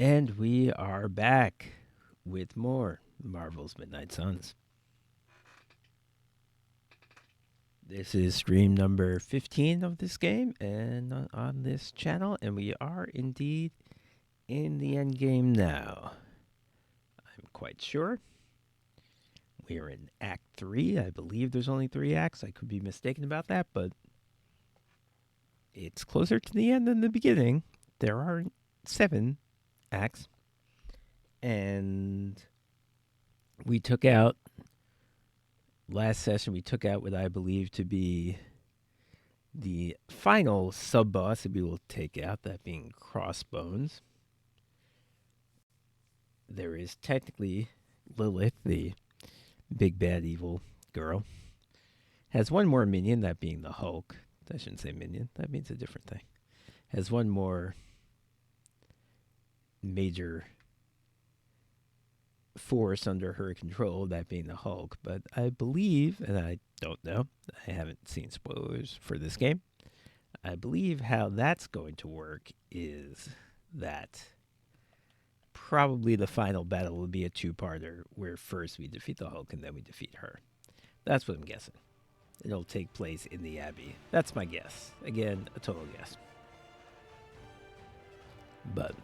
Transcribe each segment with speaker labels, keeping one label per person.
Speaker 1: And we are back with more Marvel's Midnight Suns. This is stream number 15 of this game and on this channel, and we are indeed in the Endgame now. I'm quite sure. We are in Act 3. I believe there's only 3 acts. I could be mistaken about that, but it's closer to the end than the beginning. There are 7 acts. And we took out, last session, we took out what I believe to be the final sub boss that we will take out, that being Crossbones. There is technically Lilith, the big bad evil girl, has one more minion, that being the Hulk. I shouldn't say minion, that means a different thing. Has one more major force under her control, that being the Hulk. But I believe, and I don't know, I haven't seen spoilers for this game. I believe how that's going to work is that probably the final battle will be a two-parter where first we defeat the Hulk and then we defeat her. That's what I'm guessing. It'll take place in the Abbey. That's my guess. Again, a total guess. But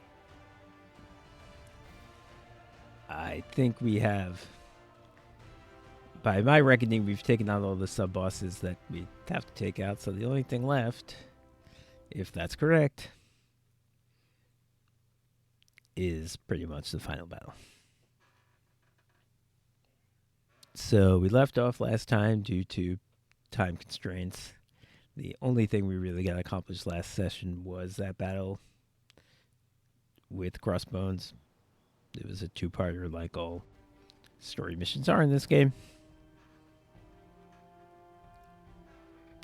Speaker 1: I think we have, by my reckoning, we've taken out all the sub-bosses that we have to take out. So the only thing left, if that's correct, is pretty much the final battle. So we left off last time due to time constraints. The only thing we really got accomplished last session was that battle with Crossbones. It was a two-parter, like all story missions are in this game.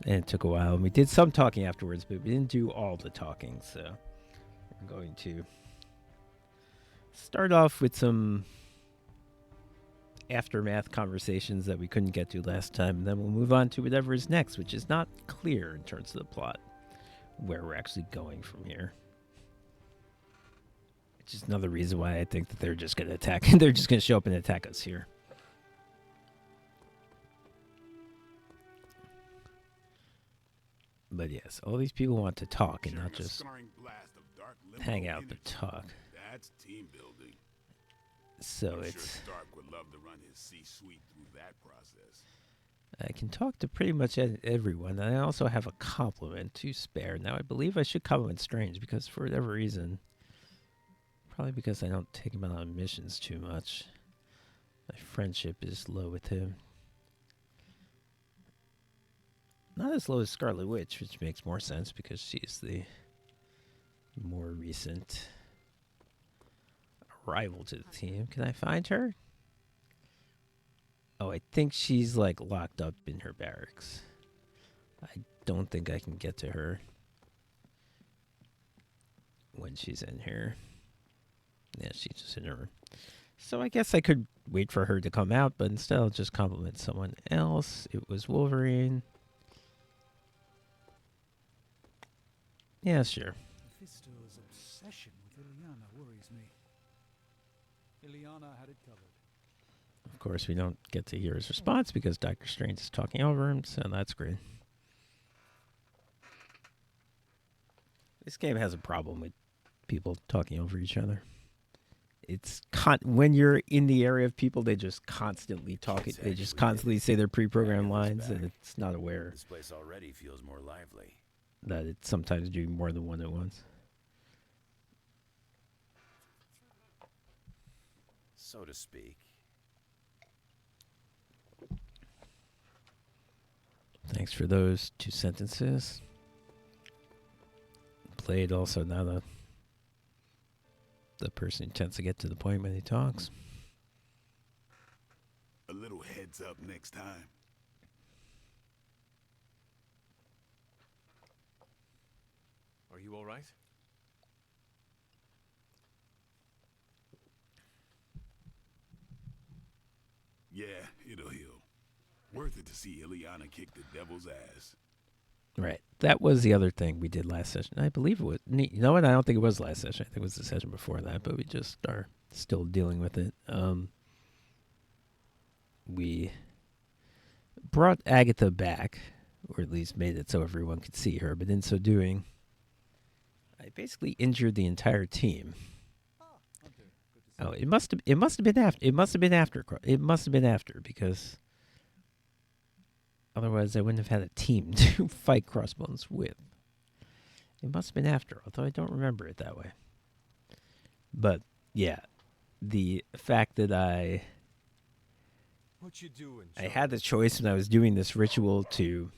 Speaker 1: And it took a while. And we did some talking afterwards, but we didn't do all the talking. So we're going to start off with some aftermath conversations that we couldn't get to last time. And then we'll move on to whatever is next, which is not clear in terms of the plot, where we're actually going from here. Which is another reason why I think that they're just going to attack. They're just going to show up and attack us here. But yes, all these people want to talk and not just hang out but talk.
Speaker 2: That's team building.
Speaker 1: So
Speaker 2: I'm
Speaker 1: it's...
Speaker 2: sure Stark would love to run his C-suite through that process.
Speaker 1: I can talk to pretty much everyone. And I also have a compliment to spare. Now, I believe I should compliment Strange because for whatever reason, probably because I don't take him out on missions too much, my friendship is low with him. Not as low as Scarlet Witch, which makes more sense because she's the more recent arrival to the team. Can I find her? Oh, I think she's like locked up in her barracks. I don't think I can get to her when she's in here. Yeah, she's just in her room. So I guess I could wait for her to come out, but instead I'll just compliment someone else. It was Wolverine. Yeah, sure.
Speaker 3: Mephisto's obsession with Ileana worries me. Ileana had it covered.
Speaker 1: Of course, we don't get to hear his response because Doctor Strange is talking over him, so that's great. This game has a problem with people talking over each other. It's when you're in the area of people, they just constantly talk. They just constantly say their pre-programmed lines, and it's not aware
Speaker 4: This place already feels more lively.
Speaker 1: that it's sometimes doing more than one at once.
Speaker 4: So to speak.
Speaker 1: Thanks for those 2 sentences. Played also now the person who tends to get to the point when he talks.
Speaker 2: A little heads up next time.
Speaker 5: Are you all right?
Speaker 2: Yeah, it'll heal. Worth it to see Ileana kick the devil's ass.
Speaker 1: Right. that was the other thing we did last session. I believe it was. You know what? I don't think it was last session. I think it was the session before that, but we just are still dealing with it. We brought Agatha back, or at least made it so everyone could see her, but in so doing, I basically injured the entire team. Oh, it must have been after because otherwise I wouldn't have had a team to fight Crossbones with. It must have been after, although I don't remember it that way. But yeah, the fact that I
Speaker 5: What you doing,
Speaker 1: had the choice when I was doing this ritual to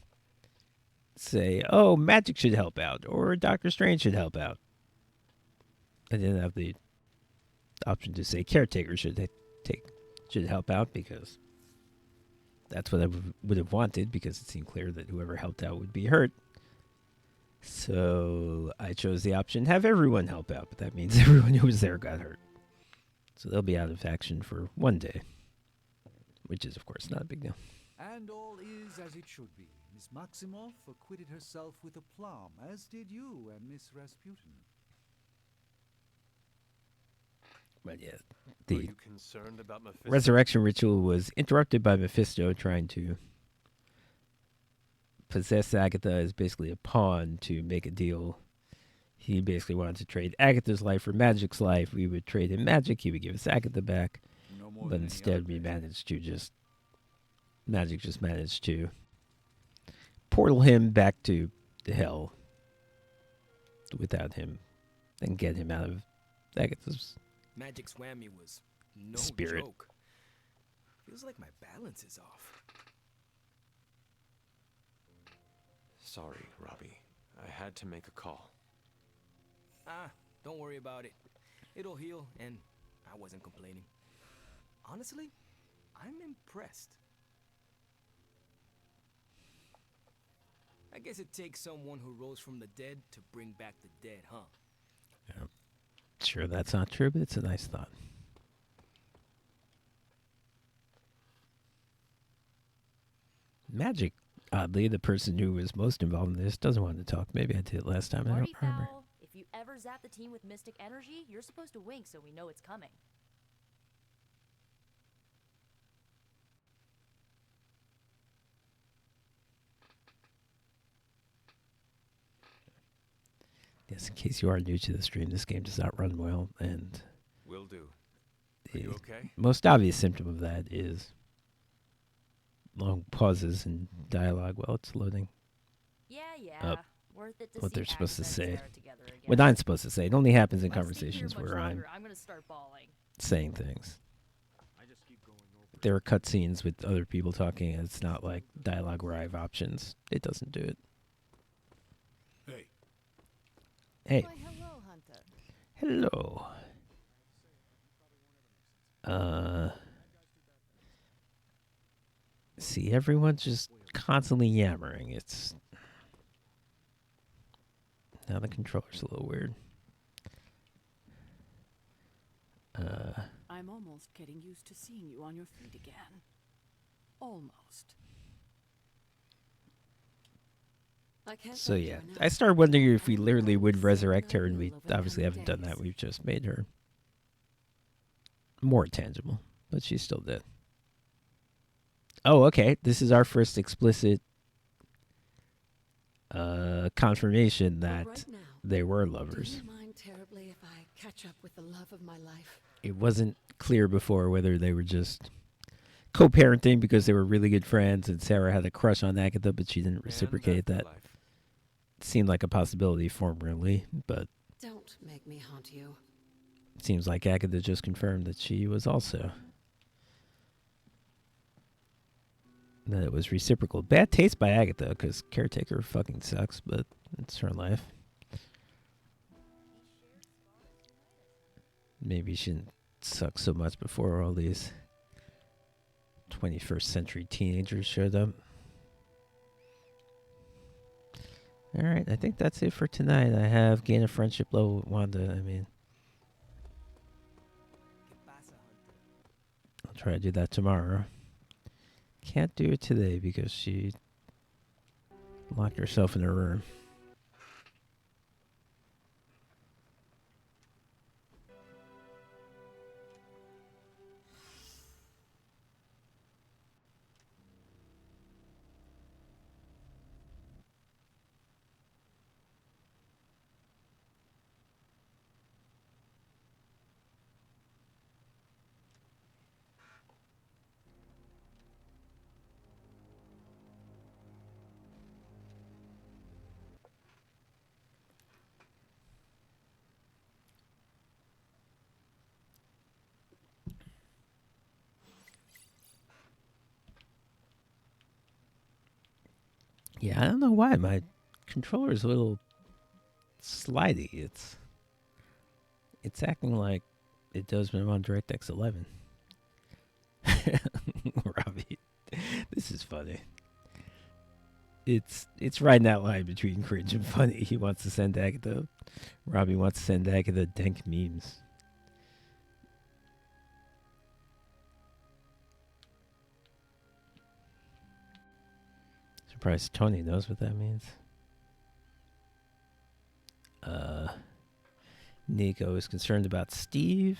Speaker 1: say, "Oh, magic should help out," or "Doctor Strange should help out." I didn't have the option to say caretaker should help out because that's what I would have wanted because it seemed clear that whoever helped out would be hurt. So I chose the option have everyone help out, but that means everyone who was there got hurt. So they'll be out of action for one day, which is of course not a big deal.
Speaker 3: And all is as it should be. Miss Maximoff acquitted herself with aplomb, as did you and Miss Rasputin.
Speaker 1: But yeah,
Speaker 5: Are
Speaker 1: the
Speaker 5: you concerned about Mephisto?
Speaker 1: resurrection ritual was interrupted by Mephisto trying to possess Agatha as basically a pawn to make a deal. He basically wanted to trade Agatha's life for Magic's life. We would trade him Magic. He would give us Agatha back.
Speaker 3: No more
Speaker 1: But
Speaker 3: than any
Speaker 1: instead,
Speaker 3: other
Speaker 1: we
Speaker 3: patient.
Speaker 1: managed to Magic just managed to portal him back to hell without him and get him out of Agatha's.
Speaker 6: Magic's whammy was no
Speaker 1: Spirit.
Speaker 6: joke. Feels like my balance is off.
Speaker 5: Sorry, Robbie. I had to make a call.
Speaker 6: Don't worry about it. It'll heal, and I wasn't complaining. Honestly, I'm impressed. I guess it takes someone who rose from the dead to bring back the dead, huh?
Speaker 1: Yeah. Sure, that's not true, but it's a nice thought. Magic, oddly, the person who was most involved in this, doesn't want to talk. Maybe I did it last time. I
Speaker 7: Party
Speaker 1: don't remember.
Speaker 7: foul. If you ever zap the team with mystic energy, you're supposed to wink so we know it's coming.
Speaker 1: Yes, in case you are new to the stream, this game does not run well, and
Speaker 5: Will do. Are
Speaker 1: the
Speaker 5: you okay?
Speaker 1: most obvious symptom of that is long pauses in dialogue while it's loading
Speaker 7: Yeah.
Speaker 1: Up
Speaker 7: Worth it to
Speaker 1: what
Speaker 7: see
Speaker 1: they're supposed to
Speaker 7: Agatha and
Speaker 1: say.
Speaker 7: Sarah together again.
Speaker 1: what I'm supposed to say. It only happens in
Speaker 7: If I stay here
Speaker 1: conversations
Speaker 7: much
Speaker 1: where
Speaker 7: longer, I'm gonna start bawling.
Speaker 1: saying things.
Speaker 3: I just keep going over.
Speaker 1: If there are cutscenes with other people talking, and it's not like dialogue where I have options. It doesn't do it.
Speaker 2: Hey,
Speaker 1: Hey,
Speaker 8: Why, hello, Hunter.
Speaker 1: hello. See, everyone's just constantly yammering. It's now the controller's a little weird.
Speaker 8: I'm almost getting used to seeing you on your feet again. Almost. I can't
Speaker 1: So
Speaker 8: thank you
Speaker 1: yeah,
Speaker 8: enough.
Speaker 1: I started wondering if we
Speaker 8: I'm
Speaker 1: literally would
Speaker 8: always
Speaker 1: resurrect
Speaker 8: so
Speaker 1: her, and we
Speaker 8: loyal over
Speaker 1: obviously
Speaker 8: the
Speaker 1: haven't done that.
Speaker 8: days.
Speaker 1: We've just made her more tangible, but she's still dead. Oh, okay. This is our first explicit confirmation
Speaker 8: But
Speaker 1: that
Speaker 8: right now,
Speaker 1: they were
Speaker 8: do
Speaker 1: lovers.
Speaker 8: you mind terribly if I catch up with the love of my life?
Speaker 1: It wasn't clear before whether they were just co-parenting because they were really good friends and Sarah had a crush on Agatha, but she didn't reciprocate that.
Speaker 5: Afterlife.
Speaker 1: It seemed like a possibility formerly, but
Speaker 8: Don't make me haunt you.
Speaker 1: it seems like Agatha just confirmed that she was also. That it was reciprocal. Bad taste by Agatha, because Caretaker fucking sucks, but it's her life. Maybe she didn't suck so much before all these 21st century teenagers showed up. Alright, I think that's it for tonight. I have gain a friendship level with Wanda. I mean,
Speaker 6: ¿Qué pasa, Hunter?
Speaker 1: I'll try to do that tomorrow. Can't do it today because she Locked herself in her room. Yeah, I don't know why my controller is a little slidey. It's acting like it does when I'm on DirectX 11. Robbie, this is funny. It's right in that line between cringe and funny. He wants to send Agatha. Robbie wants to send Agatha dank memes. Surprised Tony knows what that means. Nico is concerned about Steve.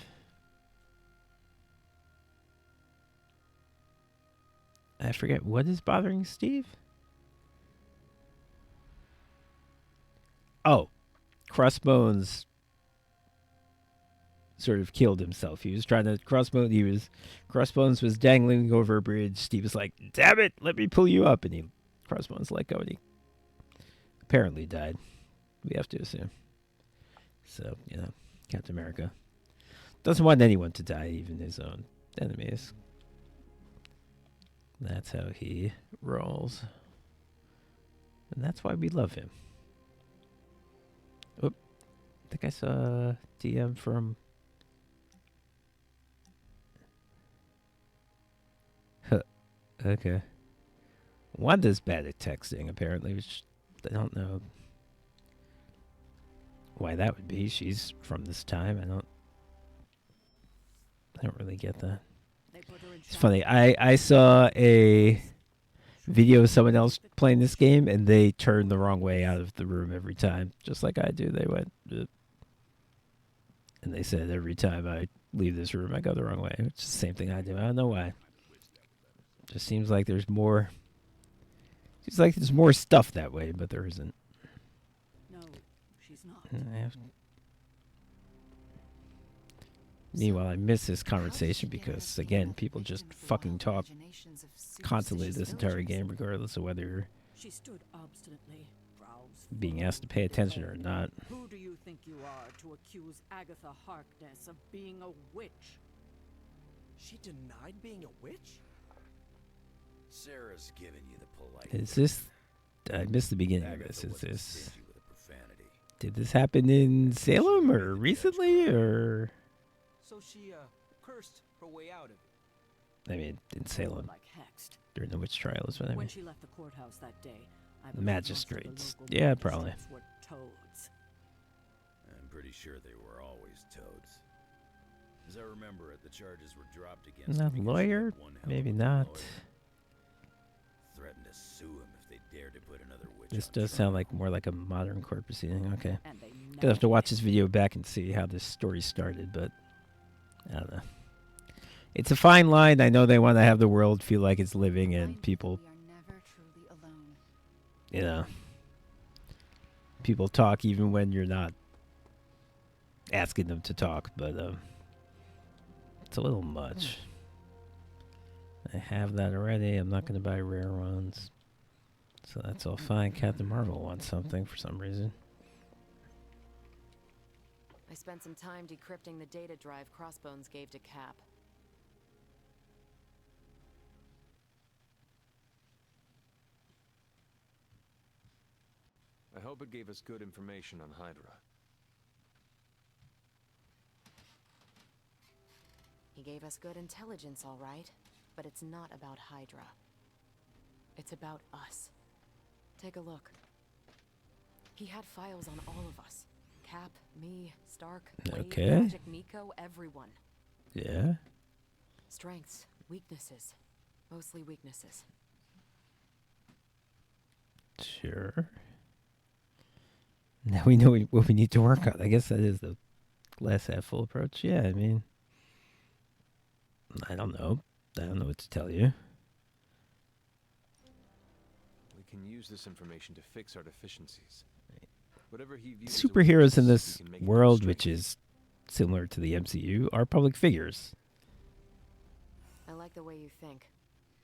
Speaker 1: I forget what is bothering Steve. Oh, Crossbones sort of killed himself. He was trying to Crossbones was dangling over a bridge. Steve was like, "Damn it, let me pull you up," and Crossbones let go, and he apparently died. We have to assume. So, Captain America doesn't want anyone to die, even his own enemies. That's how he rolls. And that's why we love him. Oop. I think I saw a DM from... Okay. Wanda's bad at texting, apparently, which I don't know why that would be. She's from this time. I don't really get that. It's funny. I saw a video of someone else playing this game, and they turned the wrong way out of the room every time, just like I do. They went, and they said every time I leave this room, I go the wrong way. It's the same thing I do. I don't know why. Just seems like there's more. Seems like there's more stuff that way, but there isn't.
Speaker 8: No, she's not.
Speaker 1: Meanwhile, I miss this conversation because, again, people just fucking talk constantly this entire game, regardless of whether
Speaker 8: She stood obstinately, brows
Speaker 1: being asked to pay attention or not.
Speaker 8: Who do you think you are to accuse Agatha Harkness of being a witch?
Speaker 6: She denied being a witch?
Speaker 4: Sarah's giving you the polite.
Speaker 1: Is this... I missed the beginning of this.
Speaker 4: Agatha
Speaker 1: Is
Speaker 4: wasn't
Speaker 1: this...
Speaker 4: stingy with the profanity.
Speaker 1: Did this happen in Salem or recently, or...
Speaker 6: So she, cursed her way out of it.
Speaker 1: I mean, in Salem,
Speaker 8: Like hexed.
Speaker 1: during the witch trial is what I
Speaker 8: When
Speaker 1: mean.
Speaker 8: she left the courthouse that day, I
Speaker 1: The
Speaker 8: believe
Speaker 1: magistrates.
Speaker 8: most of the
Speaker 1: Yeah,
Speaker 8: local
Speaker 1: probably.
Speaker 8: magistrates were toads.
Speaker 4: I'm pretty sure they were always toads. As I remember it, the charges were dropped against
Speaker 1: Not
Speaker 4: her because she
Speaker 1: lawyer?
Speaker 4: had one hell of
Speaker 1: Maybe
Speaker 4: a
Speaker 1: not.
Speaker 4: lawyer. Threatened to sue him if they dared to put another witch
Speaker 1: This
Speaker 4: on
Speaker 1: does
Speaker 4: trial.
Speaker 1: sound like more like a modern court proceeding. Okay.
Speaker 8: And they
Speaker 1: Gonna have to
Speaker 8: never
Speaker 1: watch
Speaker 8: did.
Speaker 1: this video back and see how this story started, but I don't know. It's a fine line. I know they want to have the world feel like it's living and people, people talk even when you're not asking them to talk, but it's a little much. I have that already. I'm not going to buy rare ones. So that's all fine. Captain Marvel wants something for some reason.
Speaker 9: I spent some time decrypting the data drive Crossbones gave to Cap.
Speaker 5: I hope it gave us good information on Hydra.
Speaker 9: He gave us good intelligence, all right, but it's not about Hydra. It's about us. Take a look. He had files on all of us. Cap, me, Stark, Wade,
Speaker 1: Okay.
Speaker 9: Magic, Nico, everyone.
Speaker 1: Yeah.
Speaker 9: Strengths, weaknesses. Mostly weaknesses.
Speaker 1: Sure. Now we know what we need to work on. I guess that is the glass half full approach. Yeah, I mean, I don't know. I don't know what to tell you.
Speaker 5: We can use this information to fix our deficiencies. Whatever he views as a
Speaker 1: Superheroes in
Speaker 5: weakness,
Speaker 1: this
Speaker 5: we can make into a
Speaker 1: world,
Speaker 5: strength.
Speaker 1: which is similar to the MCU, are public figures.
Speaker 9: I like the way you think.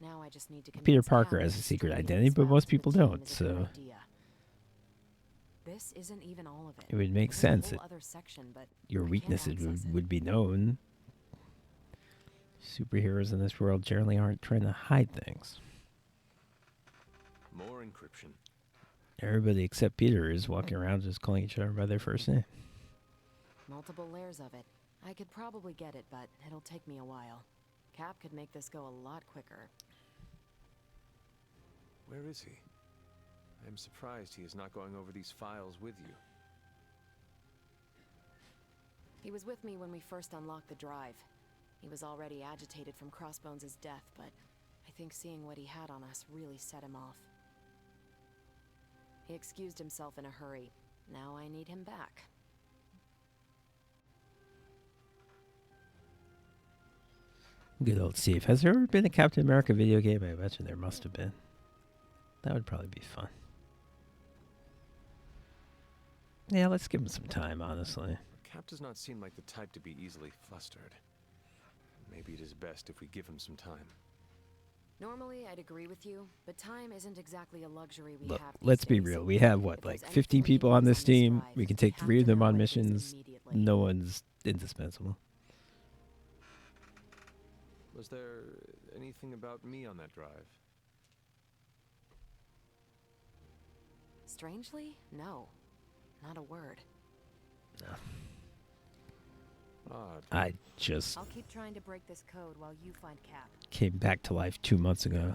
Speaker 9: Now I just need to
Speaker 1: Peter
Speaker 9: convince
Speaker 1: Parker
Speaker 9: Cap
Speaker 1: has
Speaker 9: that
Speaker 1: a secret
Speaker 9: distributing
Speaker 1: identity,
Speaker 9: these
Speaker 1: but most
Speaker 9: files to the
Speaker 1: people
Speaker 9: team
Speaker 1: don't,
Speaker 9: is a good
Speaker 1: so
Speaker 9: idea. This isn't even all of it.
Speaker 1: it would make
Speaker 9: There's a
Speaker 1: sense
Speaker 9: whole
Speaker 1: that
Speaker 9: other section, but
Speaker 1: your
Speaker 9: I can't
Speaker 1: weaknesses
Speaker 9: access it.
Speaker 1: would be known. Superheroes in this world generally aren't trying to hide things.
Speaker 5: More encryption.
Speaker 1: Everybody except Peter is walking around just calling each other by their first name.
Speaker 9: Multiple layers of it. I could probably get it, but it'll take me a while. Cap could make this go a lot quicker.
Speaker 5: Where is he? I'm surprised he is not going over these files with you.
Speaker 9: He was with me when we first unlocked the drive. He was already agitated from Crossbones' death, but I think seeing what he had on us really set him off. He excused himself in a hurry. Now I need him back.
Speaker 1: Good old Steve. Has there ever been a Captain America video game? I imagine there must have been. That would probably be fun. Yeah, let's give him some time, honestly.
Speaker 5: Cap does not seem like the type to be easily flustered. Maybe it is best if we give him some time.
Speaker 9: Normally, I'd agree with you, but time isn't exactly a luxury we
Speaker 1: Look,
Speaker 9: have these
Speaker 1: let's be
Speaker 9: days.
Speaker 1: real. We have, what,
Speaker 9: If
Speaker 1: like
Speaker 9: there's
Speaker 1: 50
Speaker 9: anything we
Speaker 1: people
Speaker 9: can
Speaker 1: on
Speaker 9: use
Speaker 1: this team?
Speaker 9: drive,
Speaker 1: We can take
Speaker 9: have
Speaker 1: 3 of
Speaker 9: to
Speaker 1: them
Speaker 9: know
Speaker 1: on
Speaker 9: it is
Speaker 1: missions.
Speaker 9: immediately.
Speaker 1: No one's indispensable.
Speaker 5: Was there anything about me on that drive?
Speaker 9: Strangely, no. Not a word.
Speaker 1: No.
Speaker 5: Odd.
Speaker 1: I just
Speaker 7: I'll keep trying to break this code while you find Cap.
Speaker 1: came back to life 2 months ago.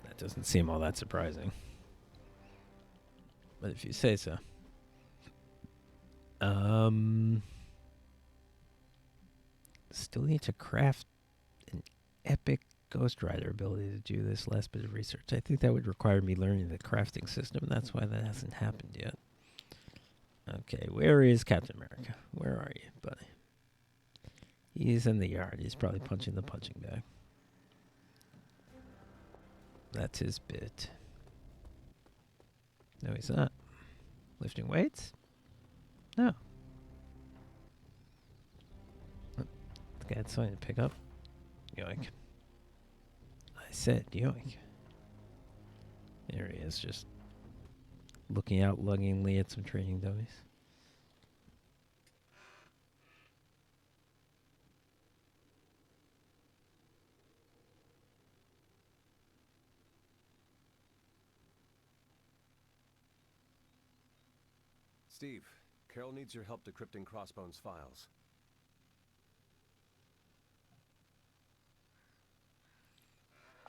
Speaker 1: That doesn't seem all that surprising. But if you say so. Still need to craft an epic Ghost Rider ability to do this last bit of research. I think that would require me learning the crafting system. That's why that hasn't happened yet. Okay, where is Captain America? Where are you, buddy? He's in the yard. He's probably punching the punching bag. That's his bit. No, he's not. Lifting weights? No. Oh, the guy had something to pick up. Yoink. I said yoink. There he is, just looking out longingly at some training dummies.
Speaker 5: Steve, Carol needs your help decrypting Crossbones' files.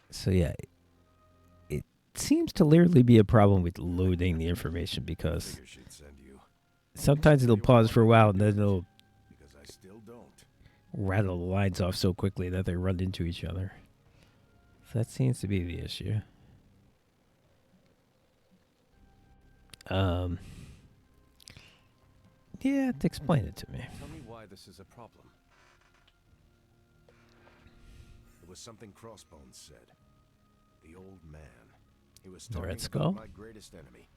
Speaker 1: So yeah, it seems to literally be a problem with loading the information because
Speaker 2: Figure she'd send you,
Speaker 1: sometimes it'll pause for a while and then it'll
Speaker 2: because I still don't.
Speaker 1: rattle the lines off so quickly that they run into each other. So that seems to be the issue. Yeah, explain it to me.
Speaker 5: Tell me why this is a problem.
Speaker 2: It was something Crossbones said. The old man. He was
Speaker 1: The
Speaker 2: talking
Speaker 1: Red
Speaker 2: about
Speaker 1: Skull?
Speaker 2: my greatest enemy.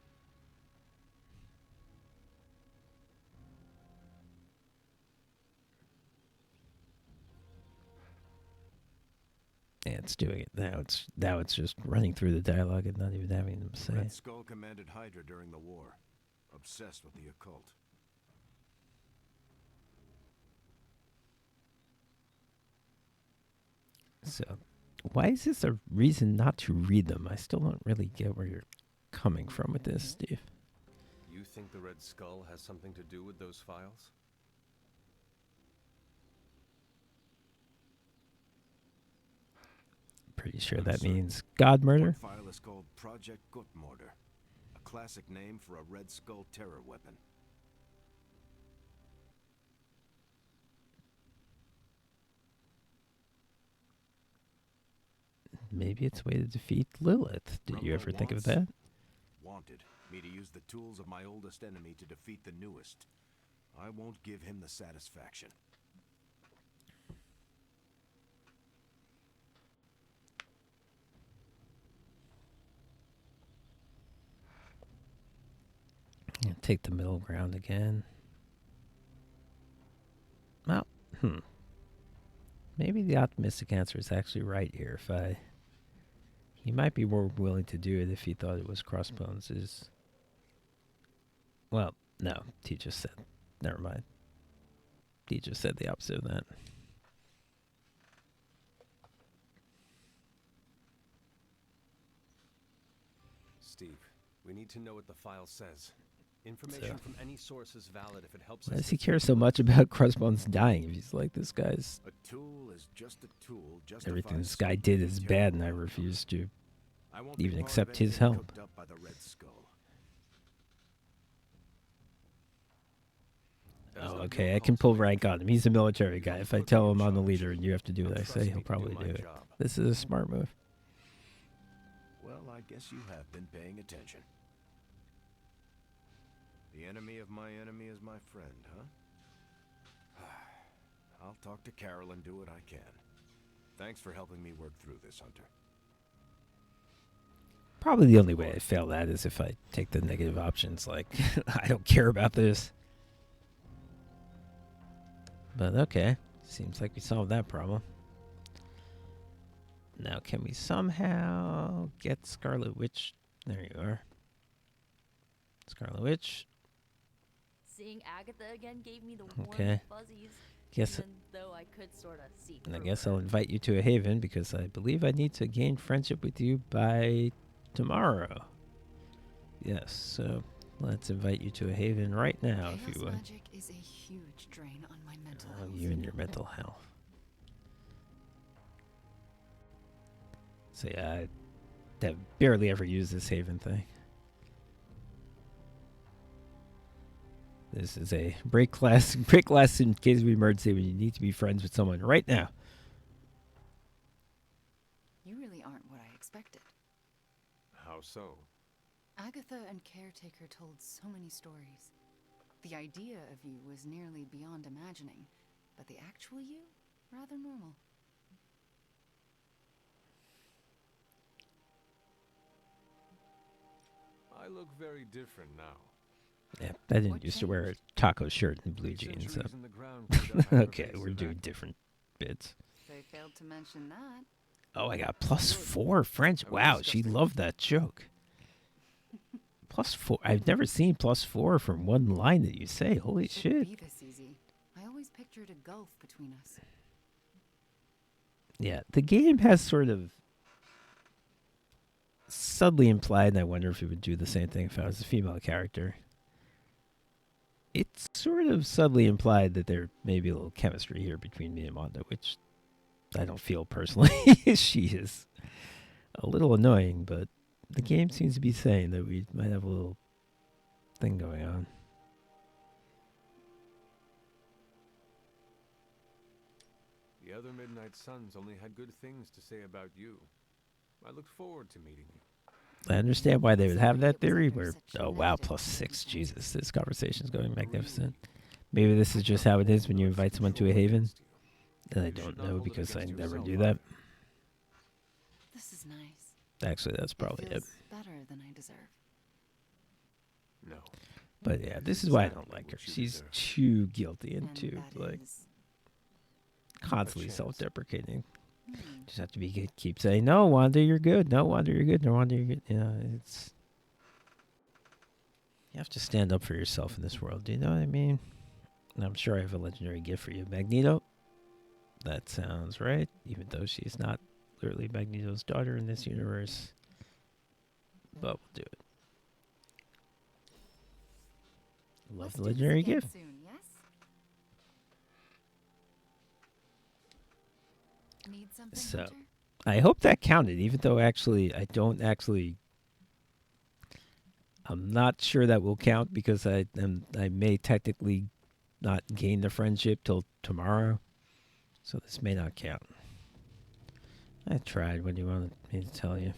Speaker 1: Yeah, it's doing it now. It's just running through the dialogue and not even having them say
Speaker 2: Red
Speaker 1: it.
Speaker 2: Skull commanded Hydra during the war. Obsessed with the occult.
Speaker 1: So, why is this a reason not to read them? I still don't really get where you're coming from with this, Steve.
Speaker 5: You think the Red Skull has something to do with those files?
Speaker 1: Pretty sure
Speaker 2: I'm
Speaker 1: that
Speaker 2: certain.
Speaker 1: means God murder.
Speaker 2: One file is called Project Gutmortar. A classic name for a Red Skull terror weapon.
Speaker 1: maybe it's a way to defeat Lilith. Did you ever think of that?
Speaker 2: Wanted me to use the tools of my oldest enemy to defeat the newest. I won't give him the satisfaction.
Speaker 1: Take the middle ground again. Well, maybe the optimistic answer is actually right here. He might be more willing to do it if he thought it was Crossbones'. Well, no, he just said. Never mind. He just said the opposite of that.
Speaker 5: Steve, we need to know what the file says. Information from any source is valid if it helps us.
Speaker 1: Why does he care so much about Crossbones dying if he's like, this guy's...
Speaker 2: A tool is just a tool.
Speaker 1: Everything this guy did is bad, and I refuse to even accept his help.
Speaker 2: By the Red Skull.
Speaker 1: Oh, okay, I can pull rank on him. He's a military guy. If I tell him I'm the leader and you have to do what I say, he'll probably do it. This is a smart move.
Speaker 2: Well, I guess you have been paying attention. The enemy of my enemy is my friend, huh? I'll talk to Carol and do what I can. Thanks for helping me work through this, Hunter.
Speaker 1: Probably the only way I fail that is if I take the negative options, like, I don't care about this. But okay, seems like we solved that problem. Now, can we somehow get Scarlet Witch? There you are. Scarlet Witch.
Speaker 7: Seeing Agatha again gave me the warm fuzzies.
Speaker 1: Guess
Speaker 7: even though I could sort of see
Speaker 1: and I
Speaker 7: through
Speaker 1: guess
Speaker 7: her.
Speaker 1: I'll invite you to a haven because I believe I need to gain friendship with you by tomorrow. Yes, so let's invite you to a haven right now, if you would.
Speaker 8: Magic is a huge drain on my mental health.
Speaker 1: You and your mental health. So yeah, I have barely ever used this haven thing. This is a break class in case of emergency when you need to be friends with someone right now.
Speaker 8: You really aren't what I expected.
Speaker 5: How so?
Speaker 8: Agatha and Caretaker told so many stories. The idea of you was nearly beyond imagining, but the actual you, rather normal.
Speaker 5: I look very different now.
Speaker 1: Yeah, I didn't used to wear a taco shirt and blue jeans. So. Okay, we're doing different bits.
Speaker 8: They failed to mention that.
Speaker 1: Oh, I got +4 French. Wow, she loved that joke. +4. I've never seen +4 from one line that you say. Holy shit.
Speaker 8: Be this easy. I always pictured a gulf between us.
Speaker 1: Yeah, the game has sort of subtly implied, and I wonder if it would do the same thing if I was a female character. It's sort of subtly implied that there may be a little chemistry here between me and Wanda, which I don't feel personally. She is a little annoying, but the game seems to be saying that we might have a little thing going on.
Speaker 5: The other Midnight Suns only had good things to say about you. I looked forward to meeting you.
Speaker 1: I understand why they would have that theory where, oh wow, +6, Jesus, this conversation's going magnificent. Maybe this is just how it is when you invite someone to a haven. And I don't know because I never do that.
Speaker 8: This is nice.
Speaker 1: Actually, that's probably it.
Speaker 8: Better than I deserve.
Speaker 5: No.
Speaker 1: But yeah, this is why I don't like her. She's too guilty and too, like, constantly self-deprecating. Just have to be keep saying, no, Wanda, you're good. No, Wanda, you're good. No, Wanda, you're good. Yeah, it's... You have to stand up for yourself in this world. Do you know what I mean? And I'm sure I have a legendary gift for you. Magneto? That sounds right. Even though she's not literally Magneto's daughter in this universe. But we'll do it. Love the legendary gift.
Speaker 8: Soon, yes? Need something,
Speaker 1: So,
Speaker 8: Hunter?
Speaker 1: I hope that counted, even though actually I'm not sure that will count because I may technically not gain the friendship till tomorrow. So this may not count. I tried. What do you want me to tell you?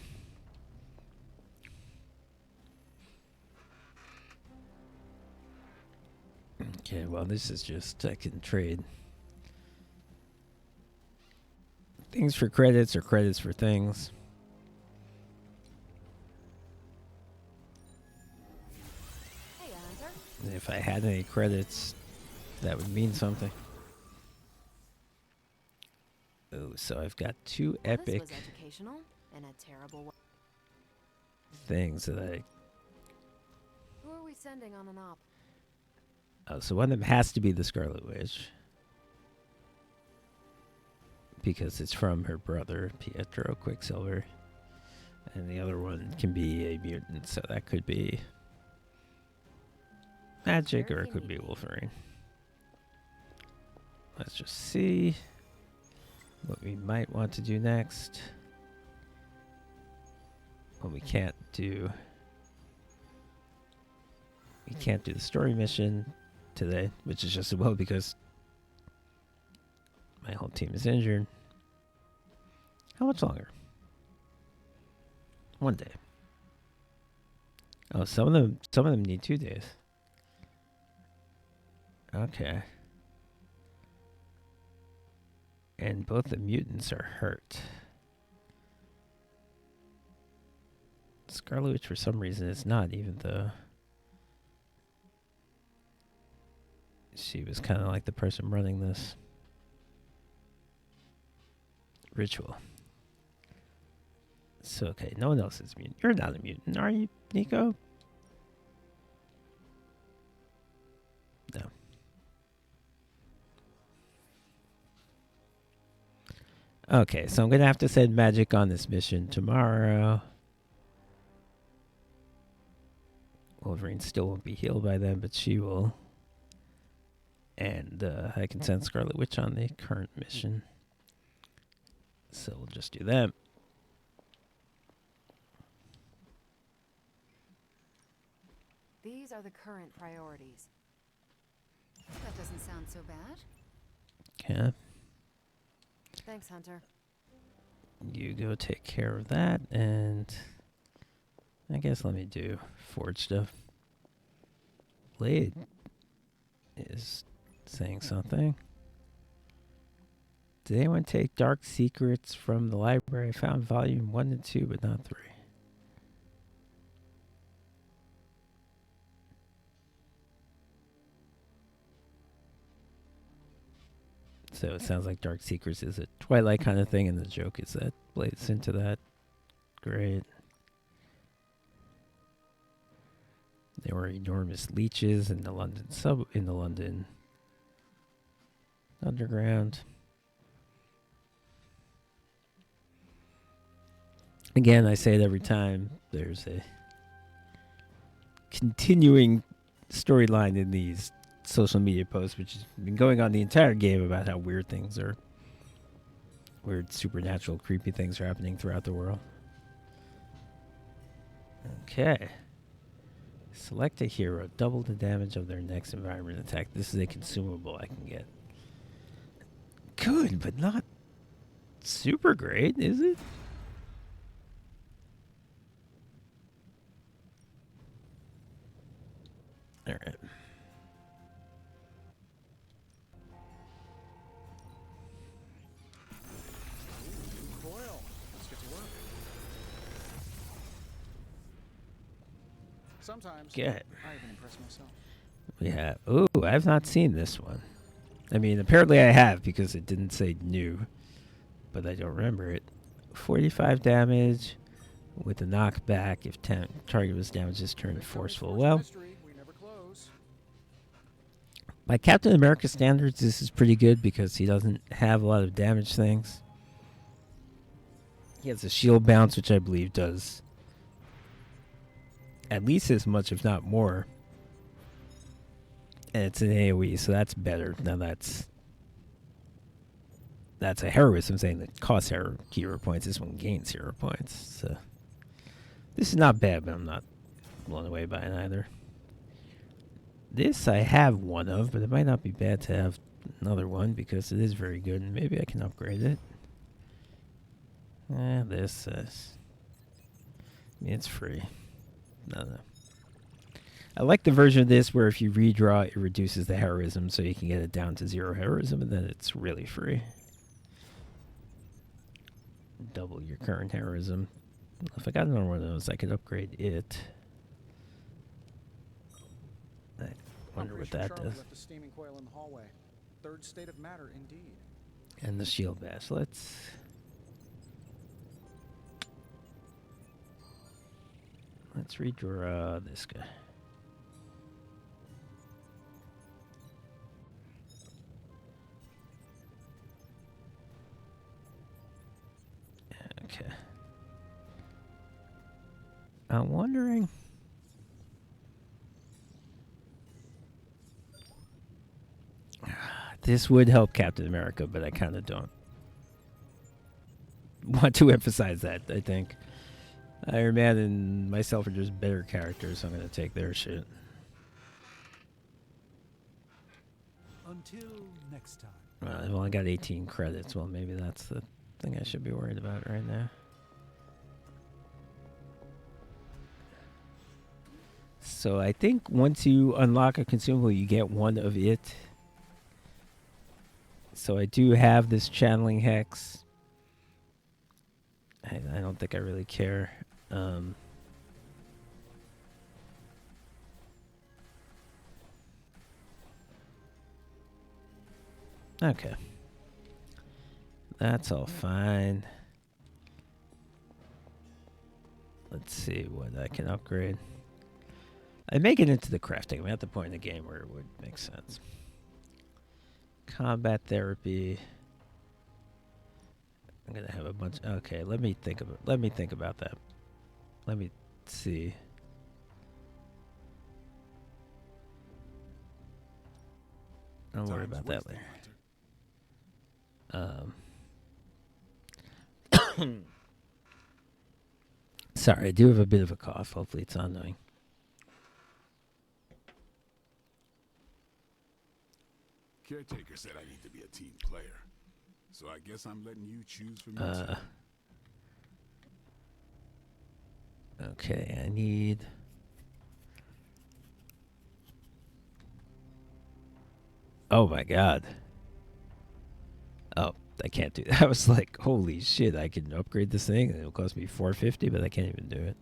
Speaker 1: Okay, well, this is just I can trade things for credits or credits for things.
Speaker 9: Hey, Hunter.
Speaker 1: And if I had any credits, that would mean something. Oh, so I've got two
Speaker 9: Well,
Speaker 1: epic
Speaker 9: this was educational in a terrible way.
Speaker 1: things that I...
Speaker 9: Who are we sending on an op?
Speaker 1: Oh, so one of them has to be the Scarlet Witch. Because it's from her brother, Pietro Quicksilver. And the other one can be a mutant, so that could be Magic or it could be Wolverine. Let's just see what we might want to do next. Well, we can't do the story mission today, which is just well because my whole team is injured. How much longer? One day. Oh, some of them need 2 days. Okay. And both the mutants are hurt. Scarlet Witch, for some reason, is not, even though she was kind of like the person running this ritual. So, okay, no one else is a mutant. You're not a mutant, are you, Nico? No. Okay, so I'm going to have to send Magic on this mission tomorrow. Wolverine still won't be healed by then, but she will. And I can send Scarlet Witch on the current mission. So we'll just do that.
Speaker 9: These are the current priorities.
Speaker 8: That doesn't sound so bad.
Speaker 1: Okay.
Speaker 9: Thanks, Hunter.
Speaker 1: You go take care of that, and I guess let me do Forge stuff. Blade is saying something. Did anyone take Dark Secrets from the library? I found volume 1 and 2, but not 3. So it sounds like Dark Secrets is a Twilight kind of thing, and the joke is that Blade's into that. Great. There were enormous leeches in the London underground. Again, I say it every time. There's a continuing storyline in these social media posts, which has been going on the entire game about how weird things are. Weird, supernatural, creepy things are happening throughout the world. Okay. Select a hero. Double the damage of their next environment attack. This is a consumable I can get. Good, but not super great, is it? All right.
Speaker 3: Coil. Let's get to work. Sometimes
Speaker 1: Get it.
Speaker 3: I even impress myself.
Speaker 1: We have. Ooh, I've not seen this one. I mean, apparently I have because it didn't say new, but I don't remember it. 45 damage with a knockback if target was damaged is turned forceful. Well,
Speaker 3: We never close.
Speaker 1: by Captain America standards, this is pretty good because he doesn't have a lot of damage things. He has a shield bounce, which I believe does at least as much, if not more. And it's an AoE, so that's better. Now that's a heroism thing that costs hero points. This one gains hero points. So this is not bad, but I'm not blown away by it either. This I have one of, but it might not be bad to have another one because it is very good, and maybe I can upgrade it. This it's free. No. I like the version of this where if you redraw, it reduces the heroism, so you can get it down to 0 heroism, and then it's really free. Double your current heroism. If I got another one of those, I could upgrade it. I wonder what that does.
Speaker 10: Left a steaming coil in the hallway. Third state of matter, indeed.
Speaker 1: And the shield bash. Let's redraw this guy. Okay. I'm wondering. This would help Captain America, but I kind of don't want to emphasize that. I think Iron Man and myself are just better characters, so I'm going to take their shit.
Speaker 3: Until next time.
Speaker 1: I've only got 18 credits. Well, maybe that's the thing I should be worried about right now. So I think once you unlock a consumable, you get one of it. So I do have this channeling hex. I don't think I really care. Okay. That's all fine. Let's see what I can upgrade. I may get into the crafting. I'm at the point in the game where it would make sense. Combat therapy. I'm gonna have a bunch. Okay, let me think about that. Let me see. Don't worry about that later. Sorry, I do have a bit of a cough. Hopefully it's not annoying.
Speaker 11: Caretaker said I need to be a team player. So I guess I'm letting you choose for me too.
Speaker 1: Okay, I need... Oh my god. Oh, I can't do that. I was like, holy shit, I can upgrade this thing and it'll cost me $450, but I can't even do it.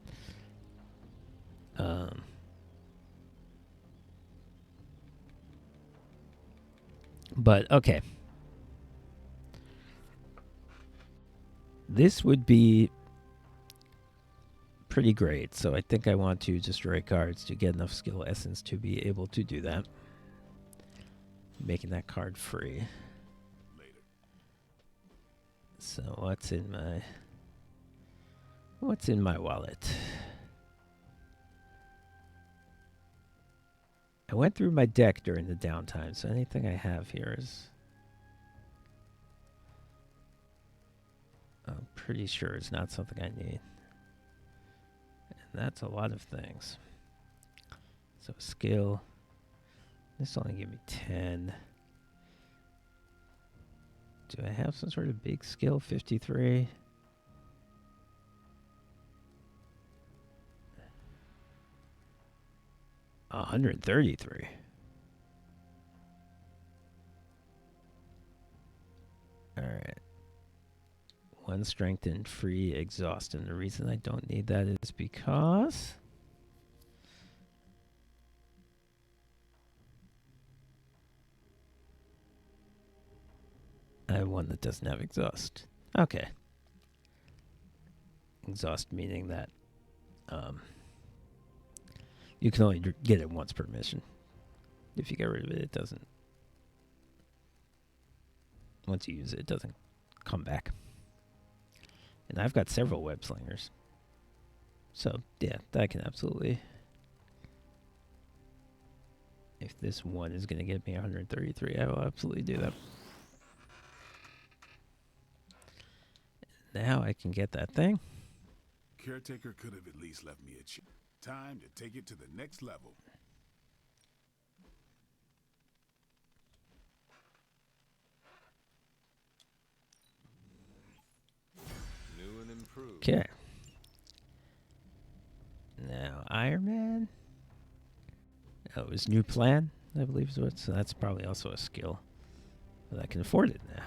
Speaker 1: But, okay. This would be pretty great, so I think I want to destroy cards to get enough skill essence to be able to do that. Making that card free.
Speaker 11: Later.
Speaker 1: So what's in my wallet? I went through my deck during the downtime, so anything I have here is... I'm pretty sure it's not something I need. And that's a lot of things. So skill. This only gave me 10. Do I have some sort of big skill? 53. $133. All right. One strength and free exhaust. And the reason I don't need that is because... I have one that doesn't have exhaust. Okay. Exhaust meaning that you can only get it once per mission. If you get rid of it, it doesn't... Once you use it, it doesn't come back. And I've got several web slingers. So, yeah, that can absolutely... If this one is going to get me 133, I will absolutely do that. Now I can get that thing.
Speaker 11: Caretaker could have at least left me a chance. Time to take it to the next level.
Speaker 5: New
Speaker 2: improved.
Speaker 1: Okay. Now, Iron Man. Oh, his new plan, I believe is what. So that's probably also a skill. But I can afford it now.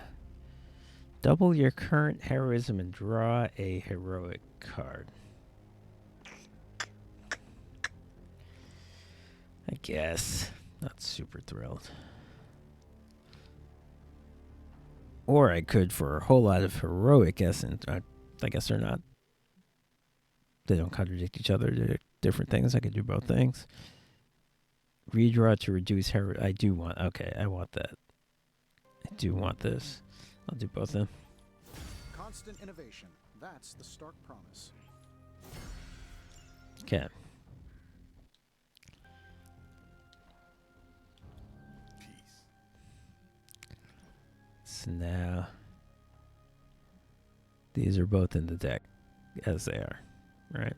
Speaker 1: Double your current heroism and draw a heroic card. I guess. Not super thrilled. Or I could for a whole lot of heroic essence. I guess they're not. They don't contradict each other. They're different things. I could do both things. Redraw to reduce heroic. I do want. Okay, I want that. I do want this. I'll do both of them.
Speaker 10: Constant innovation. That's the stark promise.
Speaker 1: Okay.
Speaker 11: Peace.
Speaker 1: So now these are both in the deck as they are, right?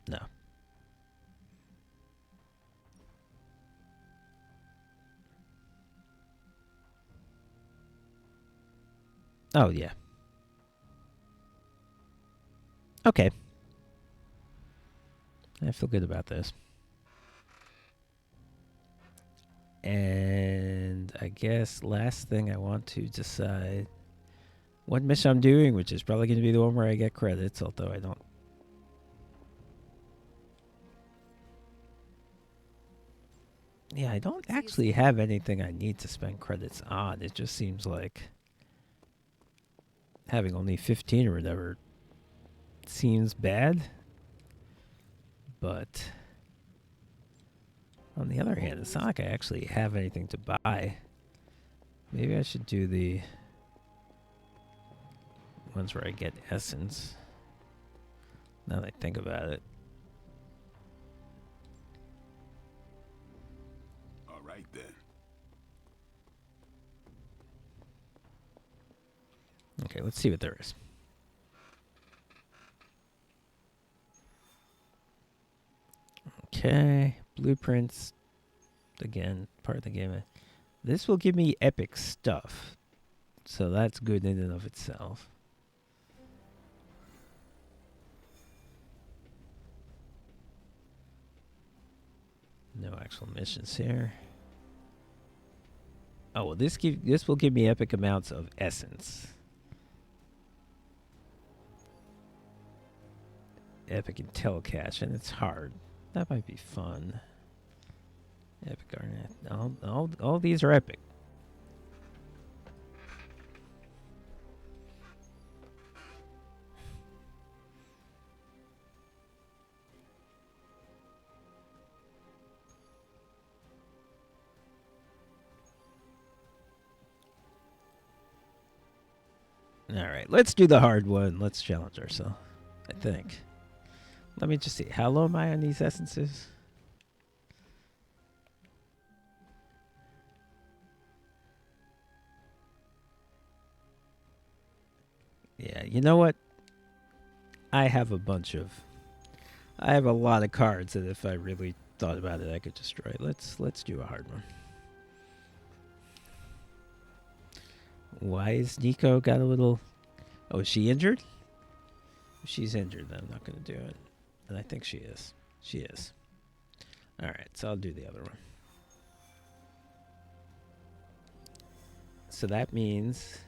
Speaker 1: No. Oh, yeah. Okay. I feel good about this. And I guess last thing I want to decide what mission I'm doing, which is probably going to be the one where I get credits, although I don't. Yeah, I don't actually have anything I need to spend credits on. It just seems like having only 15 or whatever seems bad. But on the other hand, it's not like I actually have anything to buy. Maybe I should do the ones where I get essence. Now that I think about it.
Speaker 11: All right then.
Speaker 1: Okay, let's see what there is. Okay, blueprints. Again, part of the game. This will give me epic stuff. So that's good in and of itself. No actual missions here. Oh, well, this will give me epic amounts of essence. Epic intel cache, and it's hard. That might be fun. Epic Arnett. All these are epic. All right, let's do the hard one. Let's challenge ourselves, I think. Let me just see. How low am I on these essences? Yeah, you know what? I have a lot of cards that if I really thought about it, I could destroy. Let's do a hard one. Why is Nico got a little... Oh, is she injured? If she's injured, then I'm not going to do it. And I think she is. She is. All right, so I'll do the other one. So that means...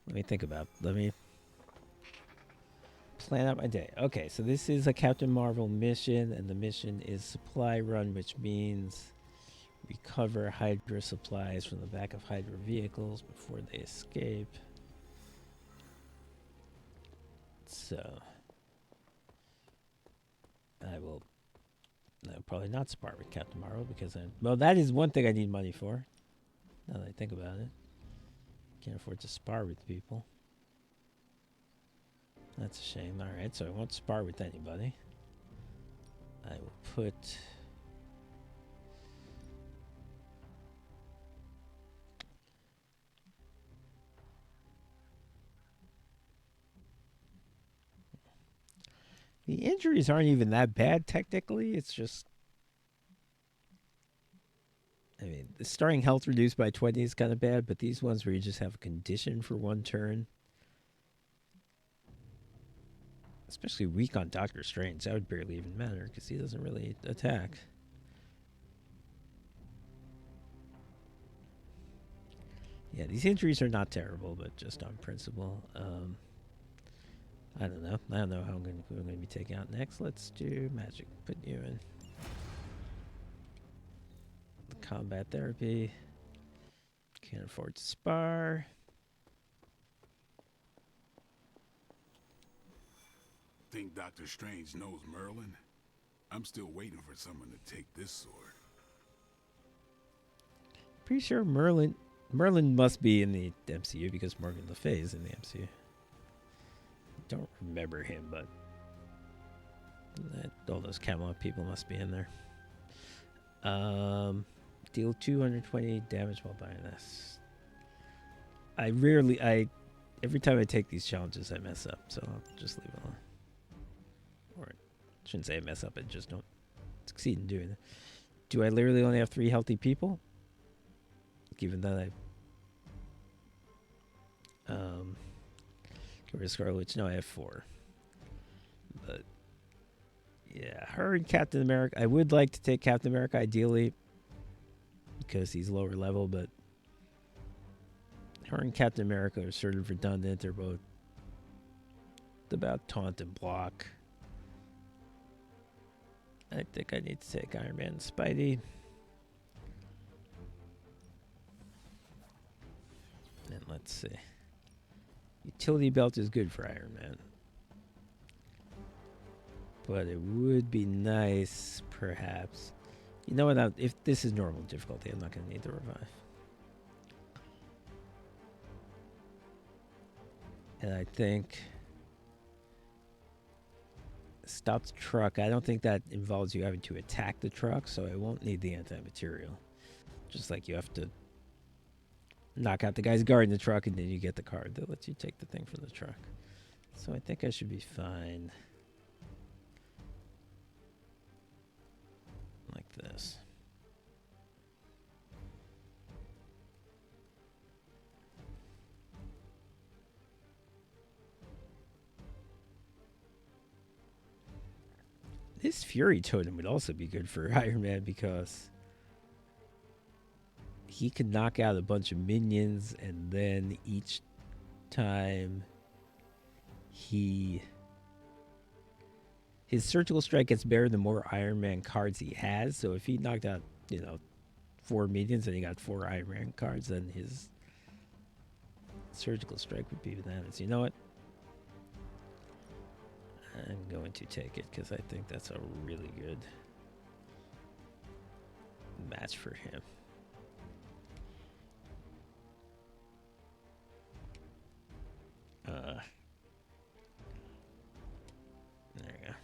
Speaker 1: Let me plan out my day. Okay, so this is a Captain Marvel mission, and the mission is supply run, which means recover Hydra supplies from the back of Hydra vehicles before they escape. So I'll probably not spar with Captain Marvel because well, that is one thing I need money for. Now that I think about it, can't afford to spar with people. That's a shame. All right, so I won't spar with anybody. I will put... The injuries aren't even that bad, technically. It's just... I mean, the starting health reduced by 20 is kind of bad, but these ones where you just have a condition for one turn Especially weak on Doctor Strange. That would barely even matter because he doesn't really attack. Yeah, these injuries are not terrible, but just on principle. I don't know. I don't know who I'm going to be taking out next. Let's do magic. Put you in. Combat therapy. Can't afford to spar.
Speaker 11: Think Doctor Strange knows Merlin? I'm still waiting for someone to take this sword.
Speaker 1: Pretty sure Merlin must be in the MCU because Morgan Le Fay is in the MCU. Don't remember him, but all those Camelot people must be in there. Deal 220 damage while buying this. Every time I take these challenges, I mess up, so I'll just leave it alone. Or I shouldn't say I mess up, I just don't succeed in doing it. Do I literally only have 3 healthy people? Given that get rid of Scarlet Witch. No, I have 4. But yeah, her and Captain America. I would like to take Captain America ideally because he's lower level, but her and Captain America are sort of redundant. They're both about taunt and block. I think I need to take Iron Man and Spidey. And let's see. Utility belt is good for Iron Man. But it would be nice, perhaps. You know what? If this is normal difficulty, I'm not going to need the revive. And I think stop the truck. I don't think that involves you having to attack the truck, so I won't need the anti-material. Just like you have to knock out the guy's guard in the truck, and then you get the card that lets you take the thing from the truck. So I think I should be fine. Like this. This Fury Totem would also be good for Iron Man because he could knock out a bunch of minions, and then each time his surgical strike gets better the more Iron Man cards he has. So if he knocked out, 4 minions and he got 4 Iron Man cards, then his surgical strike would be bananas. You know what? I'm going to take it because I think that's a really good match for him. There you go.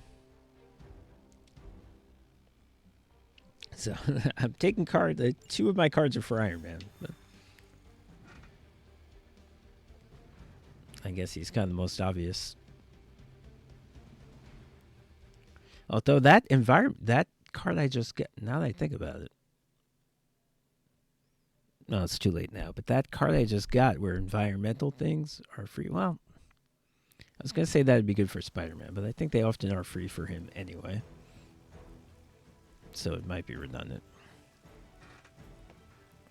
Speaker 1: So I'm taking cards. 2 of my cards are for Iron Man. But I guess he's kind of the most obvious. Although that card I just get, now that I think about it. No, it's too late now. But that card I just got where environmental things are free. Well, I was going to say that would be good for Spider-Man, but I think they often are free for him anyway. So it might be redundant.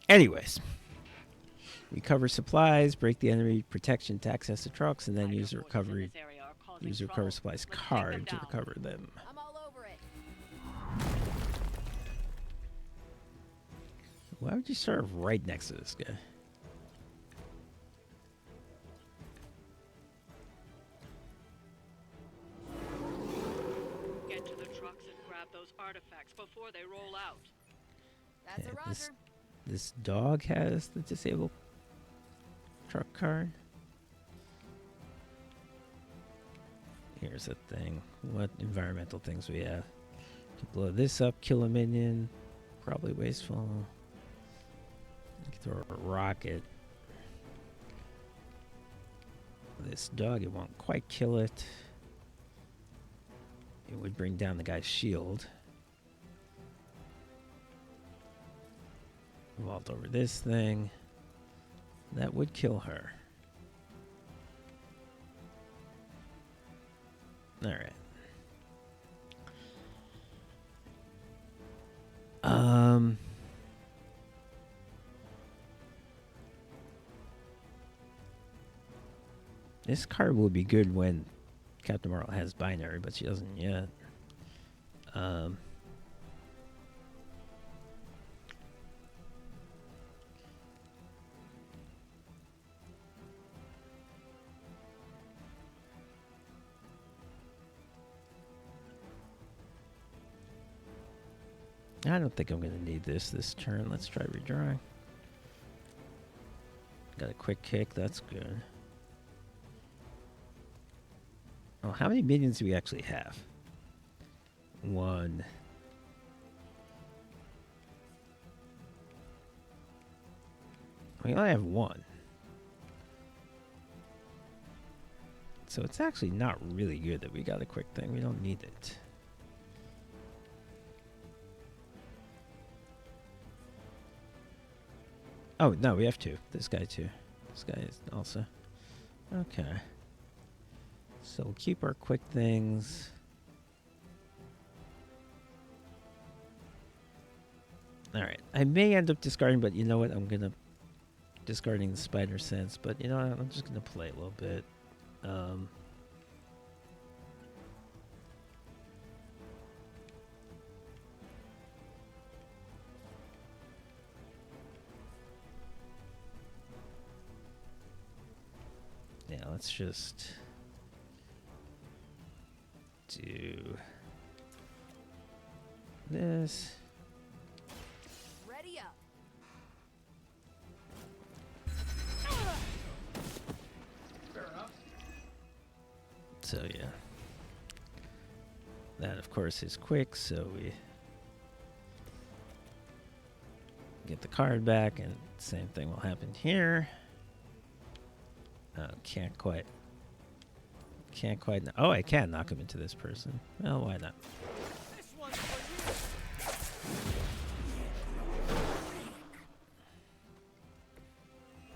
Speaker 1: Anyways. Recover supplies, break the enemy protection to access the trucks, and then use the recover supplies card to recover them.
Speaker 9: I'm all over it.
Speaker 1: Why would you start right next to this guy?
Speaker 12: Get to the trucks and grab those artifacts before they roll out.
Speaker 9: That's a Roger.
Speaker 1: This dog has the disabled truck card. Here's the thing. What environmental things we have? To blow this up, kill a minion. Probably wasteful. I can throw a rocket. This dog, it won't quite kill it. It would bring down the guy's shield. Vault over this thing. That would kill her. All right. This card will be good when Captain Marvel has binary, but she doesn't yet. I don't think I'm going to need this turn. Let's try redrawing. Got a quick kick. That's good. Oh, how many minions do we actually have? 1. We only have 1. So it's actually not really good that we got a quick thing. We don't need it. Oh, no, we have 2. This guy too. This guy is also. Okay. So we'll keep our quick things. Alright. I may end up discarding, but you know what? I'm going to discarding the spider sense, but you know what? I'm just going to play a little bit. Yeah, let's just do this.
Speaker 7: Ready up.
Speaker 10: Fair enough.
Speaker 1: So yeah. That of course is quick, so we get the card back, and same thing will happen here. Can't quite. Oh, I can knock him into this person. Well, why not?
Speaker 6: This one's for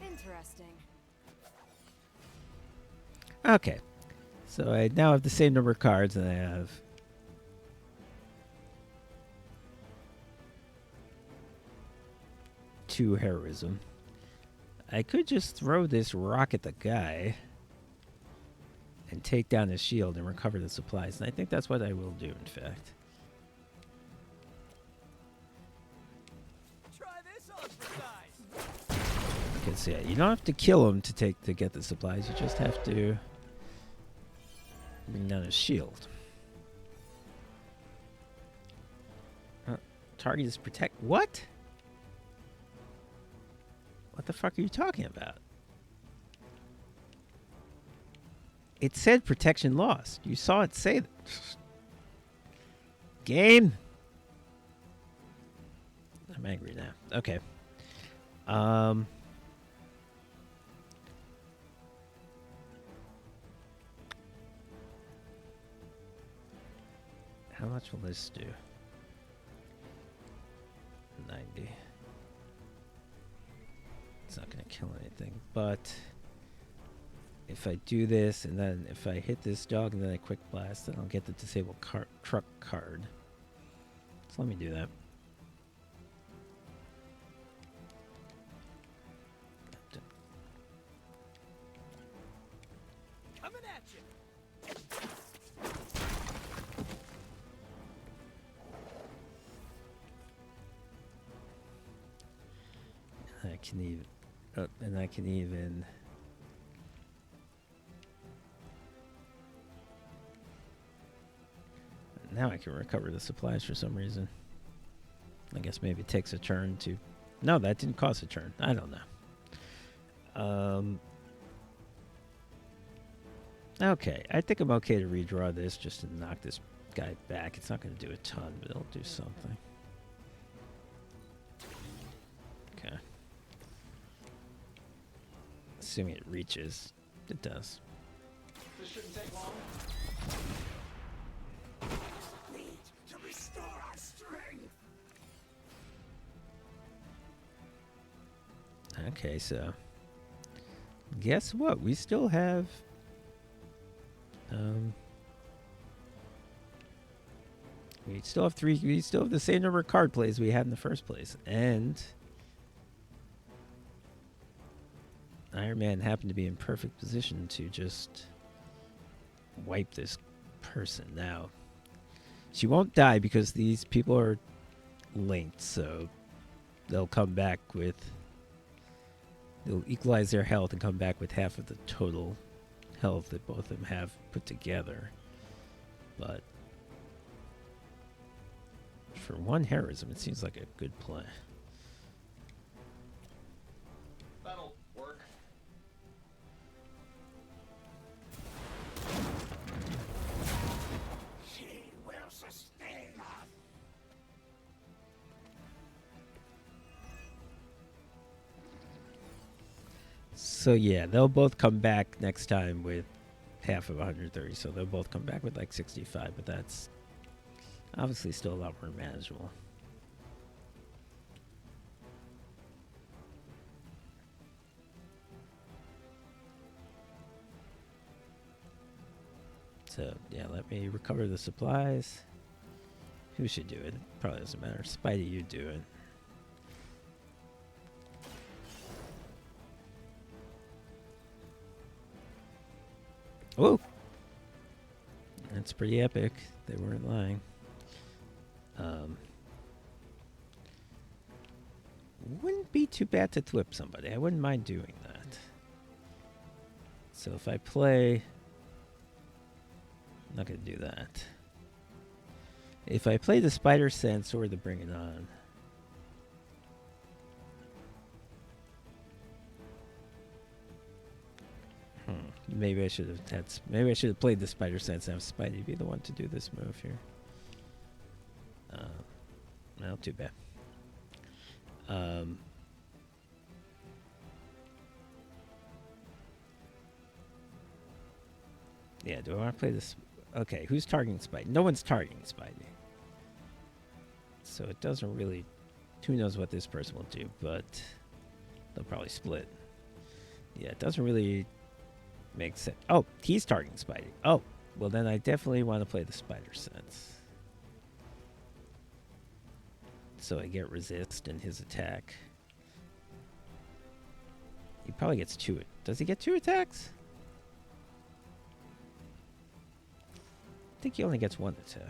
Speaker 9: you. Interesting.
Speaker 1: Okay. So I now have the same number of cards, and I have two heroism. I could just throw this rock at the guy and take down his shield and recover the supplies. And I think that's what I will do, in fact.
Speaker 6: Try this on for size.
Speaker 1: Because yeah, you don't have to kill him to get the supplies. You just have to bring down his shield. Target is protect. What? What the fuck are you talking about? It said protection lost. You saw it say that. Game. I'm angry now. Okay. How much will this do? 90. It's not going to kill anything, but if I do this, and then if I hit this dog and then I quick blast, then I'll get the disabled truck card. So let me do that.
Speaker 6: Coming at you.
Speaker 1: I can even, and I can even. Now I can recover the supplies for some reason. I guess maybe it takes a turn to. No, that didn't cost a turn. I don't know. Okay, I think I'm okay to redraw this just to knock this guy back. It's not going to do a ton, but it'll do something. Okay. Assuming it reaches. It does.
Speaker 10: This shouldn't take long.
Speaker 11: Need to restore our strength.
Speaker 1: Okay, so guess what? We still have We still have three. We still have the same number of card plays we had in the first place, and Iron Man happened to be in perfect position to just wipe this person. Now, she won't die because these people are linked, so they'll come back with. They'll equalize their health and come back with half of the total health that both of them have put together. But for one heroism, it seems like a good play.
Speaker 13: That'll work. She will sustain us.
Speaker 1: So yeah, they'll both come back next time with half of 130. So they'll both come back with like 65, but that's obviously still a lot more manageable. So yeah, let me recover the supplies. Who should do it? Probably doesn't matter. Spidey, you do it. Whoa! That's pretty epic. They weren't lying. Wouldn't be too bad to flip somebody. I wouldn't mind doing that. So if I play... I'm not going to do that. If I play the Spider Sense or the Bring It On... Maybe I should have played the Spider Sense and have Spidey be the one to do this move here. Well, too bad. Yeah, do I want to play this? Okay, who's targeting Spidey? No one's targeting Spidey. So it doesn't really... Who knows what this person will do, but they'll probably split. Yeah, it doesn't really make sense. Oh, he's targeting Spidey. Oh, well then I definitely want to play the Spider Sense. So I get resist in his attack. He probably gets two. Does he get two attacks? I think he only gets one attack.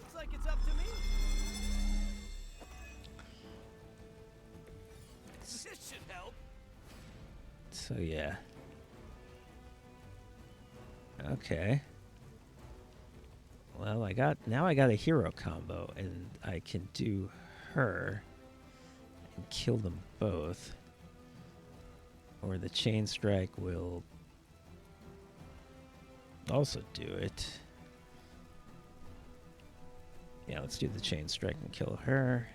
Speaker 6: Looks like it's up to me. This should help.
Speaker 1: So yeah. Okay. Well, I got a hero combo, and I can do her and kill them both. Or the chain strike will also do it. Yeah, let's do the chain strike and kill her.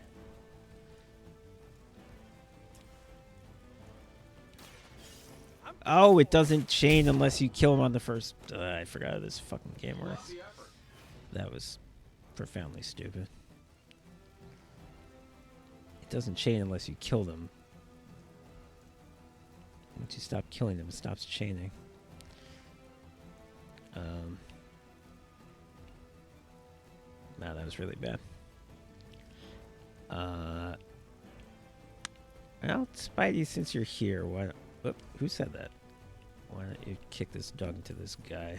Speaker 1: Oh, it doesn't chain unless you kill him on the first... I forgot how this fucking game works. That was profoundly stupid. It doesn't chain unless you kill them. Once you stop killing them, it stops chaining. Wow, that was really bad. Well, Spidey, since you're here, why... who said that? Why don't you kick this dog into this guy?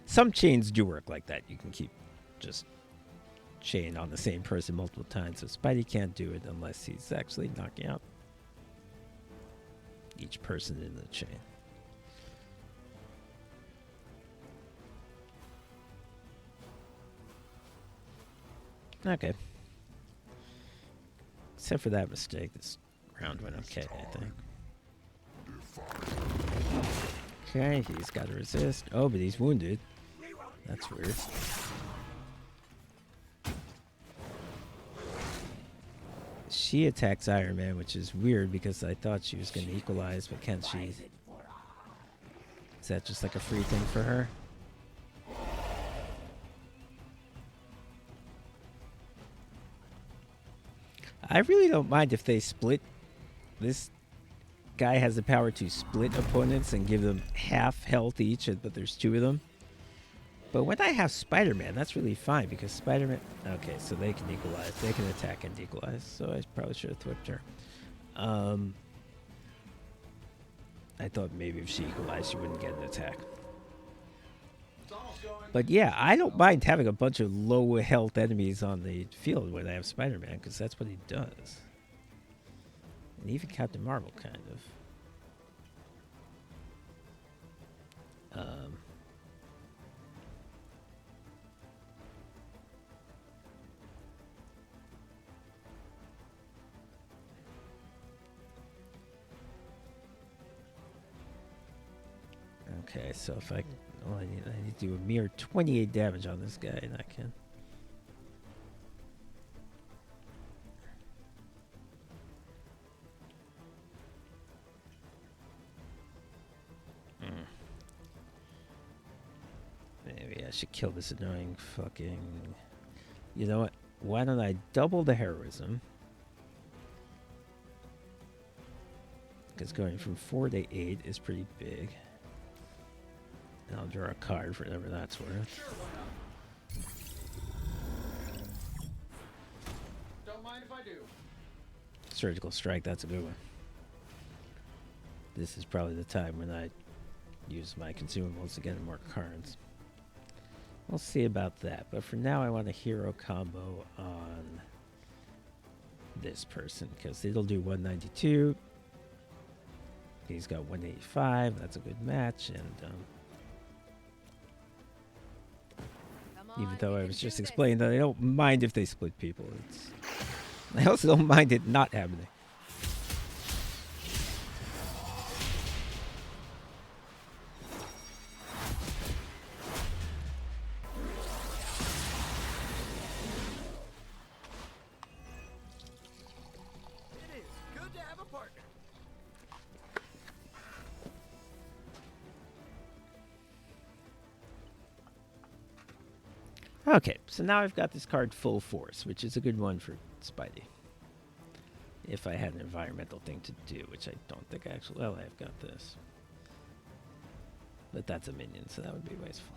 Speaker 1: Some chains do work like that. You can keep just chain on the same person multiple times. So Spidey can't do it unless he's actually knocking out each person in the chain. Okay. Except for that mistake, this round went okay, I think. Okay, he's got to resist. Oh, but he's wounded. That's weird. She attacks Iron Man, which is weird because I thought she was going to equalize, but can't she? Is that just like a free thing for her? I really don't mind if they split. This guy has the power to split opponents and give them half health each, but there's two of them. But when I have Spider-Man, that's really fine because Spider-Man... Okay, so they can equalize. They can attack and equalize. So I probably should have flipped her. I thought maybe if she equalized, she wouldn't get an attack. But yeah, I don't mind having a bunch of low health enemies on the field when I have Spider-Man because that's what he does. And even Captain Marvel, kind of. Okay, so if I need to do a mere 28 damage on this guy, and I can. Maybe I should kill this annoying fucking... You know what? Why don't I double the heroism? Because going from 4 to 8 is pretty big. And I'll draw a card for whatever that's worth.
Speaker 10: Sure, why not? Don't mind if I do.
Speaker 1: Surgical strike, that's a good one. This is probably the time when I use my consumables to get more cards. We'll see about that, but for now I want a hero combo on this person because it'll do 192. He's got 185. That's a good match, and even though I was just explaining that I don't mind if they split people, I also don't mind it not happening. Okay, so now I've got this card Full Force, which is a good one for Spidey. If I had an environmental thing to do, which I don't think I actually... Well, I've got this. But that's a minion, so that would be wasteful.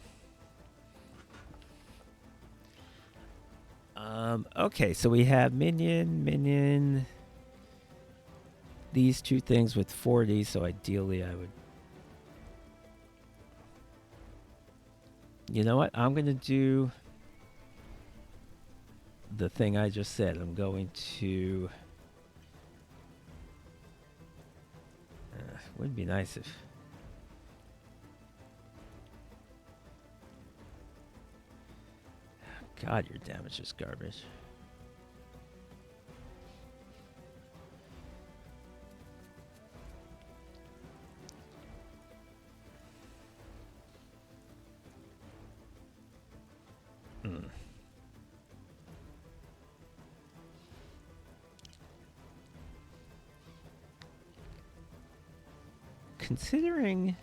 Speaker 1: Okay, so we have minion. These two things with 40, so ideally I would... You know what? I'm going to do the thing I just said. I'm going to... would be nice if... God, your damage is garbage. Considering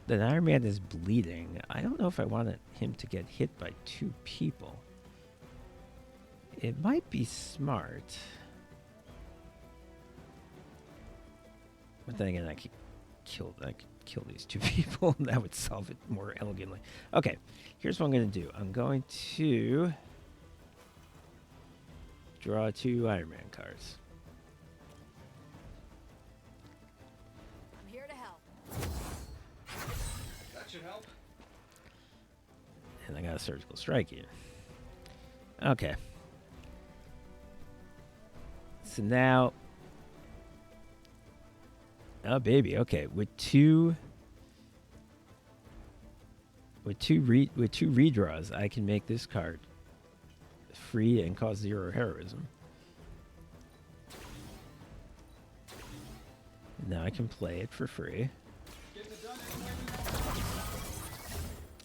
Speaker 1: that Iron Man is bleeding, I don't know if I want him to get hit by two people. It might be smart. But then again, I could kill these two people. That would solve it more elegantly. Okay, here's what I'm going to do. I'm going to draw 2 Iron Man cards.
Speaker 9: I'm here to help.
Speaker 10: That should help.
Speaker 1: And I got a surgical strike here. Okay. So now... Oh, baby. Okay, with two redraws, I can make this card free and cause 0 heroism. Now I can play it for free.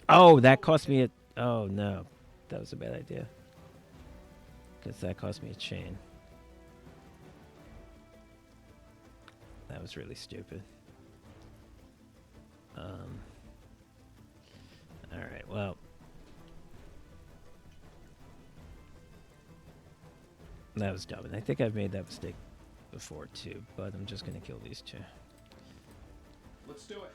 Speaker 1: Oh, that cost me a... Oh, no. That was a bad idea. Because that cost me a chain. That was really stupid. Alright, well. That was dumb, and I think I've made that mistake before too, but I'm just gonna kill these two.
Speaker 13: Let's do it.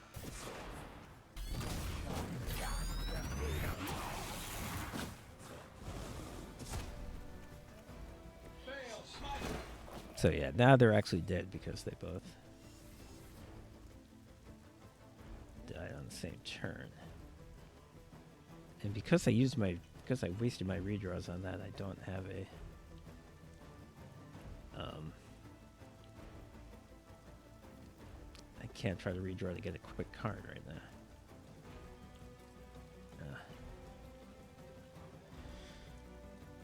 Speaker 1: So yeah, now they're actually dead because they both died on the same turn. And because I wasted my redraws on that, I don't have a I can't try to redraw to get a quick card right now.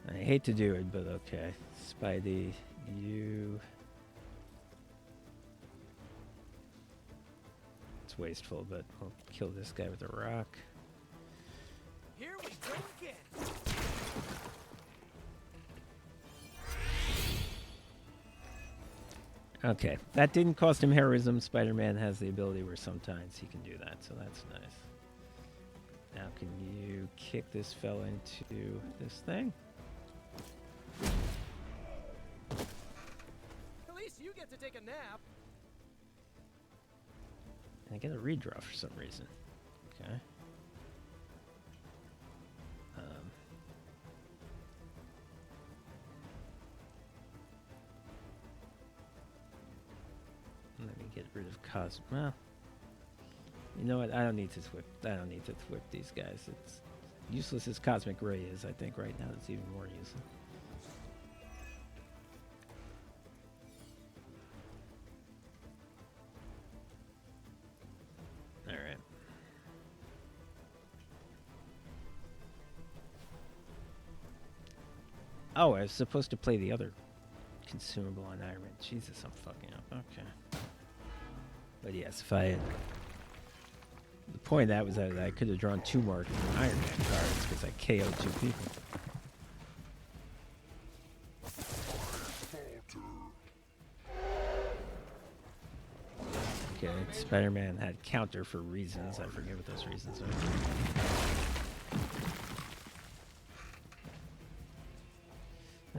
Speaker 1: I hate to do it, but okay. Spidey, you... It's wasteful, but we'll kill this guy with a rock.
Speaker 6: Here we go again.
Speaker 1: Okay, that didn't cost him heroism. Spider-Man has the ability where sometimes he can do that, so that's nice. Now can you kick this fella into this thing?
Speaker 6: At least you get to take a nap.
Speaker 1: I get a redraw for some reason. Okay. Let me get rid of Well, you know what? I don't need to whip. I don't need to whip these guys. It's useless as Cosmic Ray is. I think right now it's even more useless. All right. Oh, I was supposed to play the other consumable on Iron Man. Jesus, I'm fucking up. Okay. But yes, if I... The point of that was that I could have drawn 2 more Iron Man cards because I KO'd 2 people. Okay, Spider-Man had counter for reasons. I forget what those reasons are.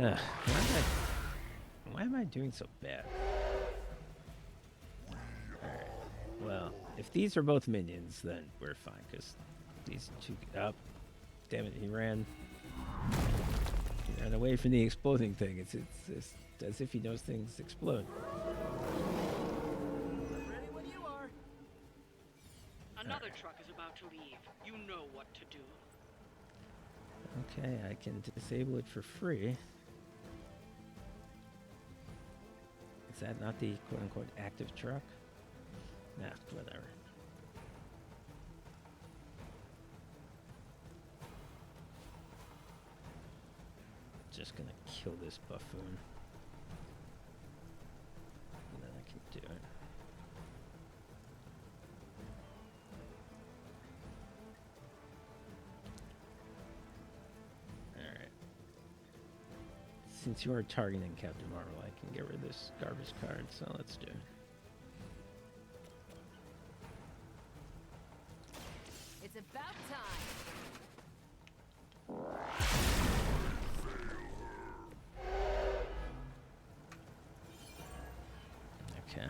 Speaker 1: Ugh, why am I doing so bad? Alright, well, if these are both minions, then we're fine, because these two... Oh, damn it, he ran away from the exploding thing. It's as if he knows things explode.
Speaker 6: Ready when you are.
Speaker 12: Another truck is about to leave. You know what to do.
Speaker 1: Okay, I can disable it for free. Is that not the quote-unquote active truck? Nah, whatever. Just gonna kill this buffoon. And then I can do it. Alright. Since you are targeting Captain Marvel, I can get rid of this garbage card, so let's do it.
Speaker 9: It's about time.
Speaker 1: Okay.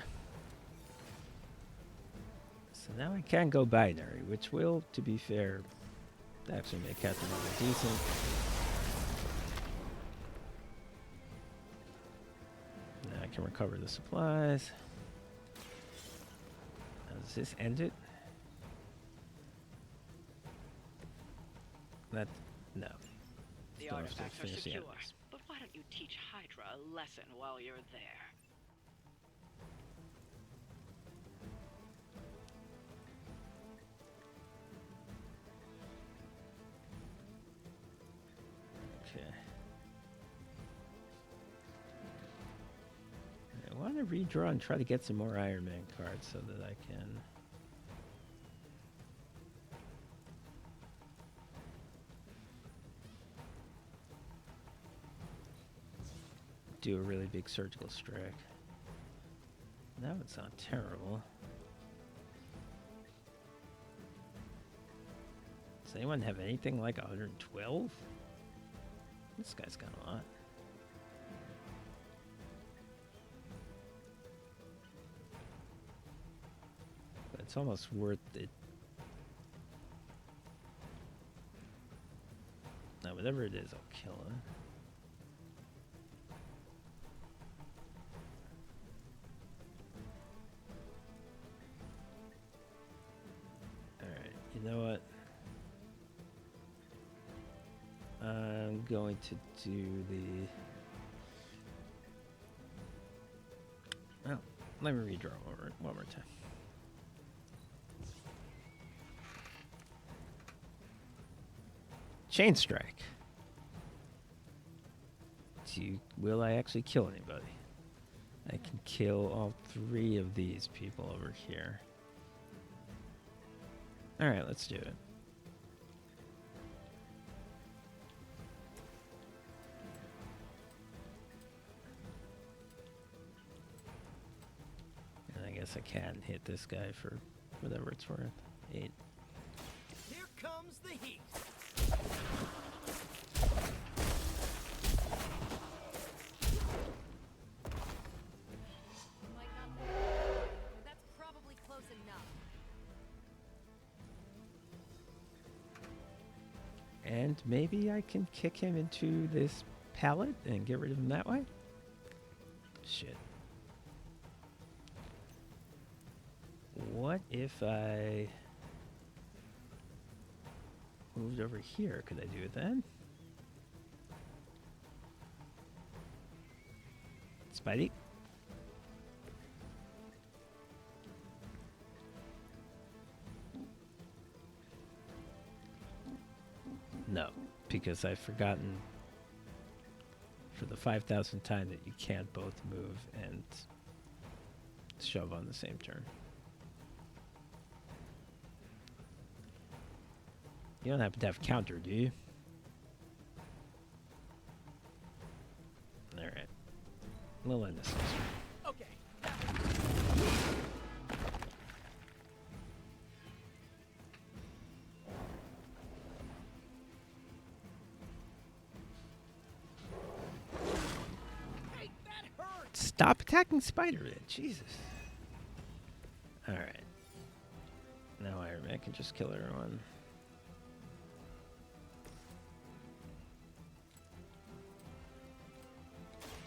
Speaker 1: So now I can go binary, which will, to be fair, actually make Captain Marvel decent. Now I can recover the supplies. Now, does this end it? That... no.
Speaker 12: The
Speaker 1: Still have to
Speaker 12: artifacts are
Speaker 1: finish the
Speaker 12: secure,
Speaker 1: enemies.
Speaker 12: but why don't you teach Hydra a lesson while you're there?
Speaker 1: Okay. I want to redraw and try to get some more Iron Man cards so that I can... do a really big surgical strike. That would sound terrible. Does anyone have anything like 112? This guy's got a lot. It's almost worth it. Now, whatever it is, I'll kill him. Alright, you know what? I'm going to do the... Oh, let me redraw one more time. Chain strike. Will I actually kill anybody? I can kill all 3 of these people over here. Alright, let's do it. And I guess I can hit this guy for whatever it's worth. 8.
Speaker 6: Here comes the heat.
Speaker 7: That's probably close enough.
Speaker 1: And maybe I can kick him into this pallet and get rid of him that way? Shit. What if I moved over here? Could I do it then? Spidey? No, because I've forgotten for the 5,000th time that you can't both move and shove on the same turn. You don't happen to have counter, do you? Alright. We'll end this.
Speaker 6: Okay. Hey, that hurt.
Speaker 1: Stop attacking Spider then. Jesus. Alright. Now Iron Man can just kill everyone.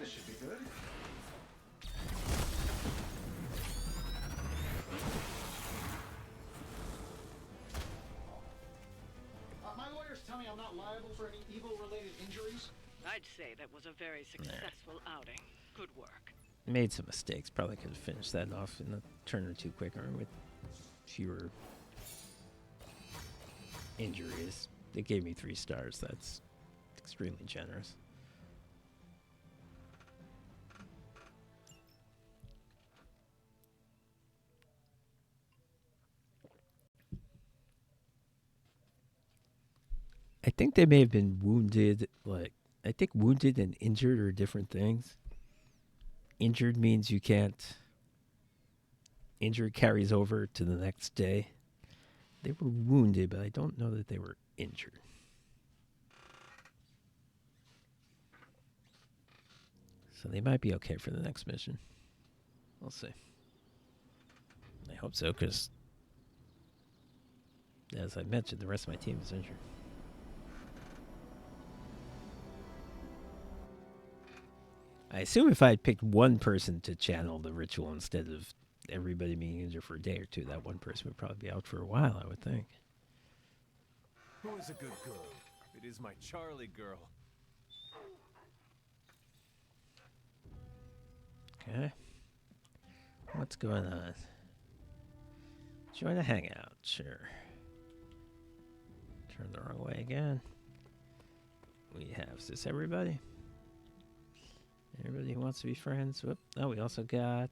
Speaker 10: This should be good. My lawyers tell me I'm not liable for any evil-related injuries.
Speaker 12: I'd say that was a very successful outing. Good work.
Speaker 1: Made some mistakes. Probably could have finished that off in a turn or two quicker with fewer injuries. They gave me 3 stars. That's extremely generous. I think they may have been wounded. Like, I think wounded and injured are different things. Injured means you can't. Injured carries over to the next day. They were wounded, but I don't know that they were injured. So they might be okay for the next mission. We'll see. I hope so, because as I mentioned, the rest of my team is injured. I assume if I had picked one person to channel the ritual instead of everybody being injured for a day or two, that one person would probably be out for a while, I would think.
Speaker 5: Who is a good girl? It is my Charlie girl.
Speaker 1: Okay. What's going on? Join a hangout, sure. Turn the wrong way again. We have, is this everybody? Everybody who wants to be friends. Whoop. Oh, we also got...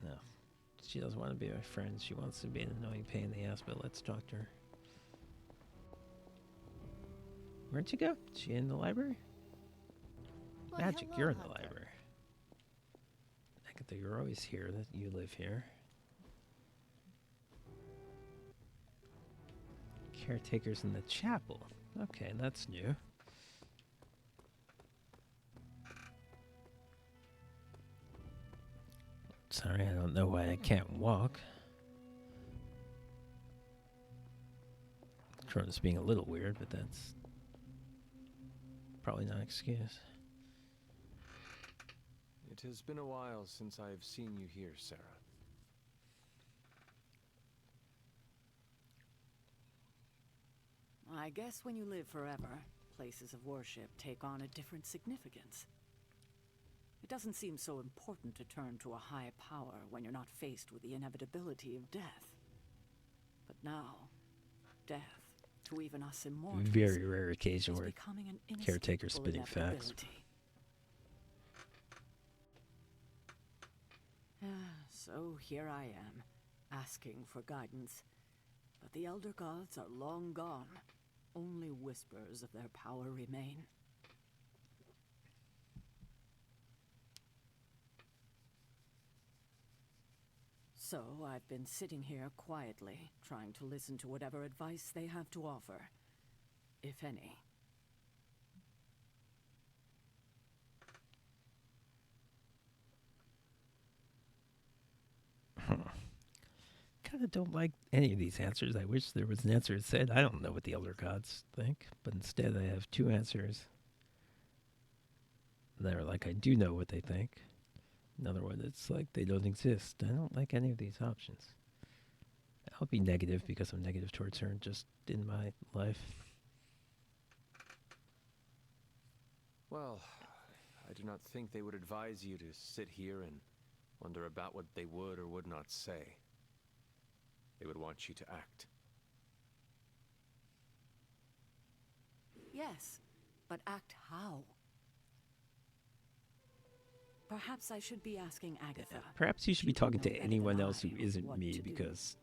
Speaker 1: No. She doesn't want to be my friend. She wants to be an annoying pain in the ass, but let's talk to her. Where'd she go? Is she in the library?
Speaker 9: Well,
Speaker 1: Magic,
Speaker 9: hello,
Speaker 1: you're in the
Speaker 9: Hunter.
Speaker 1: library. Agatha, you're always here. That you live here. Caretakers in the chapel. Okay, that's new. Sorry, I don't know why I can't walk. short as being a little weird, but that's probably not an excuse.
Speaker 5: It has been a while since I have seen you here, Sarah.
Speaker 14: I guess when you live forever, places of worship take on a different significance. It doesn't seem so important to turn to a high power when you're not faced with the inevitability of death. But now, death, to even us immortals,
Speaker 1: Very rare occasion
Speaker 14: is
Speaker 1: where
Speaker 14: becoming an
Speaker 1: caretaker's
Speaker 14: inescapable
Speaker 1: spitting facts.
Speaker 14: inevitability. So here I am, asking for guidance. But the Elder Gods are long gone. Only whispers of their power remain. So I've been sitting here quietly, trying to listen to whatever advice they have to offer, if any.
Speaker 1: Kind of don't like any of these answers. I wish there was an answer that said, I don't know what the Elder Gods think, but instead I have two answers that are like, I do know what they think. Another one that's like, they don't exist. I don't like any of these options. I'll be negative because I'm negative towards her just in my life.
Speaker 5: Well, I do not think they would advise you to sit here and wonder about what they would or would not say. They would want you to act.
Speaker 14: Yes, but act how? Perhaps I should be asking Agatha.
Speaker 1: Perhaps you should be talking to anyone else who isn't
Speaker 14: what
Speaker 1: me,
Speaker 14: to do.
Speaker 1: because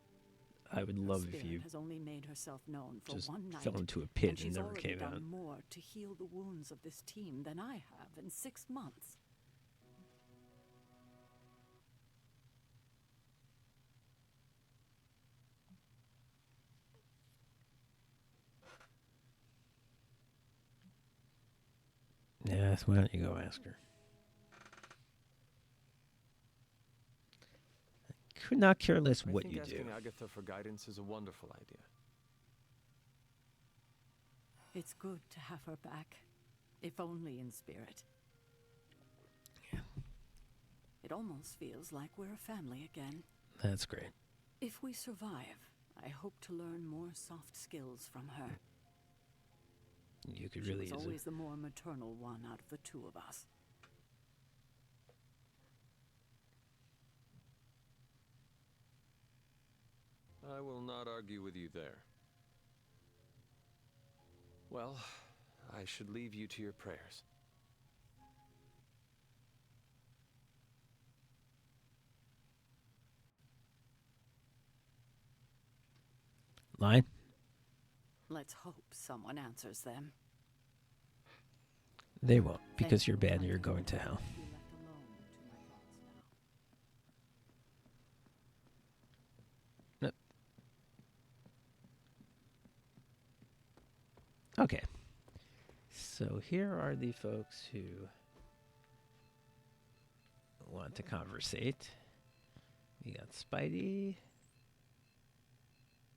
Speaker 1: I would
Speaker 14: Her
Speaker 1: love if
Speaker 14: spirit
Speaker 1: you
Speaker 14: has only made herself known for
Speaker 1: just
Speaker 14: one night,
Speaker 1: fell into a pit and
Speaker 14: she's
Speaker 1: never
Speaker 14: already
Speaker 1: came
Speaker 14: done
Speaker 1: out.
Speaker 14: more to heal the wounds of this team than I have in 6 months.
Speaker 1: Yes, why don't you go ask her? Could not care less what you
Speaker 5: I
Speaker 1: do.
Speaker 5: think asking Agatha for guidance is a wonderful idea.
Speaker 14: It's good to have her back, if only in spirit. It almost feels like we're a family again.
Speaker 1: That's great.
Speaker 14: If we survive, I hope to learn more soft skills from her.
Speaker 1: You could
Speaker 14: She
Speaker 1: really
Speaker 14: was
Speaker 1: use
Speaker 14: always
Speaker 1: it.
Speaker 14: the more maternal one out of the two of us.
Speaker 5: I will not argue with you there. Well, I should leave you to your prayers.
Speaker 1: Line?
Speaker 14: Let's hope someone answers them.
Speaker 1: They won't, because you're bad and you're going to hell.
Speaker 14: Be left alone to my thoughts now.
Speaker 1: Yep. Okay. So here are the folks who want to conversate. We got Spidey.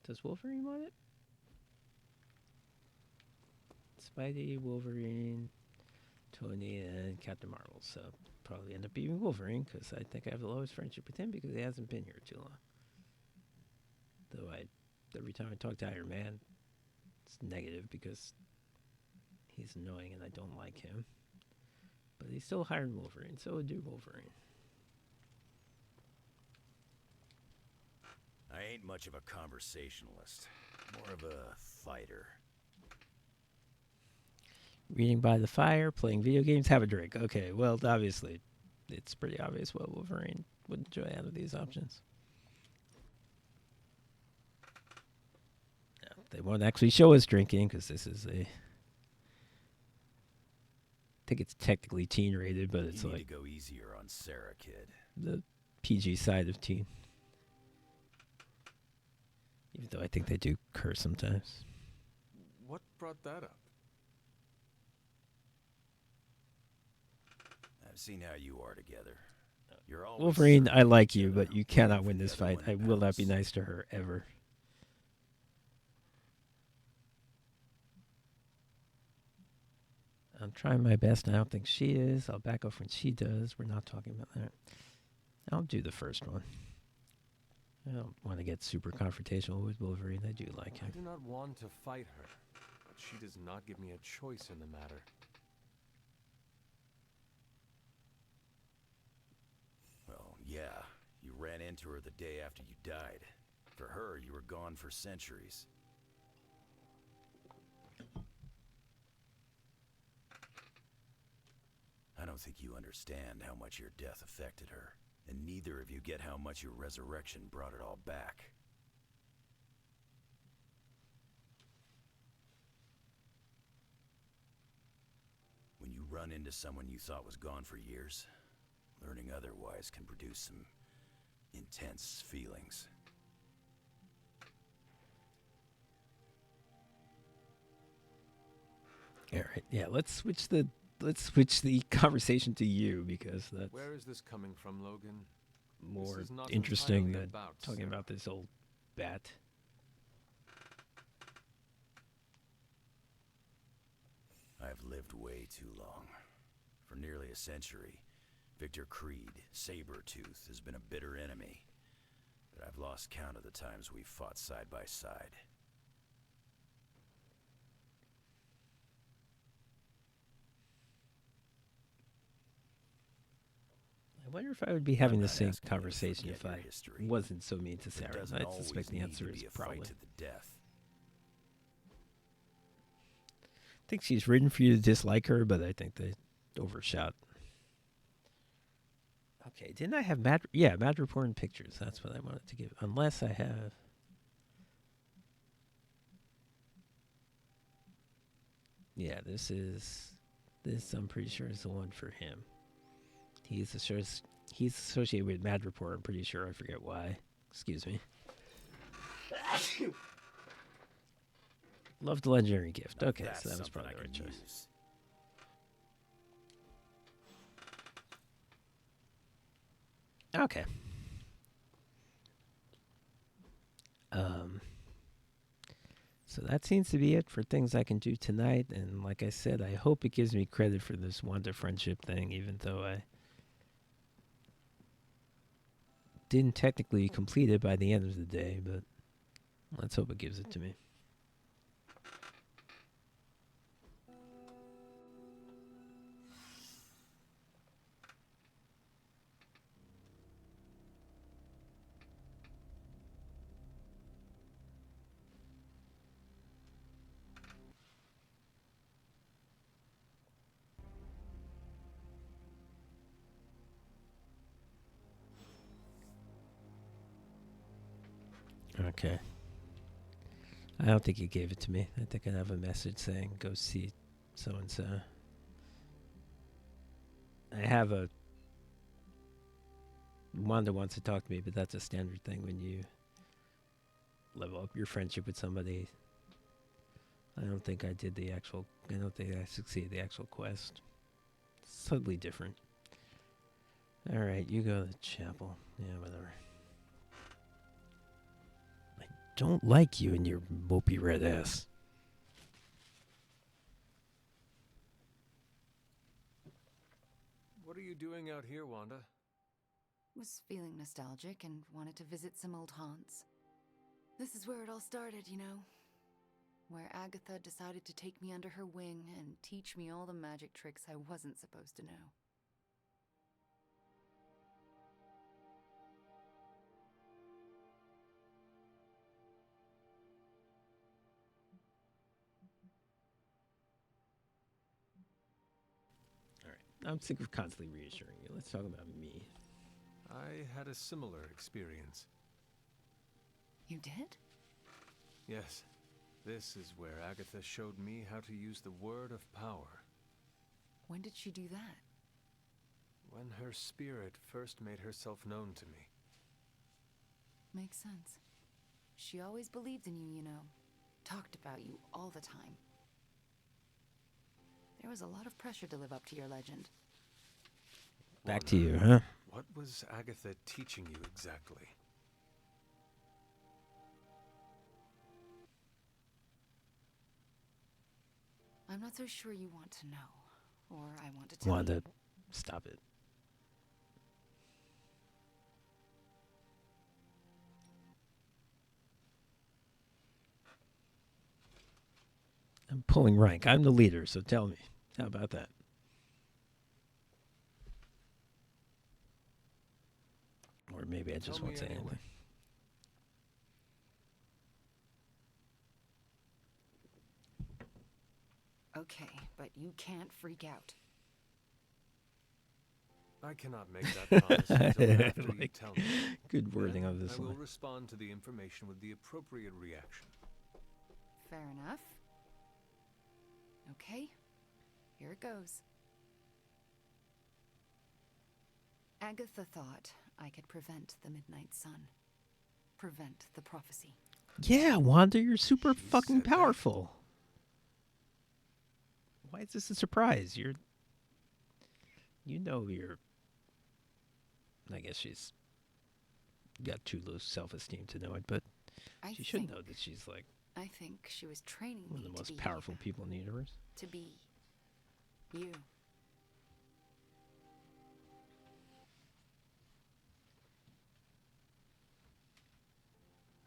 Speaker 1: Does Wolverine want it? Spidey, Wolverine, Tony, and Captain Marvel. So probably end up being Wolverine, because I think I have the lowest friendship with him because he hasn't been here too long. Though every time I talk to Iron Man, it's negative because he's annoying and I don't like him. But he's still higher than Wolverine, so do Wolverine.
Speaker 4: I ain't much of a conversationalist, more of a fighter.
Speaker 1: Reading by the fire, playing video games, have a drink. Okay, well, obviously, it's pretty obvious what Wolverine would enjoy out of these options. No, they won't actually show us drinking, because this is a... I think it's technically teen rated, but it's
Speaker 4: You need
Speaker 1: like
Speaker 4: to go easier on Sarah, kid.
Speaker 1: the PG side of teen. Even though I think they do curse sometimes.
Speaker 5: What brought that up?
Speaker 4: I've seen how you are together. You're always
Speaker 1: Wolverine,
Speaker 4: certain
Speaker 1: I
Speaker 4: of
Speaker 1: like
Speaker 4: each
Speaker 1: you,
Speaker 4: other,
Speaker 1: but you cannot
Speaker 4: waiting
Speaker 1: win
Speaker 4: for
Speaker 1: this
Speaker 4: the other
Speaker 1: fight.
Speaker 4: one
Speaker 1: I
Speaker 4: to
Speaker 1: will not be
Speaker 4: pounce.
Speaker 1: nice to her, ever. trying my best. I don't think she is. I'll back off when she does. We're not talking about that. I'll do the first one. I don't want to get super confrontational with Wolverine. I do like him.
Speaker 5: I do not want to fight her, but she does not give me a choice in the matter.
Speaker 4: Well, yeah. You ran into her the day after you died. For her, you were gone for centuries. I don't think you understand how much your death affected her, and neither of you get how much your resurrection brought it all back. When you run into someone you thought was gone for years, learning otherwise can produce some intense feelings.
Speaker 1: All right, yeah. Let's switch the conversation to you because that's
Speaker 5: Where is this coming from, Logan?
Speaker 1: more
Speaker 5: This is not
Speaker 1: interesting
Speaker 5: entirely
Speaker 1: than
Speaker 5: about
Speaker 1: talking
Speaker 5: Sarah.
Speaker 1: about this old bat.
Speaker 4: I've lived way too long. For nearly a century, Victor Creed, Sabretooth, has been a bitter enemy. But I've lost count of the times we've fought side by side.
Speaker 1: I wonder if I would be
Speaker 4: I'm
Speaker 1: having the
Speaker 4: not
Speaker 1: same
Speaker 4: asking you to
Speaker 1: conversation if
Speaker 4: forget
Speaker 1: I
Speaker 4: your history.
Speaker 1: wasn't so mean to
Speaker 4: There
Speaker 1: Sarah.
Speaker 4: doesn't
Speaker 1: I suspect
Speaker 4: always
Speaker 1: the
Speaker 4: need
Speaker 1: answer
Speaker 4: to
Speaker 1: is
Speaker 4: be a
Speaker 1: probably.
Speaker 4: fight to the death.
Speaker 1: I think she's written for you to dislike her, but I think they overshot. Okay, didn't I have Mad? Yeah, Mad Report and pictures. That's what I wanted to give. Unless I have. Yeah, this. I'm pretty sure is the one for him. He's associated with Mad Report. I'm pretty sure. I forget why. Excuse me. Loved the legendary gift.
Speaker 4: Now
Speaker 1: Okay,
Speaker 4: that's
Speaker 1: so that was
Speaker 4: something
Speaker 1: probably
Speaker 4: I
Speaker 1: the right
Speaker 4: can
Speaker 1: choice.
Speaker 4: use.
Speaker 1: Okay. So that seems to be it for things I can do tonight. And like I said, I hope it gives me credit for this Wanda friendship thing, even though I didn't technically complete it by the end of the day. But let's hope it gives it to me. Okay. I don't think he gave it to me. I think I have a message saying, go see so-and-so. I have a... Wanda wants to talk to me, but that's a standard thing when you level up your friendship with somebody. I don't think I succeeded the actual quest. Subtly different. Alright, you go to the chapel. Yeah, whatever. I don't like you and your mopey red ass.
Speaker 5: What are you doing out here, Wanda?
Speaker 8: Was feeling nostalgic and wanted to visit some old haunts. This is where it all started, you know. Where Agatha decided to take me under her wing and teach me all the magic tricks I wasn't supposed to know.
Speaker 1: I'm sick of constantly reassuring you. Let's talk about me.
Speaker 5: I had a similar experience.
Speaker 8: You did?
Speaker 5: Yes. This is where Agatha showed me how to use the word of power.
Speaker 8: When did she do that?
Speaker 5: When her spirit first made herself known to me.
Speaker 8: Makes sense. She always believed in you, you know. Talked about you all the time. There was a lot of pressure to live up to your legend.
Speaker 1: Back to you, huh?
Speaker 5: What was Agatha teaching you exactly?
Speaker 8: I'm not so sure you want to know. or I want to tell
Speaker 1: Wanda,
Speaker 8: you.
Speaker 1: stop it. I'm pulling rank. I'm the leader, so tell me. How about that? Or maybe I just
Speaker 5: Tell me
Speaker 1: won't say
Speaker 5: anyway.
Speaker 1: anything.
Speaker 8: Okay, but you can't freak out.
Speaker 5: I cannot make that promise until after you
Speaker 1: Like,
Speaker 5: tell me.
Speaker 1: good wording
Speaker 5: Then
Speaker 1: of this
Speaker 5: I will
Speaker 1: line.
Speaker 5: respond to the information with the appropriate reaction.
Speaker 8: Fair enough. Okay, here it goes. Agatha thought I could prevent the Midnight Sun. Prevent the prophecy.
Speaker 1: Yeah, Wanda, you're super
Speaker 5: She
Speaker 1: fucking
Speaker 5: said that?
Speaker 1: powerful. Why is this a surprise? You know you're... I guess she's got too low self-esteem to know it, but she should know that she's like
Speaker 8: I think she was training
Speaker 1: one
Speaker 8: me
Speaker 1: of the
Speaker 8: to
Speaker 1: most
Speaker 8: be
Speaker 1: powerful people in the universe.
Speaker 8: To be you.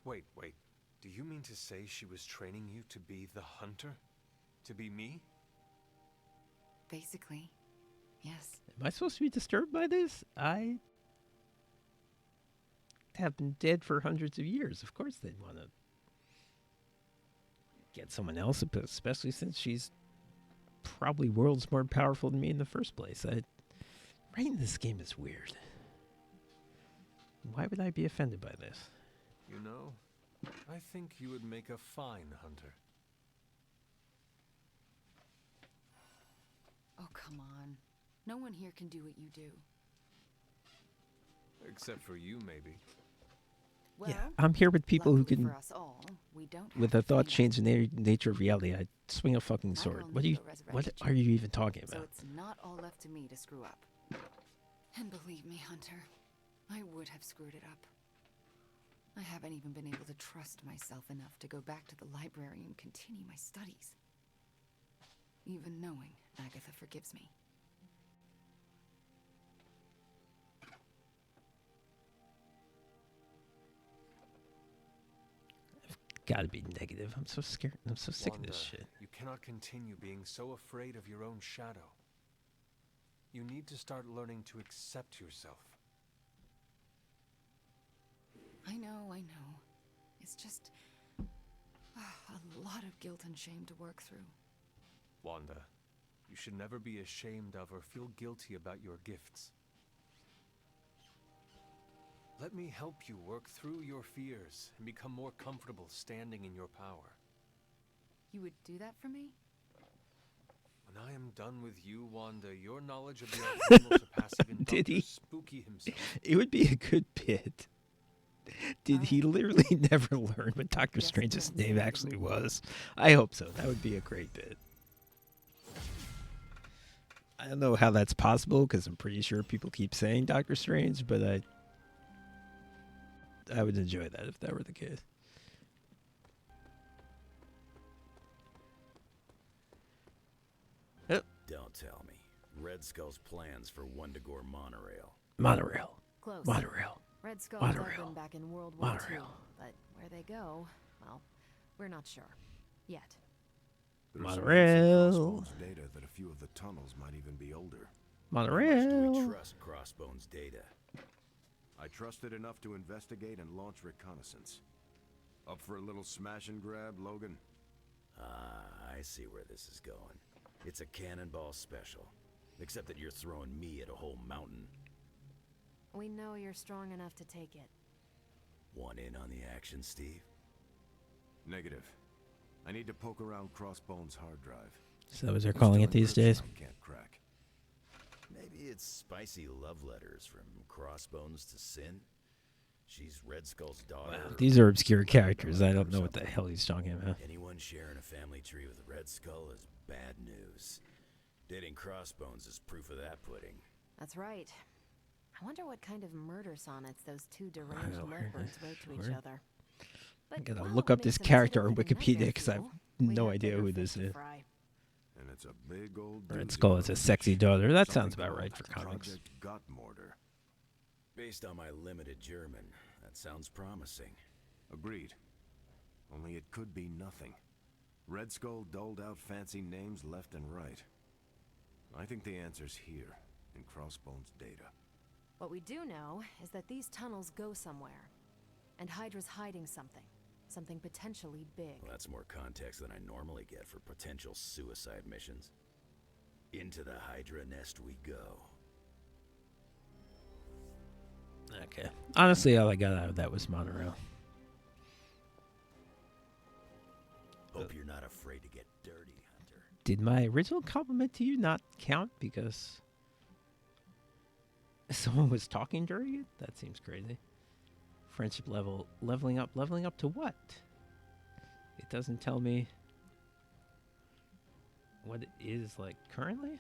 Speaker 5: Wait. Do you mean to say she was training you to be the hunter? To be me?
Speaker 8: Basically, yes.
Speaker 1: Am I supposed to be disturbed by this? I have been dead for hundreds of years. Of course they'd want to get someone else, especially since she's probably worlds more powerful than me in the first place. Writing this game is weird. Why would I be offended by this?
Speaker 5: You know, I think you would make a fine hunter.
Speaker 8: Oh, come on. No one here can do what you do.
Speaker 5: Except for you, maybe.
Speaker 8: Well,
Speaker 1: Yeah, I'm here with people who
Speaker 8: luckily
Speaker 1: can,
Speaker 8: for us all, we don't
Speaker 1: with
Speaker 8: have
Speaker 1: a thought
Speaker 8: to
Speaker 1: change the nature of reality. I swing a fucking
Speaker 8: I
Speaker 1: sword.
Speaker 8: will
Speaker 1: What
Speaker 8: need to
Speaker 1: What
Speaker 8: resurrect
Speaker 1: are you even talking
Speaker 8: So
Speaker 1: about?
Speaker 8: it's not all left to me to screw up. And believe me, Hunter, I would have screwed it up. I haven't even been able to trust myself enough to go back to the library and continue my studies. Even knowing Agatha forgives me.
Speaker 1: Gotta be negative. I'm so scared. I'm so sick of
Speaker 5: Wanda,
Speaker 1: this shit.
Speaker 5: you cannot continue being so afraid of your own shadow. You need to start learning to accept yourself.
Speaker 8: I know. It's just a lot of guilt and shame to work through.
Speaker 5: Wanda, you should never be ashamed of or feel guilty about your gifts. Let me help you work through your fears and become more comfortable standing in your power.
Speaker 8: You would do that for me?
Speaker 5: When I am done with you, Wanda, your knowledge of the art will surpass even
Speaker 1: Did
Speaker 5: Dr.
Speaker 1: he?
Speaker 5: Spooky himself.
Speaker 1: It would be a good bit. Did he literally never learn what Doctor Strange's name actually was? I hope so. That would be a great bit. I don't know how that's possible because I'm pretty sure people keep saying Doctor Strange, but I would enjoy that if that were the case. Yep.
Speaker 4: Don't tell me. Red Skull's plans for Wundagore Monorail.
Speaker 1: Monorail.
Speaker 9: Close.
Speaker 1: Monorail.
Speaker 9: Red Skull
Speaker 1: Monorail.
Speaker 9: dug them back in World War II,
Speaker 1: Monorail.
Speaker 9: but where they go, well, we're not sure. Yet.
Speaker 2: There's some
Speaker 1: Monorail.
Speaker 2: Crossbones data that a few of the tunnels might even be older.
Speaker 4: How much do
Speaker 1: Monorail.
Speaker 4: we trust Crossbones' data?
Speaker 2: I trusted enough to investigate and launch reconnaissance. Up for a little smash and grab, Logan?
Speaker 4: Ah, I see where this is going. It's a cannonball special. Except that you're throwing me at a whole mountain.
Speaker 9: We know you're strong enough to take it.
Speaker 4: Want in on the action, Steve?
Speaker 2: Negative. I need to poke around Crossbones' hard drive.
Speaker 1: Is that what they're
Speaker 2: There's
Speaker 1: calling
Speaker 2: still
Speaker 1: it these
Speaker 2: encryption
Speaker 1: days?
Speaker 2: I can't crack.
Speaker 4: Maybe it's spicy love letters from Crossbones to Sin. She's Red Skull's daughter.
Speaker 1: Wow, these are obscure characters. I don't know what the hell he's talking about.
Speaker 4: Anyone sharing a family tree with Red Skull is bad news. Dating Crossbones is proof of that pudding.
Speaker 9: That's right. I wonder what kind of murder sonnets those two deranged lovebirds wrote to each other.
Speaker 1: I
Speaker 9: But
Speaker 1: gotta
Speaker 9: while
Speaker 1: look
Speaker 9: it
Speaker 1: up this
Speaker 9: makes them
Speaker 1: character
Speaker 9: tickle
Speaker 1: on
Speaker 9: with a
Speaker 1: Wikipedia
Speaker 9: nightmare
Speaker 1: because I have
Speaker 9: fuel, we
Speaker 1: no
Speaker 9: have
Speaker 1: idea
Speaker 9: bigger
Speaker 1: who
Speaker 9: fish
Speaker 1: this
Speaker 9: to
Speaker 1: is.
Speaker 9: fry.
Speaker 2: And it's a big old
Speaker 1: Red
Speaker 2: doozy
Speaker 1: Skull
Speaker 2: of
Speaker 1: has a
Speaker 2: fish.
Speaker 1: sexy daughter. That
Speaker 2: Something
Speaker 1: sounds about
Speaker 2: called
Speaker 1: right for comics.
Speaker 2: Project Gottmortar.
Speaker 4: Based on my limited German, that sounds promising.
Speaker 2: Agreed. Only it could be nothing. Red Skull doled out fancy names left and right. I think the answer's here, in Crossbone's data.
Speaker 9: What we do know is that these tunnels go somewhere. And Hydra's hiding something. Something potentially big.
Speaker 4: Well, that's more context than I normally get for potential suicide missions. Into the Hydra nest we go.
Speaker 1: Okay. Honestly, all I got out of that was monorail.
Speaker 4: Hope you're not afraid to get dirty, Hunter.
Speaker 1: Did my original compliment to you not count because someone was talking during it? That seems crazy. Friendship level, leveling up to what? It doesn't tell me what it is like currently.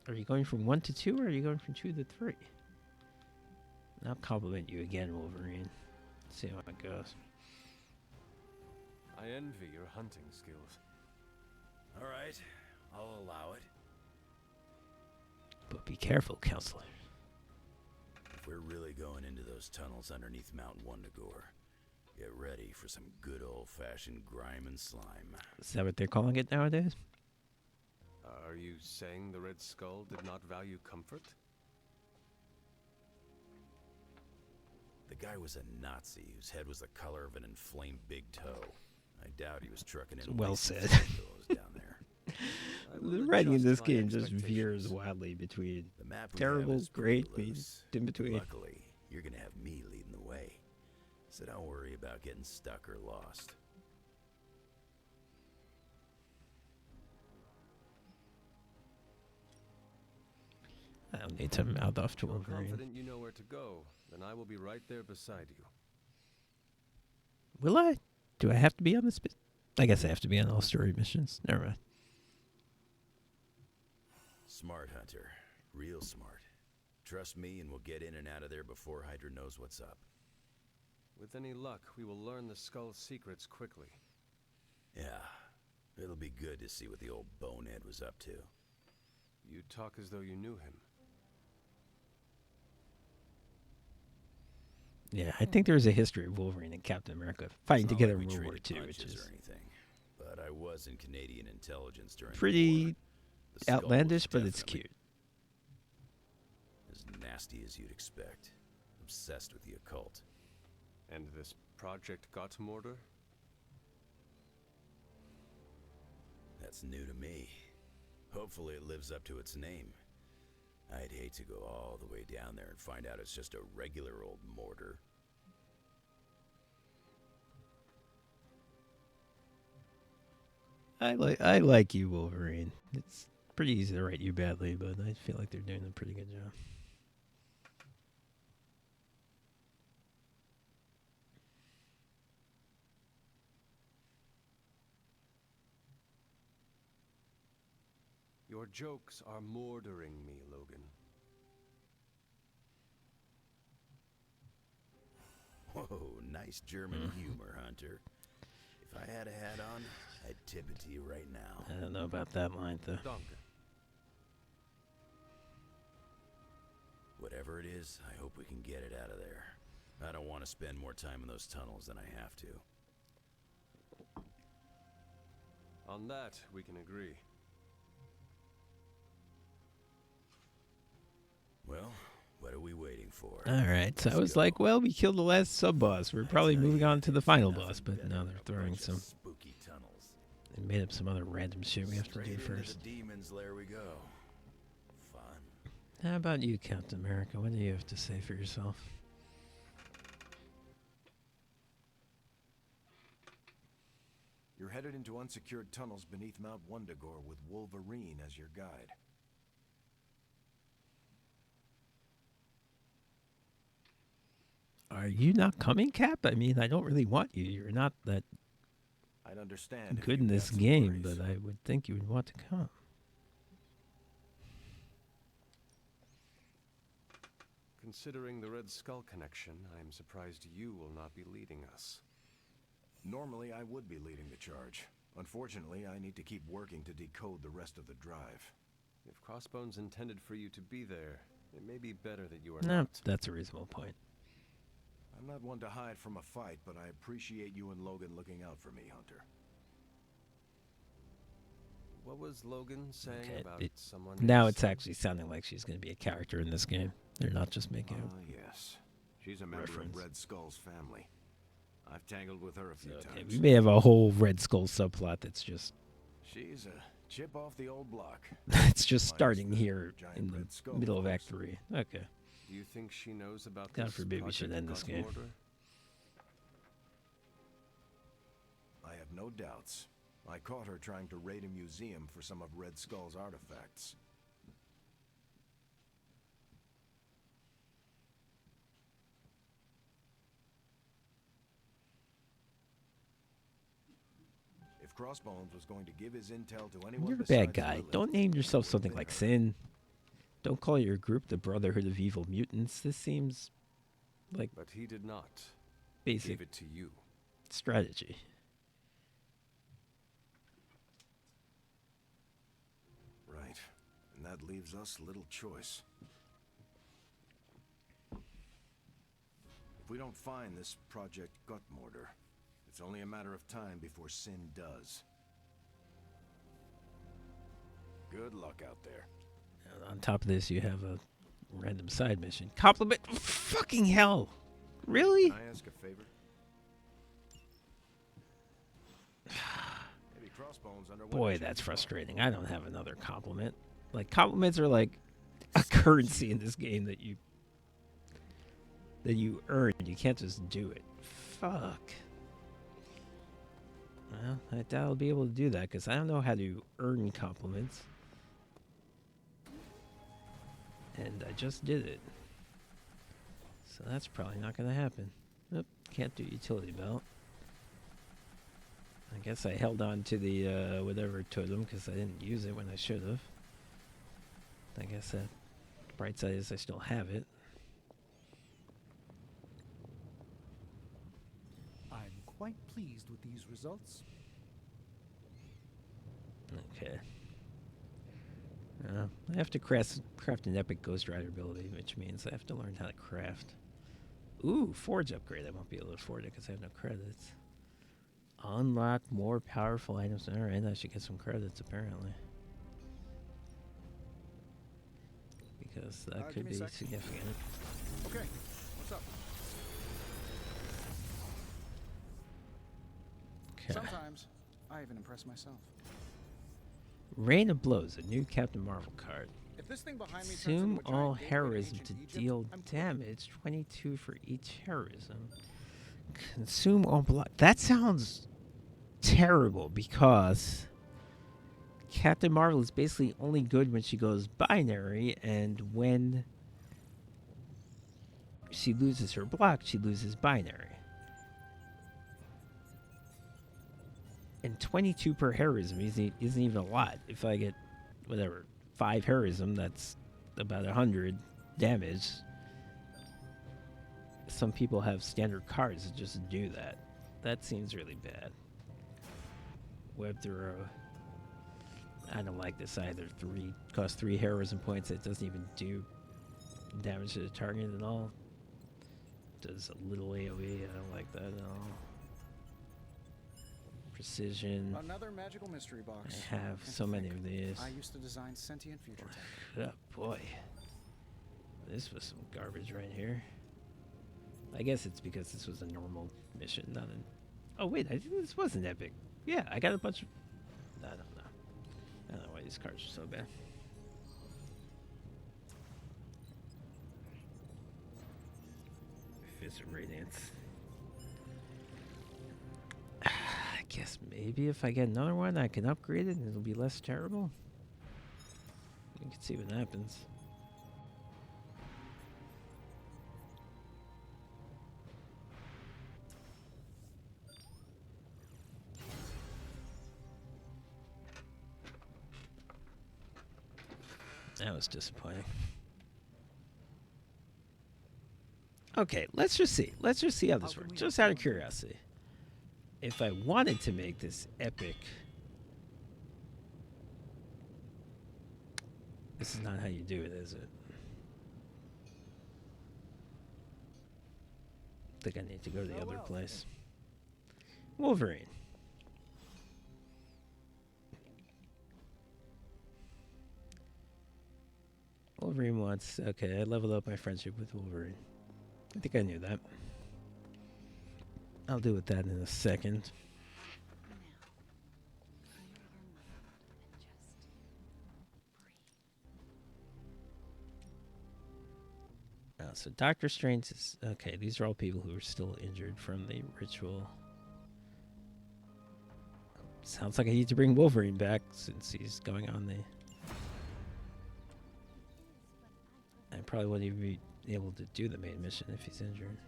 Speaker 1: Are you going from 1 to 2 or are you going from 2 to 3? I'll compliment you again, Wolverine. See how it goes.
Speaker 5: I envy your hunting skills.
Speaker 4: All right, I'll allow it.
Speaker 1: But be careful, Counselor.
Speaker 4: If we're really going into those tunnels underneath Mount Wundagore, get ready for some good old-fashioned grime and slime.
Speaker 1: Is that what they're calling it nowadays?
Speaker 5: Are you saying the Red Skull did not value comfort?
Speaker 4: The guy was a Nazi whose head was the color of an inflamed big toe. I doubt he was trucking in
Speaker 1: Well
Speaker 4: laces
Speaker 1: said.
Speaker 4: and pillows down there.
Speaker 1: The writing in this game just veers wildly between
Speaker 4: The map we
Speaker 1: terrible,
Speaker 4: have is
Speaker 1: great,
Speaker 4: pretty loose.
Speaker 1: in between.
Speaker 4: Luckily, you're gonna have me leading the way, so don't worry about getting stuck or lost.
Speaker 1: I don't need to mouth off to
Speaker 5: If you're
Speaker 1: Wolverine.
Speaker 5: confident you know where to go, then I will be right there beside you.
Speaker 1: Will I? Do I have to be on this? I guess I have to be on all story missions. Never mind.
Speaker 4: Smart, Hunter. Real smart. Trust me and we'll get in and out of there before Hydra knows what's up.
Speaker 5: With any luck, we will learn the Skull's secrets quickly.
Speaker 4: Yeah. It'll be good to see what the old bonehead was up to.
Speaker 5: You talk as though you knew him.
Speaker 1: Yeah, I think there's a history of Wolverine and Captain America fighting
Speaker 4: It's not
Speaker 1: together
Speaker 4: like
Speaker 1: in
Speaker 4: we
Speaker 1: World War
Speaker 4: traded
Speaker 1: II, which
Speaker 4: punches
Speaker 1: is
Speaker 4: or anything, but I was in Canadian intelligence during the
Speaker 1: pretty
Speaker 4: war. The Skull was
Speaker 1: outlandish, but it's
Speaker 4: definitely
Speaker 1: cute.
Speaker 4: As nasty as you'd expect. Obsessed with the occult.
Speaker 5: And this Project Gottmortar?
Speaker 4: That's new to me. Hopefully it lives up to its name. I'd hate to go all the way down there and find out it's just a regular old mortar.
Speaker 1: I like you, Wolverine. It's pretty easy to write you badly, but I feel like they're doing a pretty good job.
Speaker 5: Your jokes are mordering me, Logan.
Speaker 4: Whoa, nice German humor, Hunter. If I had a hat on, I'd tip it to you right now.
Speaker 1: I don't know about that line, though.
Speaker 5: Danke.
Speaker 4: Whatever it is, I hope we can get it out of there. I don't want to spend more time in those tunnels than I have to.
Speaker 5: On that, we can agree.
Speaker 4: Well, what are we waiting for?
Speaker 1: All right, so I
Speaker 4: Let's
Speaker 1: was
Speaker 4: go.
Speaker 1: like, well, we killed the last sub-boss. We're probably
Speaker 4: tell
Speaker 1: moving
Speaker 4: you,
Speaker 1: on to the
Speaker 4: there's
Speaker 1: final
Speaker 4: nothing
Speaker 1: boss, but
Speaker 4: better
Speaker 1: now
Speaker 4: than
Speaker 1: they're
Speaker 4: a
Speaker 1: throwing
Speaker 4: bunch of
Speaker 1: some...
Speaker 4: spooky tunnels.
Speaker 1: They made up some other random shit we have to do
Speaker 4: Straight into
Speaker 1: first.
Speaker 4: the demon's lair we go. Fun.
Speaker 1: How about you, Captain America? What do you have to say for yourself?
Speaker 2: You're headed into unsecured tunnels beneath Mount Wundagore with Wolverine as your guide.
Speaker 1: Are you not coming, Cap? I mean, I don't really want you. You're not that
Speaker 2: I'd understand.
Speaker 1: good in this game, but I would think you would want to come.
Speaker 5: Considering the Red Skull connection, I am surprised you will not be leading us.
Speaker 2: Normally, I would be leading the charge. Unfortunately, I need to keep working to decode the rest of the drive.
Speaker 5: If Crossbones intended for you to be there, it may be better that you are
Speaker 1: No,
Speaker 5: not.
Speaker 1: that's a reasonable point.
Speaker 2: I'm not one to hide from a fight, but I appreciate you and Logan looking out for me, Hunter.
Speaker 5: What was Logan saying about someone?
Speaker 1: Now it's actually sounding like she's going to be a character in this game. They're not just making a
Speaker 2: yes. She's a member
Speaker 1: reference.
Speaker 2: of Red Skull's family. I've tangled with her a few
Speaker 1: Okay,
Speaker 2: times.
Speaker 1: we may have a whole Red Skull subplot that's just...
Speaker 2: She's a chip off the old block.
Speaker 1: it's just starting here in the middle of Act 3. Okay.
Speaker 5: Do you think she knows about
Speaker 1: God
Speaker 5: this
Speaker 1: forbid we should end this game.
Speaker 5: order?
Speaker 2: I have no doubts. I caught her trying to raid a museum for some of Red Skull's artifacts. If Crossbones was going to give his intel to anyone
Speaker 1: You're a
Speaker 2: besides
Speaker 1: bad guy.
Speaker 2: Lilith,
Speaker 1: Don't name yourself
Speaker 2: it would
Speaker 1: something
Speaker 2: have
Speaker 1: like
Speaker 2: been her.
Speaker 1: Sin. Don't call your group the Brotherhood of Evil Mutants. This seems like
Speaker 5: But he did not.
Speaker 1: basic
Speaker 5: Gave it to you.
Speaker 1: strategy.
Speaker 2: Right. And that leaves us little choice. If we don't find this Project Gut Mortar, it's only a matter of time before Sin does. Good luck out there.
Speaker 1: And on top of this, you have a random side mission. Compliment. Fucking hell. Really?
Speaker 2: Can I ask a favor? Maybe Crossbones underwent a
Speaker 1: Boy,
Speaker 2: change
Speaker 1: that's
Speaker 2: of heart.
Speaker 1: frustrating. I don't have another compliment. Like, compliments are like a currency in this game that you earn. You can't just do it. Fuck. Well, I doubt I'll be able to do that because I don't know how to earn compliments. And I just did it. So that's probably not going to happen. Nope, can't do utility belt. I guess I held on to the whatever totem because I didn't use it when I should have. I guess that bright side is I still have it.
Speaker 3: I'm quite pleased with these results.
Speaker 1: Okay. I have to craft an epic Ghost Rider ability, which means I have to learn how to craft. Ooh, forge upgrade. I won't be able to afford it because I have no credits. Unlock more powerful items. Alright, I should get some credits apparently. Because that could
Speaker 10: give me
Speaker 1: be
Speaker 10: a sec.
Speaker 1: significant.
Speaker 10: Okay, what's up?
Speaker 1: Okay.
Speaker 10: Sometimes I even impress myself.
Speaker 1: Rain of Blows, a new Captain Marvel card.
Speaker 10: If this thing behind me turns
Speaker 1: Consume
Speaker 10: into a
Speaker 1: all
Speaker 10: giant gateway to
Speaker 1: heroism
Speaker 10: ancient
Speaker 1: to
Speaker 10: Egypt,
Speaker 1: deal
Speaker 10: I'm
Speaker 1: damage. 22 for each heroism. Consume all blood. That sounds terrible because Captain Marvel is basically only good when she goes binary, and when she loses her block, she loses binary. And 22 per heroism isn't even a lot. If I get, whatever, 5 heroism, that's about 100 damage. Some people have standard cards that just do that. That seems really bad. Web throw. I don't like this either. Costs 3 heroism points. It doesn't even do damage to the target at all. Does a little AoE. I don't like that at all. Precision.
Speaker 10: Another magical mystery box.
Speaker 1: I have
Speaker 10: And
Speaker 1: so
Speaker 10: to
Speaker 1: many
Speaker 10: think,
Speaker 1: of these.
Speaker 10: I used to design sentient future tech.
Speaker 1: Oh boy. This was some garbage right here. I guess it's because this was a normal mission, not an... Oh wait, I think this was an epic. Yeah, I got a bunch of... I don't know. I don't know why these cards are so bad. Fist of Radiance. I guess maybe if I get another one, I can upgrade it and it'll be less terrible. You can see what happens. That was disappointing. Okay, let's just see. Let's just see how this works. Just out of curiosity. if I wanted to make this epic, this is not how you do it, is it? I think I need to go to the other place. Wolverine. Wolverine wants... Okay, I leveled up my friendship with Wolverine. I think I knew that. I'll deal with that in a second. So Doctor Strange is... Okay, these are all people who are still injured from the ritual. Sounds like I need to bring Wolverine back since he's going on the... I probably wouldn't even be able to do the main mission if he's injured.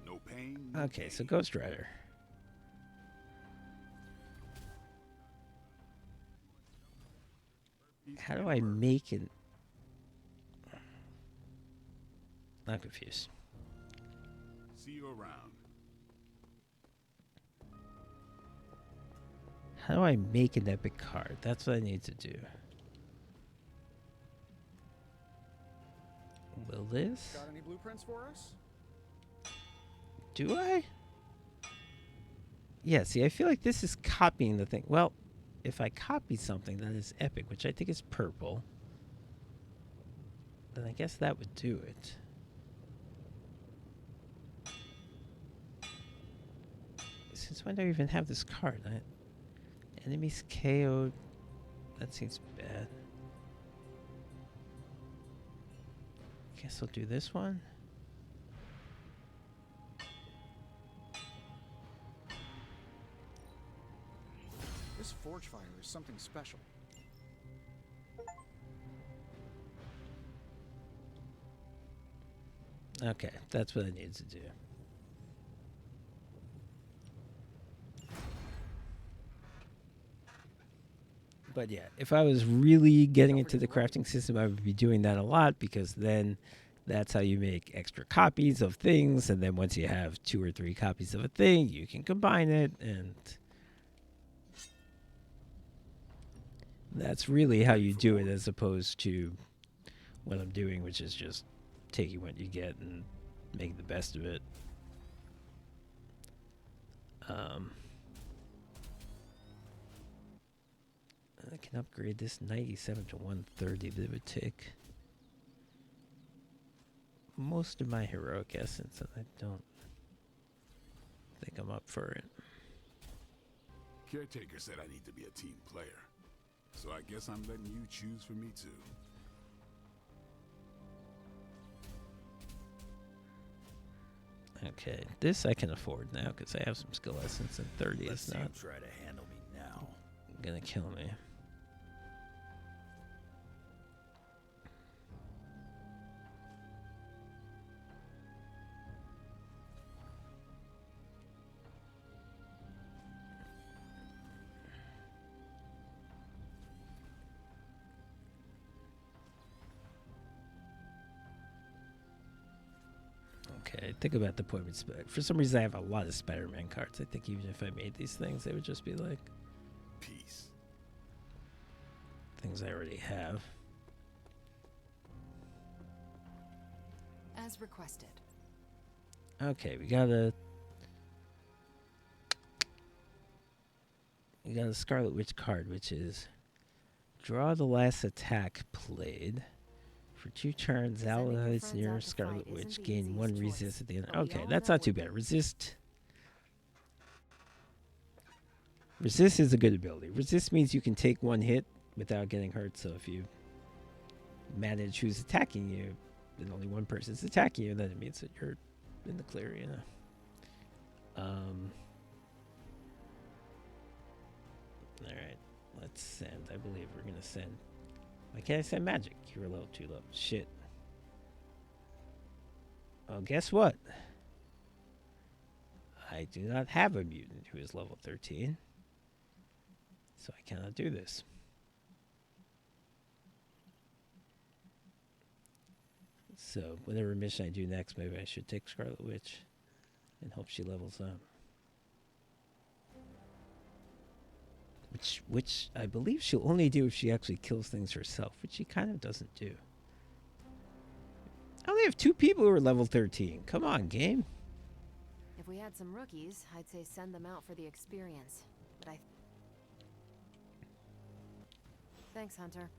Speaker 11: No pain.
Speaker 1: Okay, so Ghost Rider. How do I make it? I'm confused.
Speaker 11: See you around.
Speaker 1: How do I make an epic card? That's what I need to do. Will this?
Speaker 10: Got any blueprints for us?
Speaker 1: Do I? Yeah, see, I feel like this is copying the thing. Well, if I copy something that is epic, which I think is purple, then I guess that would do it. Since when do I even have this card? Enemies KO'd. That seems bad. Guess I'll do this one.
Speaker 10: This forge fire is something special.
Speaker 1: Okay, that's what I need to do. But yeah, if I was really getting into the crafting system, I would be doing that a lot, because then that's how you make extra copies of things. And then once you have 2 or 3 copies of a thing, you can combine it. And that's really how you do it, as opposed to what I'm doing, which is just taking what you get and making the best of it. I can upgrade this 97 to 130, but it would take most of my heroic essence, and I don't think I'm up for it.
Speaker 11: Caretaker said I need to be a team player, so I guess I'm letting you choose for me too.
Speaker 1: Okay, this I can afford now because I have some skill essence, and 30
Speaker 4: Let's
Speaker 1: is not
Speaker 4: try to handle me now.
Speaker 1: gonna kill me. Okay, think about the point with for some reason I have a lot of Spider-Man cards. I think even if I made these things, they would just be like
Speaker 11: peace.
Speaker 1: Things I already have.
Speaker 8: As requested.
Speaker 1: Okay, we got a Scarlet Witch card, which is draw the last attack played. For 2 turns, allies near Scarlet Witch gain 1 resist at the end. Okay, that's not too bad. Resist is a good ability. Resist means you can take 1 hit without getting hurt. So if you manage who's attacking you, and only 1 person's attacking you, then it means that you're in the clear, you know. Alright, let's send. I believe we're gonna send. Why can't I send magic? You're a little too low. Shit. Well, guess what? I do not have a mutant who is level 13. So I cannot do this. So whatever mission I do next, maybe I should take Scarlet Witch and hope she levels up. Which I believe she'll only do if she actually kills things herself, which she kind of doesn't do. I only have 2 people who are level 13. Come on, game.
Speaker 9: If we had some rookies, I'd say send them out for the experience. But Thanks, Hunter.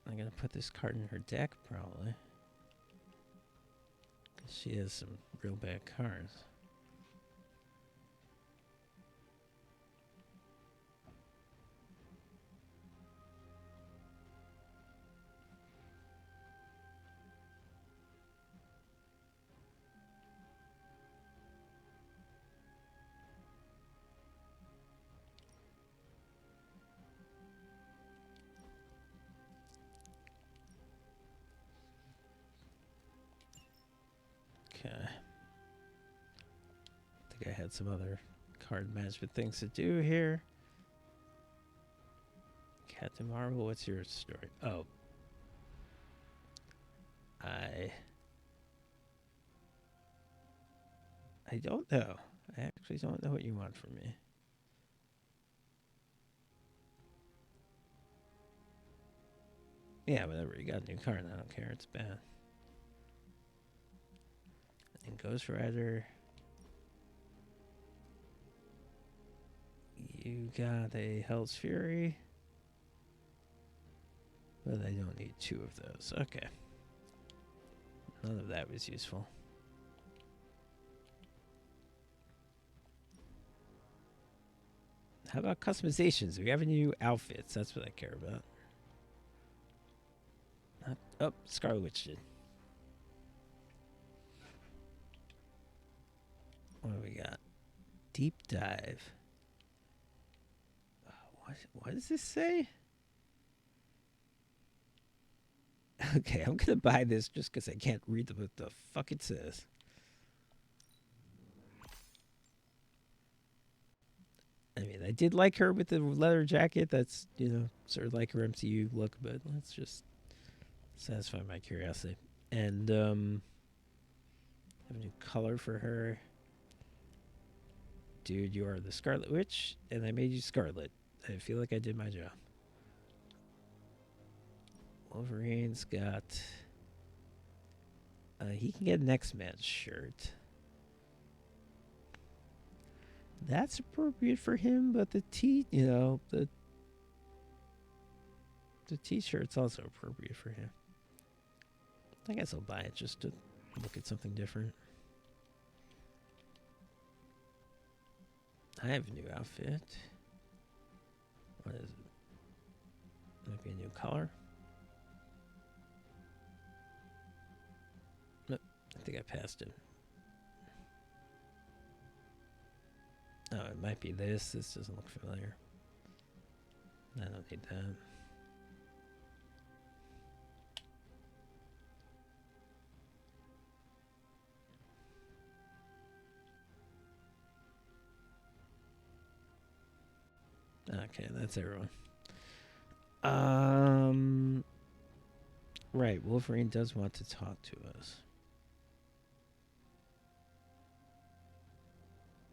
Speaker 1: I'm gonna put this card in her deck, probably. Because she has some real bad cards. Okay. I think I had some other card management things to do here. Captain Marvel, what's your story? Oh. I don't know. I actually don't know what you want from me. Yeah, whatever. You got a new card. I don't care. It's bad. And Ghost Rider. You got a Hell's Fury. But I don't need 2 of those. Okay. None of that was useful. How about customizations? Do we have any new outfits? That's what I care about. Oh, Scarlet Witch did. What do we got? Deep dive. What does this say? Okay, I'm gonna buy this just because I can't read what the fuck it says. I mean, I did like her with the leather jacket. That's, you know, sort of like her MCU look, but let's just satisfy my curiosity. And have a new color for her. Dude, you are the Scarlet Witch, and I made you Scarlet. I feel like I did my job. Wolverine's got... he can get an X-Men shirt. That's appropriate for him, but the the t-shirt's also appropriate for him. I guess I'll buy it just to look at something different. I have a new outfit. What is it? Might be a new color. Nope, I think I passed it. Oh, it might be this. This doesn't look familiar. I don't need that. Okay, that's everyone. Right, Wolverine does want to talk to us.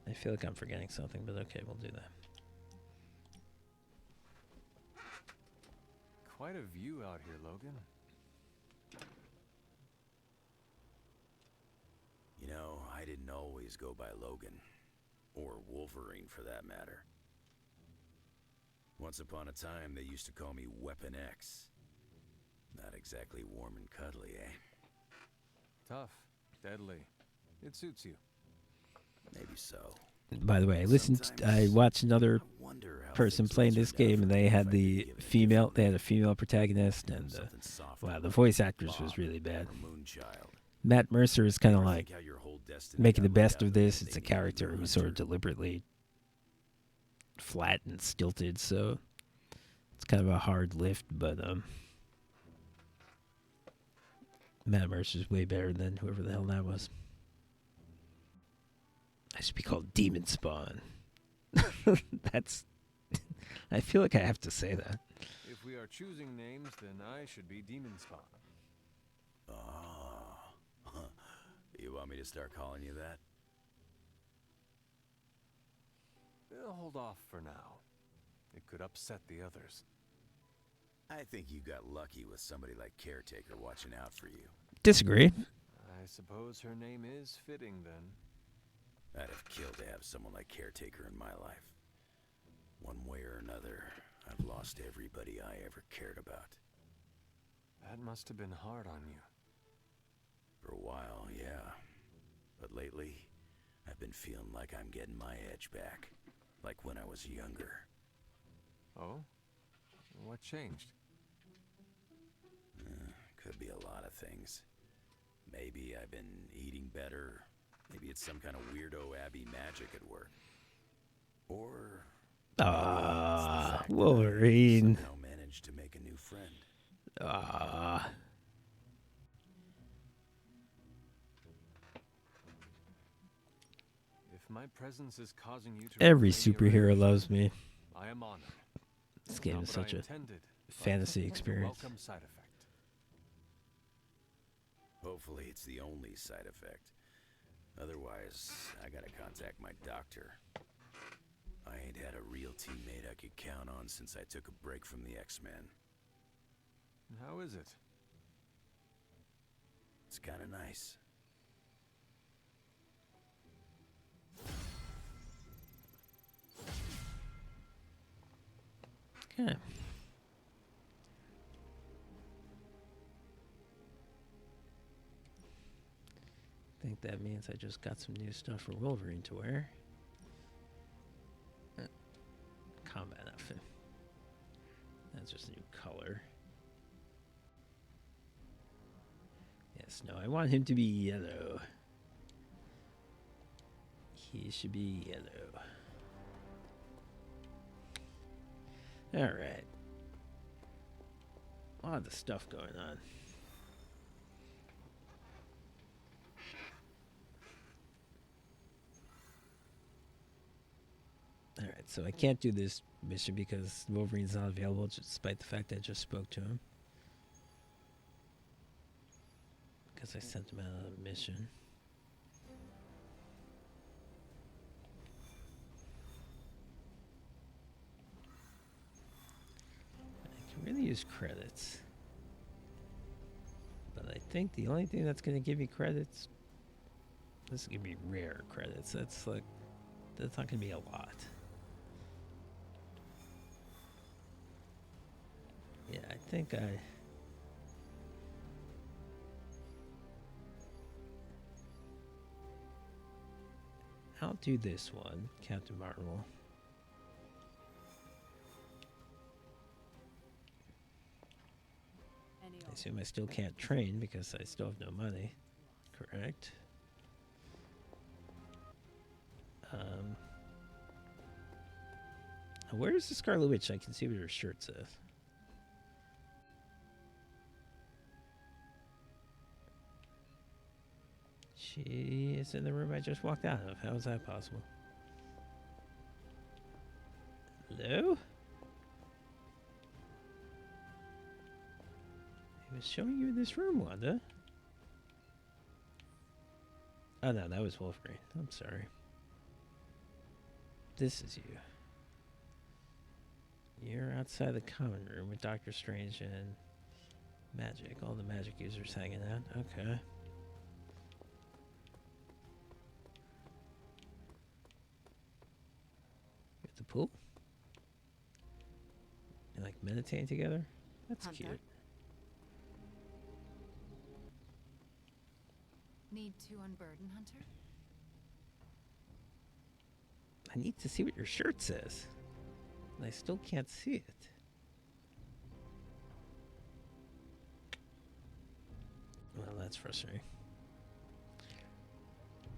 Speaker 1: I feel like I'm forgetting something, but okay, we'll do that.
Speaker 5: Quite a view out here, Logan.
Speaker 4: You know, I didn't always go by Logan. Or Wolverine, for that matter. Once upon a time, they used to call me Weapon X. Not exactly warm and cuddly, eh?
Speaker 5: Tough. Deadly. It suits you.
Speaker 4: Maybe so.
Speaker 1: By the way, I watched another person playing this game, and they had a female protagonist, and wow, the voice actress was really bad. Matt Mercer is kind of like making the best of this. It's a character who's sort of deliberately flat and stilted, so it's kind of a hard lift, but Matt Mercer's way better than whoever the hell that was. should be called Demon Spawn. That's. I feel like I have to say that.
Speaker 5: If we are choosing names, then I should be Demon Spawn.
Speaker 4: Ah. You want me to start calling you that?
Speaker 5: Hold off for now. It could upset the others.
Speaker 4: I think you got lucky with somebody like Caretaker watching out for you.
Speaker 1: Disagree.
Speaker 5: I suppose her name is fitting, then.
Speaker 4: I'd have killed to have someone like Caretaker in my life. One way or another, I've lost everybody I ever cared about.
Speaker 5: That must have been hard on you.
Speaker 4: For a while, yeah. But lately, I've been feeling like I'm getting my edge back. Like when I was younger.
Speaker 5: Oh? What changed?
Speaker 4: Could be a lot of things. Maybe I've been eating better. Maybe it's some kind of weirdo Abby magic at work. Or...
Speaker 1: Wolverine.
Speaker 4: Somehow managed to make a new friend.
Speaker 5: If my presence is causing you to
Speaker 1: Every superhero loves me.
Speaker 5: I am honored.
Speaker 1: This game
Speaker 5: Not
Speaker 1: is
Speaker 5: what
Speaker 1: such
Speaker 5: I
Speaker 1: a
Speaker 5: intended,
Speaker 1: fantasy
Speaker 5: but
Speaker 1: experience.
Speaker 5: welcome side effect.
Speaker 4: Hopefully it's the only side effect. Otherwise, I gotta contact my doctor. I ain't had a real teammate I could count on since I took a break from the X-Men.
Speaker 5: How is it?
Speaker 4: It's kinda nice.
Speaker 1: Okay. I think that means I just got some new stuff for Wolverine to wear. Combat outfit. That's just a new color. Yes, no, I want him to be yellow. He should be yellow. Alright. A lot of stuff going on. Alright, so I can't do this mission because Wolverine's not available, despite the fact that I just spoke to him. Because I sent him out on a mission. I can really use credits. But I think the only thing that's going to give me credits... This is going to be rare credits. That's not going to be a lot. Yeah, I think I'll do this one, Captain Marvel. I assume I still can't train because I still have no money. Correct. Where's the Scarlet Witch? I can see what her shirt says. She is in the room I just walked out of. How is that possible? Hello? He was showing you this room, Wanda. Oh no, that was Wolverine. I'm sorry. This is you. You're outside the common room with Doctor Strange and Magic. All the Magic users hanging out. Okay. At the pool? You like meditating together? That's
Speaker 8: Hunter?
Speaker 1: cute.
Speaker 8: Need to unburden, Hunter?
Speaker 1: I need to see what your shirt says. And I still can't see it. Well, that's frustrating.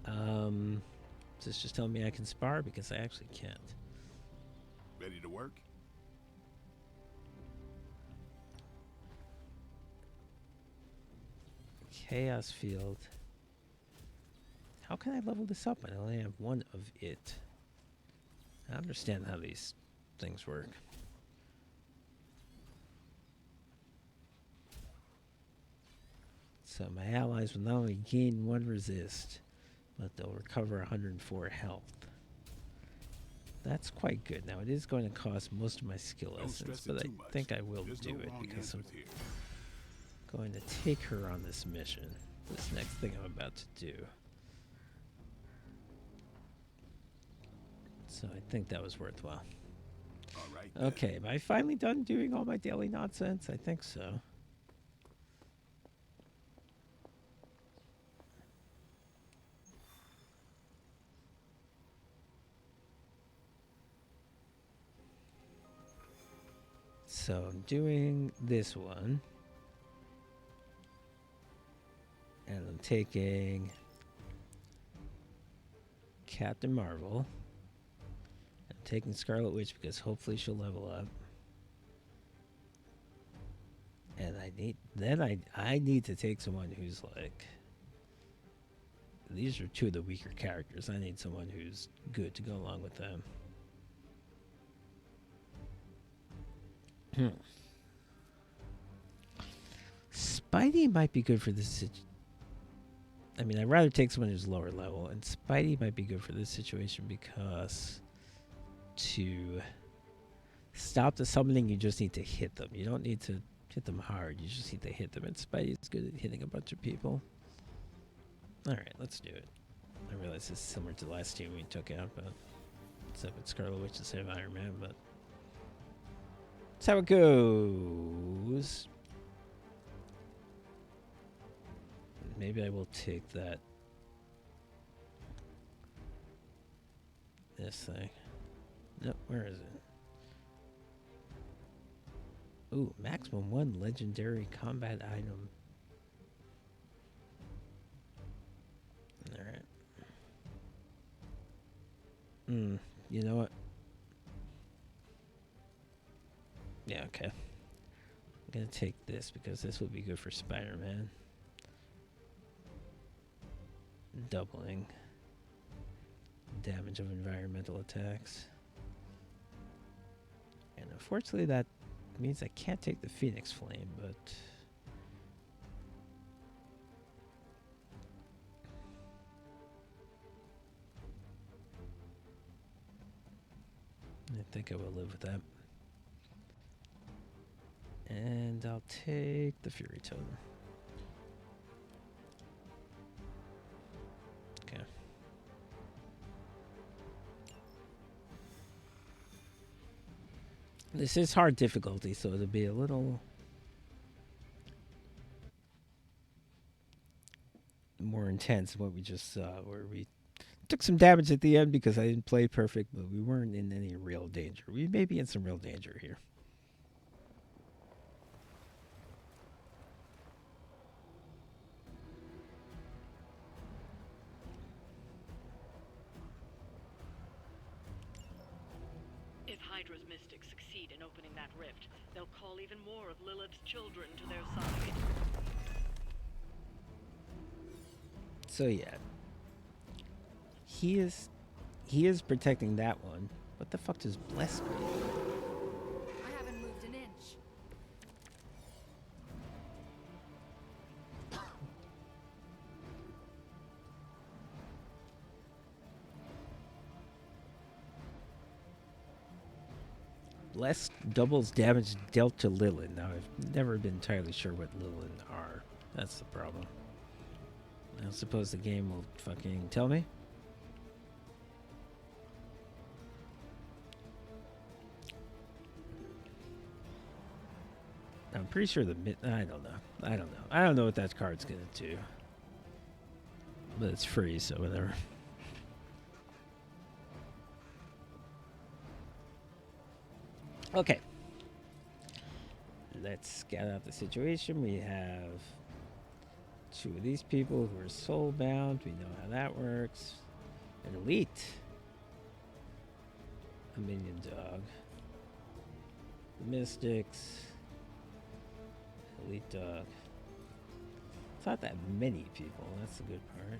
Speaker 1: Does this just tell me I can spar? Because I actually can't.
Speaker 11: Ready to work?
Speaker 1: Chaos field. How can I level this up? I only have one of it. I understand how these things work. So my allies will not only gain 1 resist, but they'll recover 104 health. That's quite good. Now, it is going to cost most of my skill essence, but I think I will do it because I'm going to take her on this mission. This next thing I'm about to do. So I think that was worthwhile. Okay, am I finally done doing all my daily nonsense? I think so. So I'm doing this one. And I'm taking Captain Marvel. I'm taking Scarlet Witch because hopefully she'll level up. And I need to take someone who's like, these are 2 of the weaker characters. I need someone who's good to go along with them. Spidey might be good for this I mean, I'd rather take someone who's lower level, and Spidey might be good for this situation because to stop the summoning, you just need to hit them. You don't need to hit them hard. You just need to hit them, and Spidey's good at hitting a bunch of people. Alright, let's do it. I realize this is similar to the last team we took out, but except with Scarlet Witch instead of Iron Man, but that's how it goes. Maybe I will take that. This thing. No, where is it? Ooh, maximum 1 legendary combat item. Alright. You know what? Yeah, okay. I'm gonna take this because this will be good for Spider-Man. Doubling damage of environmental attacks. And unfortunately that means I can't take the Phoenix Flame, but I think I will live with that. And I'll take the Fury Totem. Okay. This is hard difficulty, so it'll be a little more intense than what we just saw, where we took some damage at the end because I didn't play perfect, but we weren't in any real danger. We may be in some real danger here.
Speaker 12: If Hydra's mystics succeed in opening that rift, they'll call even more of Lilith's children to their side.
Speaker 1: So yeah. He is protecting that one. What the fuck does bless me?
Speaker 8: I haven't moved an inch.
Speaker 1: Bless doubles damage dealt to Lilith. Now, I've never been entirely sure what Lilith are. That's the problem. I suppose the game will fucking tell me. I'm pretty sure I don't know. I don't know what that card's gonna do. But it's free, so whatever. Okay. Let's scout out the situation. We have 2 of these people who are soulbound. We know how that works. An elite. A minion dog. The mystics. Elite dog. It's not that many people. That's the good part.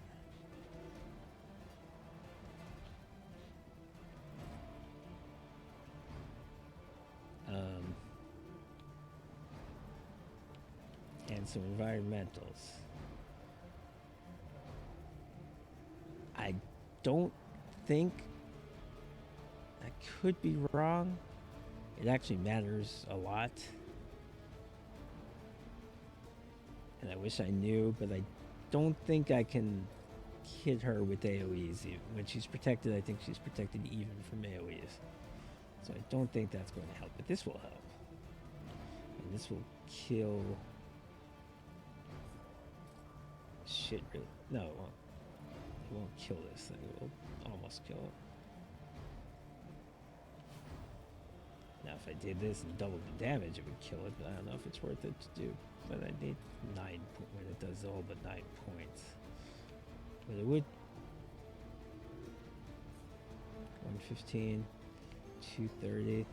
Speaker 1: and some environmentals. I don't think, I could be wrong, it actually matters a lot. And I wish I knew, but I don't think I can hit her with AoEs. When she's protected, I think she's protected even from AoEs. So I don't think that's going to help, but this will help. And this will kill... Shit, really? No, it won't. It won't kill this thing. It will almost kill it. Now, if I did this and doubled the damage, it would kill it, but I don't know if it's worth it to do. But I need 9 when it does all but 9 points. But it would... 115, 230.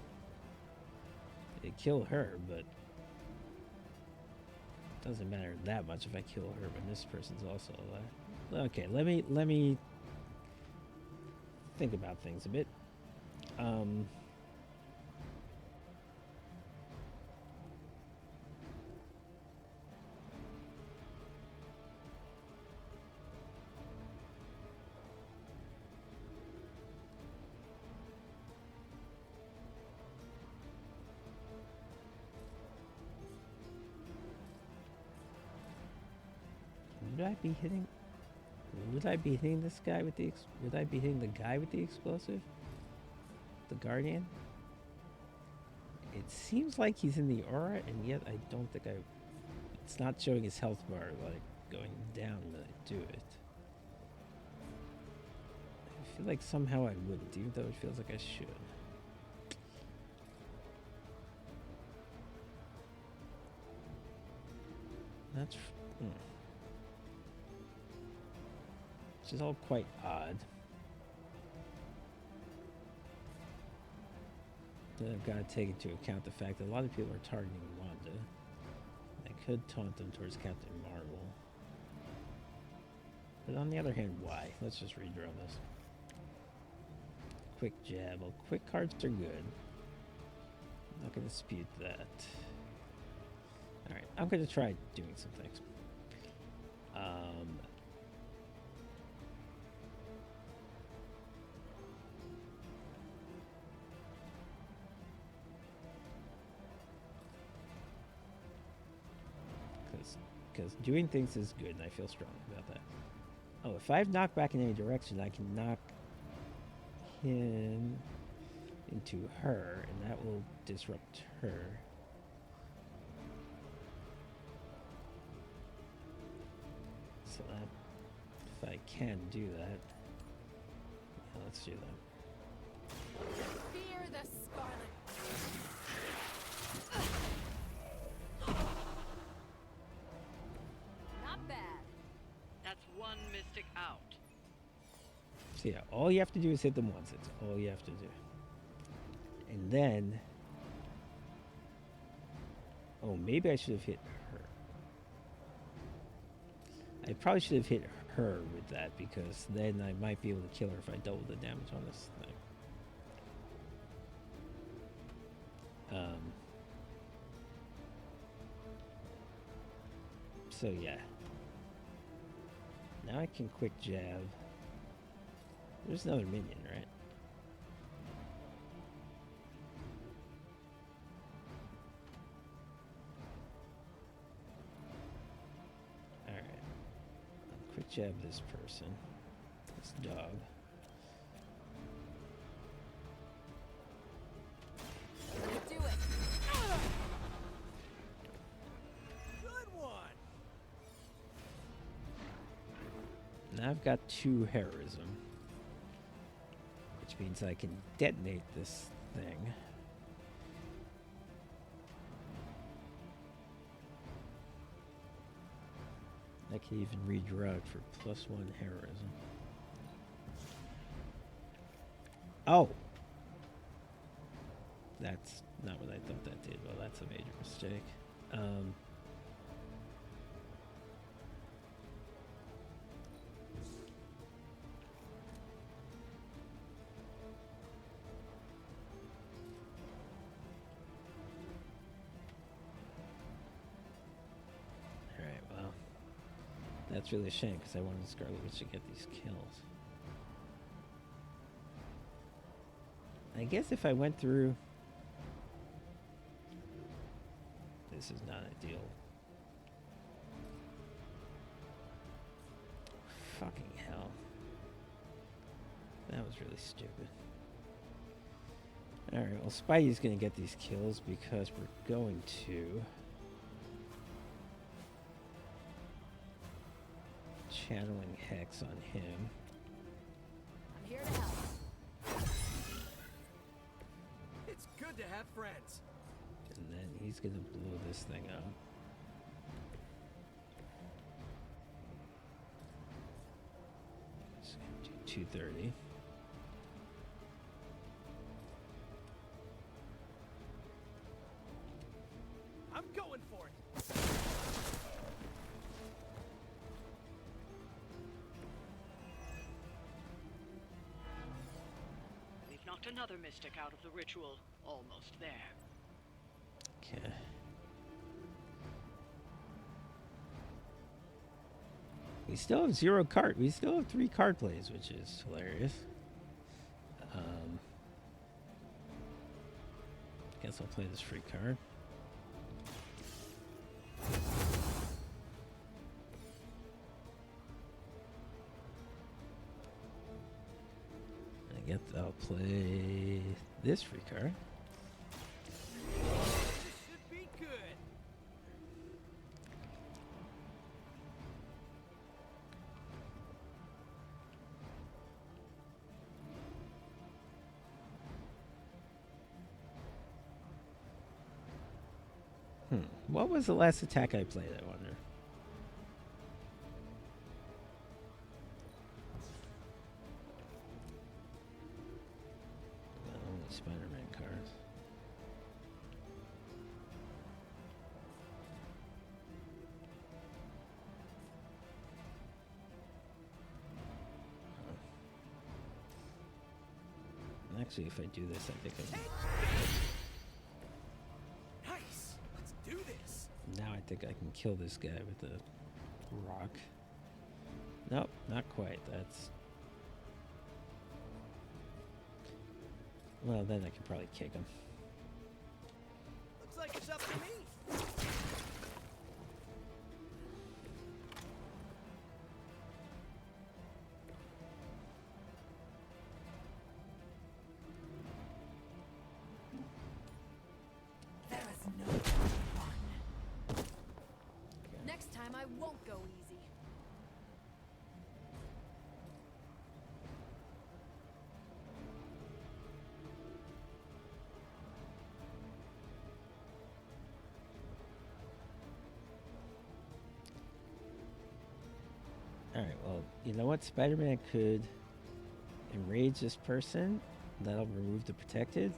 Speaker 1: It'd kill her, but it doesn't matter that much if I kill her when this person's also alive. Okay, let me think about things a bit. Would I be hitting? Would I be hitting this guy with the? Would I be hitting the guy with the explosive? The Guardian? It seems like he's in the aura, and yet I don't think I... It's not showing his health bar, like, going down when I do it. I feel like somehow I wouldn't, even though it feels like I should. That's... Which is all quite odd. Then I've got to take into account the fact that a lot of people are targeting Wanda. I could taunt them towards Captain Marvel. But on the other hand, why? Let's just redraw this. Quick jab. Well, quick cards are good. I'm not going to dispute that. Alright, I'm going to try doing some things. Because doing things is good, and I feel strong about that. Oh, if I have knockback in any direction, I can knock him into her, and that will disrupt her. So that, if I can do that, yeah, let's do that.
Speaker 9: Fear the Scarlet. Not bad.
Speaker 12: That's one mystic out.
Speaker 1: So yeah, all you have to do is hit them once. It's all you have to do. And then... Oh, maybe I should have hit her. I probably should have hit her with that, because then I might be able to kill her if I double the damage on this thing. So yeah. Now I can quick jab. There's another minion, right? Alright. Quick jab this person. This dog.
Speaker 9: Do it.
Speaker 6: Good one.
Speaker 1: Now I've got 2 heroism, which means I can detonate this thing. I can even redraw it for +1 heroism. Oh! That's not what I thought that did. Well, that's a major mistake. That's really a shame because I wanted Scarlet Witch to get these kills. I guess if I went through... This is not ideal. Fucking hell. That was really stupid. Alright, well, Spidey's gonna get these kills because we're going to... channeling Hex on him.
Speaker 6: I'm here to help. It's good to have friends.
Speaker 1: And then he's gonna blow this thing up. Just gonna do 230.
Speaker 6: I'm going for it.
Speaker 12: We've knocked another mystic out of the ritual. Almost there.
Speaker 1: Okay. We still have 0 card. We still have 3 card plays, which is hilarious. Guess I'll play this free card. I guess I'll play this free card.
Speaker 6: This should be good.
Speaker 1: What was the last attack I played, I wonder? Only Spider-Man cards. Actually, if I do this, I think I
Speaker 6: Nice. Let's do this.
Speaker 1: now I think I can kill this guy with the rock. Nope, not quite. That's... Well, then I can probably kick him.
Speaker 6: Looks like it's up to me.
Speaker 9: There is no fun. Next time I won't go easy.
Speaker 1: Alright, well, you know what? Spider-Man could enrage this person. That'll remove the protected.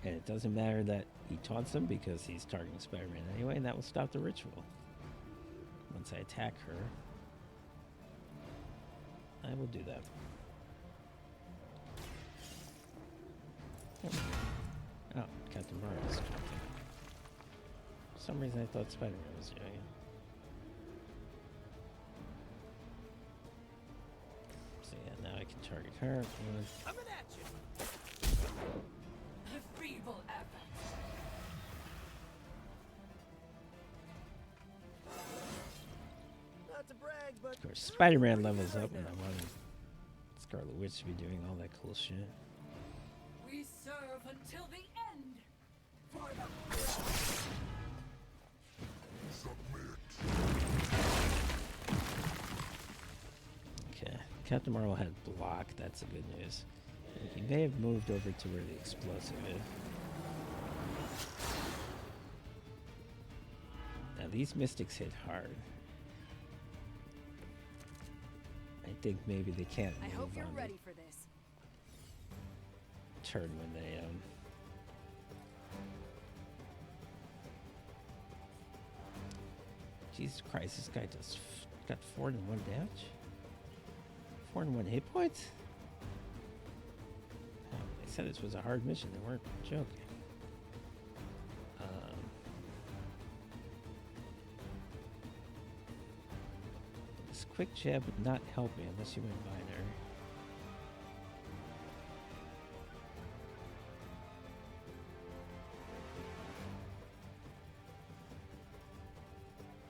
Speaker 1: And it doesn't matter that he taunts him because he's targeting Spider-Man anyway, and that will stop the ritual. Once I attack her, I will do that. Oh, Captain Marvel's taunting. For some reason I thought Spider-Man was doing it. So yeah, now I can target her.
Speaker 6: Coming at you.
Speaker 9: The feeble effort.
Speaker 6: Not to brag, but
Speaker 1: Of course, Spider-Man levels up when I wanted Scarlet Witch to be doing all that cool shit.
Speaker 9: We serve until the end. For
Speaker 1: Okay, Captain Marvel had block. That's the good news. He may have moved over to where the explosive is. Now these mystics hit hard. I think maybe they can't
Speaker 9: I
Speaker 1: move
Speaker 9: hope you're
Speaker 1: on the
Speaker 9: ready for this.
Speaker 1: turn when they Jesus Christ, this guy just got 4 and 1 damage? 4 and 1 hit points? Oh, they said this was a hard mission, they weren't joking. quick jab would not help me unless you went minor.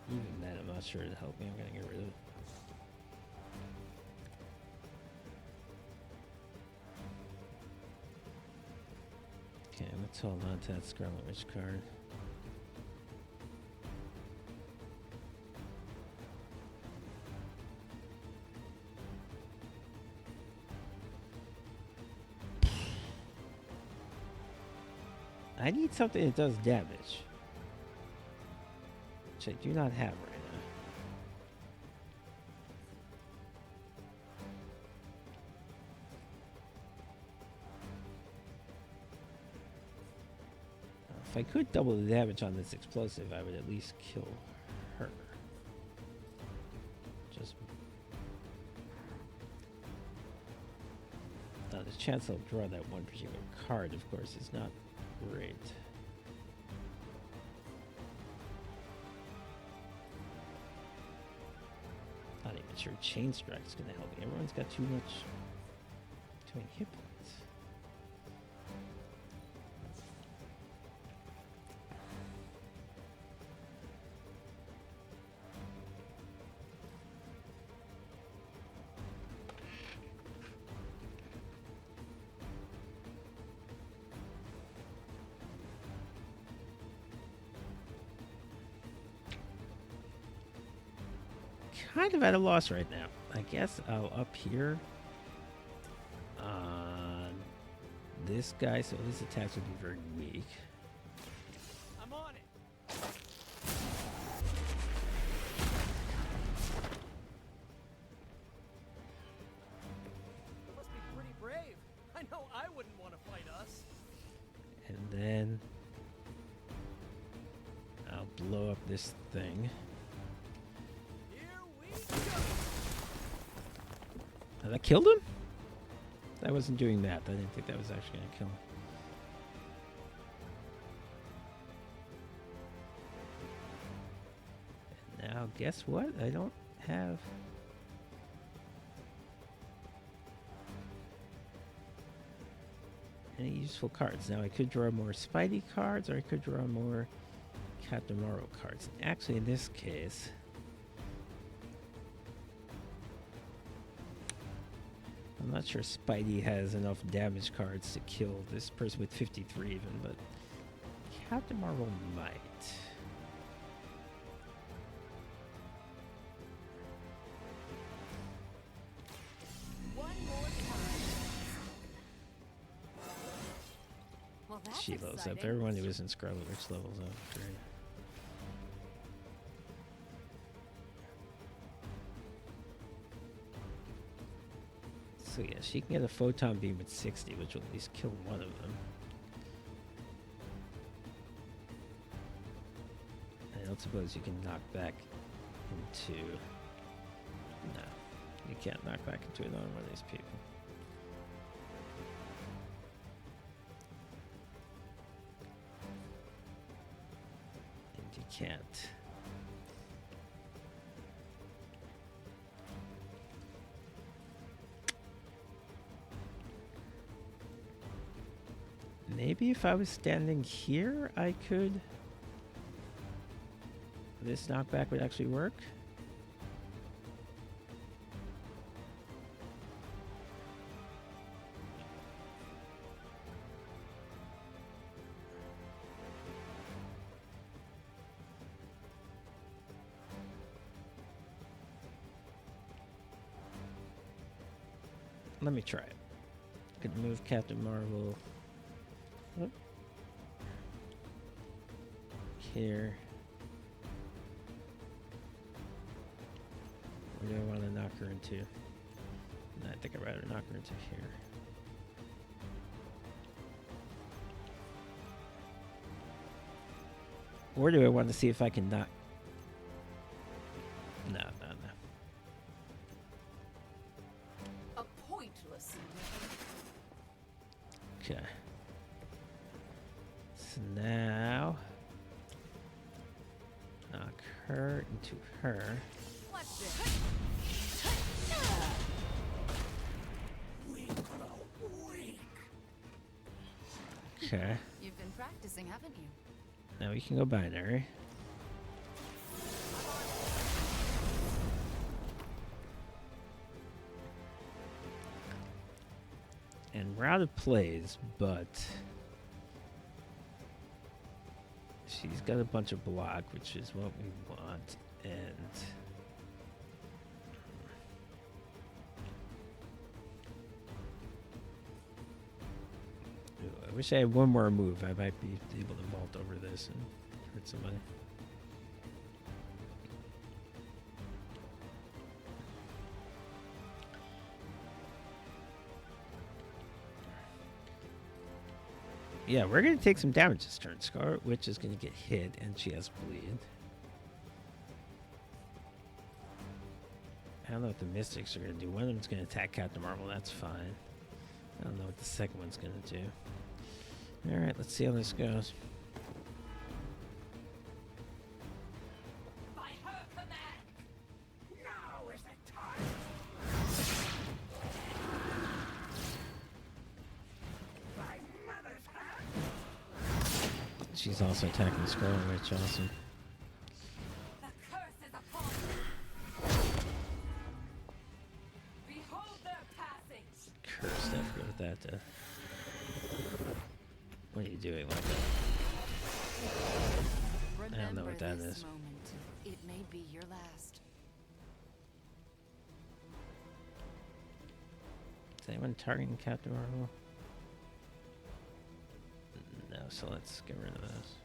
Speaker 1: Even then, I'm not sure it'll help me. I'm gonna get rid of it. Okay, let's hold on to that Scarlet Witch card. I need something that does damage, which I do not have right now. If I could double the damage on this explosive, I would at least kill her. Just now, the chance I'll draw that one particular card, of course, is not great. Not even sure Chain Strike's gonna help me. Everyone's got too many hit points. Kind of at a loss right now. I guess I'll up here on this guy, so his attacks would be very weak.
Speaker 6: I'm on it. You must be pretty brave. I know I wouldn't want to fight us.
Speaker 1: And then I'll blow up this thing. Oh, that killed him? I wasn't doing that. I didn't think that was actually going to kill him. And now, guess what? I don't have... any useful cards. Now, I could draw more Spidey cards, or I could draw more Captain Marvel cards. Actually, in this case... I'm not sure Spidey has enough damage cards to kill this person with 53 even, but Captain Marvel might.
Speaker 9: One more time. Well, that's
Speaker 1: She levels up.
Speaker 9: exciting.
Speaker 1: Everyone who isn't Scarlet Witch levels up. Great. So yeah, she can get a photon beam with 60, which will at least kill one of them. I don't suppose you can knock back into... No, you can't knock back into another one of these people. And you can't. Maybe if I was standing here, I could... this knockback would actually work. Let me try it. Could move Captain Marvel up here. Where do I want to knock her into? No, I think I'd rather knock her into here. Or do I want to see if I can knock? No.
Speaker 9: A pointless.
Speaker 1: Okay. So now, knock her into her.
Speaker 9: What's this?
Speaker 1: Okay.
Speaker 8: You've been practicing, haven't you?
Speaker 1: Now we can go binary. And we're out of plays, but she's got a bunch of block, which is what we want, and I wish I had one more move. I might be able to vault over this and hurt somebody. Yeah, we're going to take some damage this turn. Scarlet Witch is going to get hit, and she has bleed. I don't know what the Mystics are going to do. One of them's going to attack Captain Marvel. That's fine. I don't know what the second one's going to do. Alright, let's see how this goes.
Speaker 15: By her command! Now is the time! By mother's hand!
Speaker 1: She's also attacking Scarlet Witch. Awesome.
Speaker 15: The curse is upon them! Behold their passage!
Speaker 1: Cursed. I forgot what that does. What are you doing like that? I don't know what that is.
Speaker 8: Moment. It may be your last.
Speaker 1: Is anyone targeting Captain Marvel? No, so let's get rid of this.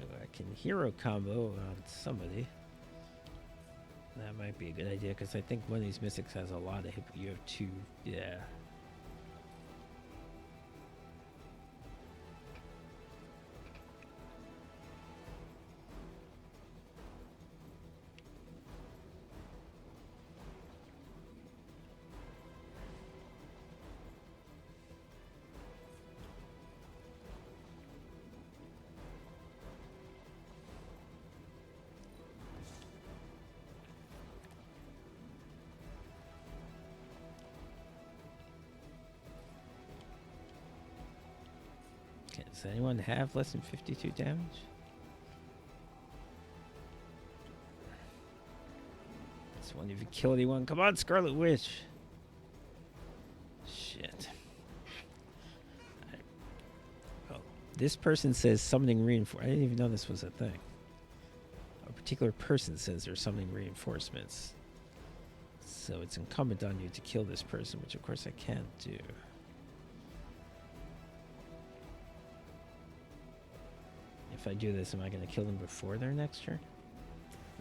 Speaker 1: Ooh, I can hero combo on somebody. That might be a good idea because I think one of these mystics has a lot of hit. You have two, yeah. Does anyone have less than 52 damage? This one, if you kill anyone, come on, Scarlet Witch. Shit. Oh, this person says summoning reinforcements. I didn't even know this was a thing. A particular person says there's summoning reinforcements. So it's incumbent on you to kill this person, which of course I can't do. If I do this, am I going to kill them before their next turn?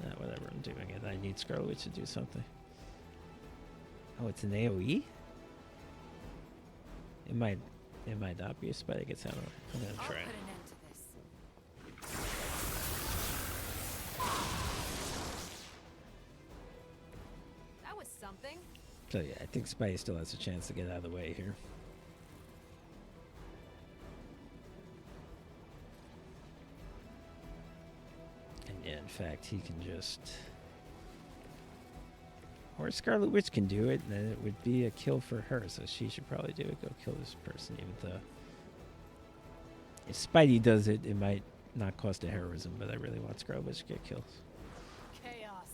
Speaker 1: Nah, whatever, I'm doing it. I need Scarlet Witch to do something. Oh, it's an AoE? It might not be a spell that gets out of it. I'm going to try it.
Speaker 9: That was something.
Speaker 1: So yeah, I think Spidey still has a chance to get out of the way here. Yeah, in fact, he can just... Or Scarlet Witch can do it, and then it would be a kill for her, so she should probably do it. Go kill this person, even though... If Spidey does it, it might not cost a heroism, but I really want Scarlet Witch to get kills.
Speaker 15: Chaos.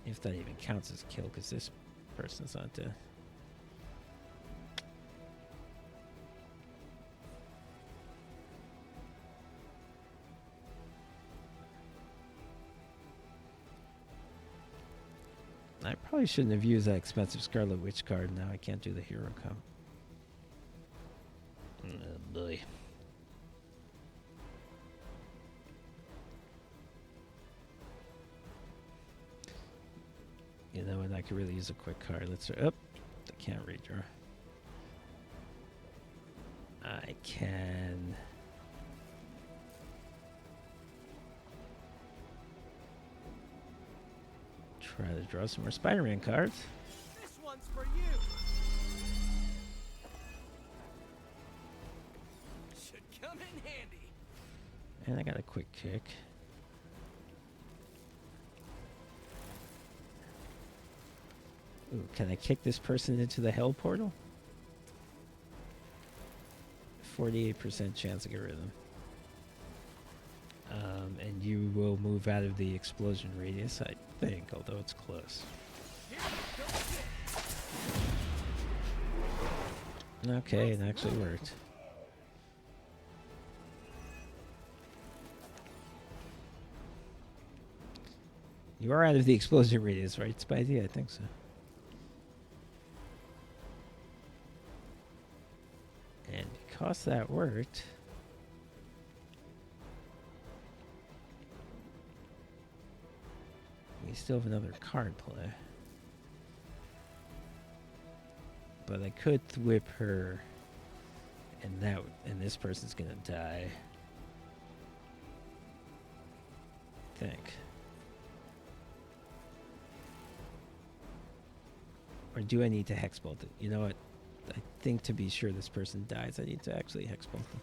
Speaker 1: If that even counts as kill, because this person's not dead. I probably shouldn't have used that expensive Scarlet Witch card. Now I can't do the hero comp. Oh boy. You know, and I could really use a quick card. Let's. I can't redraw. I can. Try to draw some more Spider-Man cards.
Speaker 6: This one's for you. Should come in handy.
Speaker 1: And I got a quick kick. Ooh, can I kick this person into the hell portal? 48% chance to get rid of them. And you will move out of the explosion radius, I think, although it's close. Okay, it actually worked. You are out of the explosion radius, right, Spidey? I think so. And because that worked, we still have another card play. But I could whip her, and this person's gonna die. I think. Or do I need to hex bolt it? You know what? I think to be sure this person dies, I need to actually hex bolt them.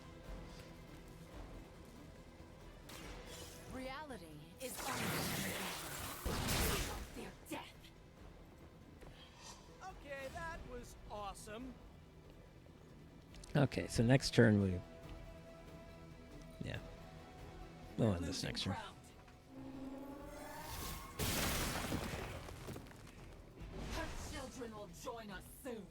Speaker 9: Reality is their death.
Speaker 6: Okay, that was awesome.
Speaker 1: Okay, so next turn we... Yeah. We'll end this next turn.
Speaker 9: Her children will join us soon.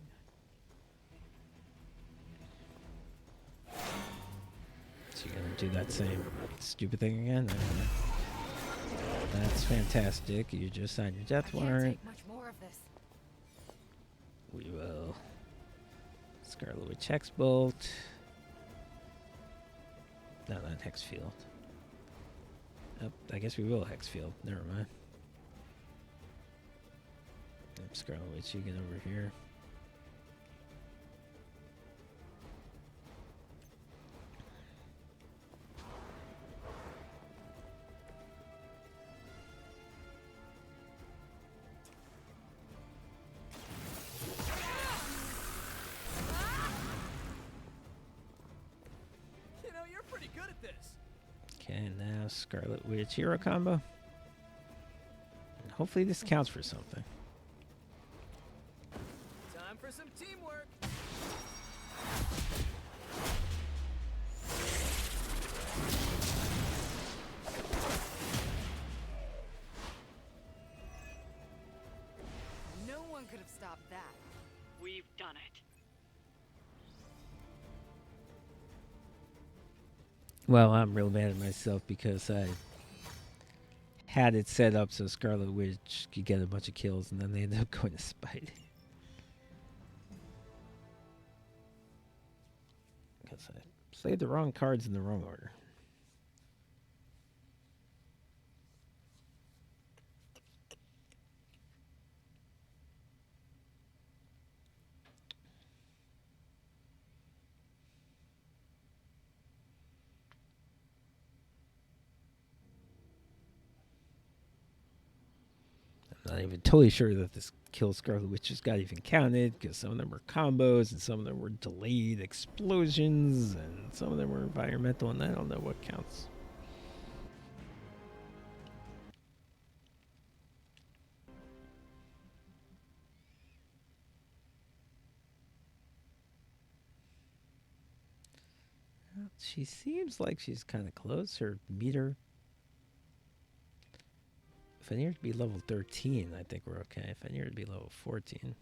Speaker 1: So you're gonna do that same stupid thing again? I don't know. That's fantastic. You just signed your death warrant.
Speaker 9: Take much more of this.
Speaker 1: We will... Scarlet Witch Hex Bolt. No, not Hex Field. Oh, I guess we will Hex Field. Never mind. Yep, Scarlet Witch, you get over here.
Speaker 6: You know, you're pretty good at this.
Speaker 1: Okay, now Scarlet Witch hero combo. And hopefully this counts for something.
Speaker 6: Time for some teamwork.
Speaker 9: No one could have stopped that.
Speaker 12: We've done it.
Speaker 1: Well, I'm real mad at myself because I had it set up so Scarlet Witch could get a bunch of kills, and then they ended up going to Spidey. Because I played the wrong cards in the wrong order. I'm not even totally sure that this kill Scarlet Witch just got even counted, because some of them were combos, and some of them were delayed explosions, and some of them were environmental, and I don't know what counts. She seems like she's kind of close. Her meter... If I need her to be level 13, I think we're okay. If I need her to be level 14,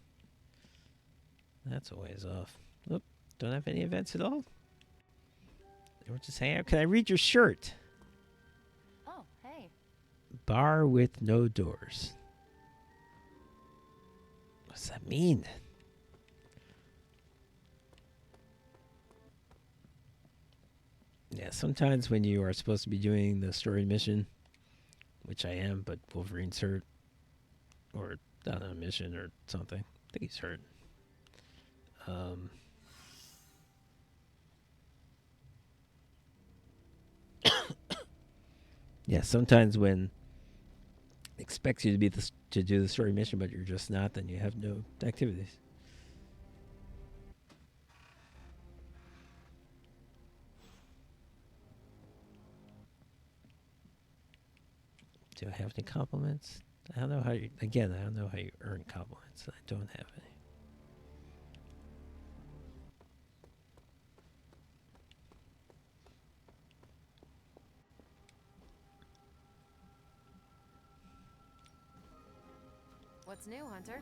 Speaker 1: that's a ways off. Oop, don't have any events at all? We're just hanging out. Can I read your shirt?
Speaker 7: Oh, hey.
Speaker 1: Bar with no doors. What's that mean? Yeah, sometimes when you are supposed to be doing the story mission, which I am, but Wolverine's hurt, or on a mission or something. I think he's hurt. Yeah, sometimes when it expects you to be to do the story mission, but you're just not, then you have no activities. Do I have any compliments? I don't know how you, again, I don't know how you earn compliments. I don't have any.
Speaker 9: What's new, Hunter?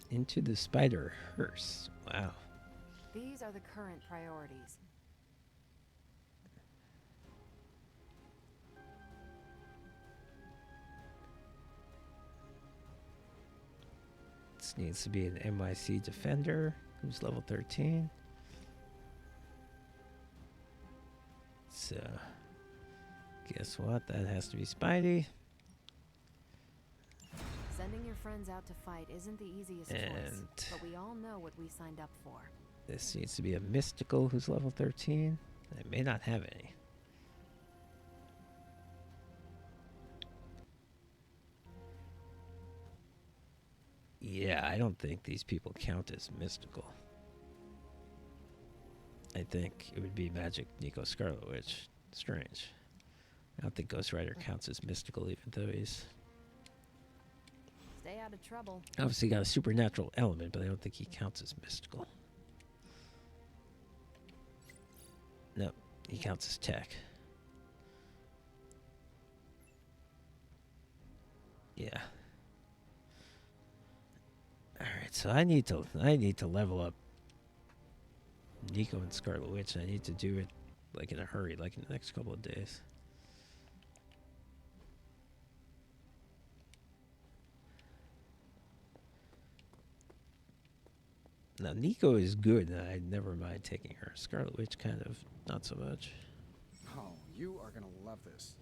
Speaker 1: Into the spider hearse. Wow.
Speaker 9: These are the current priorities.
Speaker 1: This needs to be an NYC defender who's level 13. So, guess what? That has to be Spidey.
Speaker 9: Sending your friends out to fight isn't the easiest choice, but we all know what we signed up for.
Speaker 1: This needs to be a mystical who's level 13. I may not have any. Yeah, I don't think these people count as mystical. I think it would be Magic, Nico, Scarlet Witch, Strange. I don't think Ghost Rider counts as mystical, even though he's
Speaker 9: Stay out of trouble.
Speaker 1: obviously got a supernatural element, but I don't think he counts as mystical. No, he counts as tech. Yeah. All right, so I need to level up Nico and Scarlet Witch. I need to do it like in a hurry, like in the next couple of days. Now Nico is good, and I never mind taking her. Scarlet Witch kind of not so much.
Speaker 10: Oh, you are gonna love this.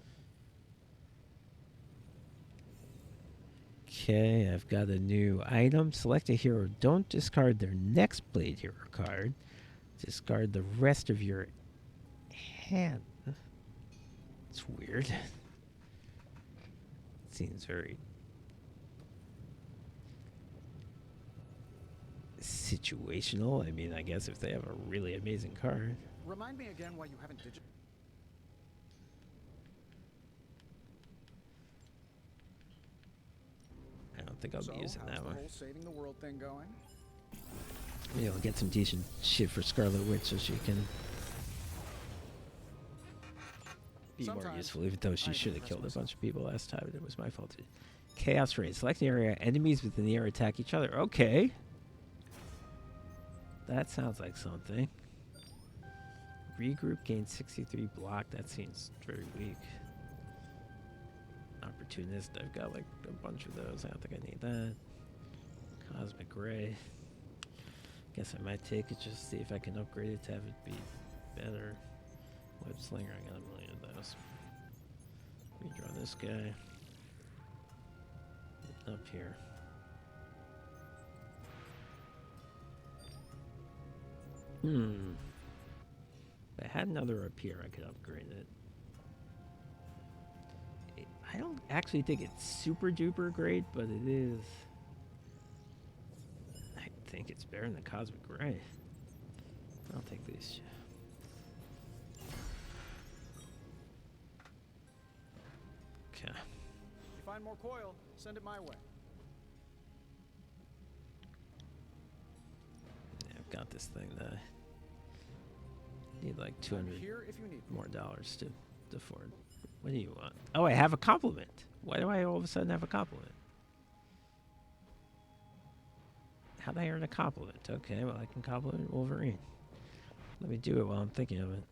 Speaker 1: Okay, I've got a new item. Select a hero. Don't discard their next Blade Hero card. Discard the rest of your hand. It's weird. Seems very situational. I mean, I guess if they have a really amazing card.
Speaker 10: Remind me again why you haven't
Speaker 1: I don't think I'll be using that one.
Speaker 10: How's the whole saving the world thing going?
Speaker 1: Maybe I'll get some decent shit for Scarlet Witch so she can be more useful, even though she should have killed a bunch of people last time and it was my fault. Chaos Raid. Select the area. Enemies within the area attack each other. Okay. That sounds like something. Regroup, gain 63 block. That seems very weak. Opportunist. I've got like a bunch of those. I don't think I need that. Cosmic Ray. Guess I might take it just to see if I can upgrade it to have it be better. Web Slinger. I got a million of those. Redraw this guy. Up here. If I had another up here, I could upgrade it. I don't actually think it's super duper great, but it is. I think it's better than the Cosmic Ray. I'll take these. Okay.
Speaker 10: If you find more coil, send it my way.
Speaker 1: Yeah, I've got this thing that I need like 200
Speaker 10: here if you need
Speaker 1: more dollars to afford. What do you want? Oh, I have a compliment. Why do I all of a sudden have a compliment? How'd I earn a compliment? Okay, well, I can compliment Wolverine. Let me do it while I'm thinking of it.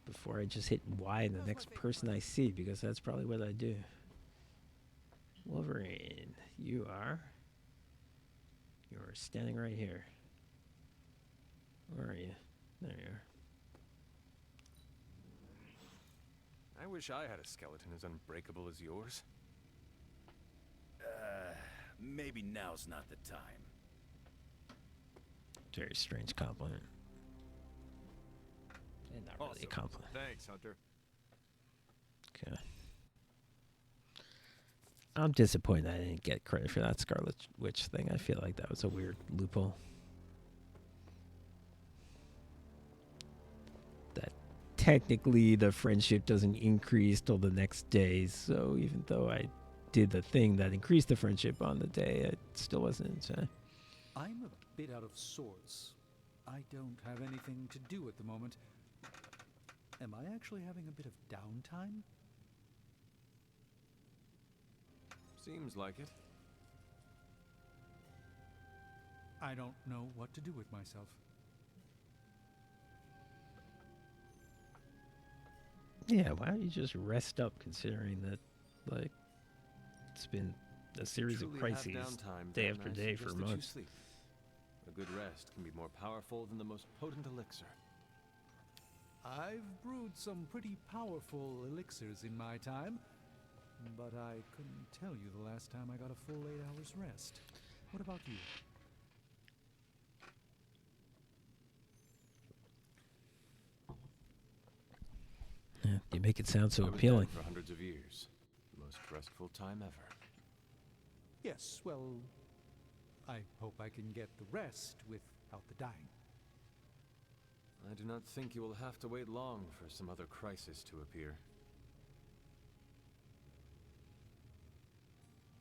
Speaker 1: Before I just hit Y in the next person I see, because that's probably what I do. Wolverine, you're standing right here. Where are you? There you are.
Speaker 5: I wish I had a skeleton as unbreakable as yours.
Speaker 4: Maybe now's not the time.
Speaker 1: Very strange compliment. And not really a compliment.
Speaker 5: Thanks, Hunter.
Speaker 1: Okay. I'm disappointed I didn't get credit for that Scarlet Witch thing. I feel like that was a weird loophole. That technically the friendship doesn't increase till the next day, so even though I did the thing that increased the friendship on the day, it still wasn't.
Speaker 3: I'm a bit out of sorts. I don't have anything to do at the moment. Am I actually having a bit of downtime?
Speaker 5: Seems like it.
Speaker 3: I don't know what to do with myself.
Speaker 1: Yeah, why don't you just rest up, considering that, like, it's been a series of crises day after day for months.
Speaker 5: A good rest can be more powerful than the most potent elixir.
Speaker 3: I've brewed some pretty powerful elixirs in my time, but I couldn't tell you the last time I got a full 8 hours rest. What about you?
Speaker 1: Yeah, you make it sound so
Speaker 5: I was
Speaker 1: appealing.
Speaker 5: dead for hundreds of years. The most restful time ever.
Speaker 3: Yes, well, I hope I can get the rest without the dying.
Speaker 5: I do not think you will have to wait long for some other crisis to appear.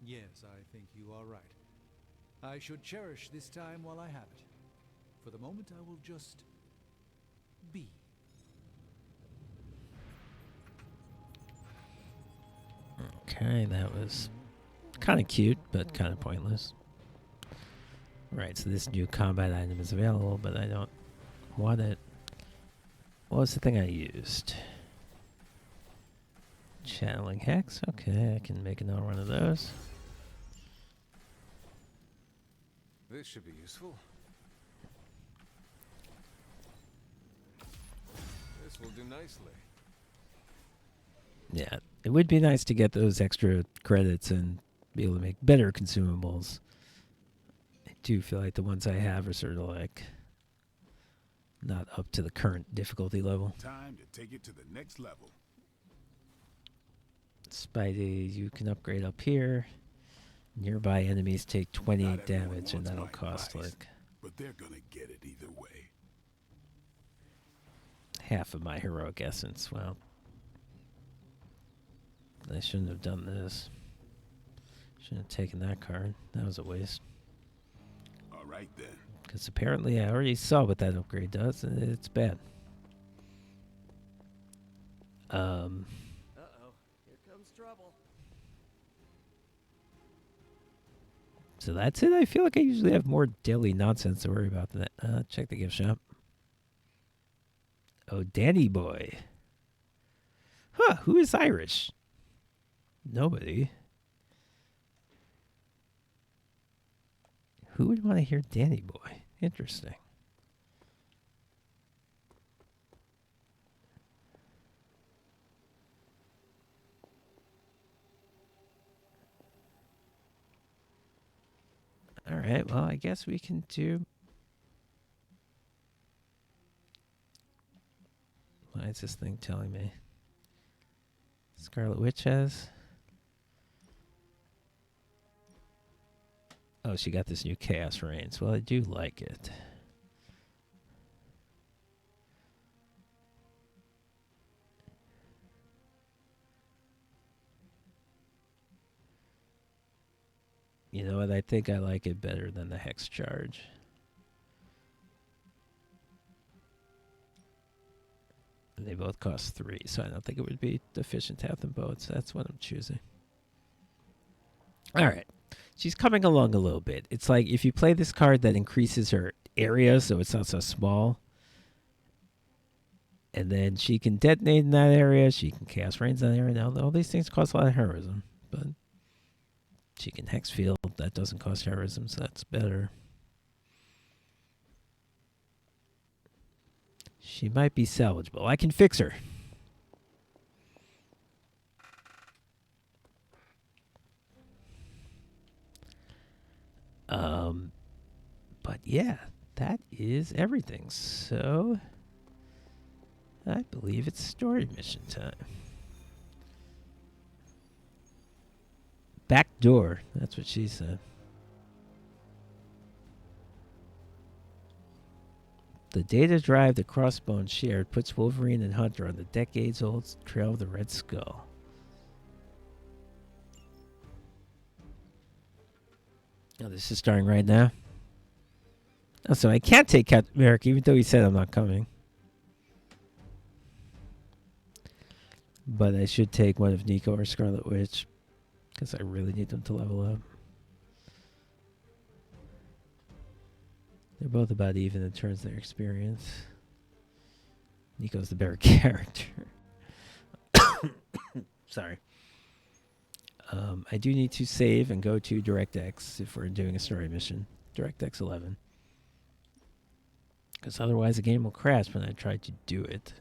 Speaker 3: Yes, I think you are right. I should cherish this time while I have it. For the moment, I will just be.
Speaker 1: Okay, that was kind of cute, but kind of pointless. Right, so this new combat item is available, but I don't want it. What was the thing I used? Channeling Hex? Okay, I can make another one of those.
Speaker 5: This should be useful. This will do nicely.
Speaker 1: Yeah, it would be nice to get those extra credits and be able to make better consumables. I do feel like the ones I have are sort of like not up to the current difficulty level.
Speaker 11: Time to take it to the next level.
Speaker 1: Spidey, you can upgrade up here. Nearby enemies take 28 damage, and that'll cost
Speaker 11: advice,
Speaker 1: like
Speaker 11: but they're gonna get it either way.
Speaker 1: half of my heroic essence. Well, I shouldn't have done this. Shouldn't have taken that card. That was a waste.
Speaker 11: All right then.
Speaker 1: Because apparently I already saw what that upgrade does, and it's bad.
Speaker 6: Uh-oh. Here comes trouble.
Speaker 1: So that's it. I feel like I usually have more daily nonsense to worry about than that. Check the gift shop. Oh, Danny boy. Huh, who is Irish? Nobody. Who would want to hear Danny boy? Interesting. All right, well, I guess we can do... Why is this thing telling me? Scarlet Witch has... Oh, she got this new Chaos Reigns. Well, I do like it. You know what? I think I like it better than the Hex Charge. And they both cost 3, so I don't think it would be efficient to have them both. So that's what I'm choosing. All right. She's coming along a little bit. It's like if you play this card that increases her area so it's not so small, and then she can detonate in that area, she can cast Reigns in that area. Now, all these things cost a lot of heroism, but she can Hex Field. That doesn't cost heroism, so that's better. She might be salvageable. I can fix her. But yeah, that is everything. So I believe it's story mission time. Back door. That's what she said. The data drive the Crossbones shared puts Wolverine and Hunter on the decades-old trail of the Red Skull. Oh, this is starting right now? Oh, so I can't take Captain America, even though he said I'm not coming. But I should take one of Nico or Scarlet Witch, because I really need them to level up. They're both about even in terms of their experience. Nico's the better character. Sorry. I do need to save and go to DirectX if we're doing a story mission. DirectX 11. Because otherwise the game will crash when I try to do it.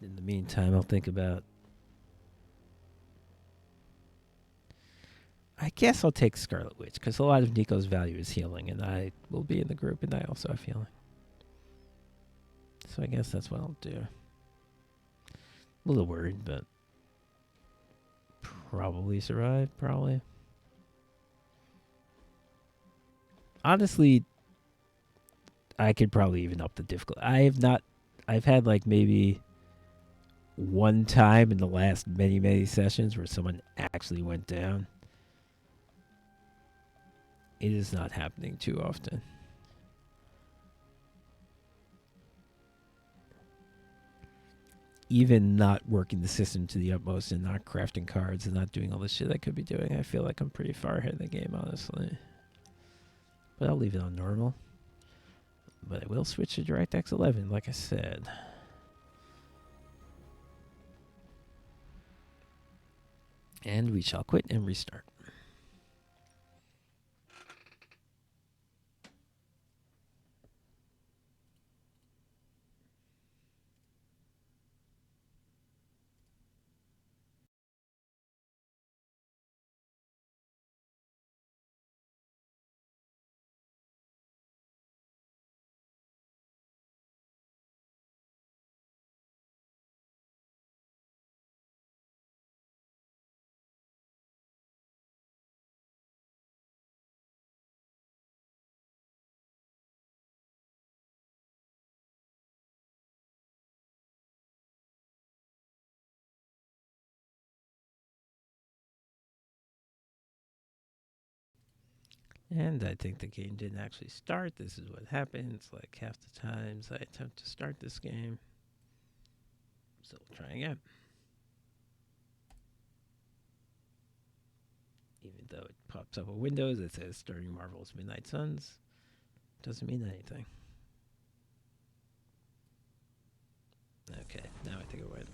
Speaker 1: In the meantime, I'll think about... I guess I'll take Scarlet Witch, because a lot of Nico's value is healing, and I will be in the group, and I also have healing. So I guess that's what I'll do. I'm a little worried, but probably survive, probably. Honestly, I could probably even up the difficulty. I've had like maybe one time in the last many sessions where someone actually went down. It is not happening too often. Even not working the system to the utmost and not crafting cards and not doing all the shit I could be doing, I feel like I'm pretty far ahead of the game, honestly. But I'll leave it on normal. But I will switch to DirectX 11, like I said. And we shall quit and restart. And I think the game didn't actually start. This is what happens like half the times I attempt to start this game. So we'll try again. Even though it pops up on Windows, it says starting Marvel's Midnight Suns. Doesn't mean anything. Okay, now I think it went.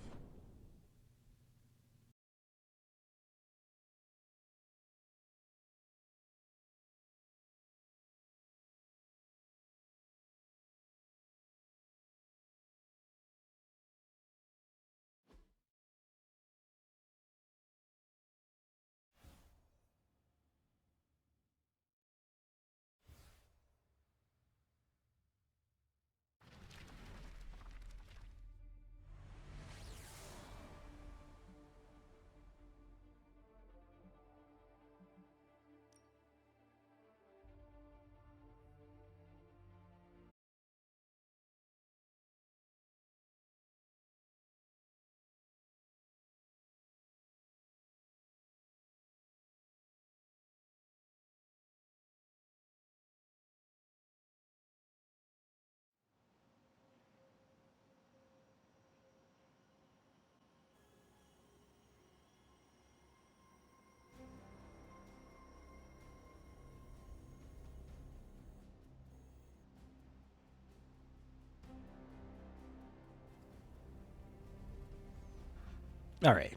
Speaker 1: All right.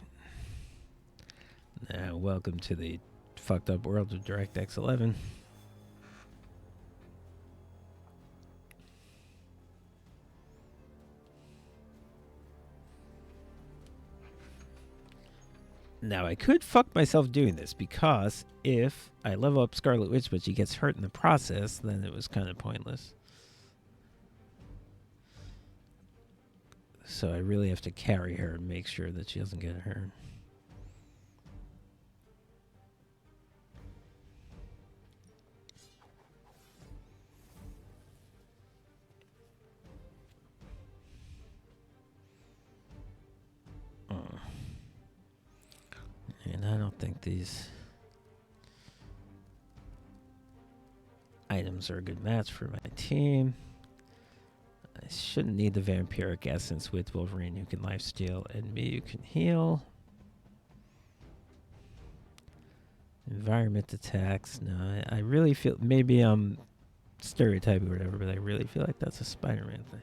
Speaker 1: Now, welcome to the fucked up world of DirectX 11. Now, I could fuck myself doing this because if I level up Scarlet Witch but she gets hurt in the process, then it was kind of pointless. So I really have to carry her and make sure that she doesn't get hurt. And I don't think these items are a good match for my team. I shouldn't need the vampiric essence with Wolverine, who can lifesteal, and me, who can heal. Environment attacks. No, I really feel, maybe I'm stereotyping or whatever, but I really feel like that's a Spider-Man thing.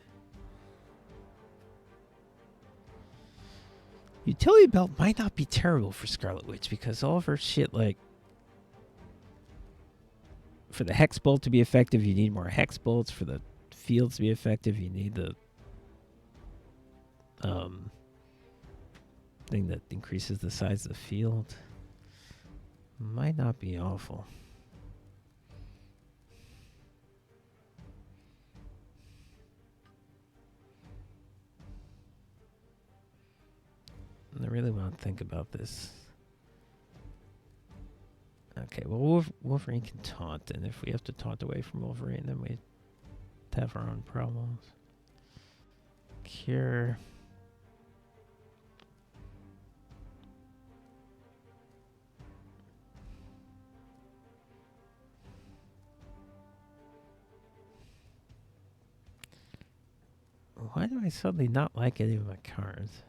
Speaker 1: Utility belt might not be terrible for Scarlet Witch because all of her shit, like, for the hex bolt to be effective, you need more hex bolts. For the fields to be effective, you need the thing that increases the size of the field. Might not be awful. I really want to think about this. Okay, well, Wolverine can taunt, and if we have to taunt away from Wolverine, then we have our own problems. Cure. Why do I suddenly not like any of my cards?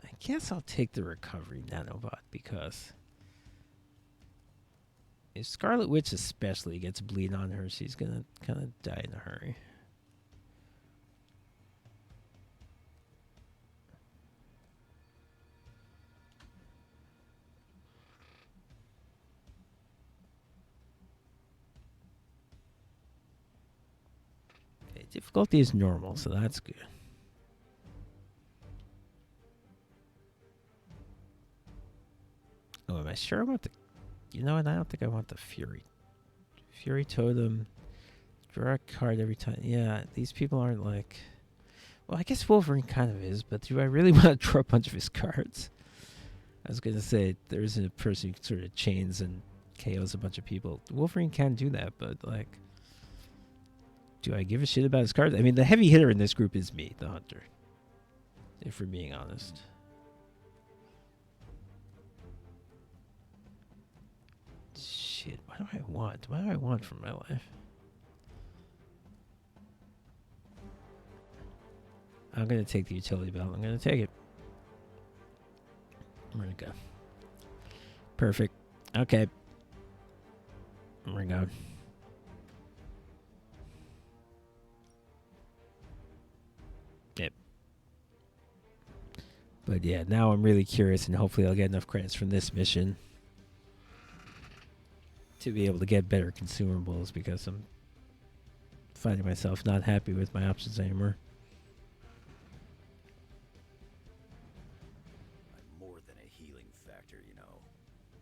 Speaker 1: I guess I'll take the recovery nanobot because if Scarlet Witch especially gets bleed on her, she's gonna kind of die in a hurry. Okay, difficulty is normal, so that's good. Oh, am I sure I want the... You know what? I don't think I want the Fury. Fury Totem. Draw a card every time. Yeah, these people aren't like... Well, I guess Wolverine kind of is, but do I really want to draw a bunch of his cards? I was going to say, there's a person who sort of chains and KOs a bunch of people. Wolverine can do that, but, like... Do I give a shit about his cards? I mean, the heavy hitter in this group is me, the Hunter. If we're being honest. Shit, what do I want? What do I want from my life? I'm going to take the utility belt. I'm going to take it. We're going to go. Perfect. Okay. We're going. Yep. But yeah, now I'm really curious, and hopefully I'll get enough credits from this mission to be able to get better consumables, because I'm finding myself not happy with my options anymore.
Speaker 4: I'm more than a healing factor, you know.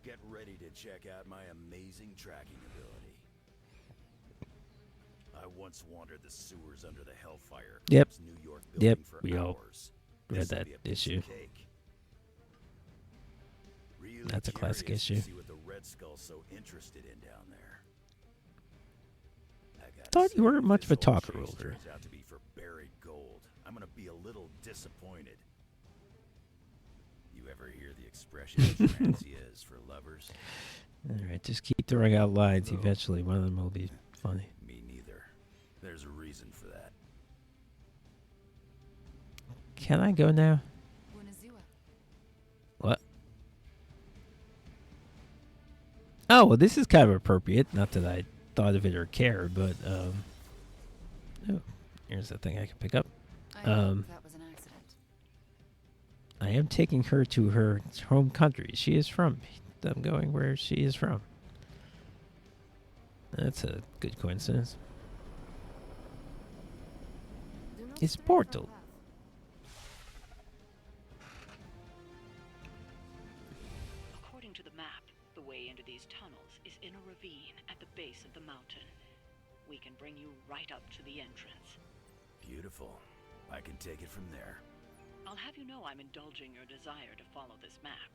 Speaker 4: Get ready to check out my amazing tracking ability. I once wandered the sewers under the Hellfire Club's New York building for
Speaker 1: we all
Speaker 4: hours.
Speaker 1: read that issue.
Speaker 4: Really
Speaker 1: That's a classic
Speaker 4: curious
Speaker 1: issue.
Speaker 4: To see what the Red Skull's so interested in down there.
Speaker 1: Thought you weren't much of a talker,
Speaker 4: Chase
Speaker 1: Older.
Speaker 4: turns out to be for buried gold. I'm gonna be a little disappointed. You ever hear the expression "transia is for lovers"?
Speaker 1: All right, just keep throwing out lines. Eventually, one of them will be funny.
Speaker 4: Me neither. There's a reason for that.
Speaker 1: Can I go now? What? Oh, well, this is kind of appropriate. Not that I thought of it or cared, but oh, here's the thing I can pick up.
Speaker 8: I hope that was an accident.
Speaker 1: I am taking her to her home country. She is from. I'm going where she is from. That's a good coincidence. It's Portal.
Speaker 12: According to the map, the way into these tunnels is in a ravine at the base of the mountain. we can bring you right up to the entrance.
Speaker 4: Beautiful. I can take it from there.
Speaker 12: I'll have you know I'm indulging your desire to follow this map.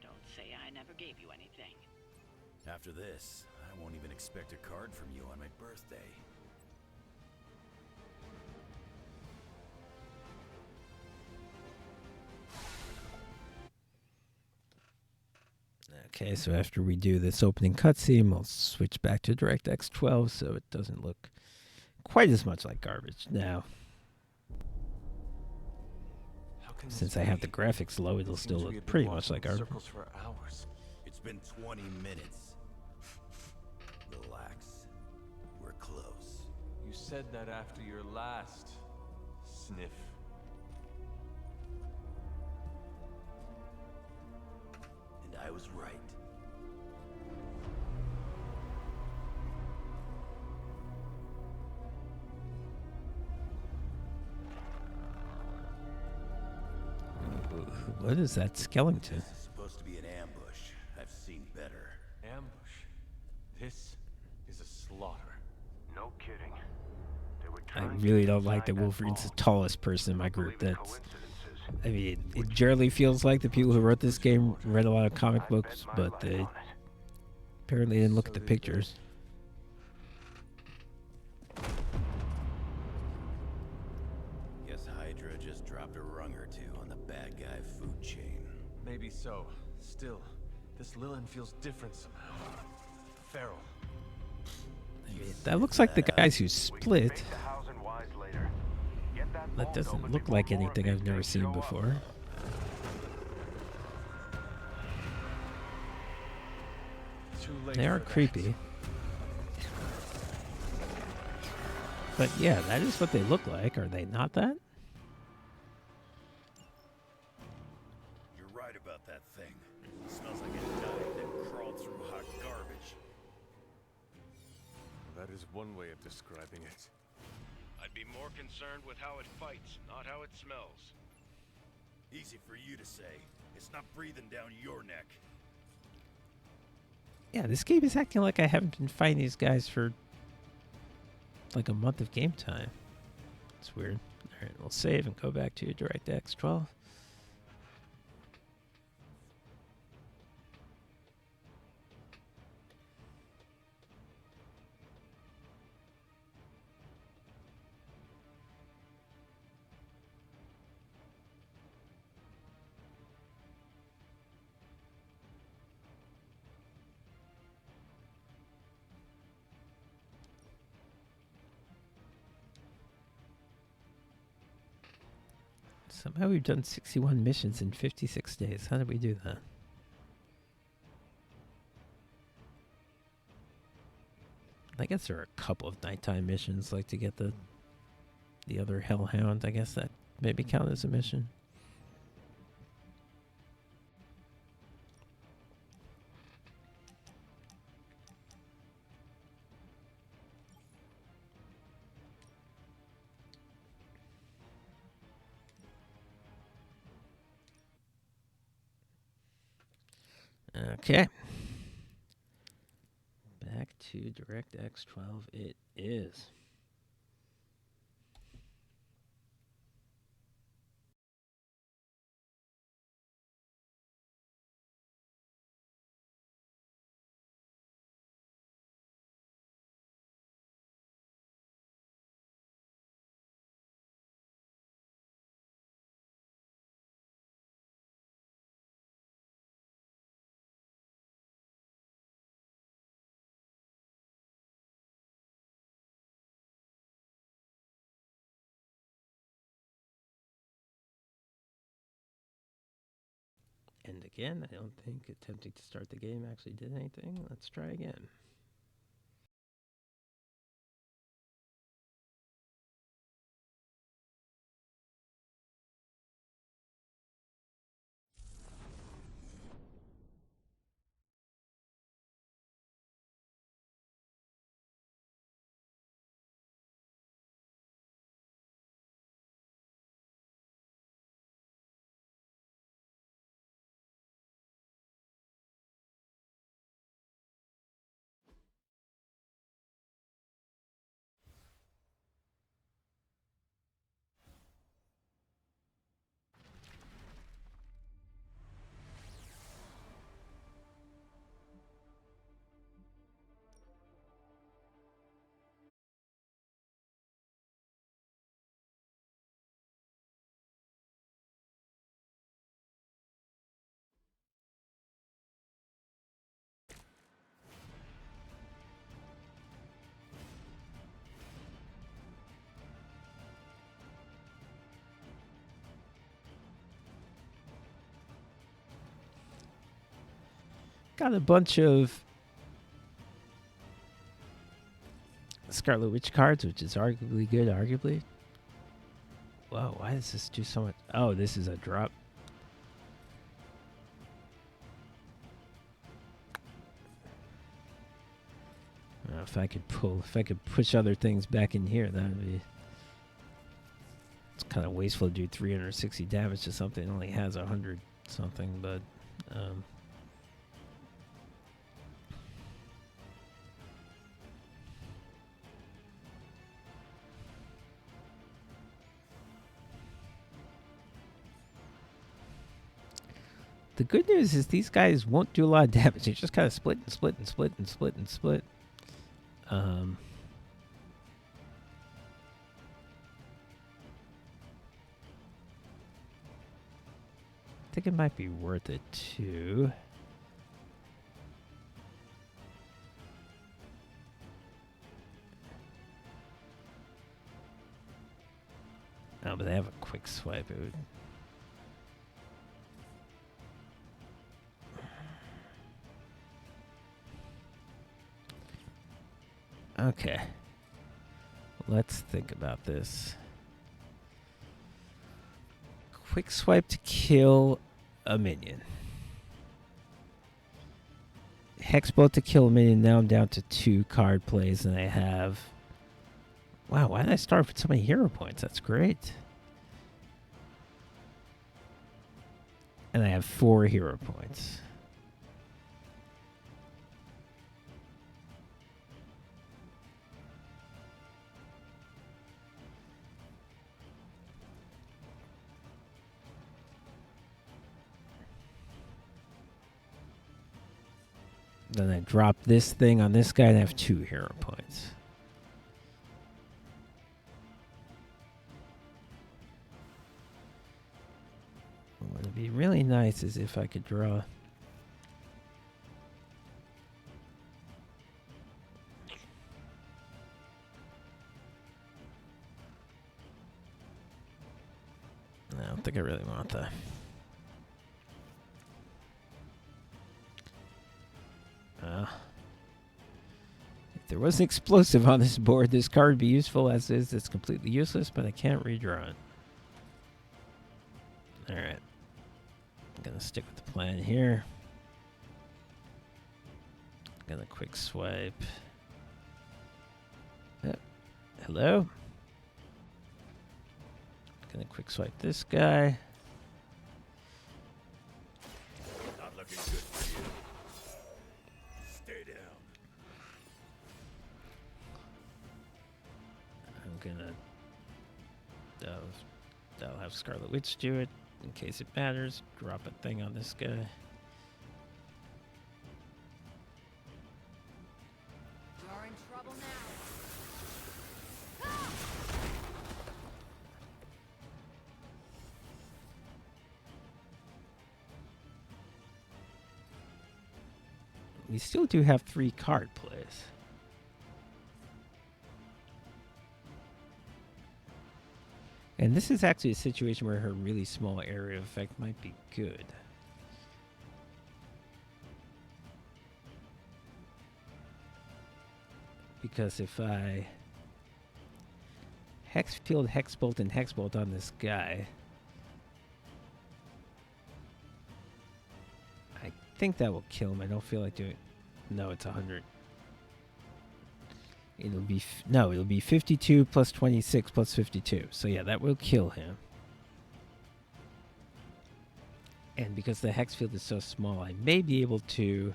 Speaker 12: Don't say I never gave you anything.
Speaker 4: After this, I won't even expect a card from you on my birthday.
Speaker 1: Okay, so after we do this opening cutscene, we'll switch back to DirectX 12 so it doesn't look quite as much like garbage now. Since I have the graphics low, it'll still look pretty much like garbage.
Speaker 5: Circles for hours.
Speaker 4: It's been 20 minutes. Relax. We're close.
Speaker 5: You said that after your last sniff.
Speaker 4: And I was right.
Speaker 1: What is that skeleton?
Speaker 4: This is supposed to be an ambush. I've seen better.
Speaker 5: Ambush. This is a slaughter.
Speaker 2: No kidding. They were
Speaker 1: I
Speaker 2: trying
Speaker 1: really
Speaker 2: to
Speaker 1: don't like that
Speaker 2: inside
Speaker 1: Wolverine's the
Speaker 2: vault.
Speaker 1: tallest person in my group.
Speaker 2: Believe in
Speaker 1: That's,
Speaker 2: coincidences.
Speaker 1: I mean, it generally feels like the people who wrote this game read a lot of comic
Speaker 2: I
Speaker 1: books,
Speaker 2: bet my
Speaker 1: but
Speaker 2: life
Speaker 1: they
Speaker 2: on it.
Speaker 1: apparently didn't look
Speaker 5: So
Speaker 1: at the
Speaker 5: they did.
Speaker 1: pictures.
Speaker 4: Guess Hydra just dropped a rung or two on the bad guy food chain.
Speaker 5: Maybe so. Still, this Lilin feels different somehow. Feral.
Speaker 1: That looks like the guys who split.
Speaker 2: Face the house and wise later. Get that
Speaker 1: That
Speaker 2: vault
Speaker 1: doesn't
Speaker 2: open
Speaker 1: look
Speaker 2: before
Speaker 1: like
Speaker 2: more of
Speaker 1: anything
Speaker 2: these
Speaker 1: I've never
Speaker 2: things
Speaker 1: seen
Speaker 2: show up.
Speaker 1: before.
Speaker 5: Too late
Speaker 1: They are
Speaker 5: for that.
Speaker 1: creepy. But yeah, that is what they look like. Are they not that?
Speaker 4: You're right about that thing. It smells like it died and crawled through hot garbage.
Speaker 5: That is one way of describing it.
Speaker 2: I'd be more concerned with how it fights, not how it smells.
Speaker 4: Easy for you to say. It's not breathing down your neck.
Speaker 1: Yeah, this game is acting like I haven't been fighting these guys for like a month of game time. It's weird. Alright, we'll save and go back to DirectX 12. Somehow we've done 61 missions in 56 days. How did we do that? I guess there are a couple of nighttime missions, like to get the other Hellhound. I guess that maybe count as a mission. Okay. Back to DirectX 12 it is. And again, I don't think attempting to start the game actually did anything. Let's try again. got a bunch of Scarlet Witch cards, which is arguably good, arguably. Whoa, why does this do so much? Oh, this is a drop. If I could push other things back in here, that would be... It's kind of wasteful to do 360 damage to something that only has 100 something, but... The good news is these guys won't do a lot of damage. They just kind of split and split and split and split and split. I think it might be worth it too. Oh, but they have a quick swipe. It would... Okay. Let's think about this. Quick swipe to kill a minion. Hexbolt to kill a minion. Now I'm down to 2 card plays and I have... Wow, why did I start with so many hero points? That's great. And I have 4 hero points. Then I drop this thing on this guy and I have 2 hero points. What would be really nice is if I could draw... I don't think I really want that. If there was an explosive on this board, this card would be useful as is. It's completely useless, but I can't redraw it. Alright. I'm going to stick with the plan here. Gonna quick swipe. Hello? Gonna quick swipe this guy.
Speaker 4: Not looking good for you. Stay down.
Speaker 1: I'm gonna... That'll have Scarlet Witch do it, in case it matters. Drop a thing on this guy.
Speaker 9: You're in trouble now.
Speaker 1: We still do have 3 card plays. And this is actually a situation where her really small area of effect might be good. Because if I Hexfield, Hexbolt, and Hexbolt on this guy, I think that will kill him. I don't feel like doing... No, it's 100. It'll be... No, it'll be 52 plus 26 plus 52. So yeah, that will kill him. And because the hex field is so small, I may be able to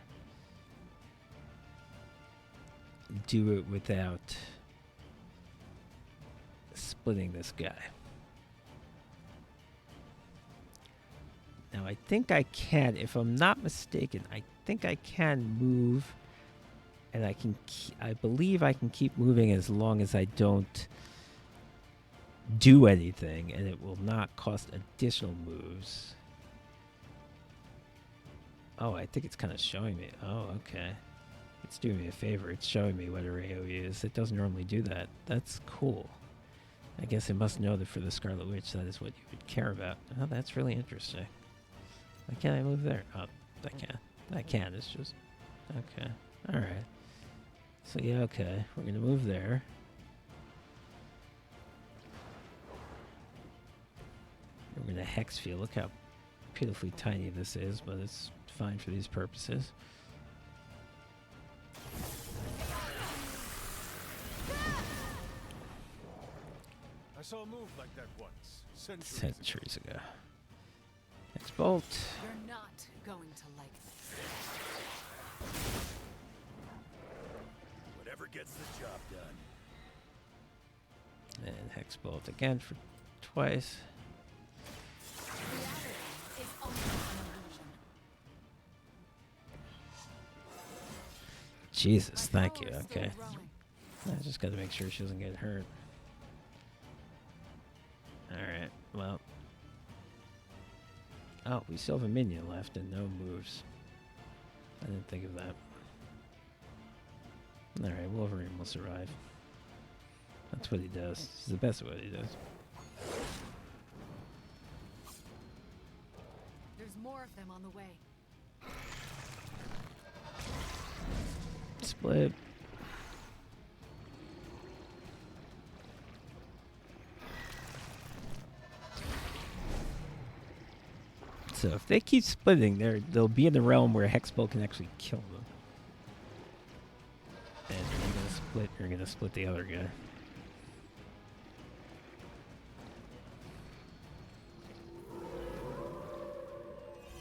Speaker 1: do it without splitting this guy. Now I think I can, if I'm not mistaken, I think I can move, and I can. I believe I can keep moving as long as I don't do anything, and it will not cost additional moves. Oh, I think it's kind of showing me. Oh, okay. It's doing me a favor. It's showing me what her AoE is. It doesn't normally do that. That's cool. I guess it must know that for the Scarlet Witch, that is what you would care about. Oh, that's really interesting. Why can't I move there? Oh, I can. I can, it's just... Okay. Alright. So yeah, okay. We're gonna move there. We're gonna hex field. Look how pitifully tiny this is, but it's fine for these purposes.
Speaker 16: I saw a move like that once,
Speaker 1: Centuries ago. Hex bolt.
Speaker 8: You're not going to like this.
Speaker 4: Whatever gets the job done.
Speaker 1: And hex bolt again for twice.
Speaker 8: Reality is only an illusion.
Speaker 1: Jesus, thank you. Okay. I just gotta make sure she doesn't get hurt. Alright, well. Oh, we still have a minion left and no moves. I didn't think of that. Alright, Wolverine will survive. That's what he does. He's the best at what he does.
Speaker 8: There's more of them on the way.
Speaker 1: Split. So if they keep splitting, they'll be in the realm where Hexbolt can actually kill them. And you're gonna split the other guy.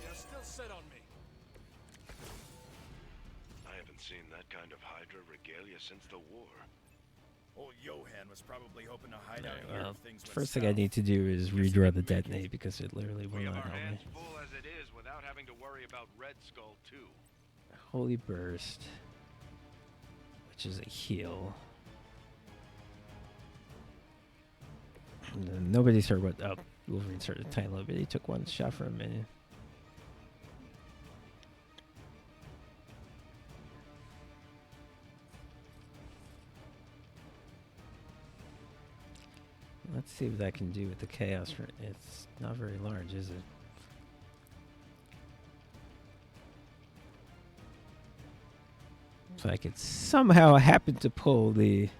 Speaker 16: You're still set on me.
Speaker 2: I haven't seen that kind of Hydra regalia since the war.
Speaker 4: Old Johan was probably hoping to hide out
Speaker 1: Alright,
Speaker 4: here
Speaker 1: well,
Speaker 4: if things went
Speaker 1: first thing I
Speaker 4: south.
Speaker 1: need to do is redraw the detonate because it literally will
Speaker 2: We have
Speaker 1: not
Speaker 2: our
Speaker 1: help me.
Speaker 2: hands full as it is without having to worry about Red Skull too.
Speaker 1: Holy Burst, which is a heal. And then nobody's heard what... Oh, Wolverine started a tiny little bit. He took one shot for a minion. Let's see what I can do with the chaos. It's not very large, is it? So I could somehow happen to pull the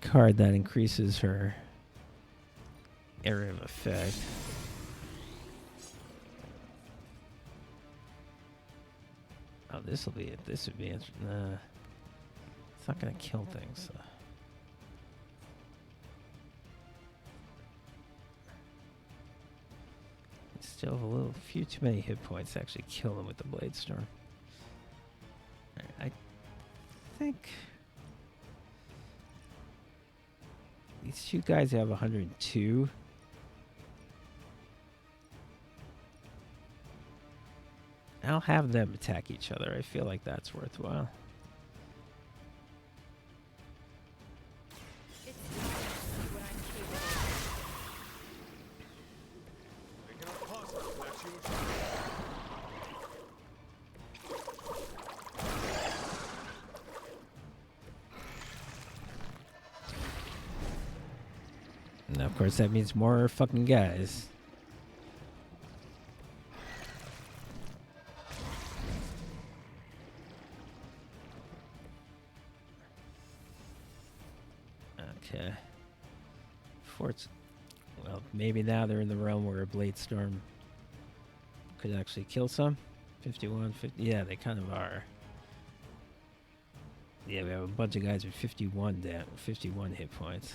Speaker 1: card that increases her area of effect. Oh, this will be it. This would be interesting. Nah, it's not gonna kill things. So. Still have a few too many hit points to actually kill him with the Blade Storm. I think these two guys have 102. I'll have them attack each other. I feel like that's worthwhile. And of course that means more fucking guys. Okay. Forts. Well, maybe now they're in the realm where a Blade Storm could actually kill some. 51, 50. Yeah, they kind of are. Yeah, we have a bunch of guys with 51 hit points.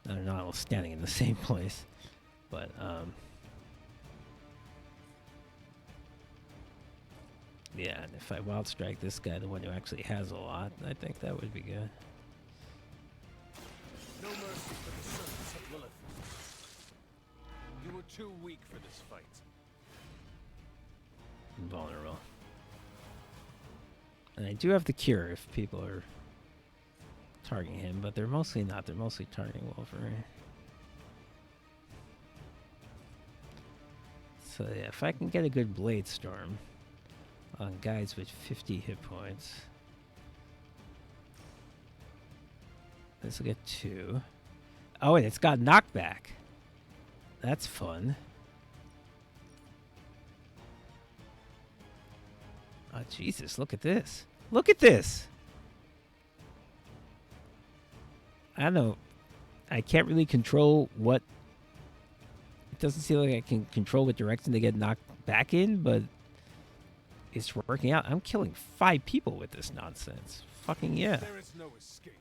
Speaker 1: They're not all standing in the same place, but yeah. And if I wild strike this guy, the one who actually has a lot, I think that would be good.
Speaker 16: No mercy for the servants of Lilith. You were too weak for this fight.
Speaker 1: Vulnerable. And I do have the cure if people are targeting him, but they're mostly not. They're mostly targeting Wolverine. So yeah, if I can get a good Blade Storm on guys with 50 hit points, this will get 2. Oh, and it's got knockback. That's fun. Oh, Jesus, look at this. Look at this. I don't know. I can't really control what... It doesn't seem like I can control what direction they get knocked back in, but it's working out. I'm killing 5 people with this nonsense. Fucking yeah.
Speaker 16: There is no escape.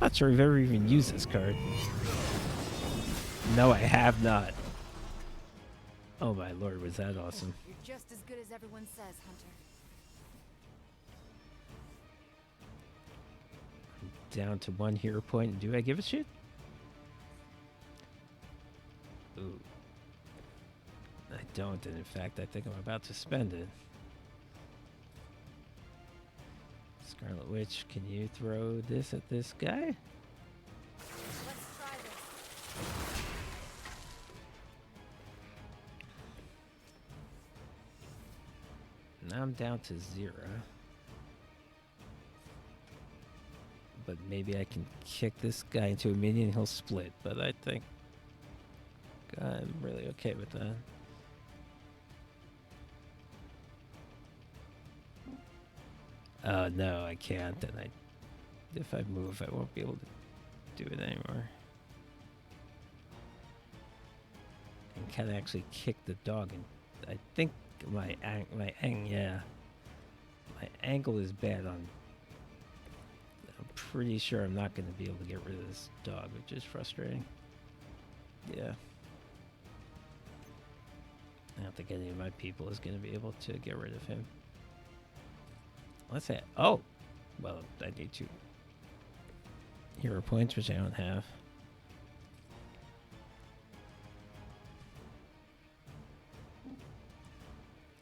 Speaker 1: Not sure I've ever even used this card. No, I have not. Oh my lord, was that awesome.
Speaker 8: You're just as good as everyone says, Hunter.
Speaker 1: Down to 1 hero point. Do I give a shit? Ooh. I don't, and in fact, I think I'm about to spend it. Scarlet Witch, can you throw this at this guy?
Speaker 8: Let's try this.
Speaker 1: Now I'm down to 0. But maybe I can kick this guy into a minion and he'll split. But I think I'm really okay with that. No, I can't. And if I move, I won't be able to do it anymore. And can I actually kick the dog? And I think my angle is bad on. I'm pretty sure I'm not going to be able to get rid of this dog, which is frustrating. Yeah. I don't think any of my people is going to be able to get rid of him. Let's say, oh, well, I need 2 hero points, which I don't have.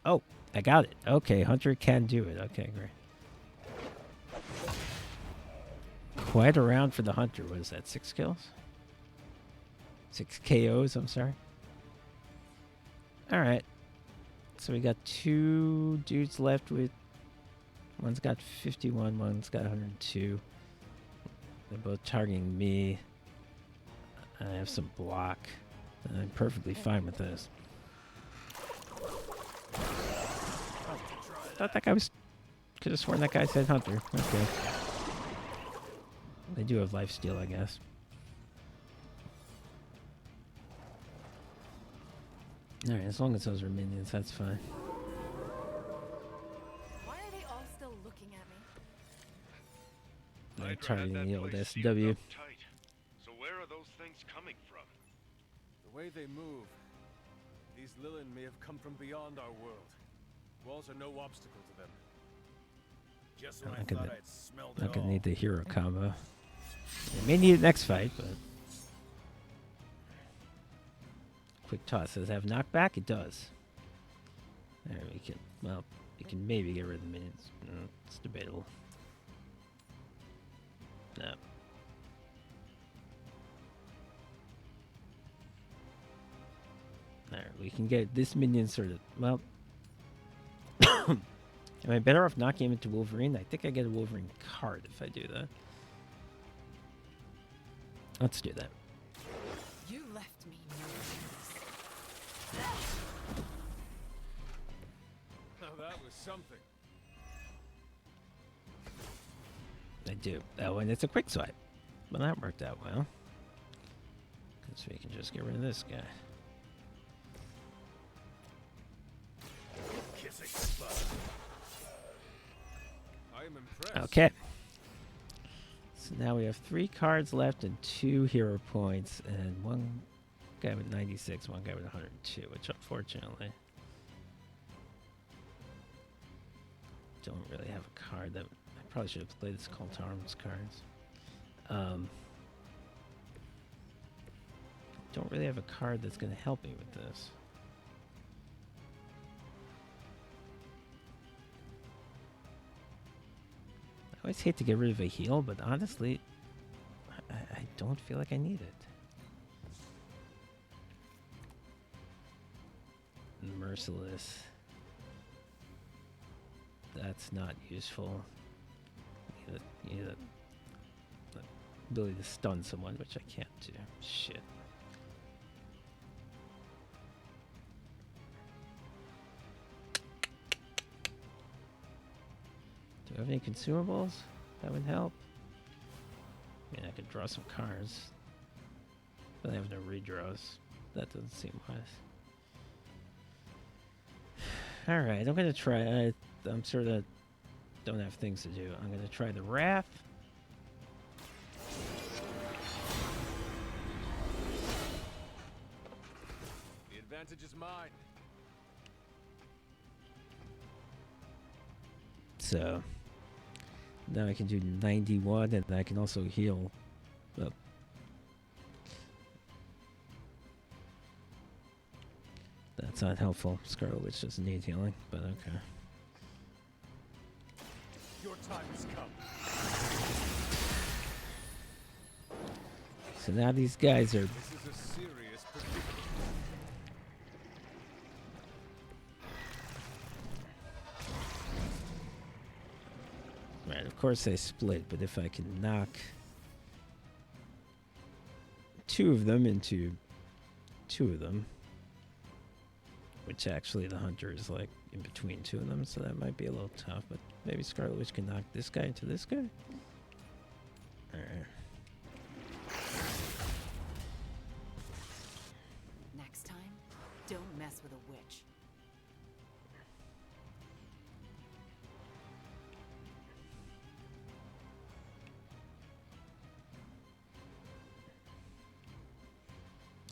Speaker 1: Oh, I got it. Okay, Hunter can do it. Okay, great. Quite a round for the Hunter. What is that, 6 kills? 6 KOs, I'm sorry. Alright. So we got 2 dudes left with... One's got 51, one's got 102. They're both targeting me. I have some block. I'm perfectly fine with this. I thought that guy was... Could have sworn that guy said Hunter. Okay. They do have lifesteal, I guess. Alright, as long as those are minions, that's fine.
Speaker 8: Why are they all still looking at me?
Speaker 1: They're targeting the old SW.
Speaker 2: Tight. So where are those things coming from?
Speaker 16: The way they move, these Lilin may have come from beyond our world. Walls are no obstacle to them. Just when I thought I'd smelled it all.
Speaker 1: Not gonna need the hero combo. They may need it next fight, but... Quick toss says have knockback? It does. There we can... Well, we can maybe get rid of the minions. It's debatable. No. There, we can get this minion sort of... Well... Am I better off knocking him into Wolverine? I think I get a Wolverine card if I do that. Let's do that.
Speaker 8: You left me no choice.
Speaker 16: Now that was something.
Speaker 1: I do. Oh, and it's a quick swipe. Well, that worked out well. Because we can just get rid of this guy.
Speaker 16: Kissing spot. I am impressed.
Speaker 1: Okay. So now we have 3 cards left and 2 hero points, and 1 guy with 96, 1 guy with 102, which unfortunately don't really have a card that I probably should have played this Cult Arms cards. Don't really have a card that's going to help me with this. I always hate to get rid of a heal, but honestly, I don't feel like I need it. Merciless. That's not useful. You need the ability to stun someone, which I can't do. Shit. you have any consumables? That would help. I mean, I could draw some cards. But I have no redraws. That doesn't seem wise. Alright, I'm gonna try. I'm sort of don't have things to do. I'm gonna try the Wrath.
Speaker 16: The advantage is mine.
Speaker 1: So now I can do 91, and I can also heal up. That's not helpful. Scarlet Witch doesn't need healing, but okay.
Speaker 16: Your time has come.
Speaker 1: So now these guys are.
Speaker 16: This is a serious predicament.
Speaker 1: Right, of course they split, but if I can knock two of them into two of them, which actually the hunter is like in between two of them, so that might be a little tough, but maybe Scarlet Witch can knock this guy into this guy? Alright.
Speaker 8: Next time, don't mess with a witch.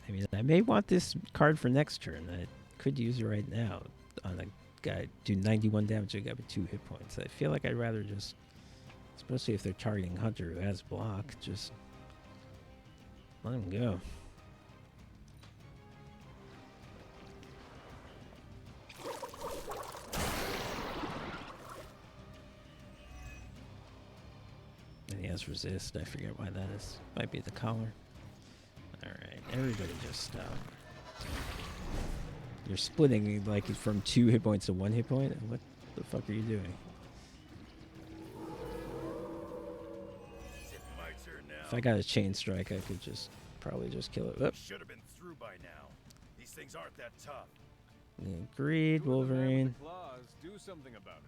Speaker 1: I mean, I may want this card for next turn. I could use it right now on a guy. Do 91 damage to a guy with 2 hit points. I feel like I'd rather just, especially if they're targeting Hunter who has block, just let him go. And he has resist. I forget why that is. Might be the collar. Alright, everybody just stop. You're splitting like from 2 hit points to 1 hit point? What the fuck are you doing?
Speaker 4: Is it my turn now?
Speaker 1: If I got a chain strike, I could just probably just kill it. Whoop.
Speaker 4: Should have been through by now. These things aren't that tough.
Speaker 1: Yeah, Greed, Wolverine.
Speaker 16: Claws, do something about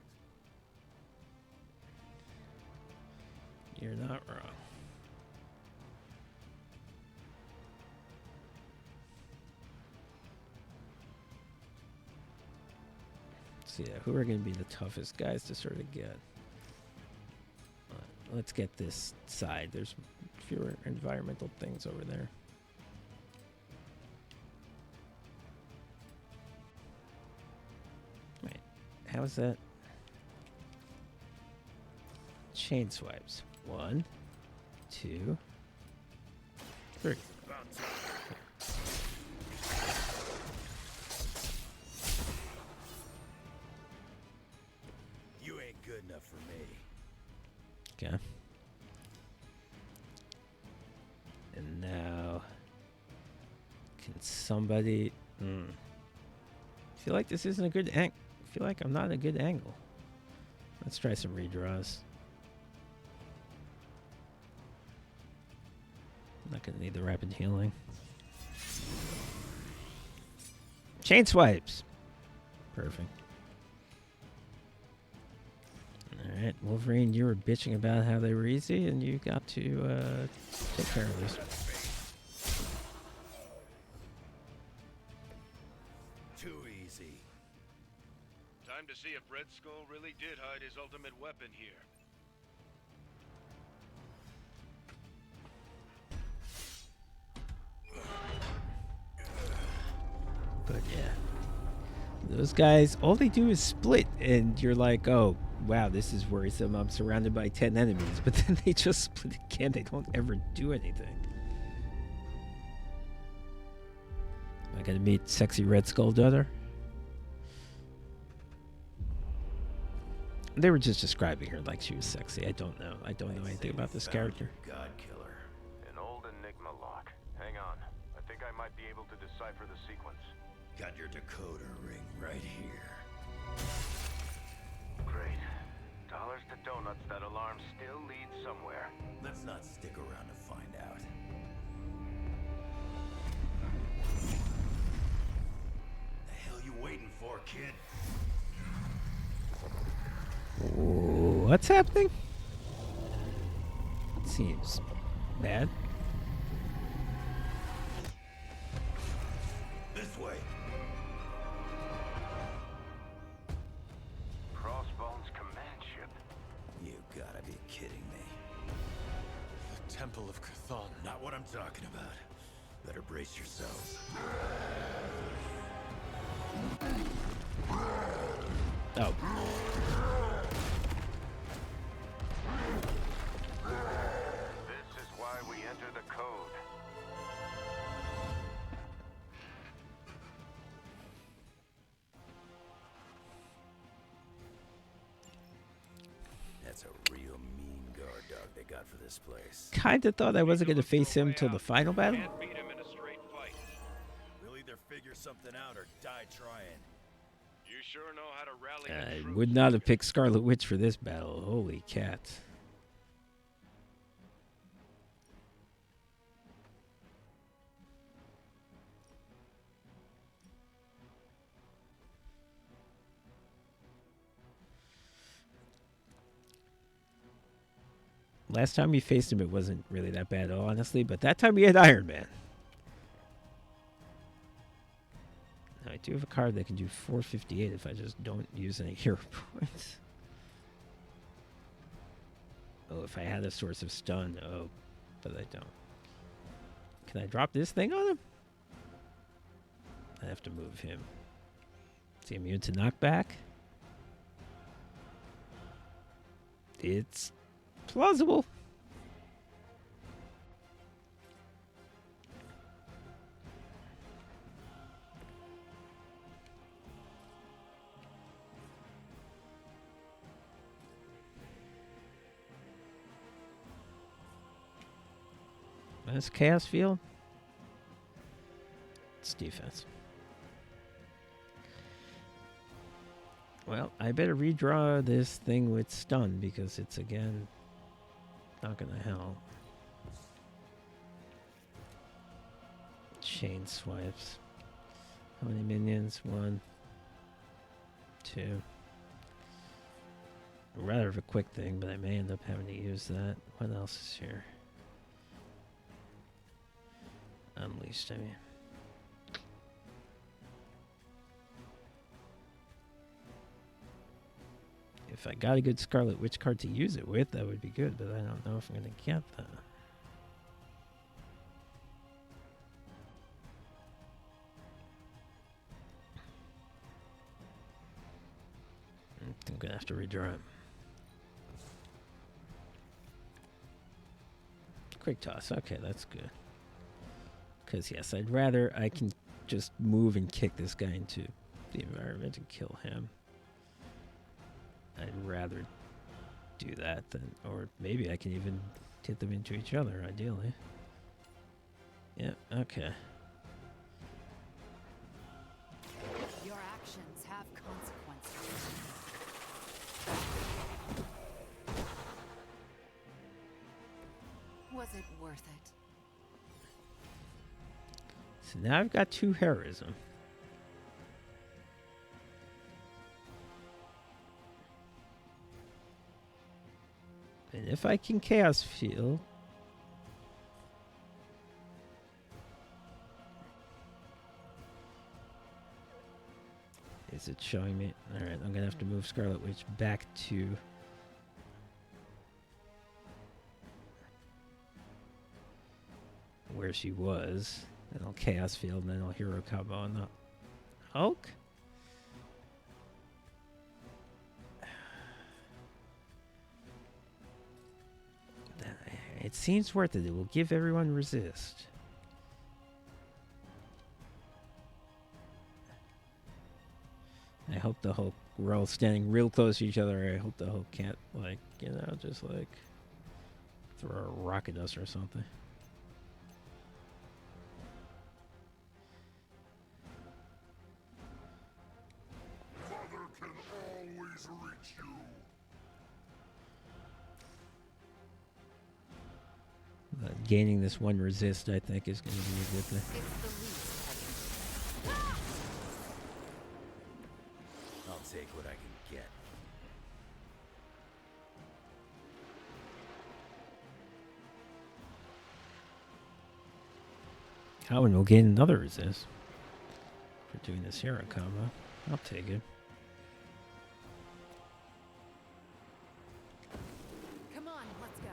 Speaker 16: it.
Speaker 1: You're not wrong. So yeah, who are going to be the toughest guys to sort of get? Let's get this side. There's fewer environmental things over there. Wait, how is that? Chain swipes. 1, 2, 3.
Speaker 4: You ain't good enough for me.
Speaker 1: Okay. And now, can somebody? I feel like this isn't a good angle. I feel like I'm not in a good angle. Let's try some redraws. I'm not gonna need the rapid healing. Chain swipes. Perfect. Alright, Wolverine, you were bitching about how they were easy, and you got to take care of this.
Speaker 4: Too easy.
Speaker 2: Time to see if Red Skull really did hide his ultimate weapon here.
Speaker 1: But yeah, those guys, all they do is split, and you're like, oh, wow, this is worrisome. I'm surrounded by 10 enemies, but then they just split again. They don't ever do anything. Am I gonna meet sexy Red Skull daughter? They were just describing her like she was sexy. I don't know. I don't know anything about this character.
Speaker 4: God killer.
Speaker 2: An old Enigma lock. Hang on. I think I might be able to decipher the sequence.
Speaker 4: Got your decoder ring right here.
Speaker 2: Great. Dollars to donuts, that alarm still leads somewhere.
Speaker 4: Let's not stick around to find out. The hell you waiting for, kid?
Speaker 1: Oh, What's happening? Seems bad.
Speaker 4: This way.
Speaker 2: Crossbone's command ship.
Speaker 4: You gotta be kidding me.
Speaker 16: The Temple of Cthon.
Speaker 4: Not what I'm talking about. Better brace yourselves.
Speaker 1: Oh.
Speaker 2: This is why we enter the code.
Speaker 4: That's a real mean guard dog they got for this place.
Speaker 1: Kinda thought I wasn't gonna face him till the final battle.
Speaker 16: Can't beat him in a straight fight.
Speaker 4: We'll either figure something out or die trying.
Speaker 16: You sure know how to rally
Speaker 1: I
Speaker 16: the troops.
Speaker 1: would not have picked Scarlet Witch for this battle. Holy cat. Last time we faced him, it wasn't really that bad at all, honestly, but that time we had Iron Man. Now, I do have a card that can do 458 if I just don't use any hero points. Oh, if I had a source of stun. Oh, but I don't. Can I drop this thing on him? I have to move him. Is he immune to knockback? It's plausible. That's Chaos Field. It's defense. Well, I better redraw this thing with stun because it's again not gonna help. Chain swipes. How many minions? 1, 2. Rather of a quick thing, but I may end up having to use that. What else is here? Unleashed, I mean. If I got a good Scarlet Witch card to use it with, that would be good, but I don't know if I'm going to get that. I'm going to have to redraw it. Quick toss. Okay, that's good. Because, yes, I'd rather I can just move and kick this guy into the environment and kill him. I'd rather do that than, or maybe I can even hit them into each other, ideally. Yeah, okay.
Speaker 8: Your actions have consequences. Was it worth it?
Speaker 1: So now I've got 2 heroism. And if I can Chaos Field... Is it showing me? Alright, I'm going to have to move Scarlet Witch back to... where she was. Then I'll Chaos Field, and then I'll Hero Combo on the Hulk. It seems worth it. It will give everyone resist. I hope the Hulk, we're all standing real close to each other. I hope the Hulk can't, like, you know, just like throw a rock at us or something.
Speaker 11: Mother can always reach you.
Speaker 1: Gaining this 1 resist, I think, is going to be a good thing.
Speaker 4: I'll take what I can get.
Speaker 1: Cowan will gain another resist for doing this hero combo. I'll take it.
Speaker 9: Come on, let's go.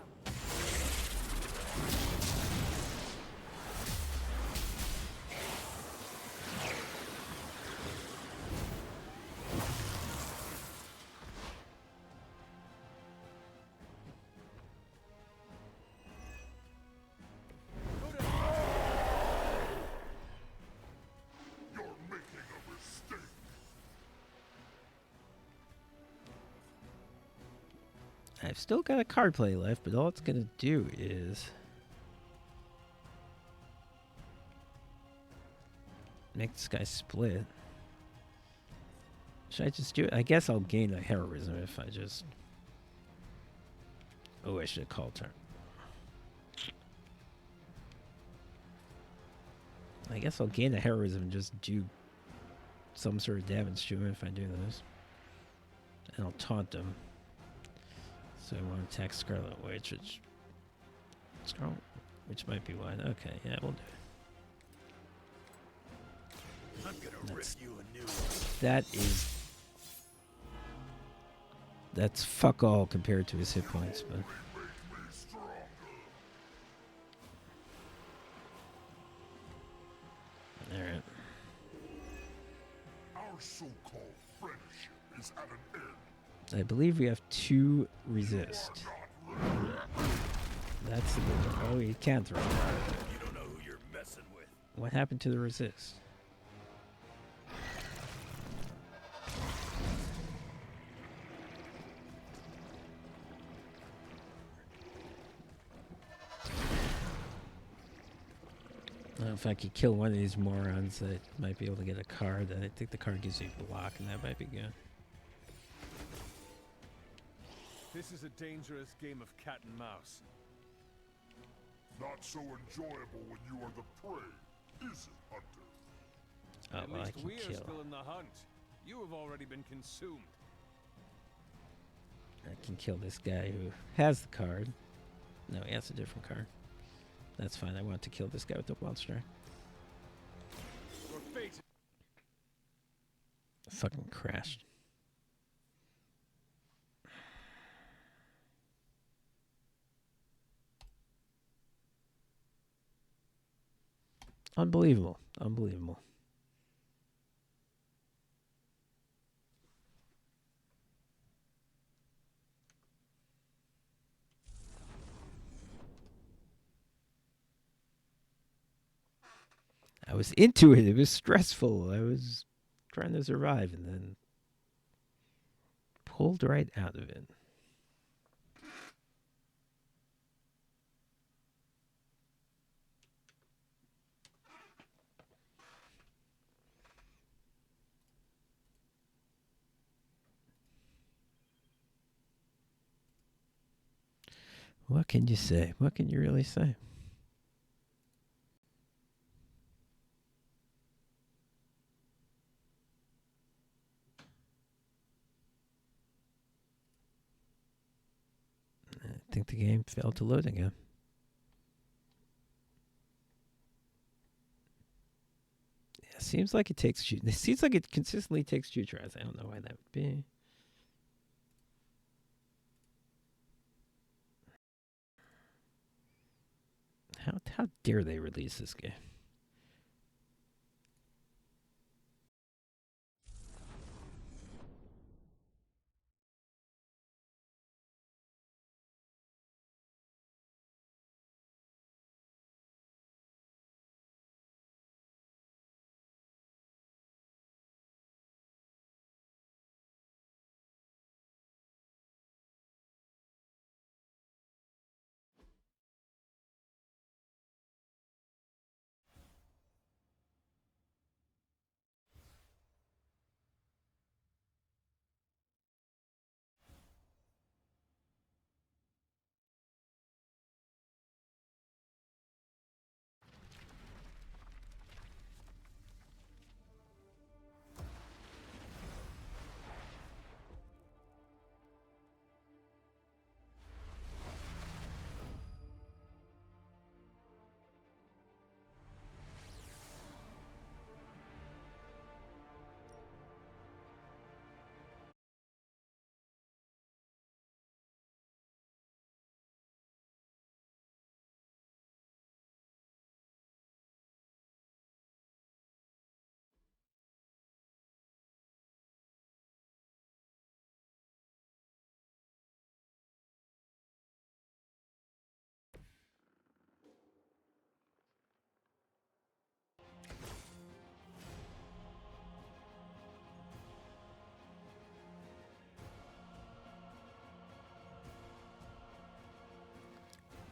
Speaker 1: I've still got a card play left, but all it's going to do is make this guy split. Should I just do it? I guess I'll gain a heroism if I just... Oh, I should have called turn. I guess I'll gain a heroism and just do some sort of damage to him if I do this. And I'll taunt him. So I want to attack Scarlet Witch, which might be wide. Okay, yeah, we'll do it.
Speaker 4: I'm gonna rip you a new
Speaker 1: That's fuck all compared to his hit points, but alright.
Speaker 11: Our so-called friendship is at an end.
Speaker 1: I believe we have 2 resist. That's the good one. Oh, you can't throw.
Speaker 4: You don't know who you're messing with.
Speaker 1: What happened to the resist? I don't know if I could kill one of these morons that might be able to get a card. I think the card gives you block, and that might be good.
Speaker 16: This is a dangerous game of cat and mouse.
Speaker 11: Not so enjoyable when you are the prey, is it, Hunter?
Speaker 1: Oh,
Speaker 16: At
Speaker 1: well, I
Speaker 16: least
Speaker 1: can
Speaker 16: we are
Speaker 1: kill.
Speaker 16: still in the hunt. You have already been consumed.
Speaker 1: I can kill this guy who has the card. No, he has a different card. That's fine. I want to kill this guy with the monster.
Speaker 16: Your fate.
Speaker 1: Fucking crashed. Unbelievable. Unbelievable. I was into it. It was stressful. I was trying to survive and then pulled right out of it. What can you say? What can you really say? I think the game failed to load again. Yeah, seems like it takes 2. It seems like it consistently takes 2 tries. I don't know why that would be. How dare they release this game?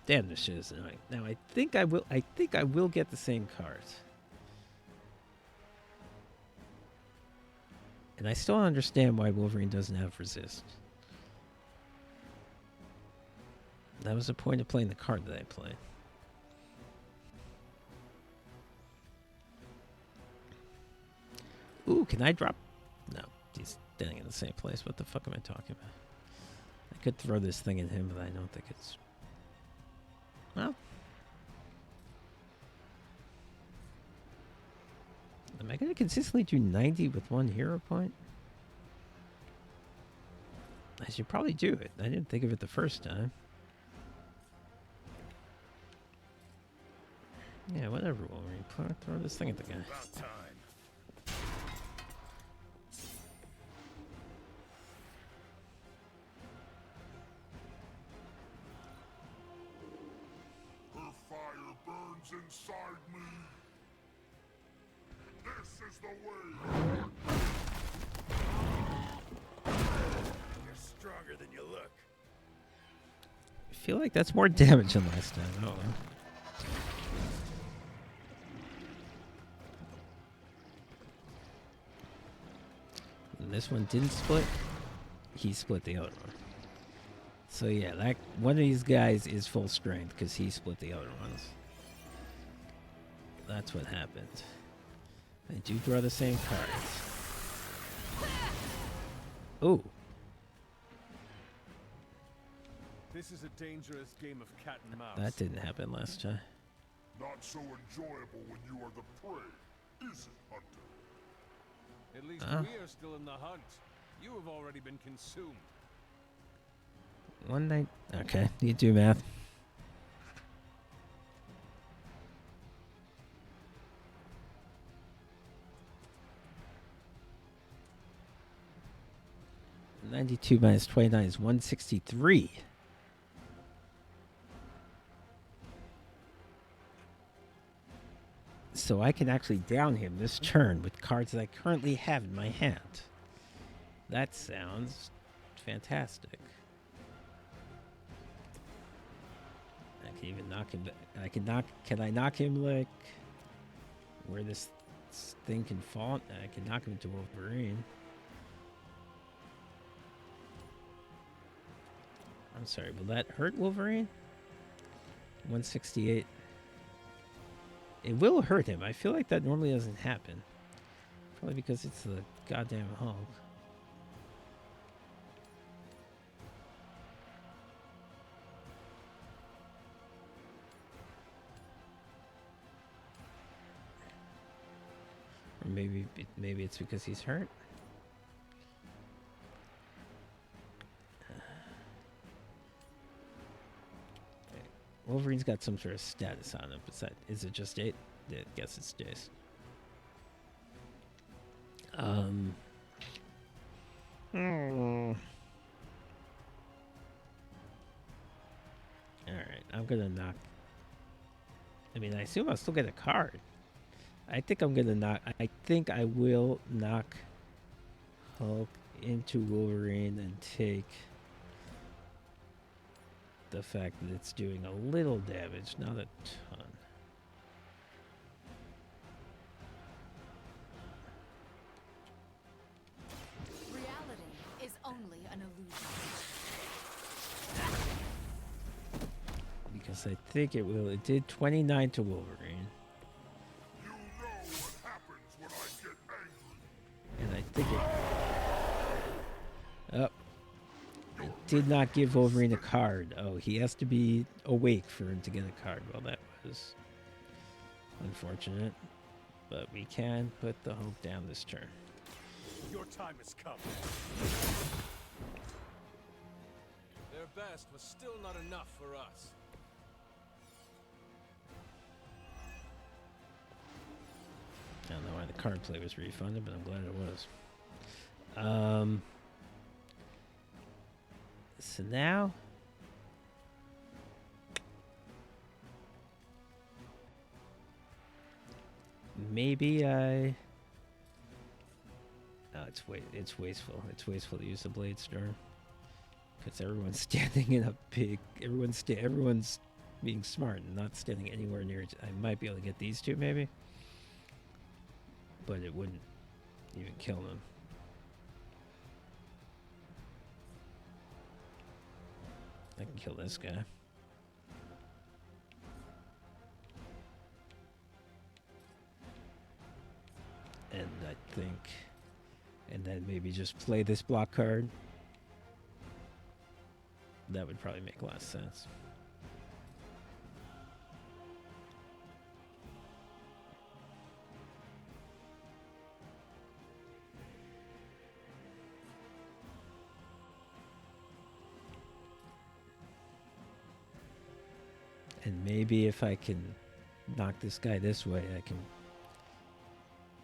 Speaker 1: Damn, this shit is annoying. Now I think I will. I think I will get the same cards. And I still don't understand why Wolverine doesn't have resist. That was the point of playing the card that I played. Ooh, can I drop? No, he's standing in the same place. What the fuck am I talking about? I could throw this thing at him, but I don't think it's... Well... Am I going to consistently do 90 with one hero point? I should probably do it. I didn't think of it the first time. Yeah, whatever, Wolverine. Throw this thing at the guy.
Speaker 4: About time.
Speaker 11: Her fire burns inside me. This is the way.
Speaker 4: You're stronger than you look.
Speaker 1: I feel like that's more damage than last time. Oh, well. And this one didn't split. He split the other one. So yeah, that one of these guys is full strength because he split the other ones. That's what happened. I do draw the same cards. Oh.
Speaker 16: This is a dangerous game of cat and mouse.
Speaker 1: That didn't happen last time.
Speaker 11: Not so enjoyable when you are the prey, is it, Hunter?
Speaker 16: At least we are still in the hunt. You have already been consumed.
Speaker 1: One night. Okay, you do math. (92 minus 29 is 163. So I can actually down him this turn with cards that I currently have in my hand. That sounds fantastic. I can even knock him. I can knock. Can I knock him like where this thing can fall? I can knock him into Wolverine. I'm sorry. Will that hurt Wolverine? 168. It will hurt him. I feel like that normally doesn't happen. Probably because it's the goddamn Hulk. Or maybe it's because he's hurt. Wolverine's got some sort of status on him. Is it just 8? I guess it's Jace. Alright, I'm gonna knock. I mean, I assume I'll still get a card. I think I'm gonna knock. I think I will knock Hulk into Wolverine and take the fact that it's doing a little damage, not a ton.
Speaker 8: Reality is only an illusion.
Speaker 1: Because I think it will. It did 29 to Wolverine.
Speaker 11: You know what happens when I get angry.
Speaker 1: And I think it... Oh. It did not give Wolverine a card. Oh, he has to be awake for him to get a card. Well, that was unfortunate. But we can put the Hulk down this turn.
Speaker 16: Your time has come. Their best was still not enough for us.
Speaker 1: I don't know why the card play was refunded, but I'm glad it was. So now... maybe I... Oh, it's wasteful. It's wasteful to use the Blade Storm. Because everyone's standing in a big... Everyone's being smart and not standing anywhere near it. I might be able to get these two, maybe. But it wouldn't even kill them. I can kill this guy. And I think... And then maybe just play this block card. That would probably make a lot of sense. And maybe if I can knock this guy this way, I can...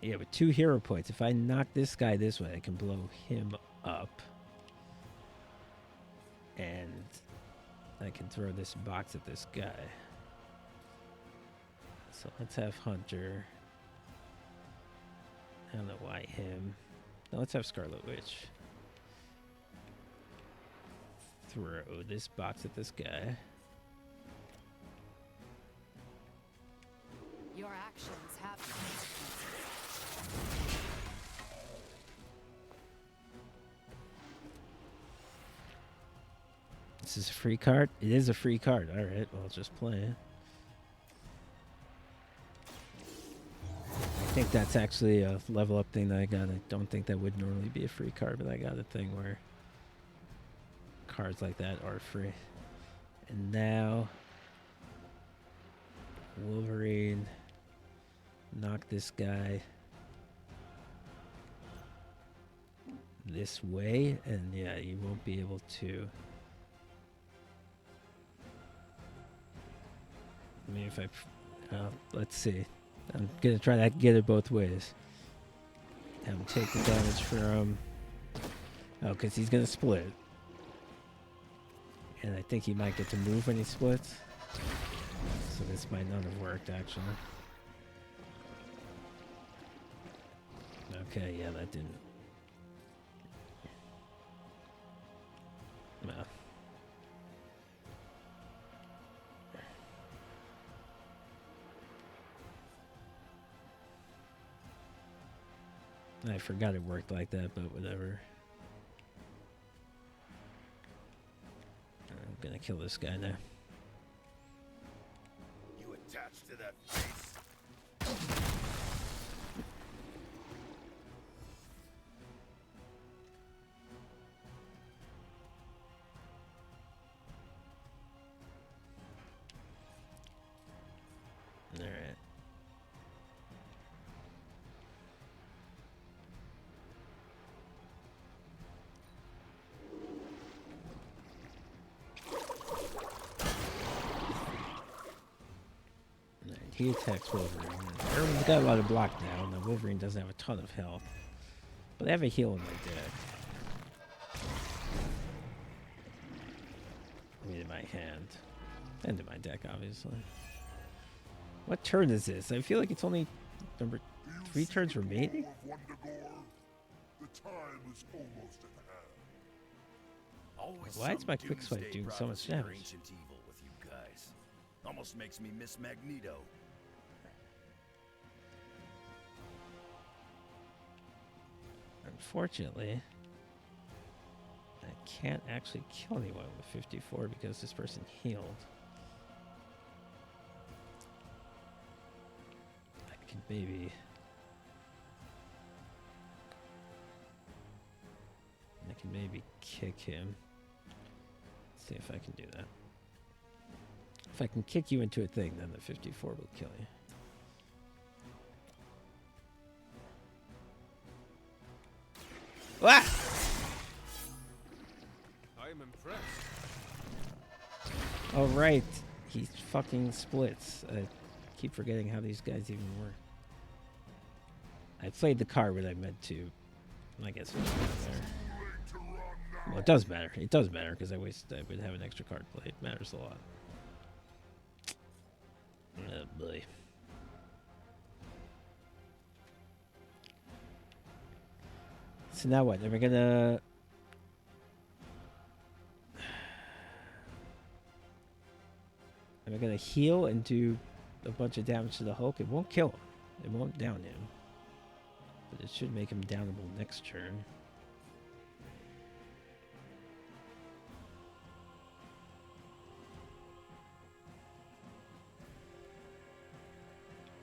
Speaker 1: Yeah, with 2 hero points, if I knock this guy this way, I can blow him up. And I can throw this box at this guy. So let's have Hunter. I don't know why him. No, let's have Scarlet Witch. Throw this box at this guy.
Speaker 8: Your actions have consequences.
Speaker 1: This is a free card? It is a free card. Alright, well, I'll just play it. I think that's actually a level up thing that I got. I don't think that would normally be a free card, but I got a thing where cards like that are free. And now Wolverine, knock this guy this way, and yeah, you won't be able to. I mean, if I, let's see. I'm gonna try to get it both ways. Have him take the damage from. Oh, because he's gonna split. And I think he might get to move when he splits. So this might not have worked, actually. Okay, yeah, that didn't. No. I forgot it worked like that, but whatever. I'm gonna kill this guy now.
Speaker 4: You attached to that face?
Speaker 1: Alright. He attacks Wolverine. Everyone's got a lot of block now, and the Wolverine doesn't have a ton of health. But I have a heal in my deck. I mean, in my hand. And in my deck, obviously. What turn is this? I feel like it's only number 3 turns remaining?
Speaker 11: The time is almost at hand.
Speaker 4: Always
Speaker 1: Why is
Speaker 4: some
Speaker 1: my quick swipe
Speaker 4: doomsday
Speaker 1: doing so much
Speaker 4: prophecy or
Speaker 1: damage?
Speaker 4: ancient evil with you guys. Almost makes me miss Magneto.
Speaker 1: Unfortunately, I can't actually kill anyone with 54 because this person healed. I can maybe... kick him. See if I can do that. If I can kick you into a thing, then the 54 will kill you. Ah!
Speaker 16: I am impressed.
Speaker 1: Oh, right. He fucking splits. I keep forgetting how these guys even work. I played the card when I meant to. I guess it doesn't matter. Well, it does matter. It does matter because I would have an extra card play. It matters a lot. Oh, boy. So now what? Are we gonna... Am I going to heal and do a bunch of damage to the Hulk? It won't kill him. It won't down him. But it should make him downable next turn.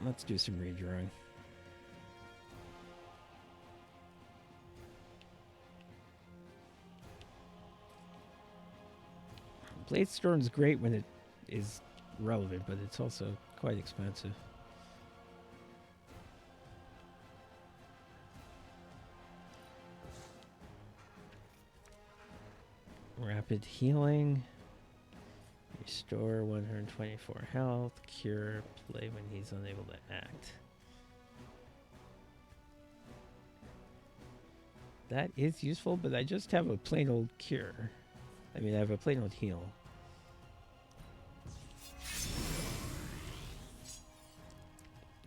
Speaker 1: Let's do some redrawing. Blade Storm's great when it is relevant, but it's also quite expensive. Rapid healing. Restore 124 health. Cure. Play when he's unable to act. That is useful, but I just have a plain old cure. I mean, I have a plain old heal.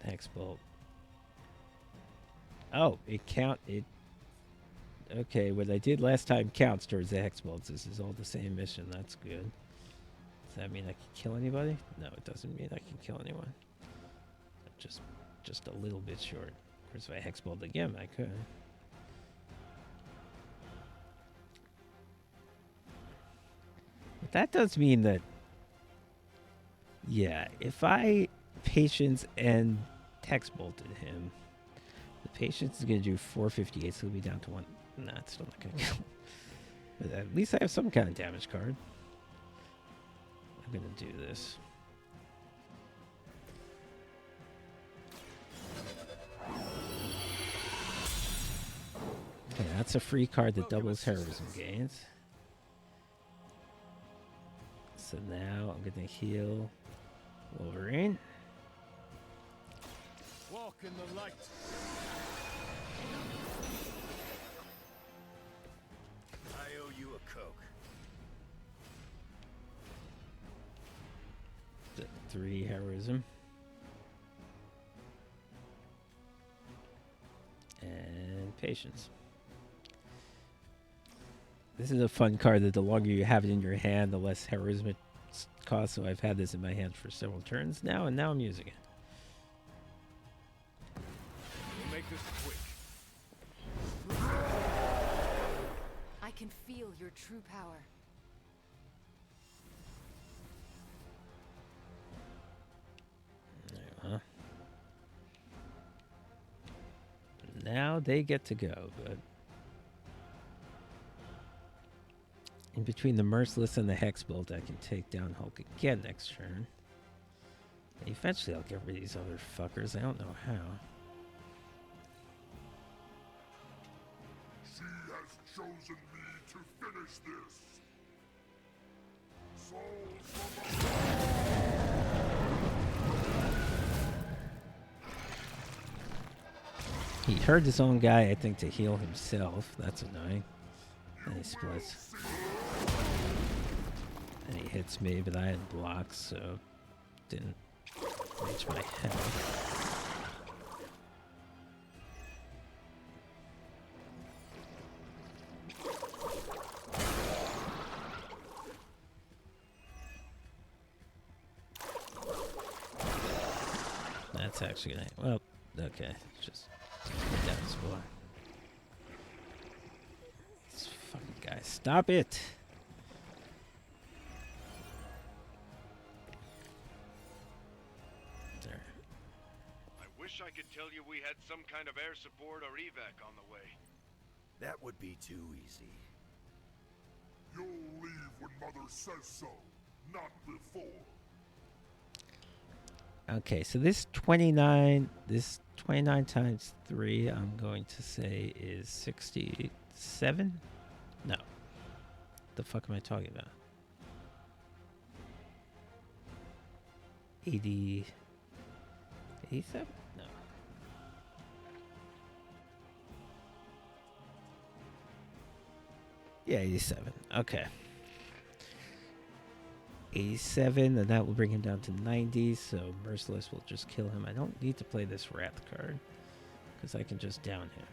Speaker 1: Hex bolt. Oh, it count it. Okay, what I did last time counts towards the hex bolts. This is all the same mission. That's good. Does that mean I can kill anybody? No, it doesn't mean I can kill anyone. Just a little bit short. Of course, if I hex bolt again, I could. But that does mean that, yeah, if I patience and hex bolted him, the patience is going to do 458, so he'll be down to 1. Nah, it's still not going to kill him. But at least I have some kind of damage card. I'm going to do this. Okay, that's a free card that doubles heroism gains. So now I'm going to heal Wolverine.
Speaker 16: Walk in the light.
Speaker 4: I owe you a Coke.
Speaker 1: 3 heroism. And patience. This is a fun card that the longer you have it in your hand, the less heroism it costs. So I've had this in my hand for several turns now, and now I'm using it.
Speaker 16: We'll make this quick.
Speaker 8: I can feel your true power.
Speaker 1: Uh-huh. Now they get to go, but in between the Merciless and the Hex Bolt, I can take down Hulk again next turn. Eventually I'll get rid of these other fuckers. I don't know how.
Speaker 15: She has chosen me to finish this.
Speaker 1: He heard his own guy, I think, to heal himself. That's annoying. And he splits. And he hits me, but I had blocks, so didn't reach my head. That's actually gonna. Well, okay. Just put that as well. This fucking guy. Stop it! There.
Speaker 2: I wish I could tell you we had some kind of air support or evac on the way.
Speaker 4: That would be too easy.
Speaker 15: You'll leave when Mother says so, not before.
Speaker 1: Okay, so this 29 times 3, I'm going to say is 67? No. The fuck am I talking about? 80... 87? No. Yeah, 87. Okay. 87, and that will bring him down to 90, so Merciless will just kill him. I don't need to play this Wrath card, because I can just down him.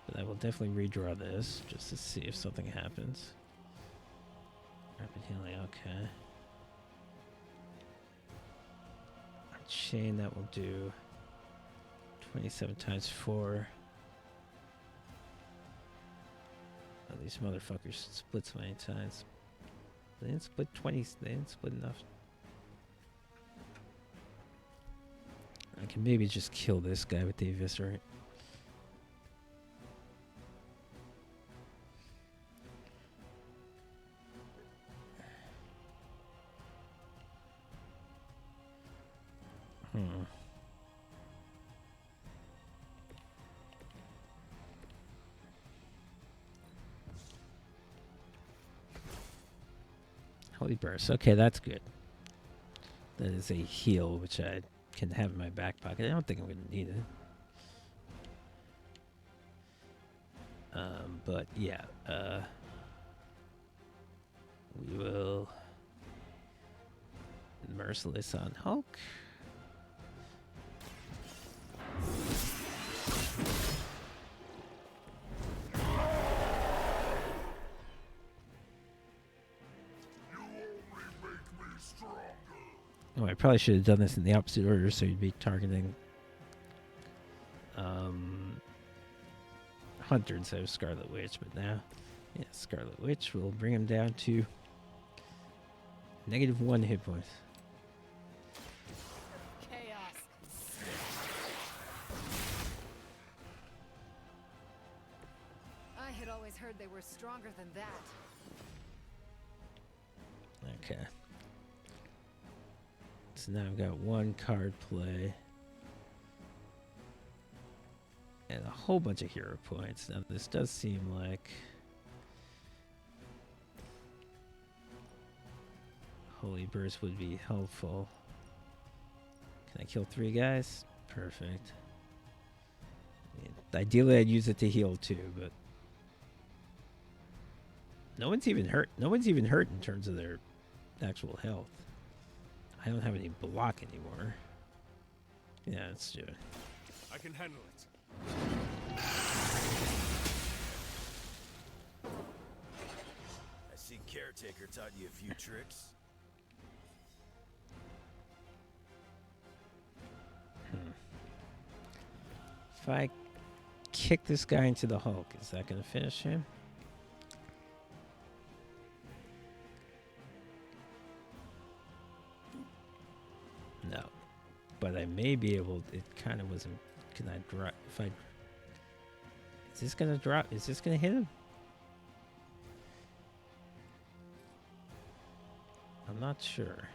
Speaker 1: But I will definitely redraw this, just to see if something happens. Rapid healing, okay. chain, that will do 27 times 4. Oh, these motherfuckers split so many times. They didn't split 20. They didn't split enough. I can maybe just kill this guy with the eviscerate. Holy burst. Okay, that's good. That is a heal, which I can have in my back pocket. I don't think I'm going to need it. But yeah, we will Merciless on Hulk. Oh, I probably should have done this in the opposite order, so you'd be targeting Hunter instead of Scarlet Witch. But now, yeah, Scarlet Witch will bring him down to -1 hit points.
Speaker 8: Chaos. I had always heard they were stronger than that.
Speaker 1: Okay. So now I've got 1 card play. And a whole bunch of hero points. Now this does seem like Holy Burst would be helpful. Can I kill 3 guys? Perfect. I mean, ideally I'd use it to heal too, but no one's even hurt. No one's even hurt in terms of their actual health. I don't have any block anymore. Yeah, let's do it.
Speaker 16: I can handle it.
Speaker 4: I see Caretaker taught you a few tricks.
Speaker 1: If I kick this guy into the Hulk, is that going to finish him? No. But I may be able... It kind of wasn't... Can I drop... If I... Is this going to drop? Is this going to hit him? I'm not sure.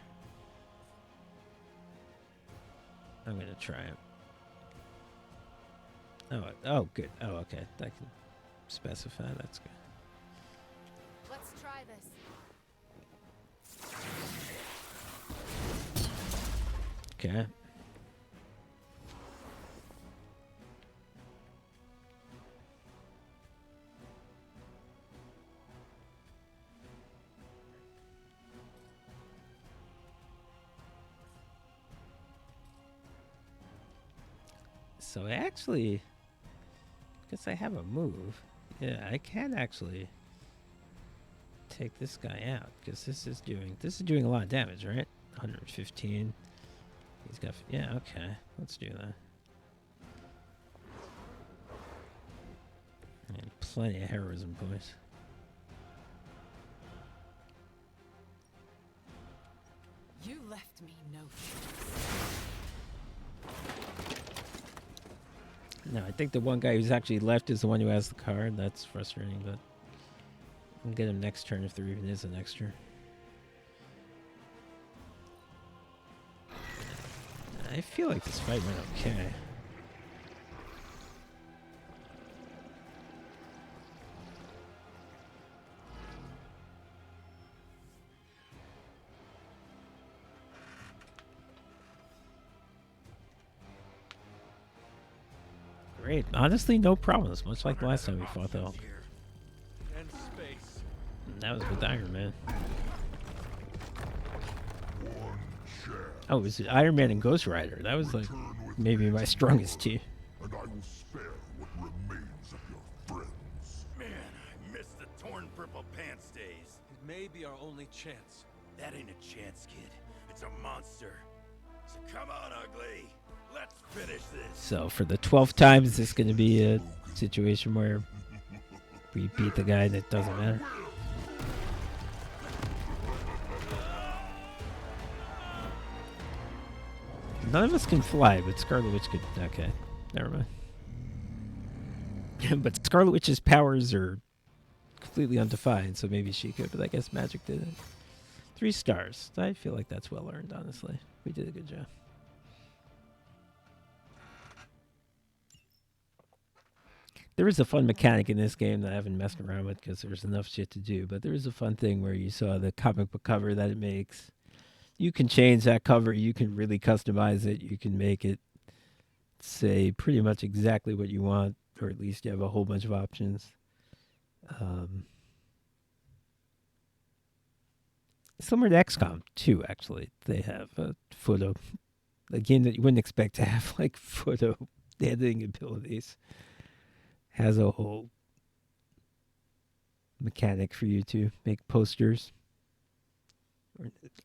Speaker 1: I'm going to try it. Oh, good. Oh, okay. That can specify. That's good.
Speaker 8: Let's try this.
Speaker 1: Okay. So I actually, because I have a move, yeah, I can actually take this guy out because this is doing a lot of damage, right? 115. He's got, yeah, okay, let's do that. And plenty of heroism points.
Speaker 8: You left me no choice.
Speaker 1: No, I think the one guy who's actually left is the one who has the card. That's frustrating, but I'll get him next turn if there even is a next turn. I feel like this fight went okay. Great. Honestly, no problems. Much like the last time we fought the Hulk.
Speaker 16: And space.
Speaker 1: And that was with Iron Man. Oh, it was Iron Man and Ghost Rider. That was like maybe my strongest two.
Speaker 15: And I will spare what remains of your friends.
Speaker 4: Man, I miss the torn purple pants days.
Speaker 16: It may be our only chance.
Speaker 4: That ain't a chance, kid. It's a monster. So come on, ugly. Let's finish this.
Speaker 1: So for the 12th time, is this going to be a situation where we beat the guy and it doesn't matter? None of us can fly, but Scarlet Witch could. Okay, never mind. But Scarlet Witch's powers are completely undefined, so maybe she could, but I guess magic did it. 3 stars. I feel like that's well earned, honestly. We did a good job. There is a fun mechanic in this game that I haven't messed around with because there's enough shit to do, but there is a fun thing where you saw the comic book cover that it makes. You can change that cover. You can really customize it. You can make it say pretty much exactly what you want, or at least you have a whole bunch of options. Similar to XCOM 2, actually. They have a photo, a game that you wouldn't expect to have like photo editing abilities. Has a whole mechanic for you to make posters.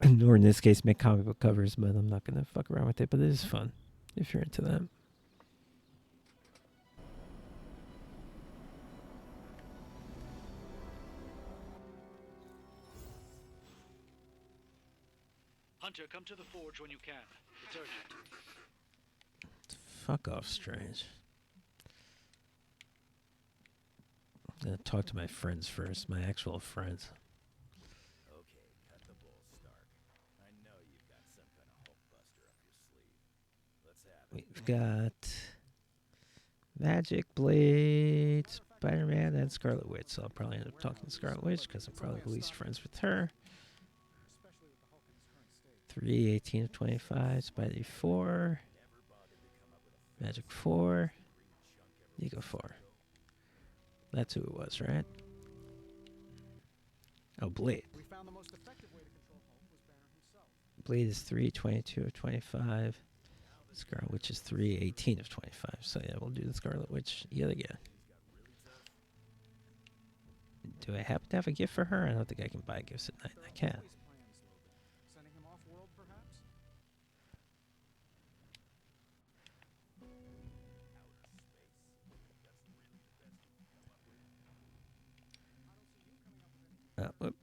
Speaker 1: Or in this case, make comic book covers, but I'm not going to fuck around with it. But it is fun if you're into that.
Speaker 3: Hunter, come to the forge when you can. It's urgent.
Speaker 1: Fuck off, Strange. I'm going to talk to my friends first, my actual friends.
Speaker 4: Okay, cut the bull, Stark. I know you've got some kind of Hulkbuster up your sleeve. Let's have it.
Speaker 1: We've got Magic, Blade, Spider-Man, and Scarlet Witch. So I'll probably end up talking to Scarlet Witch because I'm probably the least friends with her. 3, 18 of 25, Spidey 4, Magic 4, Ego 4. That's who it was, right? Oh, Blade. Blade is 3, 22 of 25. Scarlet Witch is 3, 18 of 25. So yeah, we'll do the Scarlet Witch yet again. Do I happen to have a gift for her? I don't think I can buy gifts at night. I can.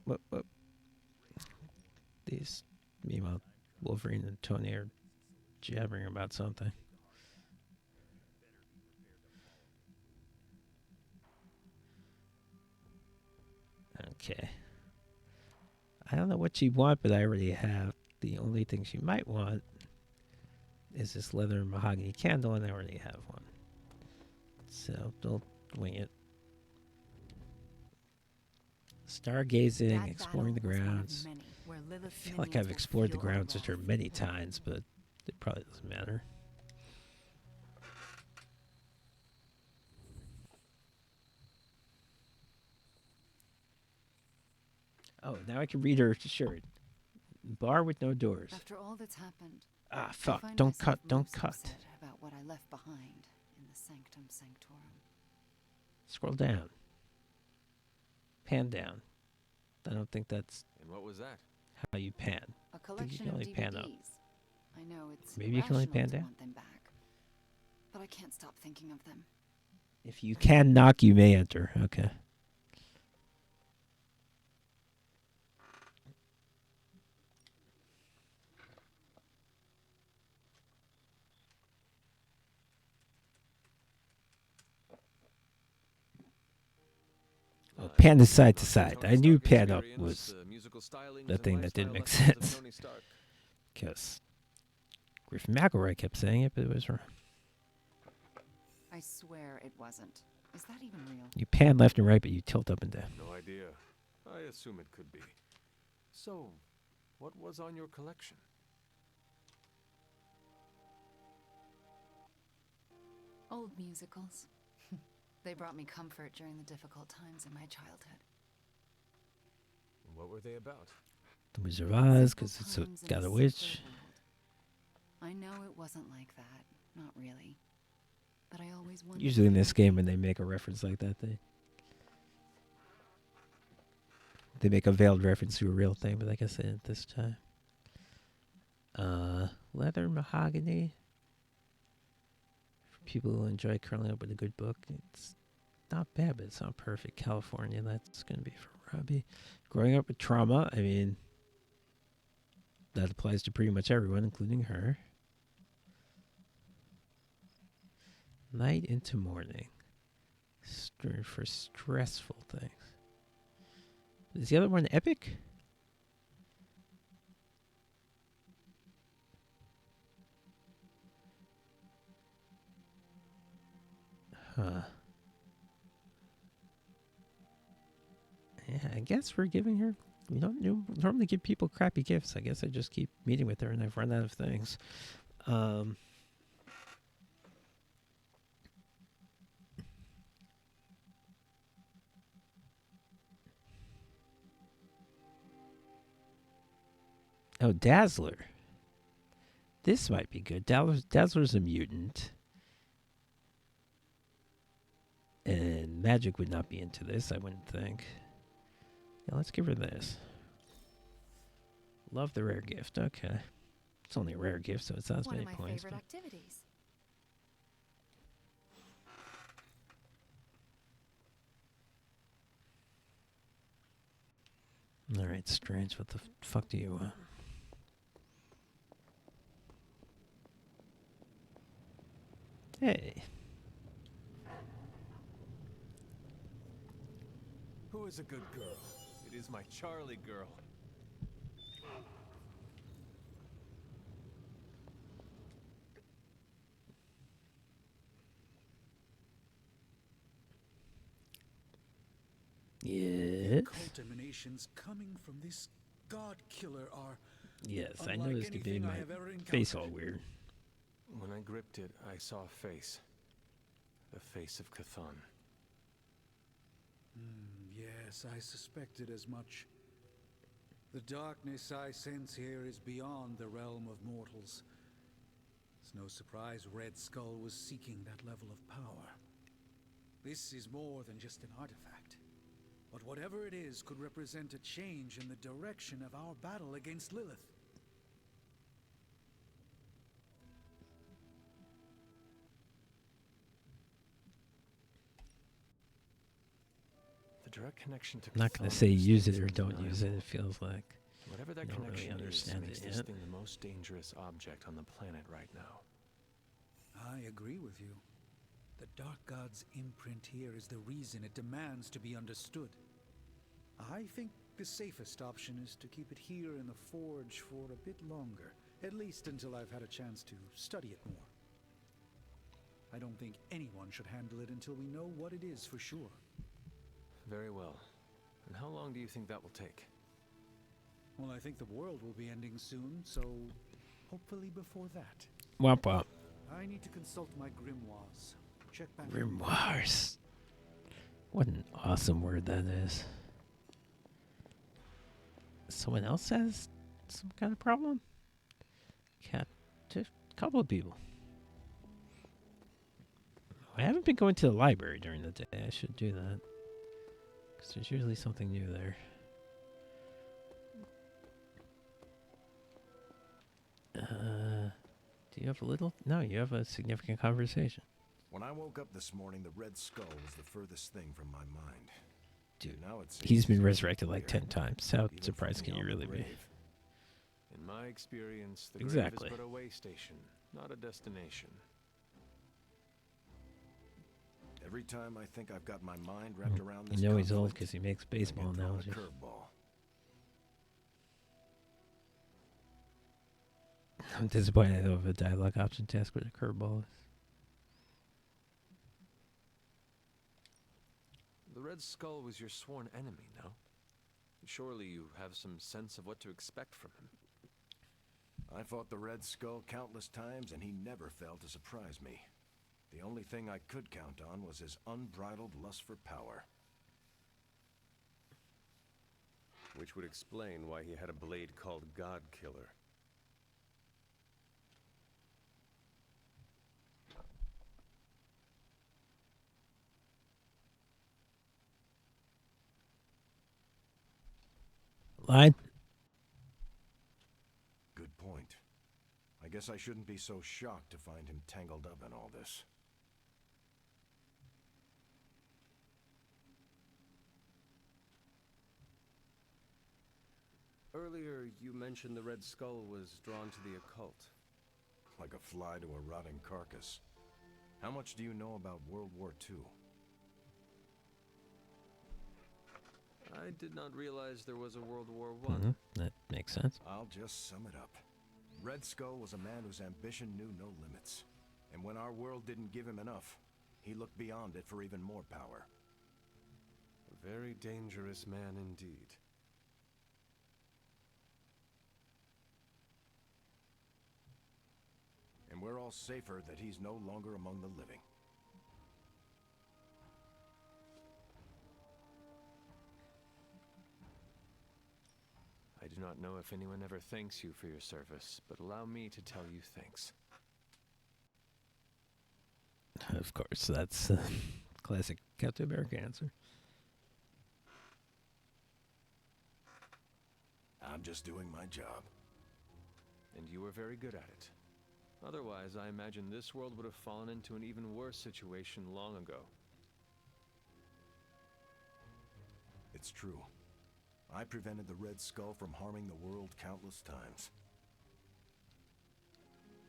Speaker 1: Whoop. These, meanwhile, Wolverine and Tony are jabbering about something. Okay. I don't know what she want, but I already have. The only thing she might want is this leather and mahogany candle, and I already have one. So don't wing it. Stargazing, exploring the grounds. I feel like I've explored the grounds with her many times, but it probably doesn't matter. Oh, now I can read her shirt. Bar with no doors.
Speaker 8: After all that's happened.
Speaker 1: Ah, fuck. Don't cut. Don't cut.
Speaker 8: About what I left behind in the Sanctum Sanctorum.
Speaker 1: Scroll down. Pan down. I don't think that's.
Speaker 5: And what was that?
Speaker 1: How you pan.
Speaker 8: A collection
Speaker 1: you can only
Speaker 8: of DVDs.
Speaker 1: pan up.
Speaker 8: I know it's
Speaker 1: maybe you can only pan
Speaker 8: to
Speaker 1: down.
Speaker 8: Want them back, but I can't stop thinking of them.
Speaker 1: If you can knock, you may enter. Okay. Oh, pan is side to side. I knew pan up was the thing that didn't make sense. Because Griffin McElroy kept saying it, but it was wrong.
Speaker 8: I swear it wasn't. Is that even real?
Speaker 1: You pan left and right, but you tilt up and down.
Speaker 5: No idea. I assume it could be. So, what was on your collection?
Speaker 8: Old musicals. They brought me comfort during the difficult times in my childhood.
Speaker 5: What were they about?
Speaker 1: The Wizard of Oz, because it's got a witch.
Speaker 8: I know it wasn't like that. Not really. But I always wondered.
Speaker 1: Usually in this game, when they make a reference like that, they make a veiled reference to a real thing, but I guess they didn't this time. leather mahogany. For people who enjoy curling up with a good book, it's not bad, but it's not perfect. California, that's going to be for Robbie. Growing up with trauma, I mean, that applies to pretty much everyone, including her. Night into morning. For stressful things. Is the other one epic? Huh. Yeah, I guess we're giving her... We don't normally give people crappy gifts. I guess I just keep meeting with her and I've run out of things. Oh, Dazzler. This might be good. Dazzler's a mutant. And Magic would not be into this, I wouldn't think. Yeah, let's give her this. Love the rare gift. Okay. It's only a rare gift, so it's not as many points.
Speaker 9: One of my favorite activities.
Speaker 1: Alright, Strange. What the fuck do you want? Hey.
Speaker 5: Who is a good girl? It is my Charlie girl.
Speaker 1: Yes.
Speaker 3: Cult emanations coming from this god killer are...
Speaker 1: Yes, I noticed it being my face all weird.
Speaker 5: When I gripped it, I saw a face. The face of Cthulhu.
Speaker 3: Yes, I suspected as much. The darkness I sense here is beyond the realm of mortals. It's no surprise Red Skull was seeking that level of power. This is more than just an artifact. But whatever it is could represent a change in the direction of our battle against Lilith.
Speaker 5: The direct connection to
Speaker 1: I'm not going to
Speaker 5: Cthulhu
Speaker 1: say use it
Speaker 5: seems
Speaker 1: or don't
Speaker 5: undeniable.
Speaker 1: use it. It feels like
Speaker 5: Whatever that
Speaker 1: you don't
Speaker 5: connection
Speaker 1: really understand
Speaker 5: makes
Speaker 1: it
Speaker 5: this
Speaker 1: yet.
Speaker 5: thing the most dangerous object on the planet right now.
Speaker 3: I agree with you. The Dark God's imprint here is the reason it demands to be understood. I think the safest option is to keep it here in the forge for a bit longer, at least until I've had a chance to study it more. I don't think anyone should handle it until we know what it is for sure.
Speaker 5: Very well. And how long do you think that will take?
Speaker 3: Well, I think the world will be ending soon, so hopefully before that.
Speaker 1: Womp womp.
Speaker 3: I need to consult my grimoires. Check back.
Speaker 1: Grimoires. What an awesome word that is. Someone else has some kind of problem? A couple of people. I haven't been going to the library during the day. I should do that. Because there's usually something new there. Do you have a little? No, you have a significant conversation.
Speaker 2: When I woke up this morning, the Red Skull was the furthest thing from my mind.
Speaker 1: Dude,
Speaker 2: now it
Speaker 1: he's
Speaker 2: seems
Speaker 1: been
Speaker 2: it's
Speaker 1: resurrected like
Speaker 2: clear,
Speaker 1: 10 times. How
Speaker 2: even
Speaker 1: surprised
Speaker 2: from
Speaker 1: can you
Speaker 2: beyond the
Speaker 1: really be?
Speaker 2: grave.
Speaker 5: In my experience, the
Speaker 1: Exactly.
Speaker 5: grave is but a way station, not a destination.
Speaker 2: Every time I think I've got my mind wrapped around this
Speaker 1: You know he's old
Speaker 2: conflict,
Speaker 1: because he makes
Speaker 2: I get
Speaker 1: baseball
Speaker 2: thrown a
Speaker 1: analogies.
Speaker 2: curveball.
Speaker 1: I'm disappointed I don't have a dialogue option task with a curveball.
Speaker 5: The Red Skull was your sworn enemy, no? Surely you have some sense of what to expect from him.
Speaker 2: I fought the Red Skull countless times, and he never failed to surprise me. The only thing I could count on was his unbridled lust for power.
Speaker 16: Which would explain why he had a blade called God Killer.
Speaker 1: Line?
Speaker 2: Good point. I guess I shouldn't be so shocked to find him tangled up in all this.
Speaker 5: Earlier, you mentioned the Red Skull was drawn to the occult.
Speaker 2: Like a fly to a rotting carcass. How much do you know about World War II?
Speaker 5: I did not realize there was a World War I.
Speaker 1: That makes sense.
Speaker 2: I'll just sum it up. Red Skull was a man whose ambition knew no limits. And when our world didn't give him enough, he looked beyond it for even more power.
Speaker 5: A very dangerous man indeed.
Speaker 2: And we're all safer that he's no longer among the living.
Speaker 5: I do not know if anyone ever thanks you for your service, but allow me to tell you thanks.
Speaker 1: Of course, that's classic Captain America answer.
Speaker 2: I'm just doing my job.
Speaker 5: And you were very good at it. Otherwise, I imagine this world would have fallen into an even worse situation long ago.
Speaker 2: It's true. I prevented the Red Skull from harming the world countless times.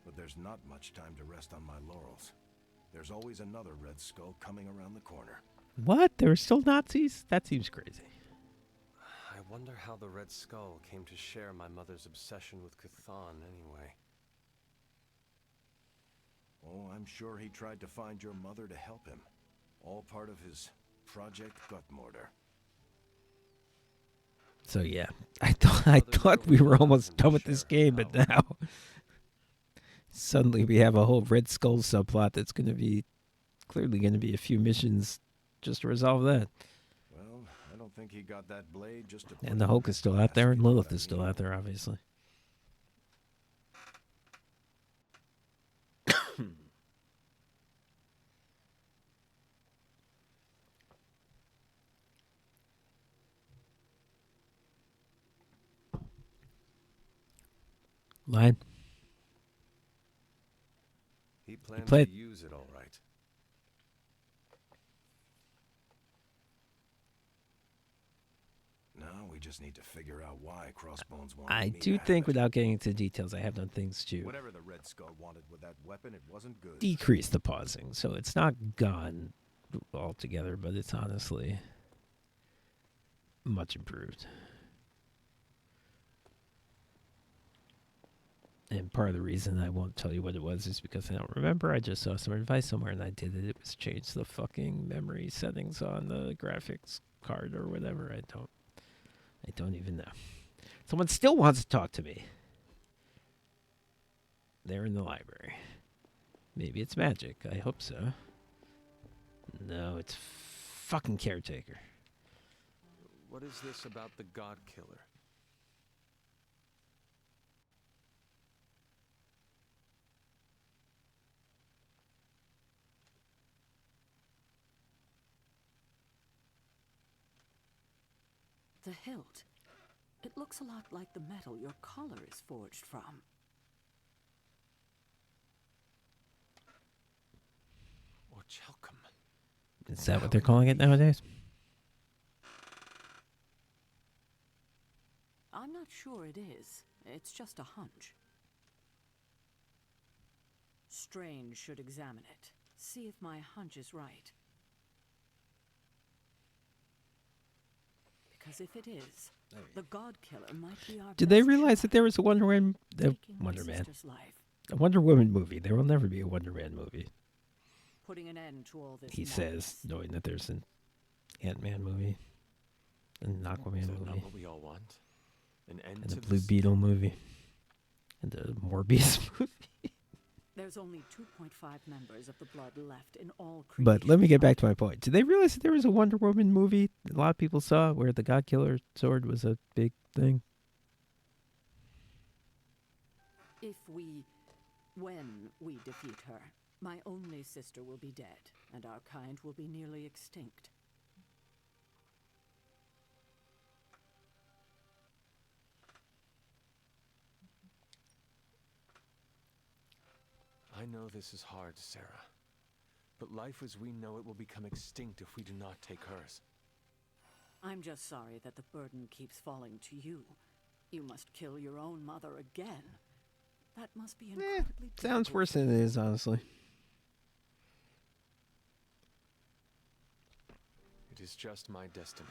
Speaker 2: But there's not much time to rest on my laurels. There's always another Red Skull coming around the corner.
Speaker 1: What? There were still Nazis? That seems crazy.
Speaker 5: I wonder how the Red Skull came to share my mother's obsession with Cthulhu anyway.
Speaker 2: Oh, I'm sure he tried to find your mother to help him. All part of his Project Gutmortar.
Speaker 1: So yeah, I thought we were almost done with this game, but now suddenly we have a whole Red Skull subplot that's going to be clearly going to be a few missions just to resolve that.
Speaker 2: Well, I don't think he got that blade just to.
Speaker 1: And the Hulk is still out there, and Lilith is still out there, obviously. Line.
Speaker 5: He planned
Speaker 1: played.
Speaker 5: to use it all right.
Speaker 2: Now we just need to figure out why Crossbones wanted
Speaker 1: I
Speaker 2: me
Speaker 1: do
Speaker 2: to
Speaker 1: think,
Speaker 2: have it.
Speaker 1: without getting into details, I have done things to
Speaker 2: Whatever the Red Skull wanted with that weapon, it wasn't good.
Speaker 1: decrease the pausing, so it's not gone altogether, but it's honestly much improved. And part of the reason I won't tell you what it was is because I don't remember. I just saw some advice somewhere and I did it. It was change the fucking memory settings on the graphics card or whatever. I don't even know. Someone still wants to talk to me. They're in the library. Maybe it's magic. I hope so. No, it's fucking Caretaker.
Speaker 5: What is this about the God Killer?
Speaker 14: The hilt. It looks a lot like the metal your collar is forged from.
Speaker 5: Or Chelcom.
Speaker 1: Is that what they're calling it nowadays?
Speaker 14: I'm not sure it is. It's just a hunch. Strange should examine it. See if my hunch is right. Because if it is, the God Killer might be our
Speaker 1: Did they
Speaker 14: best
Speaker 1: realize
Speaker 14: shot
Speaker 1: that there was a Wonder Woman,
Speaker 14: taking my
Speaker 1: Wonder Man,
Speaker 14: sister's life,
Speaker 1: a Wonder Woman movie? There will never be a Wonder Man movie.
Speaker 14: putting an end to all this
Speaker 1: He
Speaker 14: madness.
Speaker 1: says, knowing that there's an Ant-Man movie, an Aquaman
Speaker 5: Is that
Speaker 1: movie,
Speaker 5: not what we all want? An end
Speaker 1: and
Speaker 5: to
Speaker 1: a Blue
Speaker 5: this?
Speaker 1: Beetle movie, and a Morbius movie.
Speaker 14: There's only 2.5 members of the blood left in all
Speaker 1: But let me
Speaker 14: creation.
Speaker 1: get back to my point. Did they realize that there was a Wonder Woman movie that a lot of people saw where the God Killer sword was a big thing?
Speaker 14: When we defeat her, my only sister will be dead, and our kind will be nearly extinct.
Speaker 5: know this is hard, Sarah. But life as we know it will become extinct if we do not take hers.
Speaker 14: I'm just sorry that the burden keeps falling to you. You must kill your own mother again. That must be incredibly
Speaker 1: Sounds worse than it is, honestly.
Speaker 5: It is just my destiny.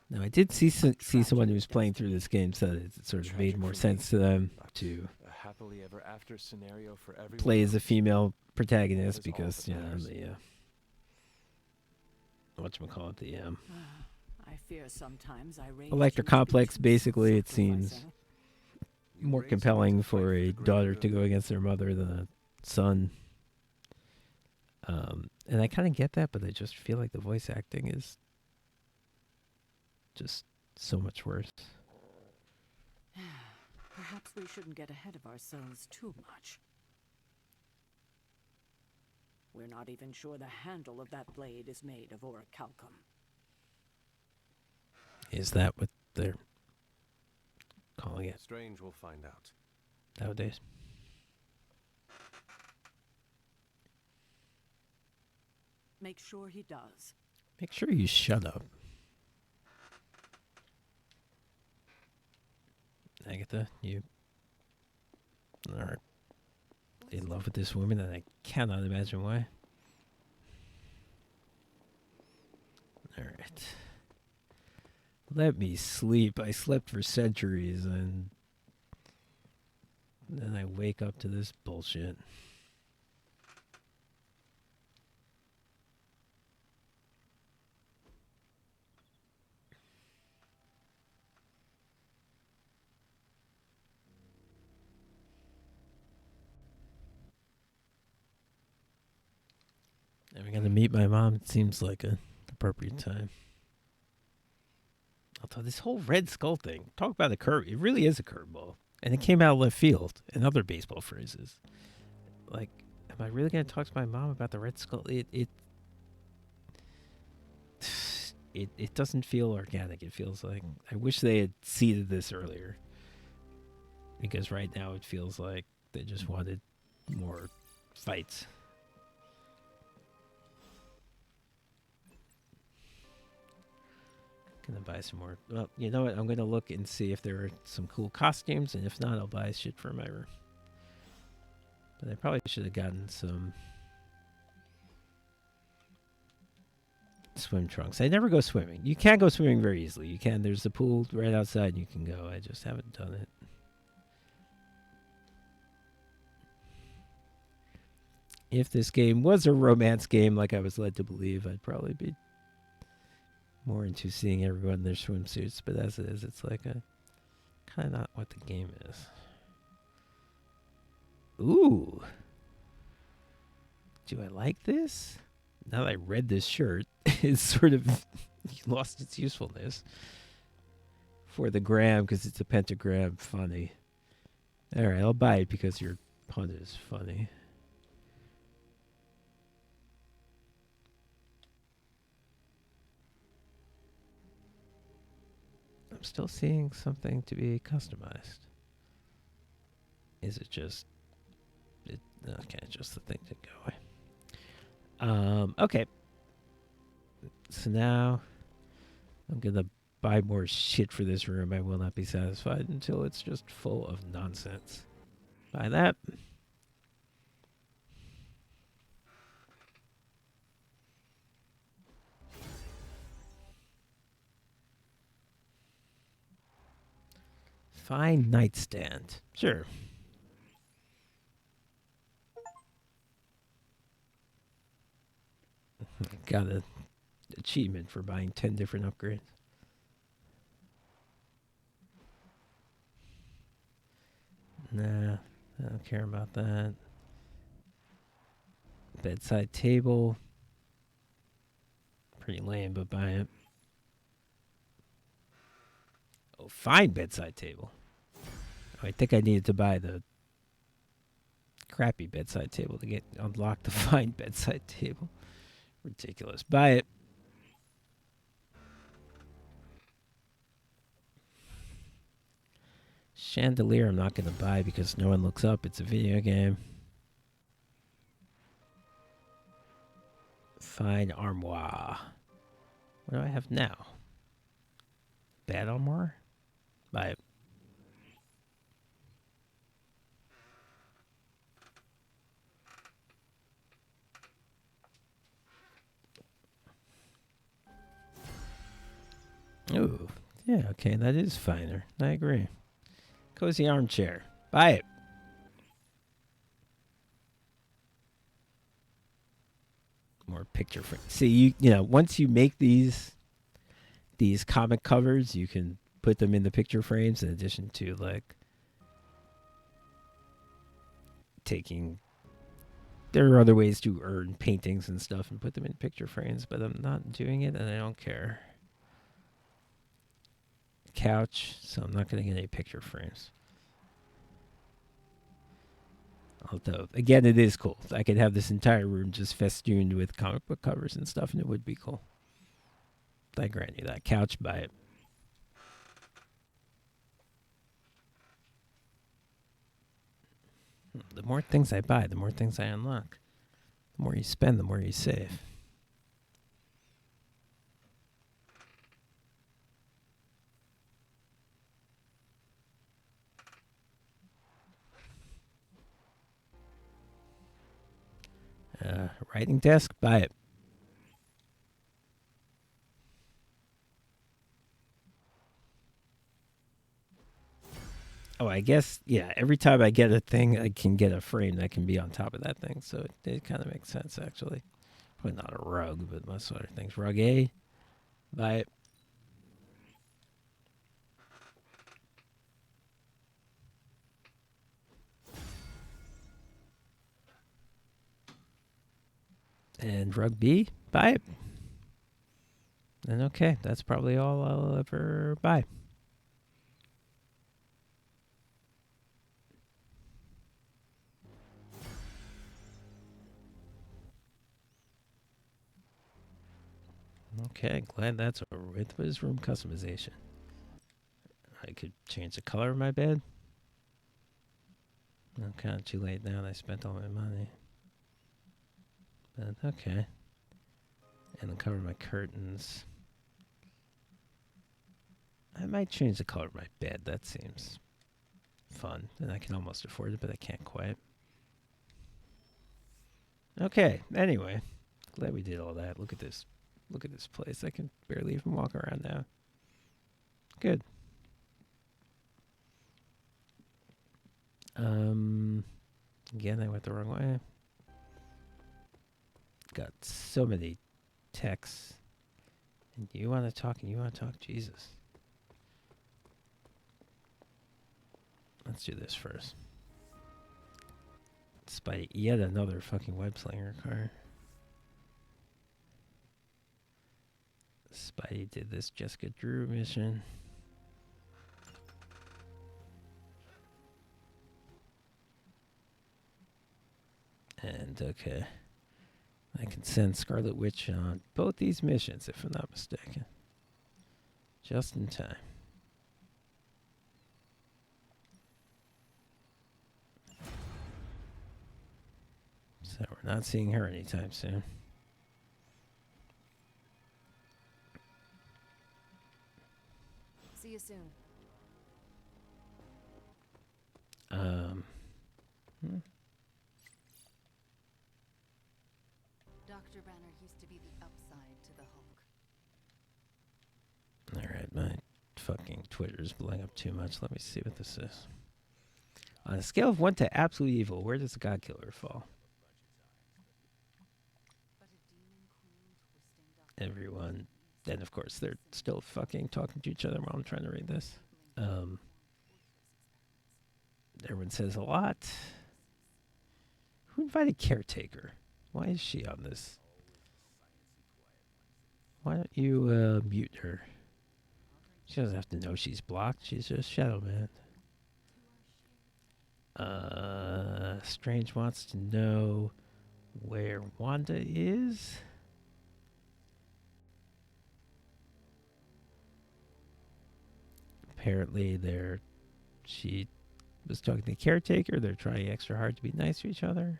Speaker 1: Now, I did see someone who was playing through this game said it sort of made more sense to them to
Speaker 5: A happily ever after scenario for everyone.
Speaker 1: play as a female protagonist because, the whatchamacallit, the
Speaker 14: I fear sometimes I raise
Speaker 1: Electra
Speaker 14: you to
Speaker 1: complex,
Speaker 14: do
Speaker 1: basically, it
Speaker 14: sacrificing.
Speaker 1: seems more compelling for a daughter to go against their mother than a son. And I kind of get that, but I just feel like the voice acting is just so much worse.
Speaker 14: Perhaps we shouldn't get ahead of ourselves too much. We're not even sure the handle of that blade is made of orichalcum.
Speaker 1: Is that what they're calling it
Speaker 5: Strange, we'll find out.
Speaker 1: nowadays?
Speaker 14: Make sure he does.
Speaker 1: Make sure you shut up. Agatha, you are in love with this woman, and I cannot imagine why. Alright. Let me sleep. I slept for centuries, and then I wake up to this bullshit. And we're going to meet my mom. It seems like an appropriate time. Although this whole Red Skull thing, talk about a curve. It really is a curveball. And it came out of left field and other baseball phrases. Like, am I really going to talk to my mom about the Red Skull? It doesn't feel organic. It feels like I wish they had seeded this earlier. Because right now it feels like they just wanted more fights. Gonna buy some more. Well, you know what? I'm gonna look and see if there are some cool costumes, and if not, I'll buy shit for my room. But I probably should have gotten some swim trunks. I never go swimming. You can go swimming very easily. You can. There's a pool right outside, and you can go. I just haven't done it. If this game was a romance game, like I was led to believe, I'd probably be more into seeing everyone in their swimsuits, but as it is, it's like a kind of not what the game is. Ooh. Do I like this? Now that I read this shirt, it's sort of lost its usefulness. For the gram, because it's a pentagram, funny. Alright, I'll buy it because your pun is funny. I'm still seeing something to be customized. Is it just... okay, just the thing to go away. Okay. So now I'm going to buy more shit for this room. I will not be satisfied until it's just full of nonsense. Buy that. Fine nightstand. Sure. Got an achievement for buying 10 different upgrades. Nah, I don't care about that. Bedside table. Pretty lame, but buy it. Oh, fine bedside table. Oh, I think I needed to buy the crappy bedside table to unlock the fine bedside table. Ridiculous. Buy it. Chandelier I'm not going to buy because no one looks up. It's a video game. Fine armoire. What do I have now? Bad armoire? Buy it. Ooh, yeah, okay, that is finer. I agree. Cozy armchair. Buy it. More picture frame. See, you know, once you make these comic covers, you can put them in the picture frames in addition to like taking. There are other ways to earn paintings and stuff and put them in picture frames, but I'm not doing it and I don't care. Couch, so I'm not going to get any picture frames. Although, again, it is cool. I could have this entire room just festooned with comic book covers and stuff, and it would be cool. I grant you that. Couch, buy it. The more things I buy, the more things I unlock. The more you spend, the more you save. Writing desk, buy it. Oh, I guess, yeah, every time I get a thing, I can get a frame that can be on top of that thing. So it kind of makes sense, actually. Probably not a rug, but most other things. Rug A, buy it. And rug B, buy it. And okay, that's probably all I'll ever buy. Okay, glad that's over with. What is room customization? I could change the color of my bed. I'm kind of too late now and I spent all my money. But okay. And then cover my curtains. I might change the color of my bed. That seems fun. And I can almost afford it, but I can't quite. Okay, anyway. Glad we did all that. Look at this. Look at this place. I can barely even walk around now. Good. Again, I went the wrong way. Got so many texts. And you want to talk and you want to talk? Jesus. Let's do this first. Despite yet another fucking web slinger car. Spidey did this Jessica Drew mission. And okay. I can send Scarlet Witch on both these missions, if I'm not mistaken. Just in time. So we're not seeing her anytime soon.
Speaker 8: See you soon. Dr. Banner used to be the upside to the Hulk.
Speaker 1: Alright, my fucking Twitter's blowing up too much. Let me see what this is. On a scale of 1 to absolute evil, where does the God Killer fall? Everyone. And of course, they're still fucking talking to each other while I'm trying to read this. Everyone says a lot. Who invited Caretaker? Why is she on this? Why don't you mute her? She doesn't have to know she's blocked. She's just Shadow Man. Strange wants to know where Wanda is. Apparently they're she was talking to the caretaker. They're trying extra hard to be nice to each other.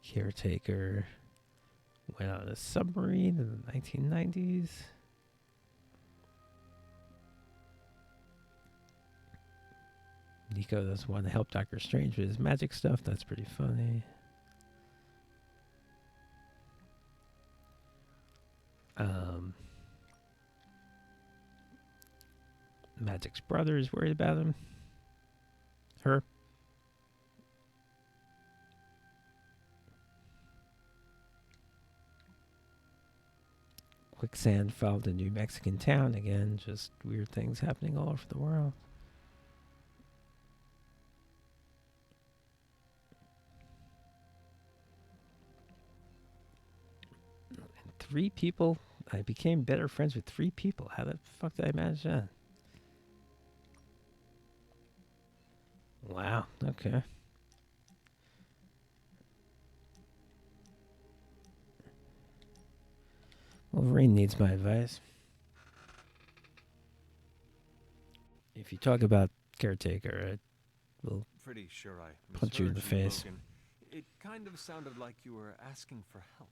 Speaker 1: Caretaker went on a submarine in the 1990s. Nico doesn't want to help Doctor Strange with his magic stuff. That's pretty funny. Magic's brother is worried about him. Her. Quicksand followed a New Mexican town again. Just weird things happening all over the world. And 3 people. I became better friends with 3 people. How the fuck did I manage that? Wow. Okay. Wolverine needs my advice. If you talk about caretaker, I will
Speaker 5: Pretty sure I
Speaker 1: punch you in the
Speaker 5: misheard
Speaker 1: face.
Speaker 5: Logan. It kind of sounded like you were asking for help.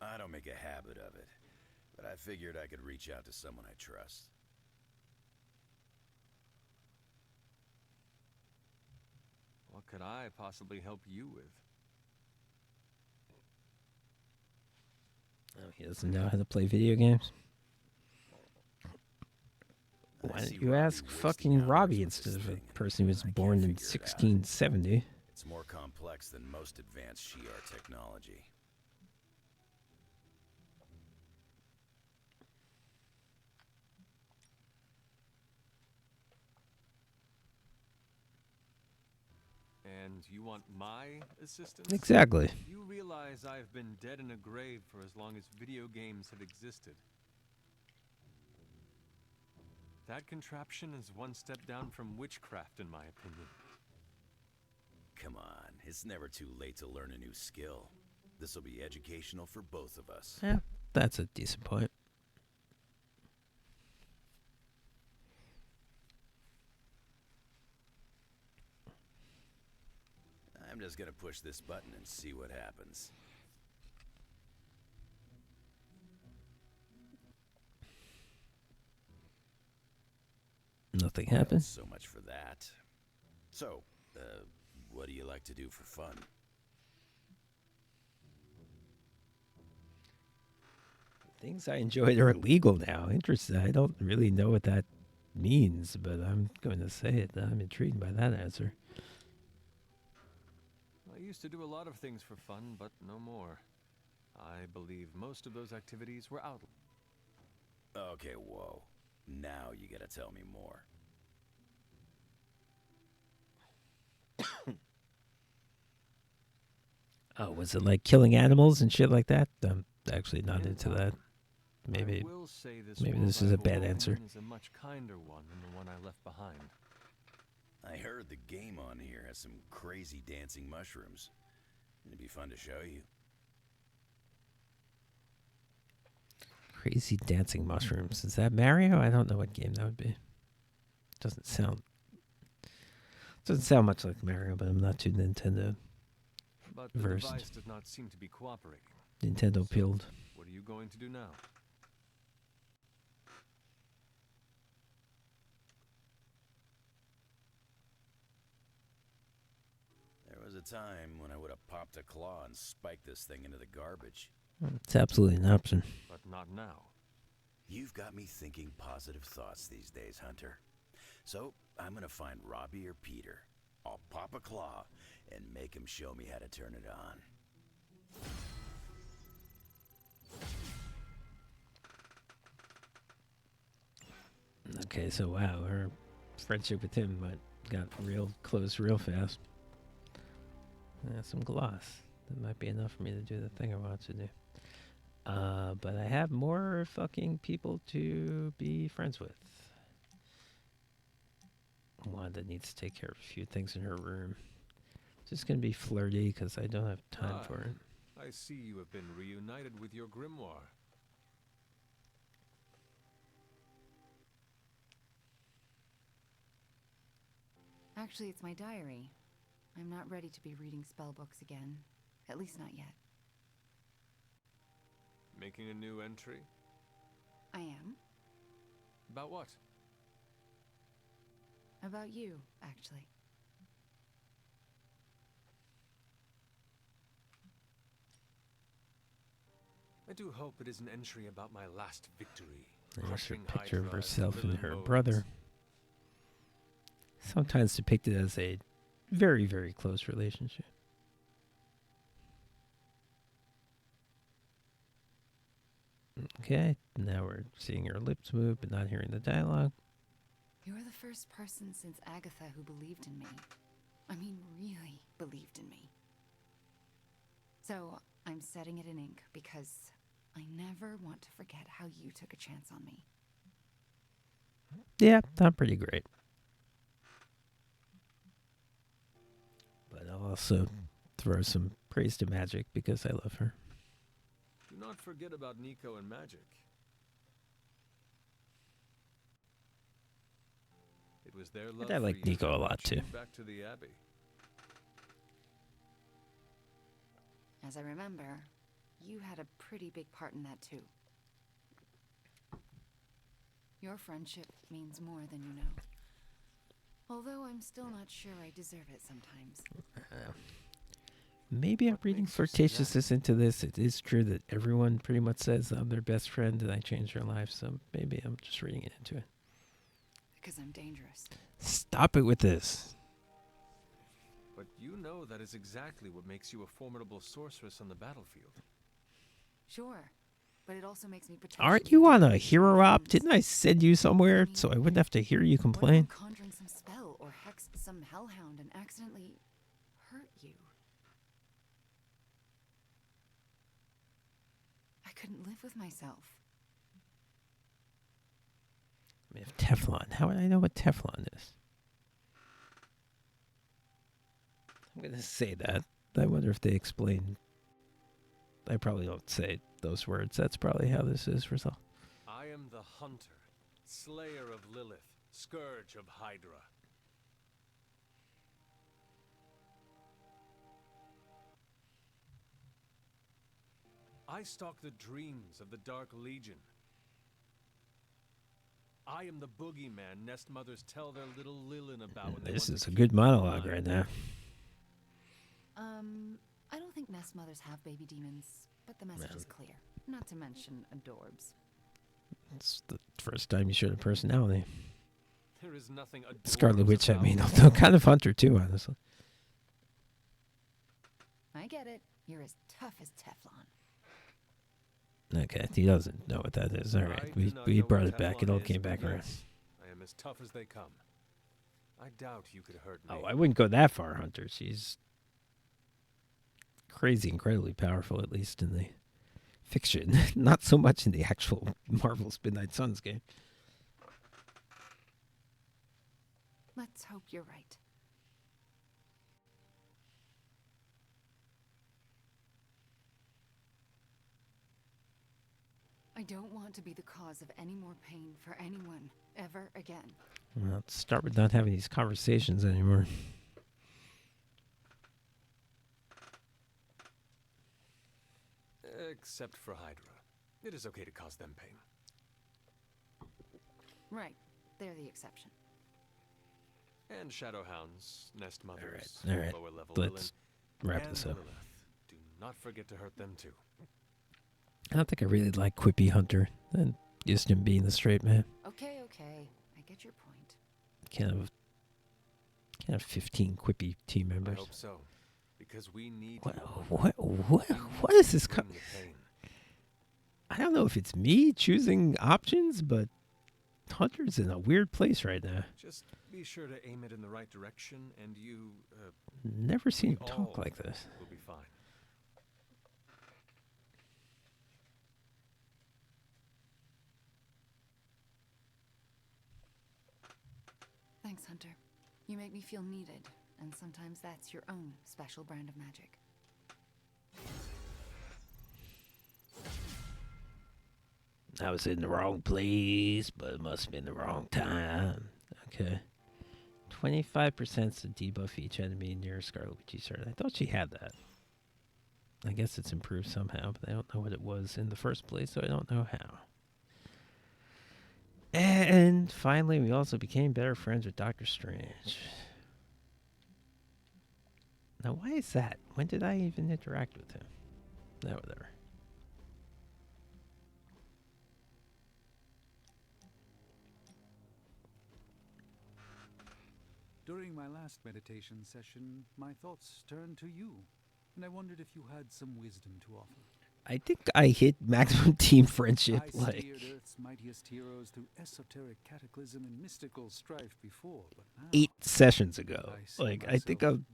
Speaker 4: I don't make a habit of it, but I figured I could reach out to someone I trust.
Speaker 5: What could I possibly help you with?
Speaker 1: Oh, he doesn't know how to play video games. Why didn't you ask fucking Robbie instead of a person who was born in 1670?
Speaker 4: It's more complex than most advanced Shi'ar technology.
Speaker 5: And you want my assistance?
Speaker 1: Exactly.
Speaker 5: You realize I've been dead in a grave for as long as video games have existed. That contraption is one step down from witchcraft, in my opinion.
Speaker 4: Come on, it's never too late to learn a new skill. This will be educational for both of us.
Speaker 1: Yeah, that's a decent point.
Speaker 4: I'm just gonna push this button and see what happens.
Speaker 1: Nothing happened.
Speaker 4: So much for that. So, what do you like to do for fun?
Speaker 1: Things I enjoyed are illegal now. Interesting. I don't really know what that means, but I'm going to say it. I'm intrigued by that answer.
Speaker 5: I used to do a lot of things for fun, but no more. I believe most of those activities were out.
Speaker 4: Okay, whoa. Now you gotta tell me more.
Speaker 1: Oh, was it like killing animals and shit like that? I'm actually not into that. Maybe this is a bad answer.
Speaker 5: Is a much kinder one than the one I left behind.
Speaker 4: I heard the game on here has some crazy dancing mushrooms. It'd be fun to show you.
Speaker 1: Crazy dancing mushrooms. Is that Mario? I don't know what game that would be. Doesn't sound much like Mario, but I'm not too Nintendo
Speaker 5: But the
Speaker 1: versed.
Speaker 5: device does not seem to be cooperating.
Speaker 1: Nintendo peeled.
Speaker 5: What are you going to do now?
Speaker 4: There was a time when I would have popped a claw and spiked this thing into the garbage.
Speaker 1: It's absolutely an option.
Speaker 5: But not now.
Speaker 4: You've got me thinking positive thoughts these days, Hunter. So, I'm gonna find Robbie or Peter. I'll pop a claw and make him show me how to turn it on.
Speaker 1: Okay, so wow, her friendship with him got real close real fast. Some gloss. That might be enough for me to do the thing I want to do. But I have more fucking people to be friends with. Wanda needs to take care of a few things in her room. Just gonna be flirty because I don't have time for it.
Speaker 5: I see you have been reunited with your grimoire.
Speaker 8: Actually, it's my diary. I'm not ready to be reading spell books again. At least not yet.
Speaker 5: Making a new entry?
Speaker 8: I am.
Speaker 5: About what?
Speaker 8: About you, actually.
Speaker 5: I do hope it is an entry about my last victory.
Speaker 1: There's her
Speaker 5: Crushing
Speaker 1: picture of
Speaker 5: Hydra
Speaker 1: herself and
Speaker 5: Lilith
Speaker 1: her
Speaker 5: modes.
Speaker 1: brother. Sometimes depicted as a very, very close relationship. Okay, now we're seeing her lips move but not hearing the dialogue.
Speaker 8: You're the first person since Agatha who believed in me. I mean, really believed in me. So, I'm setting it in ink because I never want to forget how you took a chance on me.
Speaker 1: Yeah, not pretty great. But I'll also throw some praise to Magic because I love her.
Speaker 5: Do not forget about Nico and Magic. It was their love
Speaker 1: I like
Speaker 5: for you
Speaker 1: Nico
Speaker 5: that
Speaker 1: a lot,
Speaker 5: brought you
Speaker 1: too.
Speaker 5: back to the Abbey.
Speaker 8: As I remember, you had a pretty big part in that too. Your friendship means more than you know. Although I'm still not sure I deserve it sometimes.
Speaker 1: Maybe I'm reading flirtatiousness into this. It is true that everyone pretty much says I'm their best friend and I changed their life, so maybe I'm just reading it into it.
Speaker 8: Because I'm dangerous.
Speaker 1: Stop it with this.
Speaker 5: But you know that is exactly what makes you a formidable sorceress on the battlefield.
Speaker 8: Sure, but it also makes me potentially...
Speaker 1: Aren't you on a hero op? Didn't I send you somewhere so I wouldn't have to hear you complain?
Speaker 8: What if I'm conjuring some spell or hex some hellhound and accidentally hurt you? I couldn't live with myself.
Speaker 1: I mean, if Teflon. How would I know what Teflon is? I'm going to say that. I wonder if they explain. I probably don't say those words. That's probably how this is resolved.
Speaker 5: I am the hunter, slayer of Lilith, scourge of Hydra. I stalk the dreams of the Dark Legion. I am the boogeyman nest mothers tell their little Lilin about when they
Speaker 1: This
Speaker 5: want
Speaker 1: is
Speaker 5: to
Speaker 1: a
Speaker 5: keep
Speaker 1: good
Speaker 5: them
Speaker 1: monologue
Speaker 5: alive.
Speaker 1: right now.
Speaker 8: I don't think nest mothers have baby demons, but the message is clear. Not to mention adorbs.
Speaker 1: It's the first time you showed a personality.
Speaker 5: There is nothing
Speaker 1: Scarlet
Speaker 5: adorbs
Speaker 1: Witch, I
Speaker 5: about
Speaker 1: mean,
Speaker 5: me.
Speaker 1: although kind of hunter too, honestly.
Speaker 8: I get it. You're as tough as Teflon.
Speaker 1: Okay, he doesn't know what that is. All right,
Speaker 5: I do not
Speaker 1: we
Speaker 5: know
Speaker 1: brought
Speaker 5: what
Speaker 1: it back.
Speaker 5: Teflon
Speaker 1: It all
Speaker 5: is,
Speaker 1: came
Speaker 5: but
Speaker 1: back around.
Speaker 5: yes, I am as tough as they come. I doubt you could hurt me.
Speaker 1: Oh, I wouldn't go that far, Hunter. She's crazy, incredibly powerful, at least in the fiction. Not so much in the actual Marvel's Midnight Suns game.
Speaker 8: Let's hope you're right. I don't want to be the cause of any more pain for anyone, ever again.
Speaker 1: Well, let's start with not having these conversations anymore.
Speaker 5: Except for Hydra. It is okay to cause them pain.
Speaker 8: Right. They're the exception.
Speaker 5: And Shadowhounds, Nest Mothers,
Speaker 1: All right.
Speaker 5: lower level
Speaker 1: Let's
Speaker 5: Lilin,
Speaker 1: wrap
Speaker 5: and
Speaker 1: this up.
Speaker 5: Lilith. Do not forget to hurt them too.
Speaker 1: I don't think I really like Quippy Hunter. And just him being the straight man.
Speaker 8: Okay, okay. I get your point.
Speaker 1: Can't have 15 Quippy team
Speaker 5: I
Speaker 1: members.
Speaker 5: hope so, because we need
Speaker 1: What is this?
Speaker 5: bring the pain.
Speaker 1: I don't know if it's me choosing options, but Hunter's in a weird place right now.
Speaker 5: Just be sure to aim it in the right direction, and you.
Speaker 1: Never seen
Speaker 5: we
Speaker 1: him talk
Speaker 5: all
Speaker 1: like this.
Speaker 5: Will be fine.
Speaker 8: Thanks, Hunter. You make me feel needed, and sometimes that's your own special brand of magic.
Speaker 1: I was in the wrong place, but it must have been the wrong time. Okay. 25% to debuff each enemy near Scarlet Witch's turn. I thought she had that. I guess it's improved somehow, but I don't know what it was in the first place, so I don't know how. And finally, we also became better friends with Doctor Strange. Now, why is that? When did I even interact with him? No, whatever.
Speaker 3: During my last meditation session, my thoughts turned to you, and I wondered if you had some wisdom to offer.
Speaker 1: I think I hit maximum team friendship
Speaker 3: I steered Earth's mightiest heroes through esoteric cataclysm and mystical strife before, but now
Speaker 1: 8 sessions ago. I think I'm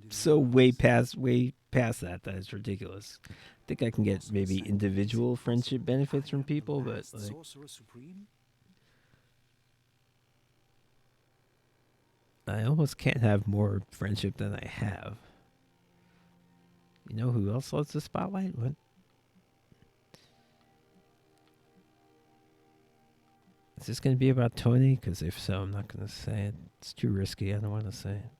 Speaker 1: so way past that it's ridiculous. I think I can get maybe individual friendship benefits from people, but
Speaker 3: Sorcerer Supreme?
Speaker 1: I almost can't have more friendship than I have. You know who else loves the spotlight? What? Is this going to be about Tony? Because if so, I'm not going to say it. It's too risky. I don't want to say it.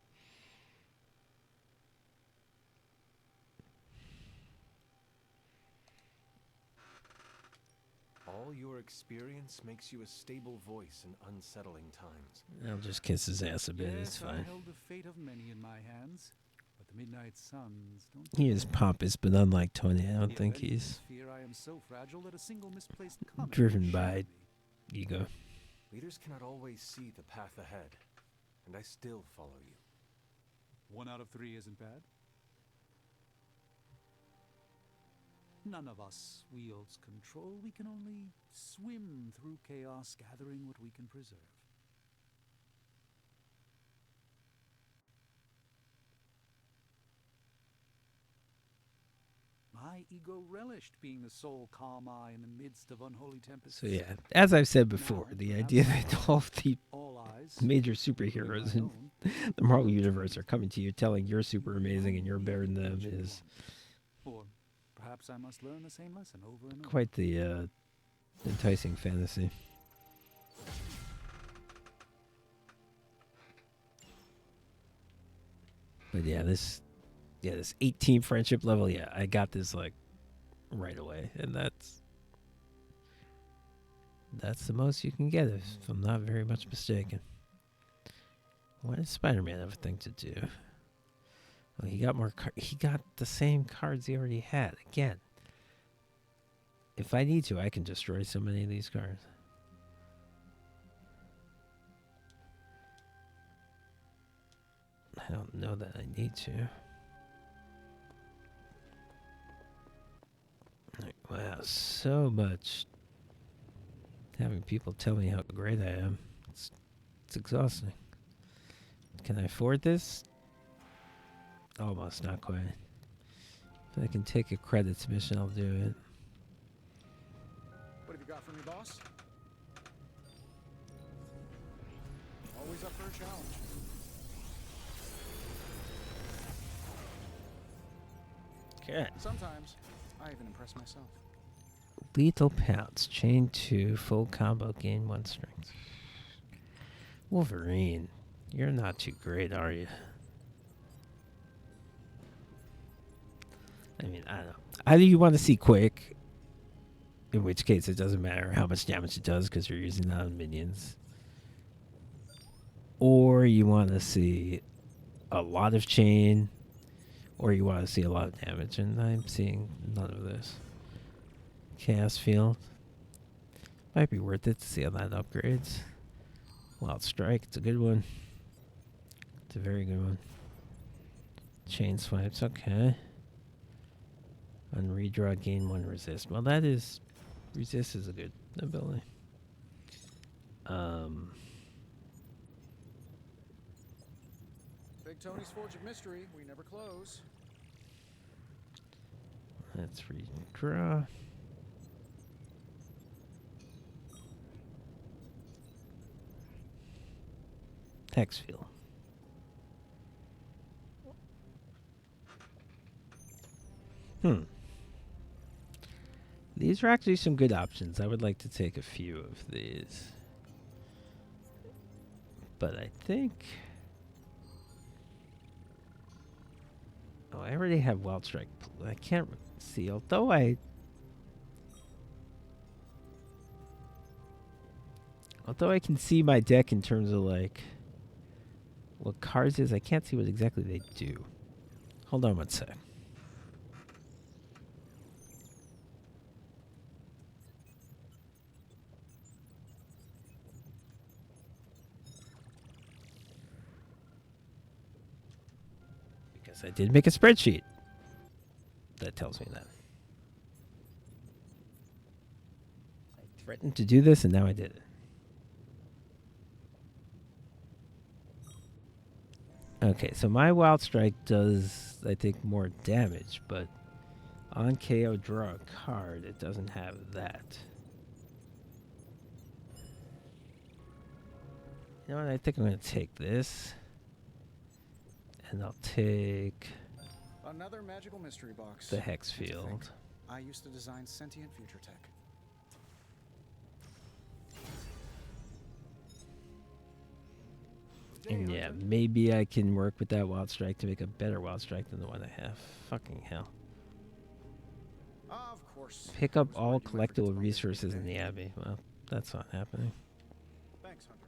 Speaker 5: All your experience makes you a stable voice in unsettling times.
Speaker 1: I'll just kiss his ass a bit.
Speaker 3: Yes,
Speaker 1: It's fine.
Speaker 3: I held the fate of many in my hands, but the Midnight Suns don't.
Speaker 1: He is pompous, but unlike Tony, I don't think he's
Speaker 3: Fear I am so fragile that a single misplaced comment
Speaker 1: driven
Speaker 3: will
Speaker 1: by
Speaker 3: shatter me.
Speaker 1: ego.
Speaker 5: Leaders cannot always see the path ahead, and I still follow you.
Speaker 3: 1 out of 3 isn't bad. None of us wields control. We can only swim through chaos, gathering what we can preserve. My ego relished being the sole calm eye in the midst of unholy tempests.
Speaker 1: So yeah, as I've said before, the idea that all the major superheroes in the Marvel Universe are coming to you telling you're super amazing and you're better than them is
Speaker 3: Or perhaps I must learn the same lesson over and over.
Speaker 1: quite the enticing fantasy. But yeah, this 18 friendship level, yeah, I got this like right away, and that's the most you can get if I'm not very much mistaken. What does Spider-Man have a thing to do? Oh, he got more. He got the same cards he already had. Again, if I need to, I can destroy so many of these cards. I don't know that I need to. Wow, so much having people tell me how great I am. It's exhausting. Can I afford this? Almost, not quite. If I can take a credits mission, I'll do it.
Speaker 10: What have you got for me, boss? Always up for a challenge.
Speaker 1: Okay.
Speaker 10: Sometimes I even impress myself.
Speaker 1: Lethal Pounce. Chain 2. Full combo. Gain 1 strength. Wolverine. You're not too great, are you? I mean, I don't know. Either you want to see quick, in which case it doesn't matter how much damage it does because you're using that on minions. Or you want to see a lot of chain, or you want to see a lot of damage, and I'm seeing none of this. Chaos Field. Might be worth it to see how that upgrades. Wild Strike, it's a good one. It's a very good one. Chain Swipes, okay. On redraw, gain 1 resist. Well, that is... Resist is a good ability.
Speaker 10: Big Tony's Forge of Mystery. We never close.
Speaker 1: Let's redraw. Hex Field. Hmm. These are actually some good options. I would like to take a few of these. But I think... Oh, I already have Wild Strike. I can't see, although I... Although I can see my deck in terms of, like, what cards is, I can't see what exactly they do. Hold on one sec. Because I did make a spreadsheet that tells me that. I threatened to do this, and now I did it. Okay, so my Wild Strike does, I think, more damage, but on KO draw a card, it doesn't have that. You know what, I think I'm going to take this. And I'll take
Speaker 10: Another magical mystery box.
Speaker 1: the Hex Field.
Speaker 10: I used to design sentient future tech.
Speaker 1: And yeah, maybe I can work with that Wild Strike to make a better Wild Strike than the one I have. Fucking hell.
Speaker 10: Of course.
Speaker 1: Pick up all collectible resources in the Abbey. Well, that's not happening.
Speaker 10: Thanks, Hunter.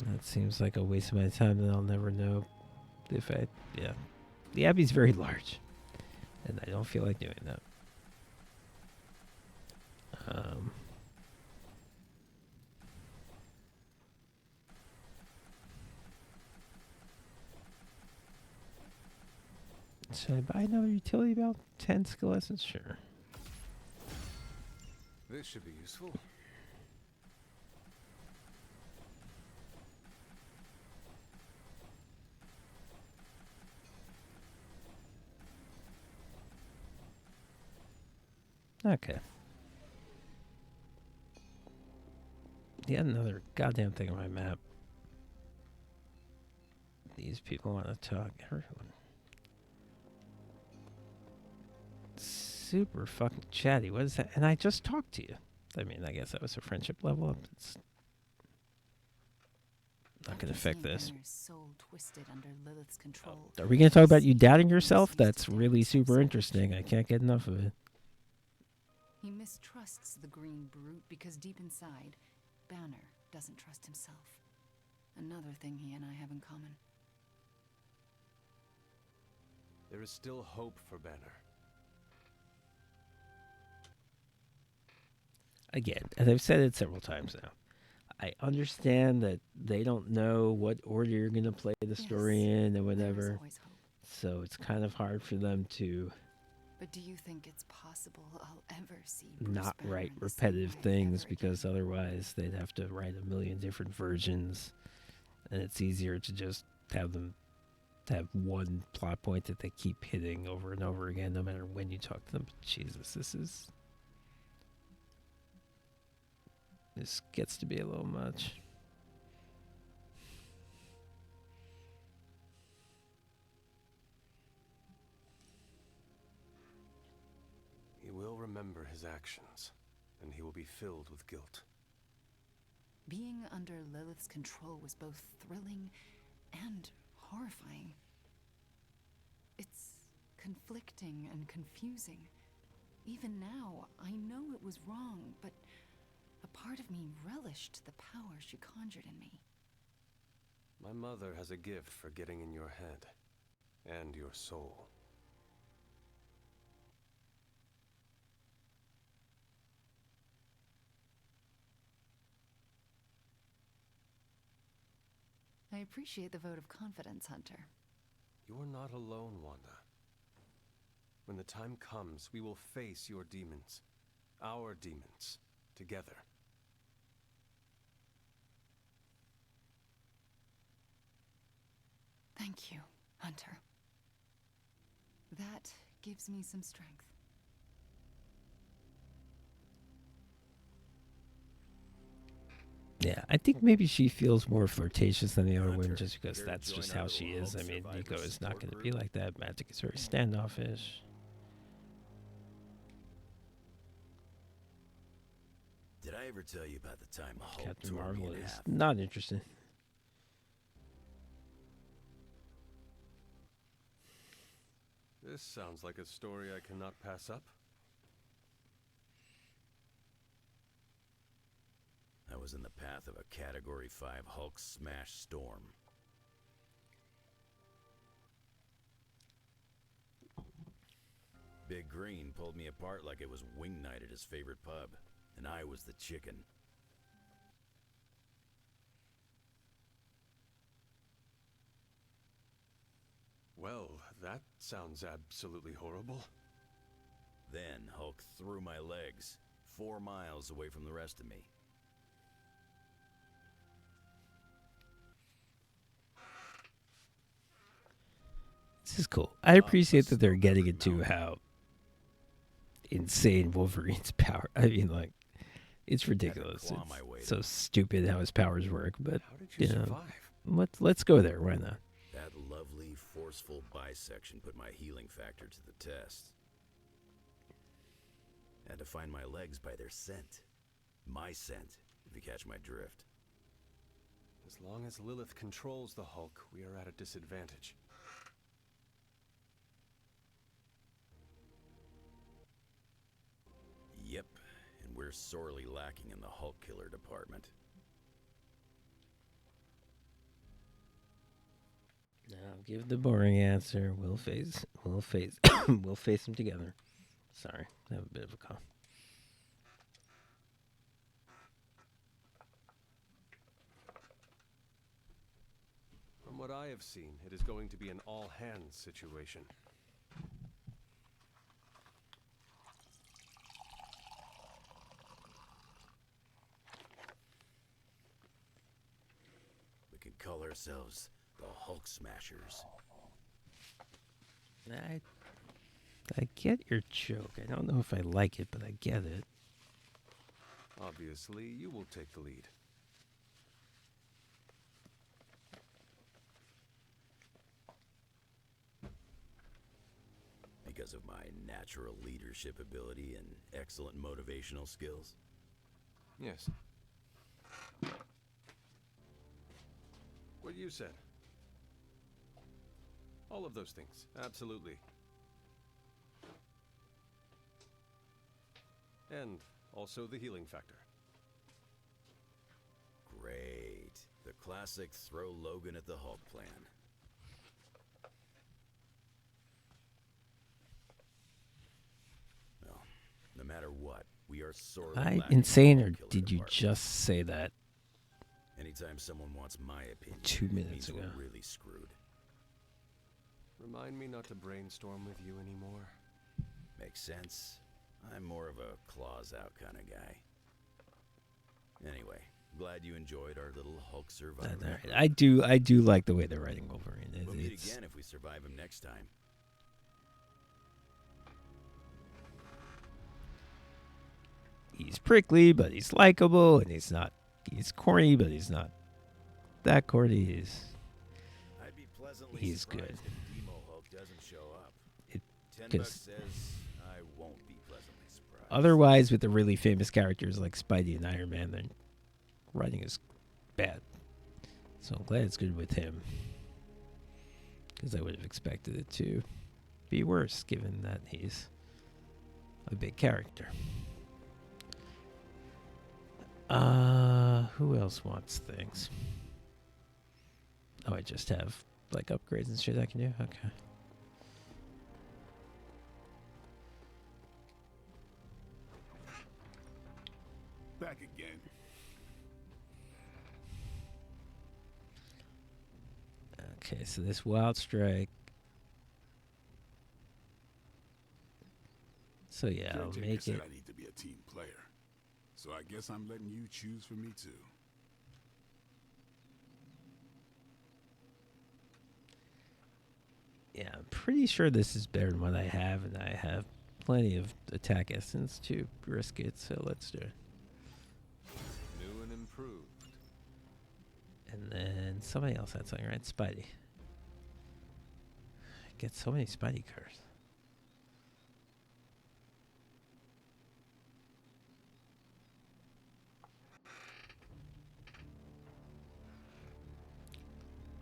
Speaker 1: That seems like a waste of my time that I'll never know if I... Yeah. The Abbey's very large. And I don't feel like doing that. Should I buy another utility belt? 10 skill essence? Sure.
Speaker 16: This should be useful.
Speaker 1: Okay. Yet another goddamn thing on my map. These people want to talk. Everyone. Super fucking chatty. What is that? And I just talked to you. I mean, I guess that was a friendship level up. It's not going to affect this.
Speaker 8: Soul twisted under Lilith's control.
Speaker 1: Are we going to talk about you doubting yourself? That's really super interesting. I can't get enough of it.
Speaker 8: He mistrusts the green brute because deep inside, Banner doesn't trust himself. Another thing he and I have in common.
Speaker 5: There is still hope for Banner.
Speaker 1: Again, as I've said it several times now, I understand that they don't know what order you're going to play the story in and whatever. So it's kind of hard for them to
Speaker 8: But do you think it's possible I'll ever see
Speaker 1: not write repetitive things, because otherwise they'd have to write a million different versions, and it's easier to just have them have one plot point that they keep hitting over and over again no matter when you talk to them. Jesus, this gets to be a little much.
Speaker 5: He will remember his actions, and he will be filled with guilt.
Speaker 8: Being under Lilith's control was both thrilling and horrifying. It's conflicting and confusing. Even now, I know it was wrong, but a part of me relished the power she conjured in me.
Speaker 5: My mother has a gift for getting in your head and your soul.
Speaker 8: I appreciate the vote of confidence, Hunter.
Speaker 5: You're not alone, Wanda. When the time comes, we will face your demons, our demons, together.
Speaker 8: Thank you, Hunter. That gives me some strength.
Speaker 1: Yeah, I think maybe she feels more flirtatious than the other women just because that's just how she is. I mean, Nico is not going to be like that. Magic is very standoffish.
Speaker 4: Did I ever tell you about the time Hulk
Speaker 1: Captain
Speaker 4: tore
Speaker 1: Marvel
Speaker 4: me in
Speaker 1: is
Speaker 4: half?
Speaker 1: not interested.
Speaker 5: This sounds like a story I cannot pass up.
Speaker 4: I was in the path of a Category 5 Hulk smash storm. Big Green pulled me apart like it was wing night at his favorite pub, and I was the chicken.
Speaker 5: Well, that sounds absolutely horrible.
Speaker 4: Then Hulk threw my legs 4 miles away from the rest of me.
Speaker 1: This is cool. I appreciate that they're getting into how insane Wolverine's power. I mean, like, it's ridiculous. It's so stupid how his powers work, but you know, let's go there. Why not?
Speaker 4: That lovely, forceful bisection put my healing factor to the test. Had to find my legs by their scent. My scent, if you catch my drift.
Speaker 5: As long as Lilith controls the Hulk, we are at a disadvantage.
Speaker 4: Yep, and we're sorely lacking in the Hulk killer department.
Speaker 1: Now, give the boring answer. We'll face we'll face them together. Sorry, I have a bit of a cough.
Speaker 5: From what I have seen, it is going to be an all-hands situation.
Speaker 4: We could call ourselves the Hulk Smashers.
Speaker 1: I get your joke. I don't know if I like it, but I get it.
Speaker 5: Obviously, you will take the lead.
Speaker 4: Because of my natural leadership ability and excellent motivational skills?
Speaker 5: Yes. What you said. All of those things, absolutely. And also the healing factor.
Speaker 4: Great. The classic throw Logan at the Hulk plan. Well, no matter what, we are sorely
Speaker 1: Am I
Speaker 4: lacking
Speaker 1: insane,
Speaker 4: in the
Speaker 1: or
Speaker 4: Hulk killer
Speaker 1: did you
Speaker 4: department.
Speaker 1: just say that
Speaker 4: Anytime someone wants my opinion,
Speaker 1: 2
Speaker 4: it
Speaker 1: minutes
Speaker 4: means
Speaker 1: ago?
Speaker 4: we're really screwed.
Speaker 5: Remind me not to brainstorm with you anymore.
Speaker 4: Makes sense. I'm more of a claws out kind of guy. Anyway, glad you enjoyed our little Hulk survival.
Speaker 1: Right. I do like the way they're writing Wolverine.
Speaker 4: We'll meet again if we survive him next time.
Speaker 1: He's prickly, but he's likable, and he's not. He's corny, but he's not that corny.
Speaker 4: I'd be pleasantly
Speaker 1: He's good.
Speaker 4: surprised if Demo Hulk doesn't show up. $10
Speaker 1: 'cause
Speaker 4: says I won't be pleasantly surprised.
Speaker 1: Otherwise, with the really famous characters like Spidey and Iron Man, their writing is bad. So I'm glad it's good with him, because I would have expected it to be worse, given that he's a big character. Who else wants things? Oh, I just have like upgrades and shit I can do? Okay.
Speaker 11: Back again.
Speaker 1: Okay, so this Wild Strike. So yeah, I'll
Speaker 11: Caretaker
Speaker 1: make
Speaker 11: said
Speaker 1: it.
Speaker 11: I need to be a team player. So I guess I'm letting you choose for me too.
Speaker 1: Yeah, I'm pretty sure this is better than what I have, and I have plenty of attack essence to risk it, so let's do it.
Speaker 5: New and improved.
Speaker 1: somebody else had something, right? Spidey. I get so many Spidey cards.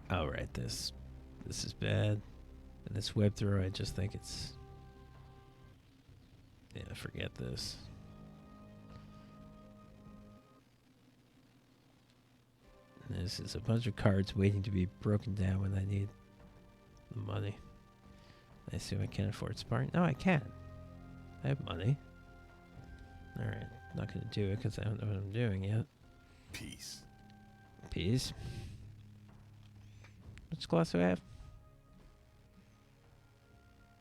Speaker 1: Oh, right. This is bad. And this web throw, I just think it's... Yeah, forget this. This is a bunch of cards waiting to be broken down when I need the money. I assume I can't afford Spartan. No, I can. I have money. Alright, not going to do it because I don't know what I'm doing yet.
Speaker 11: Peace.
Speaker 1: Peace. Which class do I have?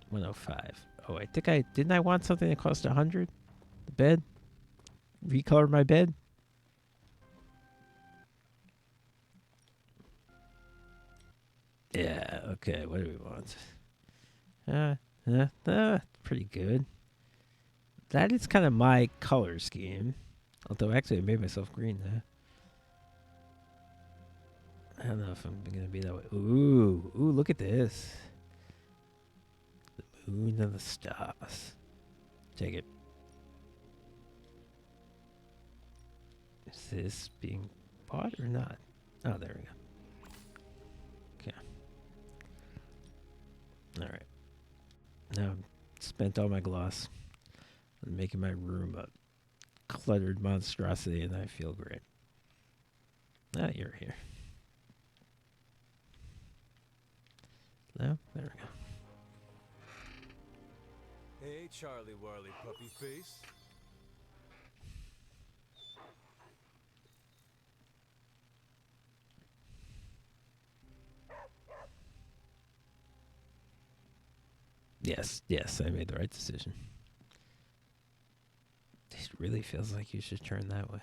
Speaker 1: 105. Oh, I think I... Didn't I want something that cost 100? The bed? Recolor my bed? Yeah, okay, what do we want? Pretty good. That is kind of my color scheme. Although, actually, I made myself green there. I don't know if I'm going to be that way. Ooh, look at this. The moon and the stars. Take it. Is this being bought or not? Oh, there we go. Okay. Alright. Now I've spent all my gloss. I'm making my room a cluttered monstrosity and I feel great. Ah, you're here. No? There we go.
Speaker 16: Hey, Charlie Warley puppy face.
Speaker 1: Yes, I made the right decision. It really feels like you should turn that way.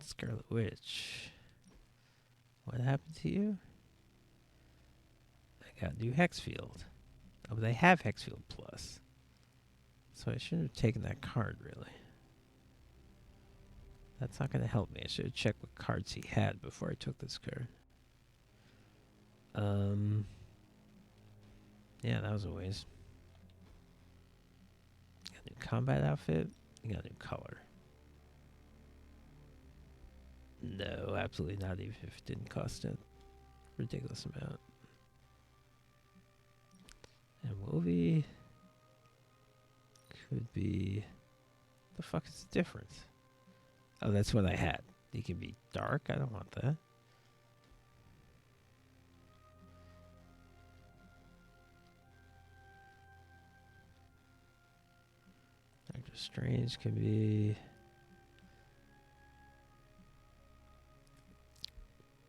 Speaker 1: Scarlet Witch. What happened to you? I got new Hexfield. Oh, but they have Hexfield Plus. So I shouldn't have taken that card, really. That's not going to help me. I should have checked what cards he had before I took this card. Yeah, that was a waste. Got a new combat outfit. You got a new color. No, absolutely not, even if it didn't cost a ridiculous amount. And movie could be... The fuck is the difference? Oh, that's what I had. It can be dark. I don't want that. Doctor Strange can be...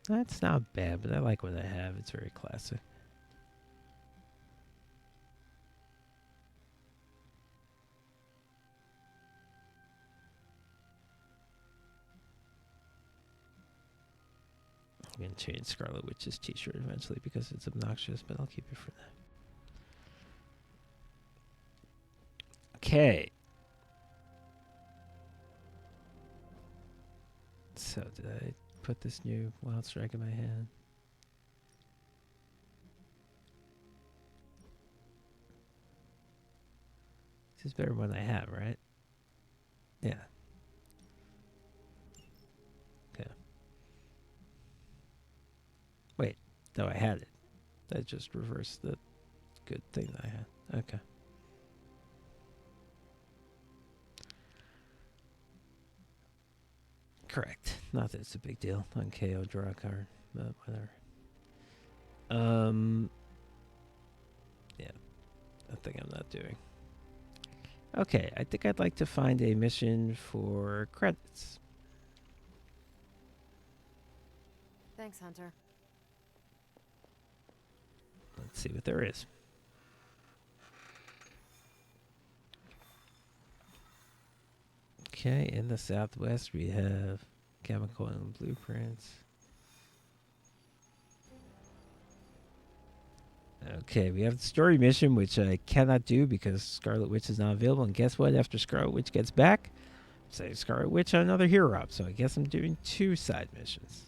Speaker 1: That's not bad, but I like what I have. It's very classic. I'm going to change Scarlet Witch's t-shirt eventually because it's obnoxious, but I'll keep it for now. Okay. So did I put this new Wild Strike in my hand? This is better than what I have, right? Yeah. Okay. Wait, no, I had it. That just reversed the good thing that I had. Okay. Correct. Not that it's a big deal. On KO, draw a card. But whatever. Yeah. That thing I'm not doing. Okay, I think I'd like to find a mission for credits.
Speaker 9: Thanks, Hunter.
Speaker 1: Let's see what there is. Okay, in the Southwest we have chemical and blueprints. Okay, we have the story mission, which I cannot do because Scarlet Witch is not available. And guess what? After Scarlet Witch gets back, Save Scarlet Witch on another hero up, so I guess I'm doing 2 side missions.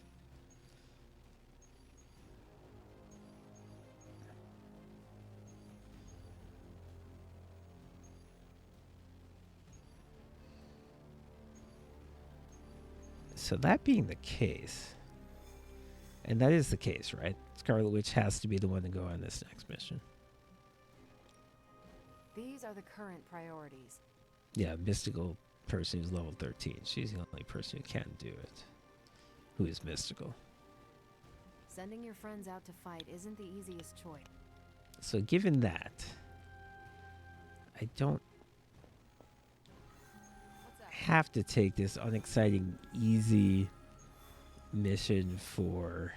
Speaker 1: So that being the case, and that is the case, right? Scarlet Witch has to be the one to go on this next mission.
Speaker 9: These are the current priorities.
Speaker 1: Yeah, mystical person who's level 13. She's the only person who can do it. Who is mystical.
Speaker 9: Sending your friends out to fight isn't the easiest choice.
Speaker 1: So given that, I don't have to take this unexciting, easy mission for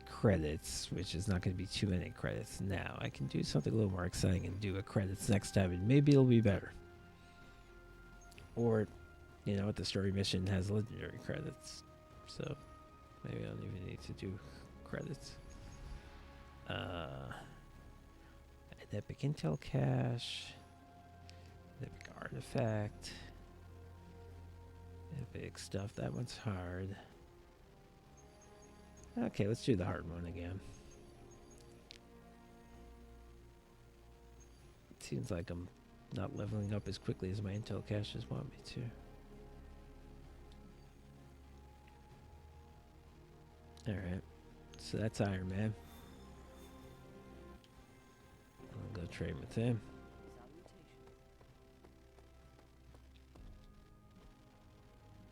Speaker 1: credits, which is not going to be too many credits now. I can do something a little more exciting and do a credits next time, and maybe it'll be better. Or, you know what, the story mission has legendary credits, so maybe I don't even need to do credits. An epic intel cache, an epic artifact, epic stuff. That one's hard. Okay, let's do the hard one again. It seems like I'm not leveling up as quickly as my intel caches want me to. Alright, so that's Iron Man. I'll go trade with him.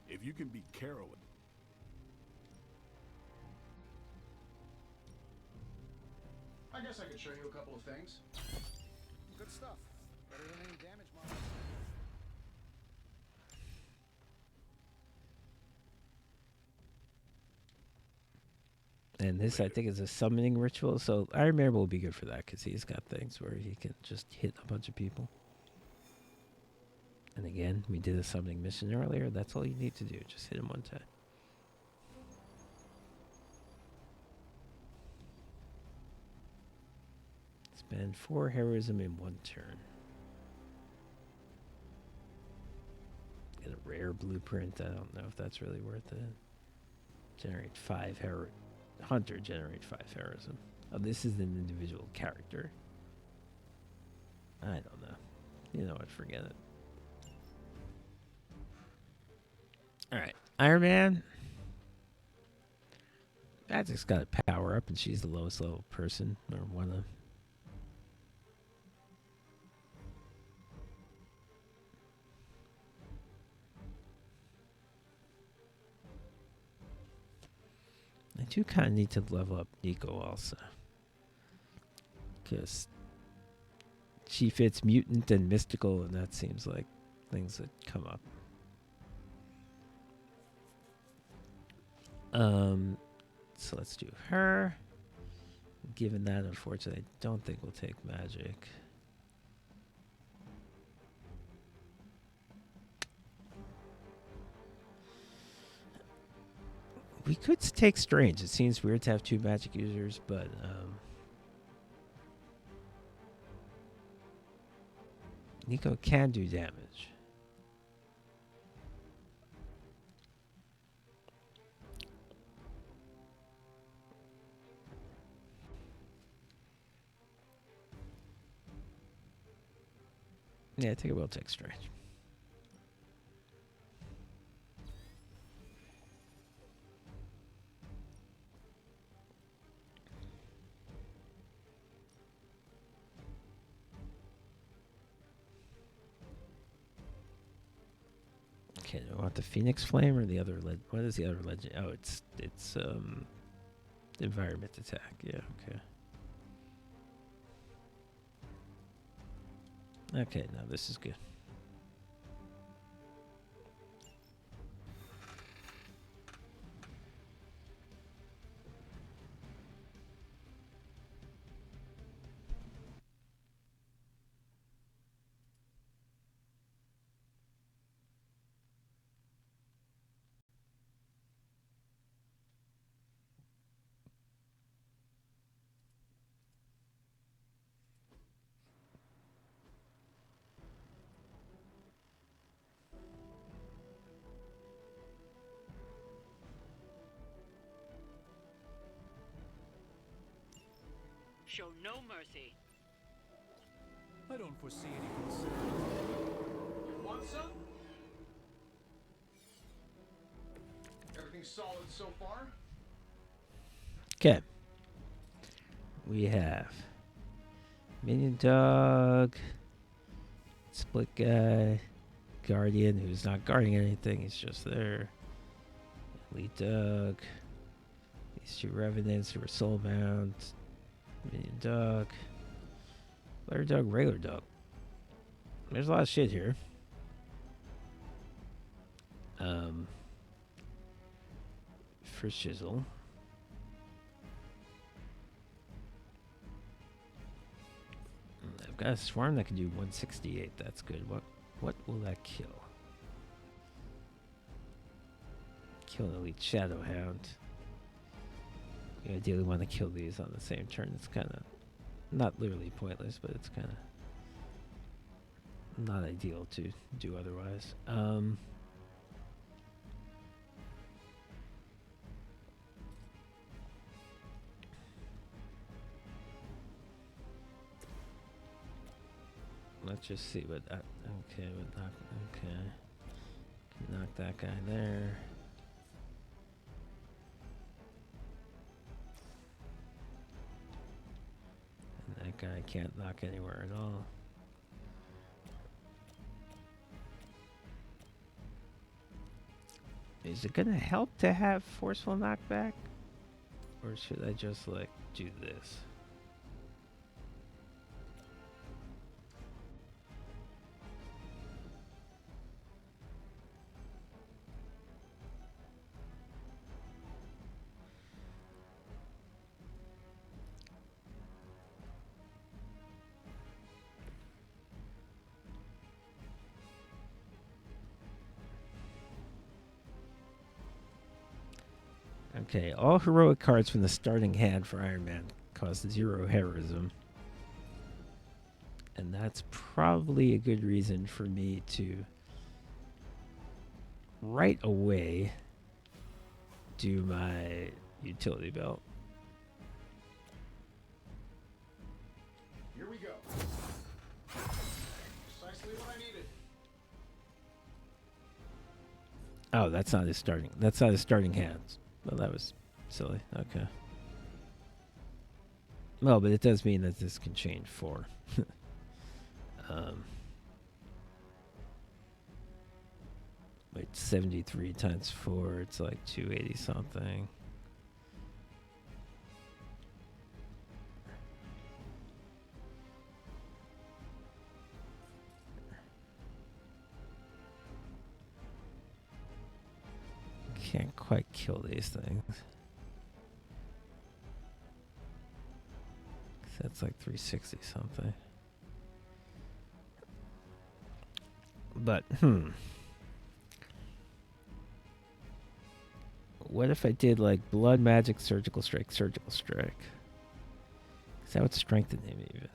Speaker 11: If you can beat Carol.
Speaker 10: I guess I could show you a couple of things.
Speaker 3: Good stuff. Better than any damage models.
Speaker 1: And this, I think, is a summoning ritual. So Iron Man will be good for that because he's got things where he can just hit a bunch of people. And again, we did a summoning mission earlier. That's all you need to do. Just hit him one time. Spend 4 heroism in 1 turn. Get a rare blueprint. I don't know if that's really worth it. Generate 5 hero. Hunter generate 5 heroism. Oh, this is an individual character. I don't know. You know what? Forget it. Alright. Iron Man. Magic's got a power up, and she's the lowest level person, or one of them. I do kind of need to level up Nico also. Because she fits mutant and mystical, and that seems like things that come up. So let's do her. Given that, unfortunately, I don't think we'll take magic. We could take Strange. It seems weird to have 2 magic users, but Nico can do damage. Yeah, I think I will take Strange. Okay, do I want the Phoenix Flame or the other what is the other legend? Oh, it's environment attack. Yeah, okay. Okay, now this is good.
Speaker 12: Show no mercy.
Speaker 3: I don't foresee any concern.
Speaker 10: You want some? Everything solid so far?
Speaker 1: Okay. We have Minion Dog, Split Guy, Guardian, who's not guarding anything, he's just there. Elite Dog, these two Revenants who are soulbound, Minion Dog, Flare Dog, Regular Dog. There's a lot of shit here. For Shizzle. I've got a Swarm that can do 168. That's good. What will that kill? Kill an Elite Shadowhound. You ideally want to kill these on the same turn. It's kind of not literally pointless, but it's kind of not ideal to do otherwise. Let's just see what that. Okay, knock that guy there. And that guy can't knock anywhere at all. Is it gonna help to have forceful knockback? Or should I just like do this? Okay, all heroic cards from the starting hand for Iron Man cost 0 heroism. And that's probably a good reason for me to right away do my utility belt.
Speaker 10: Here we go. Precisely what I needed.
Speaker 1: Oh, that's not his starting. That's not his starting hands. Well, that was silly. Okay. Well, but it does mean that this can change 4. Wait, 73 times 4, it's like 280 something. Can't quite kill these things. That's like 360 something. But, what if I did like blood magic, surgical strike, surgical strike? Because that would strengthen him even.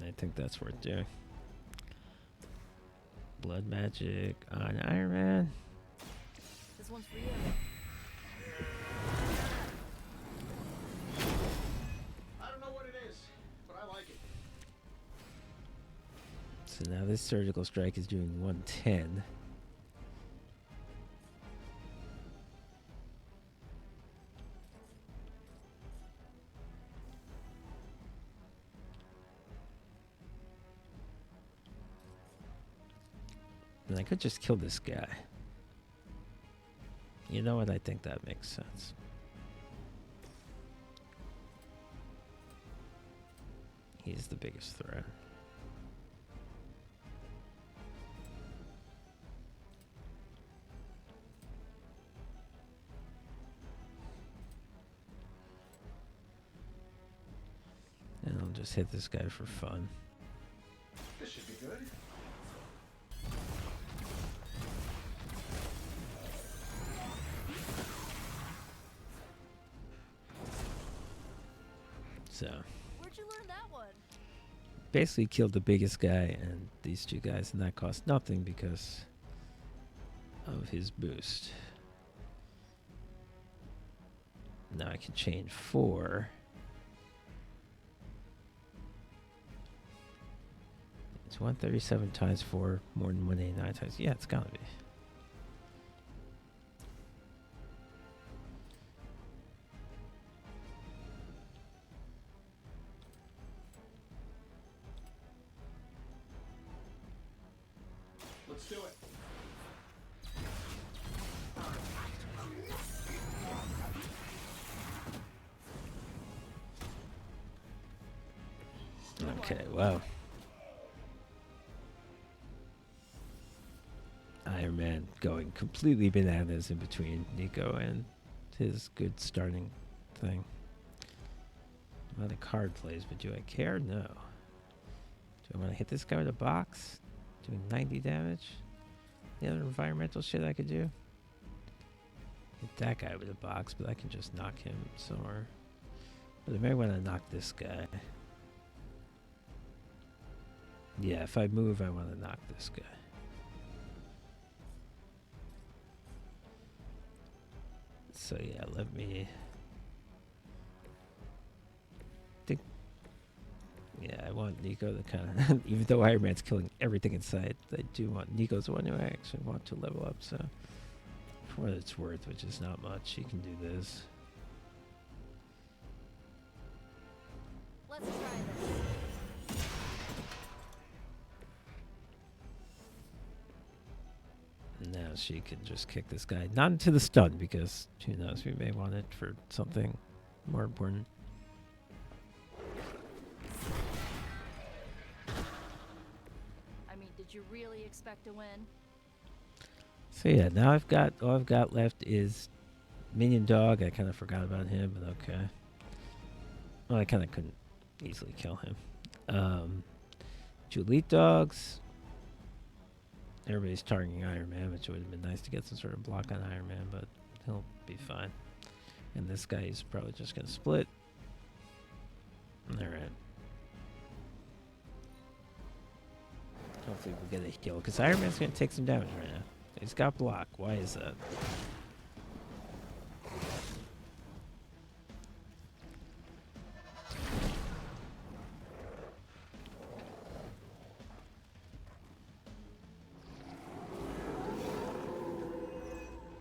Speaker 1: I think that's worth doing. Blood magic on Iron Man.
Speaker 7: This one's for you.
Speaker 10: I don't know what it is, but I like it.
Speaker 1: So now this surgical strike is doing 110. And I could just kill this guy. You know what? I think that makes sense. He's the biggest threat. And I'll just hit this guy for fun.
Speaker 10: This should be good.
Speaker 1: So
Speaker 7: Where'd you learn that one?
Speaker 1: basically killed the biggest guy and these two guys, and that cost nothing because of his boost. Now I can chain 4. It's 137 times 4, more than 189 times. Yeah, it's gotta be.
Speaker 13: Let's do it.
Speaker 1: Okay, wow. Iron Man going completely bananas in between Nico and his good starting thing. A lot of card plays, but do I care? No. Do I want to hit this guy with a box? Doing 90 damage? The other environmental shit I could do? Hit that guy with a box, but I can just knock him somewhere. But I may want to knock this guy. Yeah, if I move, I want to knock this guy. So yeah, let me think. Yeah, I want Nico to kind of, even though Iron Man's killing everything in sight, I do want Nico's the one who I actually want to level up. So for what it's worth, which is not much, he can do this.
Speaker 7: Let's try this.
Speaker 1: Now she can just kick this guy, not into the stun, because who knows, we may want it for something more important.
Speaker 7: I mean, did you really expect to win?
Speaker 1: So yeah, now all I've got left is Minion Dog. I kind of forgot about him, but okay. Well, I kind of couldn't easily kill him. 2 Elite Dogs. Everybody's targeting Iron Man, which would have been nice to get some sort of block on Iron Man, but he'll be fine. And this guy is probably just going to split. Alright. Hopefully we'll get a heal, because Iron Man's going to take some damage right now. He's got block. Why is that?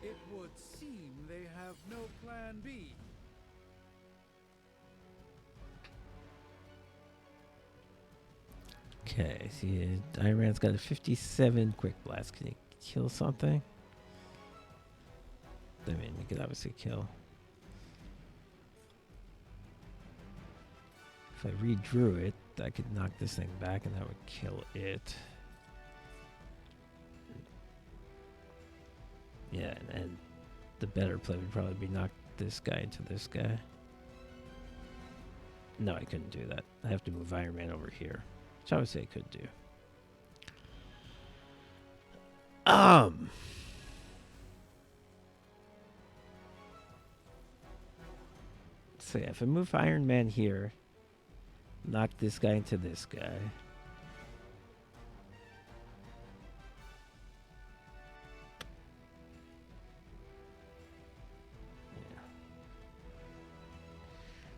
Speaker 3: It would seem they have no plan B.
Speaker 1: Okay, see, Iron Man's got a 57 quick blast. Can he kill something? I mean, he could obviously kill. If I redrew it, I could knock this thing back and that would kill it. Yeah, and the better play would probably be knock this guy into this guy. No, I couldn't do that. I have to move Iron Man over here, which I would say I could do. So yeah, if I move Iron Man here, knock this guy into this guy. Yeah.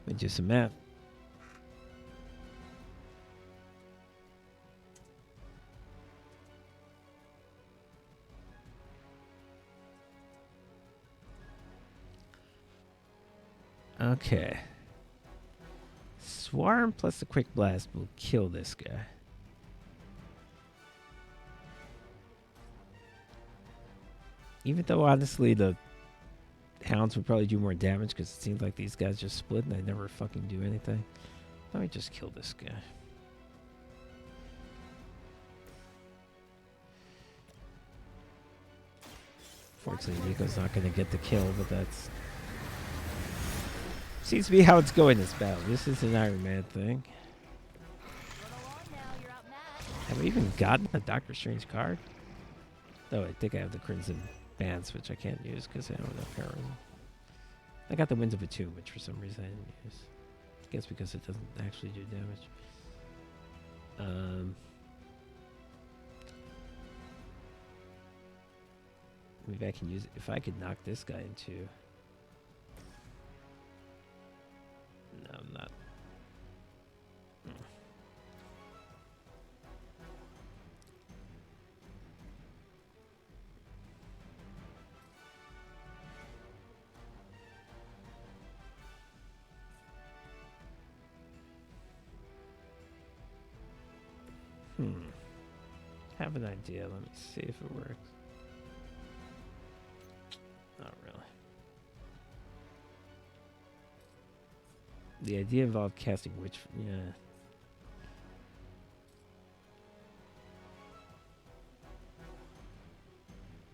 Speaker 1: Let me do some math. Okay. Swarm plus a quick blast will kill this guy. Even though, honestly, the hounds would probably do more damage because it seems like these guys just split and they never fucking do anything. Let me just kill this guy. Fortunately, Nico's not going to get the kill, but that's... seems to be how it's going this battle. This is an Iron Man thing. Have I even gotten a Doctor Strange card? Oh, I think I have the Crimson Bands, which I can't use because I don't have enough heroism. I got the Winds of a Tomb, which for some reason I didn't use. I guess because it doesn't actually do damage. Maybe I can use it if I could knock this guy into. No, I'm not. Have an idea. Let me see if it works. Not really. The idea involved casting witch. Yeah.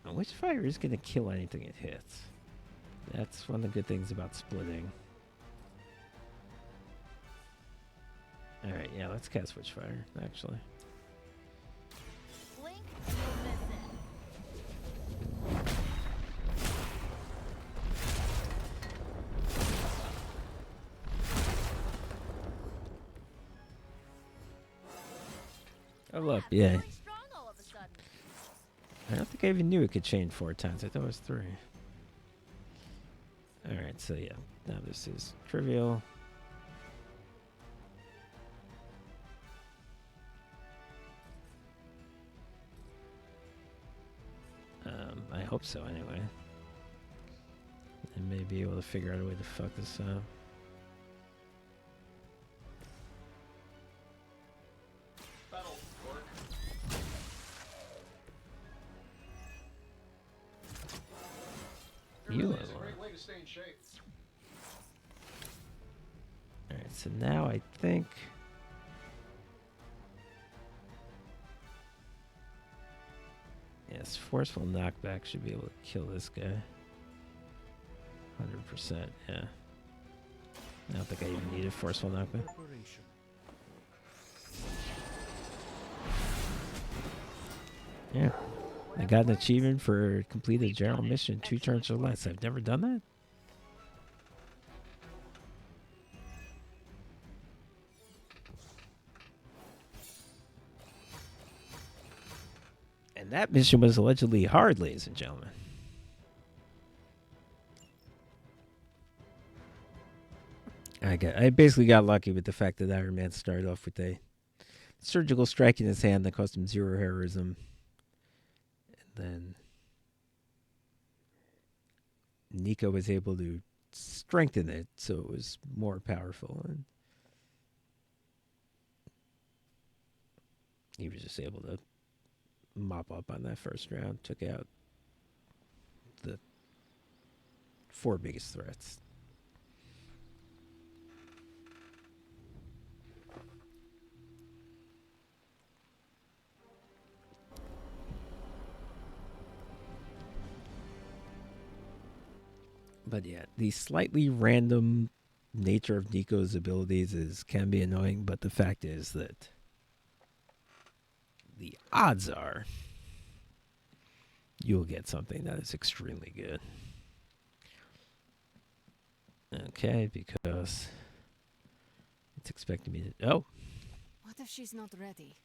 Speaker 1: A Witchfire is going to kill anything it hits. That's one of the good things about splitting. Alright, yeah, let's cast Witchfire, actually.
Speaker 7: Blink, you'll miss it.
Speaker 1: Oh, look, yeah. I don't think I even knew it could chain 4 times. I thought it was 3. Alright, so yeah. Now this is trivial. I hope so, anyway. I may be able to figure out a way to fuck this up.
Speaker 10: That'll work. It
Speaker 1: You
Speaker 10: really
Speaker 1: are
Speaker 10: is a
Speaker 1: one.
Speaker 10: great way to stay in shape.
Speaker 1: Alright, so now I think... Yes, forceful knockback should be able to kill this guy. 100%, yeah. I don't think I even needed forceful knockback. Yeah. I got an achievement for completed general mission 2 turns or less. I've never done that? And that mission was allegedly hard, ladies and gentlemen. I basically got lucky with the fact that Iron Man started off with a surgical strike in his hand that cost him 0 heroism. And then Nico was able to strengthen it so it was more powerful. And he was just able to mop up on that first round, took out the 4 biggest threats. But yeah, the slightly random nature of Nico's abilities can be annoying, but the fact is that the odds are you'll get something that is extremely good. Okay, because it's expecting me to... Oh!
Speaker 9: What if she's not ready?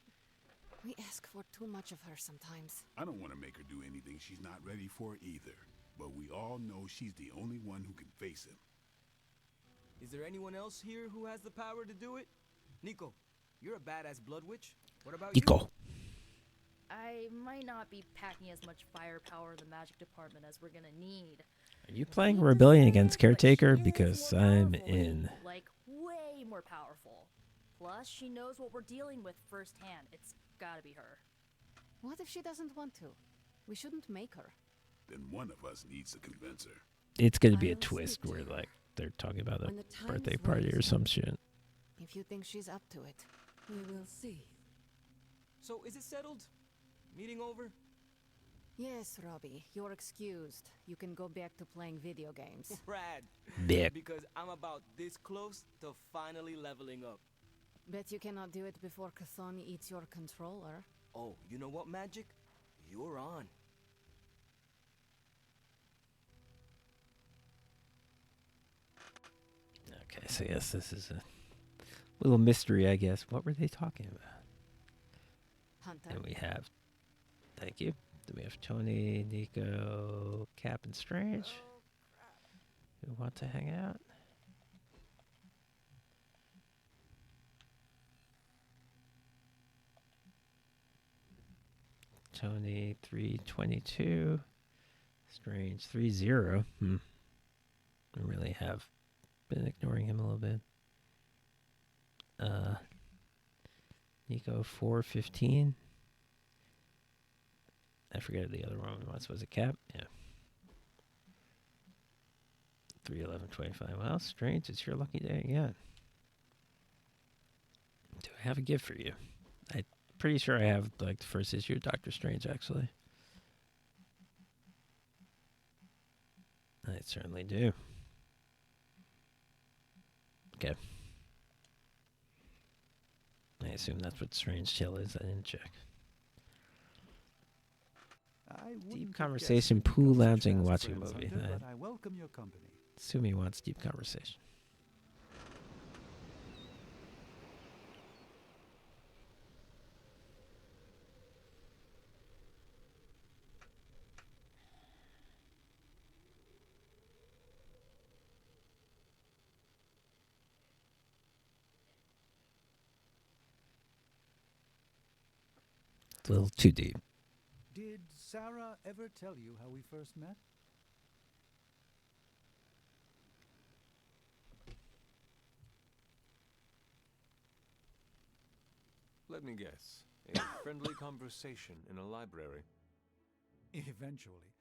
Speaker 9: We ask for too much of her sometimes.
Speaker 11: I don't want to make her do anything she's not ready for either. But we all know she's the only one who can face him.
Speaker 6: Is there anyone else here who has the power to do it? Nico, you're a badass blood witch. What about
Speaker 1: Nico.
Speaker 6: you?
Speaker 7: I might not be packing as much firepower in the magic department as we're gonna need.
Speaker 1: Are you playing Rebellion against Caretaker? Because I'm in.
Speaker 7: Like, way more powerful. Plus, she knows what we're dealing with firsthand. It's gotta be her.
Speaker 9: What if she doesn't want to? We shouldn't make her.
Speaker 11: Then one of us needs to convince her.
Speaker 1: It's going to be a twist where, like, they're talking about a birthday party or some shit.
Speaker 9: If you think she's up to it, we will see.
Speaker 6: So, is it settled? Meeting over?
Speaker 9: Yes, Robbie, you're excused. You can go back to playing video games.
Speaker 6: Brad.
Speaker 1: Dick.
Speaker 6: Because I'm about this close to finally leveling up.
Speaker 9: Bet you cannot do it before Chthon eats your controller.
Speaker 6: Oh, you know what, Magic? You're on.
Speaker 1: Okay, so yes, this is a little mystery, I guess. What were they talking about?
Speaker 9: Hunter.
Speaker 1: And we have... Thank you. Do we have Tony, Nico, Cap, and Strange who want to hang out? Tony 322, Strange 30. I really have been ignoring him a little bit. Nico 415. I forget the other one. Was it Cap? Yeah. 31125. Well, Strange, it's your lucky day again. Do I have a gift for you? I'm pretty sure I have like the first issue of Doctor Strange, actually. I certainly do. Okay. I assume that's what Strange Tale is. I didn't check. Deep conversation, pool lounging, watching a movie.
Speaker 3: Hunter, but I welcome your company.
Speaker 1: Assume he wants deep conversation. It's a little too deep.
Speaker 3: Did Sarah ever tell you how we first met?
Speaker 5: Let me guess. A friendly conversation in a library.
Speaker 3: Eventually.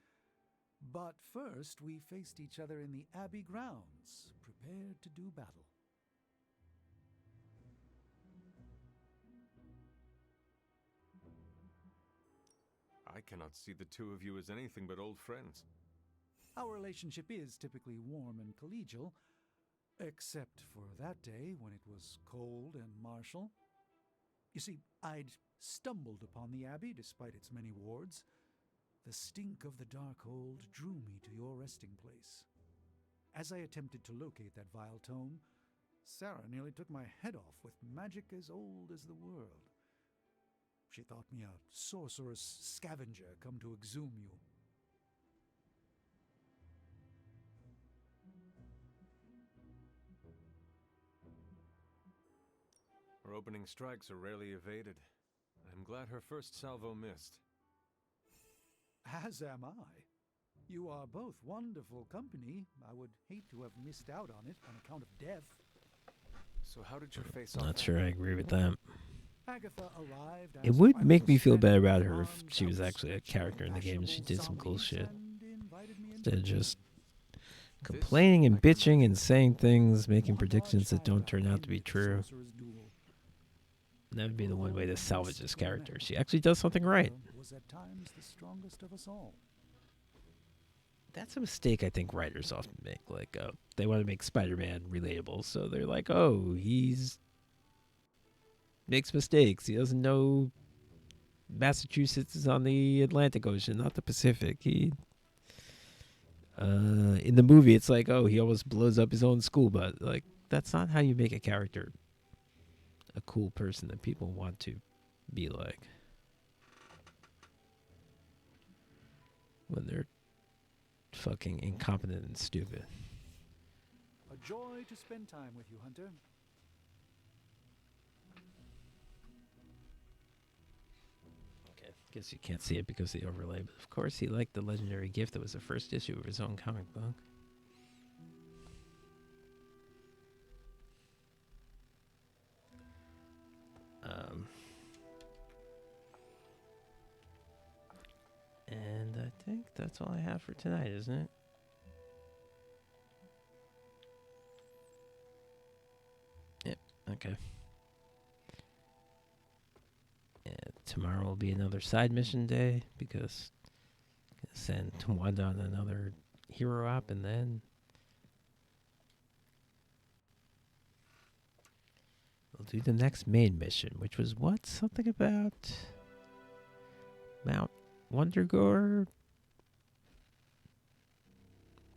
Speaker 3: But first, we faced each other in the Abbey grounds, prepared to do battle.
Speaker 5: I cannot see the two of you as anything but old friends.
Speaker 3: Our relationship is typically warm and collegial, except for that day when it was cold and martial. You see, I'd stumbled upon the Abbey despite its many wards. The stink of the Darkhold drew me to your resting place. As I attempted to locate that vile tome, Sarah nearly took my head off with magic as old as the world. She thought me a sorcerous scavenger come to exhume you.
Speaker 5: Her opening strikes are rarely evaded. I'm glad her first salvo missed.
Speaker 3: As am I. You are both wonderful company. I would hate to have missed out on it on account of death.
Speaker 5: So how did your face off?
Speaker 1: Not sure I agree with that.
Speaker 3: Agatha arrived.
Speaker 1: It would make me feel better about her if she was actually a character in the game and she did some cool shit. Instead of just complaining and bitching and saying things, making predictions that don't turn out to be true. That would be the one way to salvage this character. She actually does something right.
Speaker 3: Was at times the strongest of us all.
Speaker 1: That's a mistake I think writers often make. Like, they want to make Spider-Man relatable, so they're like, oh, he's makes mistakes. He doesn't know Massachusetts is on the Atlantic Ocean, not the Pacific. He, in the movie, it's like, oh, he almost blows up his own school, but like, that's not how you make a character a cool person that people want to be like. When they're fucking incompetent and stupid.
Speaker 3: A joy to spend time with you, Hunter.
Speaker 1: Okay, guess you can't see it because of the overlay, but of course he liked the legendary gift that was the first issue of his own comic book. And I think that's all I have for tonight, isn't it? Yep, okay. And tomorrow will be another side mission day because I'm going to send Wanda on another hero op, and then we'll do the next main mission, which was what? Something about Mount Wondergore,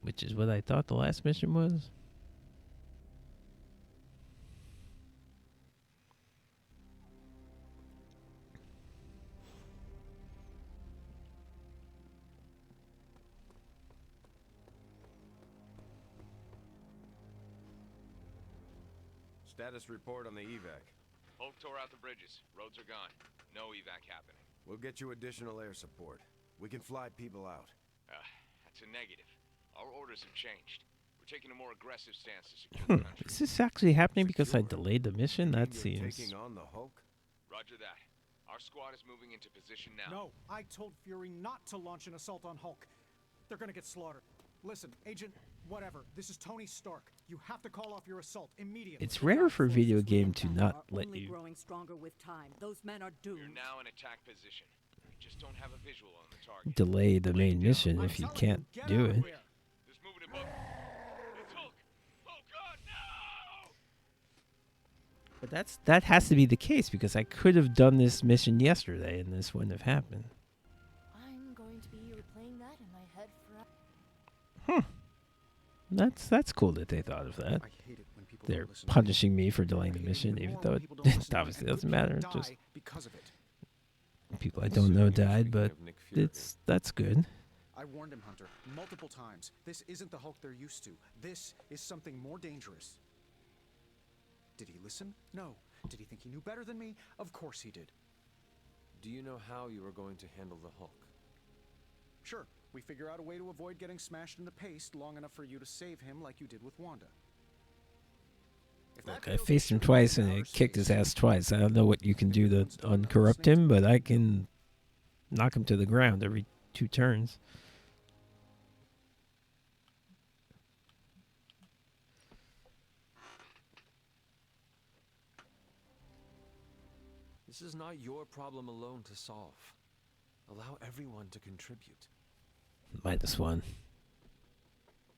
Speaker 1: which is what I thought the last mission was.
Speaker 2: Status report on the evac.
Speaker 17: Hulk tore out the bridges. Roads are gone. No evac happening.
Speaker 2: We'll get you additional air support. We can fly people out.
Speaker 17: That's a negative. Our orders have changed. We're taking a more aggressive stance to secure the country.
Speaker 1: Is this actually happening because I delayed the mission? That
Speaker 2: You're
Speaker 1: seems...
Speaker 2: taking on the Hulk?
Speaker 17: Roger that. Our squad is moving into position now.
Speaker 10: No, I told Fury not to launch an assault on Hulk. They're gonna get slaughtered. Listen, Agent, whatever. This is Tony Stark. You have to call off your assault immediately.
Speaker 1: It's rare for a video game to not let
Speaker 14: only
Speaker 1: you
Speaker 14: growing stronger with time. Those men are doomed.
Speaker 17: We're now in attack position. We just don't have a visual on the target.
Speaker 1: delay the main mission if you can't do it.
Speaker 17: There's movement above. It's Hulk. Oh God, no!
Speaker 1: But that has to be the case because I could have done this mission yesterday and this wouldn't have happened.
Speaker 7: I'm going to be replaying that in my head forever.
Speaker 1: That's cool that they thought of that. They're punishing me for delaying the mission, even though it obviously doesn't matter. Just people I don't know died, but that's good.
Speaker 10: I warned him, Hunter, multiple times. This isn't the Hulk they're used to. This is something more dangerous. Did he listen? No. Did he think he knew better than me? Of course he did.
Speaker 5: Do you know how you are going to handle the Hulk?
Speaker 10: Sure. We figure out a way to avoid getting smashed into paste long enough for you to save him like you did with Wanda.
Speaker 1: Look, I faced him twice and I kicked his ass twice. I don't know what you can do to uncorrupt him, but I can knock him to the ground every 2 turns.
Speaker 5: This is not your problem alone to solve. Allow everyone to contribute.
Speaker 1: -1.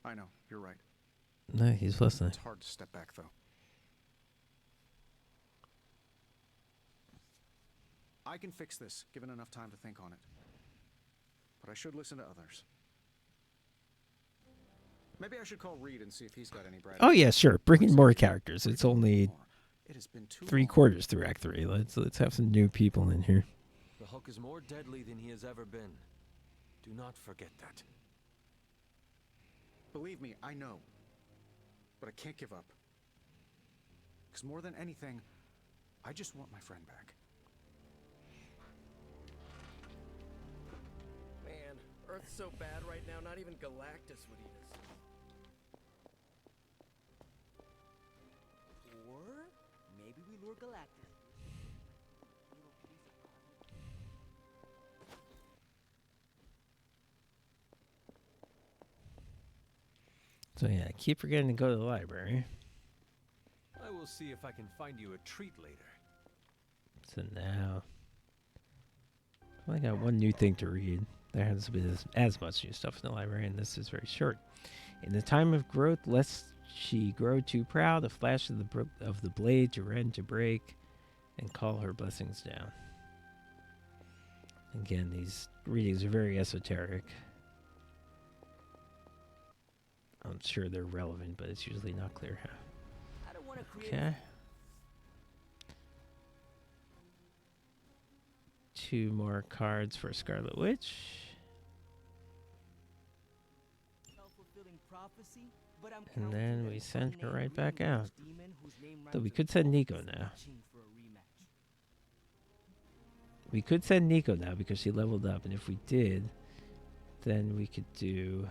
Speaker 10: I know, you're right.
Speaker 1: No, he's listening.
Speaker 10: It's hard to step back, though. I can fix this, given enough time to think on it. But I should listen to others. Maybe I should call Reed and see if he's got any bright
Speaker 1: Oh yeah, sure. Bring in more characters. It's only
Speaker 10: It has been too
Speaker 1: 3/4 through Act 3. Let's have some new people in here.
Speaker 5: The Hulk is more deadly than he has ever been. Do not forget that.
Speaker 10: Believe me, I know. But I can't give up. Because more than anything, I just want my friend back.
Speaker 6: Man, Earth's so bad right now, not even Galactus would eat us. Or maybe we lure Galactus.
Speaker 1: So yeah, I keep forgetting to go to the library.
Speaker 5: I will see if I can find you a treat later.
Speaker 1: So now, I only got one new thing to read. There hasn't been as much new stuff in the library, and this is very short. In the time of growth, lest she grow too proud, a flash of the blade to rend to break, and call her blessings down. Again, these readings are very esoteric. I'm sure they're relevant, but it's usually not clear how. Okay. 2 more cards for Scarlet Witch. And then we send her right back out. Though we could send Nico now. We could send Nico now because she leveled up, and if we did, then we could do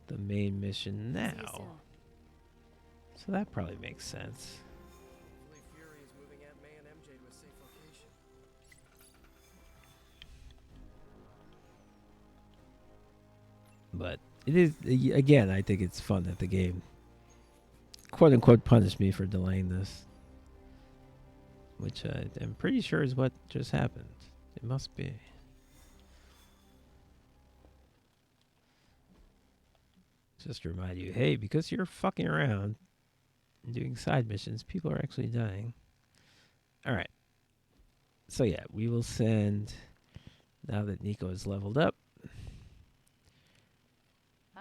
Speaker 1: the main mission now. So that probably makes sense.
Speaker 6: Fury is moving Aunt May and MJ to a safe location.
Speaker 1: But it is, again, I think it's fun that the game quote unquote punished me for delaying this. Which I'm pretty sure is what just happened. It must be. Just to remind you, hey, because you're fucking around and doing side missions, people are actually dying. Alright. So yeah, we will send, now that Nico is leveled up,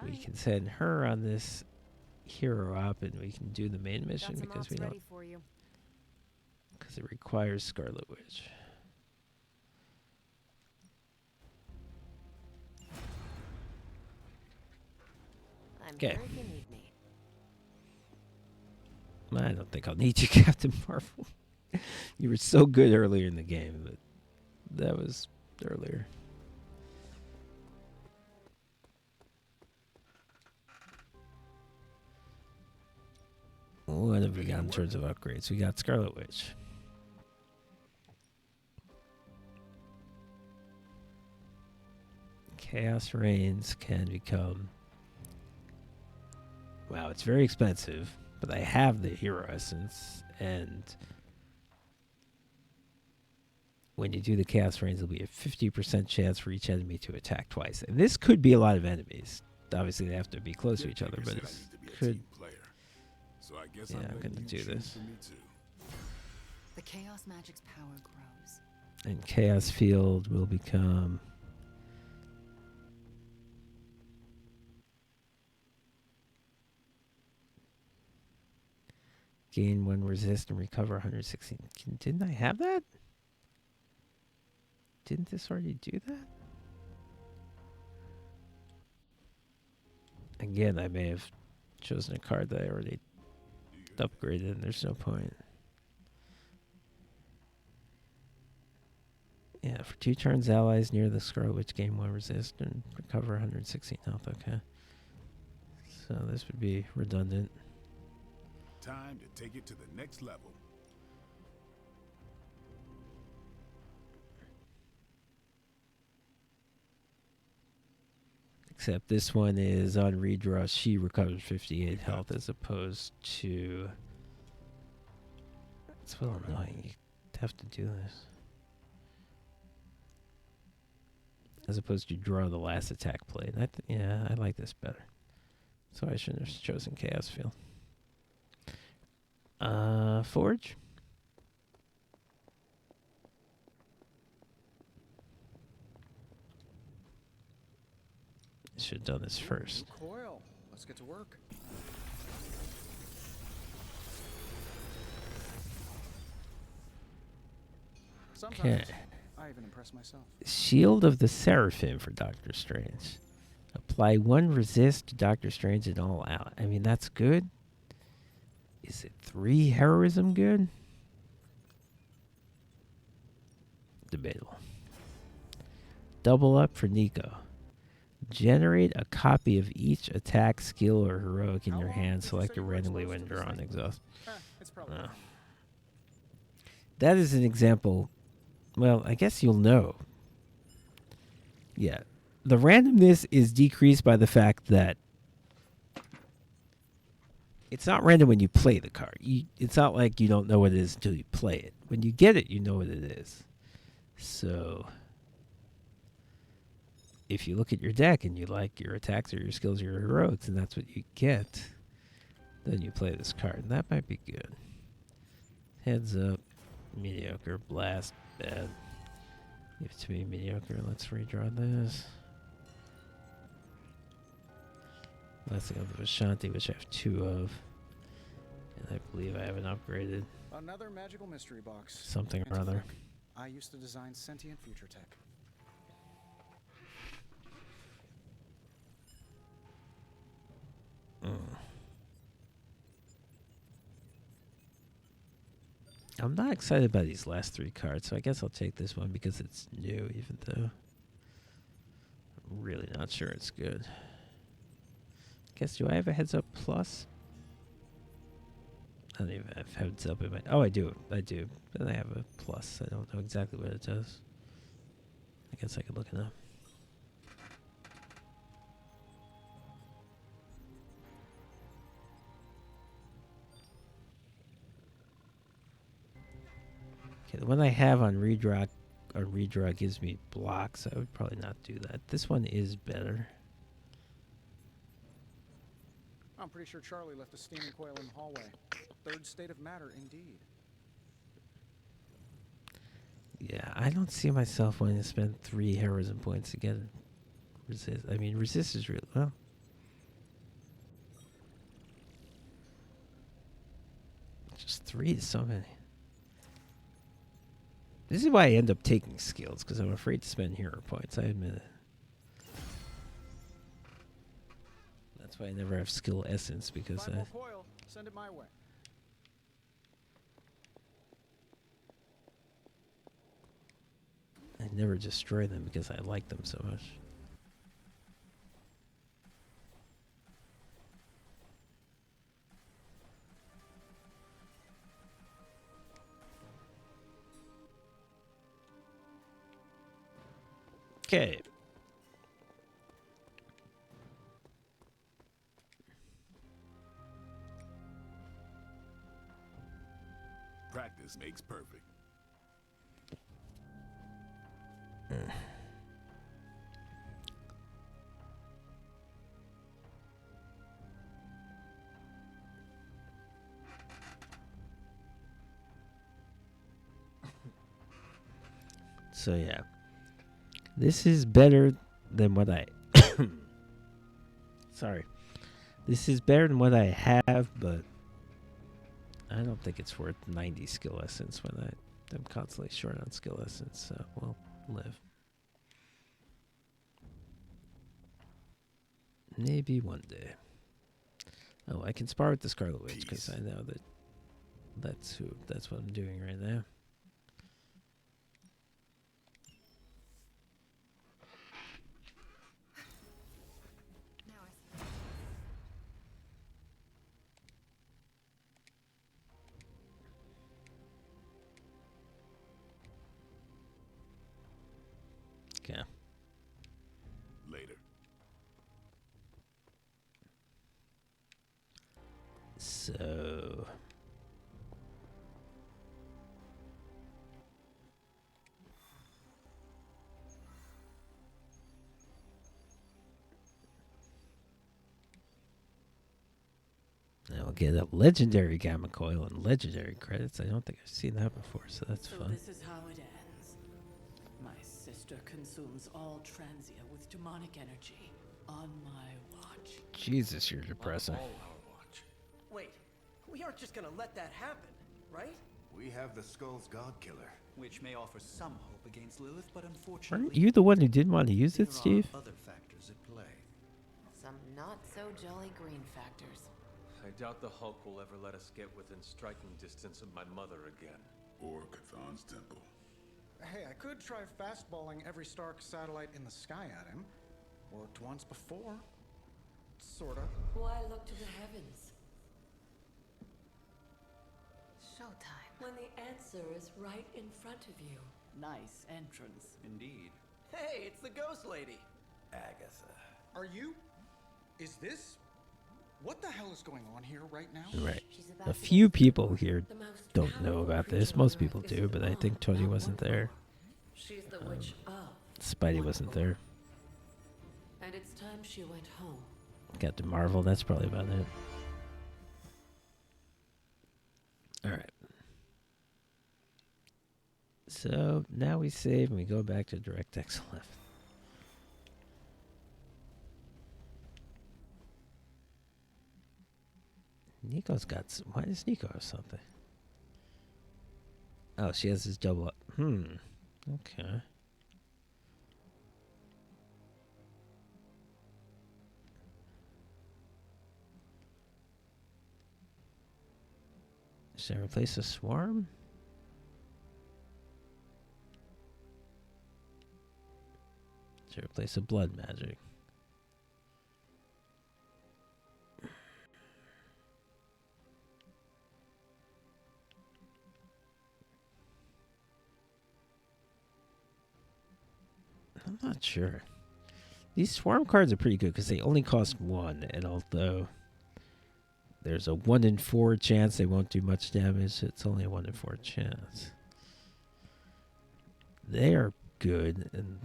Speaker 1: we can send her on this hero op and we can do the main mission because we don't, because it requires Scarlet Witch. Okay. I don't think I'll need you, Captain Marvel. You were so good earlier in the game, but that was earlier. What have we got in terms of upgrades? We got Scarlet Witch. Chaos Reigns can become... Wow, it's very expensive, but I have the Hero Essence, and when you do the Chaos Reigns, there'll be a 50% chance for each enemy to attack twice. And this could be a lot of enemies. Obviously, they have to be close to each other, but it could...
Speaker 11: So I guess
Speaker 1: I'm going to do this.
Speaker 8: The Chaos Magic's power grows.
Speaker 1: And Chaos Field will become... Gain 1 resist and recover 116. Didn't I have that? Didn't this already do that? Again, I may have chosen a card that I already upgraded, and there's no point. Yeah, for 2 turns, allies near the Scarlet Witch gain 1 resist and recover 116 health. Okay. So this would be redundant.
Speaker 11: Time to take it to the next level.
Speaker 1: Except this one is on redraw. She recovers 58 health as opposed to... It's a little annoying. You have to do this. As opposed to draw the last attack plate. Yeah, I like this better. So I shouldn't have chosen Chaos Field. Forge? Should have done this first.
Speaker 10: Coil. Let's get to work.
Speaker 1: Okay.
Speaker 10: I even impress myself.
Speaker 1: Shield of the Seraphim for Doctor Strange. Apply 1 resist to Doctor Strange and all out. I mean, that's good. Is it 3 heroism good? Debatable. Double up for Nico. Generate a copy of each attack, skill, or heroic in your hand. Select it randomly when you're on exhaust. That is an example. Well, I guess you'll know. Yeah. The randomness is decreased by the fact that it's not random when you play the card. It's not like you don't know what it is until you play it. When you get it, you know what it is. So if you look at your deck and you like your attacks or your skills or your heroics and that's what you get, then you play this card. And that might be good. Heads up. Mediocre. Blast. Bad. Give it to me mediocre. Let's redraw this. Blessing of the Vishanti, which I have 2 of. And I believe I haven't upgraded.
Speaker 10: Another magical mystery box.
Speaker 1: Something or other.
Speaker 10: I used to design sentient future tech.
Speaker 1: I'm not excited about these last 3 cards, so I guess I'll take this one because it's new, even though I'm really not sure it's good. Guess, do I have a heads up plus? I don't even have heads up in my... Oh, I do. I do. Then I have a plus. I don't know exactly what it does. I guess I could look it up. Okay, the one I have on redraw gives me blocks. I would probably not do that. This one is better.
Speaker 10: I'm pretty sure Charlie left a steaming coil in the hallway. 3rd state of matter, indeed.
Speaker 1: Yeah, I don't see myself wanting to spend 3 heroism points to get resist. I mean, resist is real. Well, just 3 is so many. This is why I end up taking skills, because I'm afraid to spend hero points. I admit it. That's why I never have skill essence, because
Speaker 10: Find more coil. Send it my way.
Speaker 1: I never destroy them because I like them so much. Okay.
Speaker 11: Practice makes perfect.
Speaker 1: So yeah, this is better than what I. Sorry, this is better than what I have, but I don't think it's worth 90 skill essence when I'm constantly short on skill essence. So we'll live. Maybe one day. Oh, I can spar with the Scarlet Witch because I know that that's what I'm doing right now. Okay.
Speaker 11: Later.
Speaker 1: So. Now we'll get a legendary gamma coil and legendary credits. I don't think I've seen that before, so that's fun.
Speaker 14: This is how it ends. My sister consumes all Transia with demonic energy on my watch.
Speaker 1: Jesus, you're depressing.
Speaker 6: Wait, we aren't just gonna let that happen, right?
Speaker 2: We have the Skull's God Killer,
Speaker 3: which may offer some hope against Lilith, but unfortunately,
Speaker 1: Aren't you the one who didn't want to use it,
Speaker 3: there
Speaker 1: Steve?
Speaker 3: are other factors at play.
Speaker 9: Some not so jolly green factors.
Speaker 5: I doubt the Hulk will ever let us get within striking distance of my mother again.
Speaker 11: Or Cathan's temple.
Speaker 10: Hey, I could try fastballing every Stark satellite in the sky at him. Worked once before. Sorta.
Speaker 14: Why look to the heavens?
Speaker 9: Showtime.
Speaker 14: When the answer is right in front of you. Nice entrance.
Speaker 3: Indeed.
Speaker 6: Hey, it's the Ghost Lady.
Speaker 4: Agatha.
Speaker 10: Are you? Is this? What the hell is going on here right now?
Speaker 1: Right. A few people here don't know about this. Most people do, but I think Tony wasn't there.
Speaker 14: She's the witch of.
Speaker 1: Spidey wasn't there.
Speaker 14: And it's time she went home.
Speaker 1: Captain Marvel, that's probably about it. Alright. So now we save and we go back to DirectX 11. Nico's got why does Nico have something? Oh, she has this double up. Okay. Should I replace a swarm? Should I replace a blood magic? I'm not sure. These swarm cards are pretty good because they only cost 1, and although there's a 1 in 4 chance they won't do much damage, it's only a 1 in 4 chance. They are good, and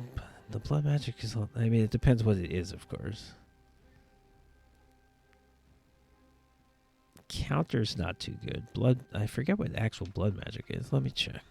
Speaker 1: the blood magic is, I mean, it depends what it is, of course. Counter's not too good. Blood, I forget what actual blood magic is. Let me check.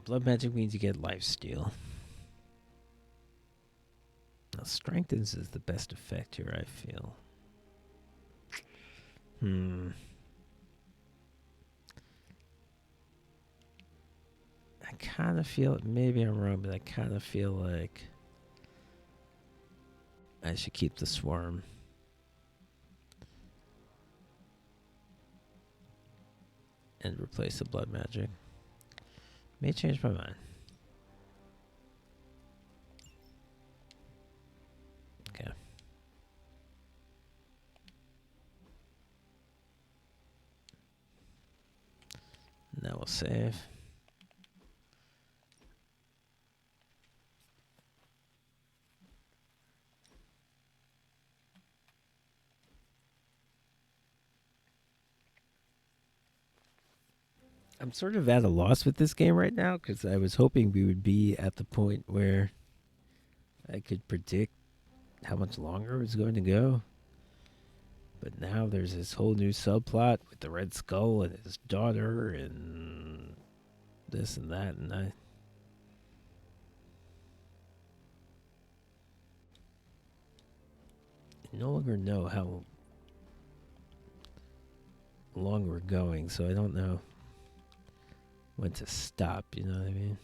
Speaker 1: Blood magic means you get lifesteal. Now, strengthens is the best effect here, I feel. I kind of feel, maybe I'm wrong, but I kind of feel like I should keep the swarm. And replace the blood magic. May change my mind. Okay. Now we'll save. I'm sort of at a loss with this game right now because I was hoping we would be at the point where I could predict how much longer it was going to go. But now there's this whole new subplot with the Red Skull and his daughter and this and that, and I no longer know how long we're going, so I don't know when to stop, you know what I mean?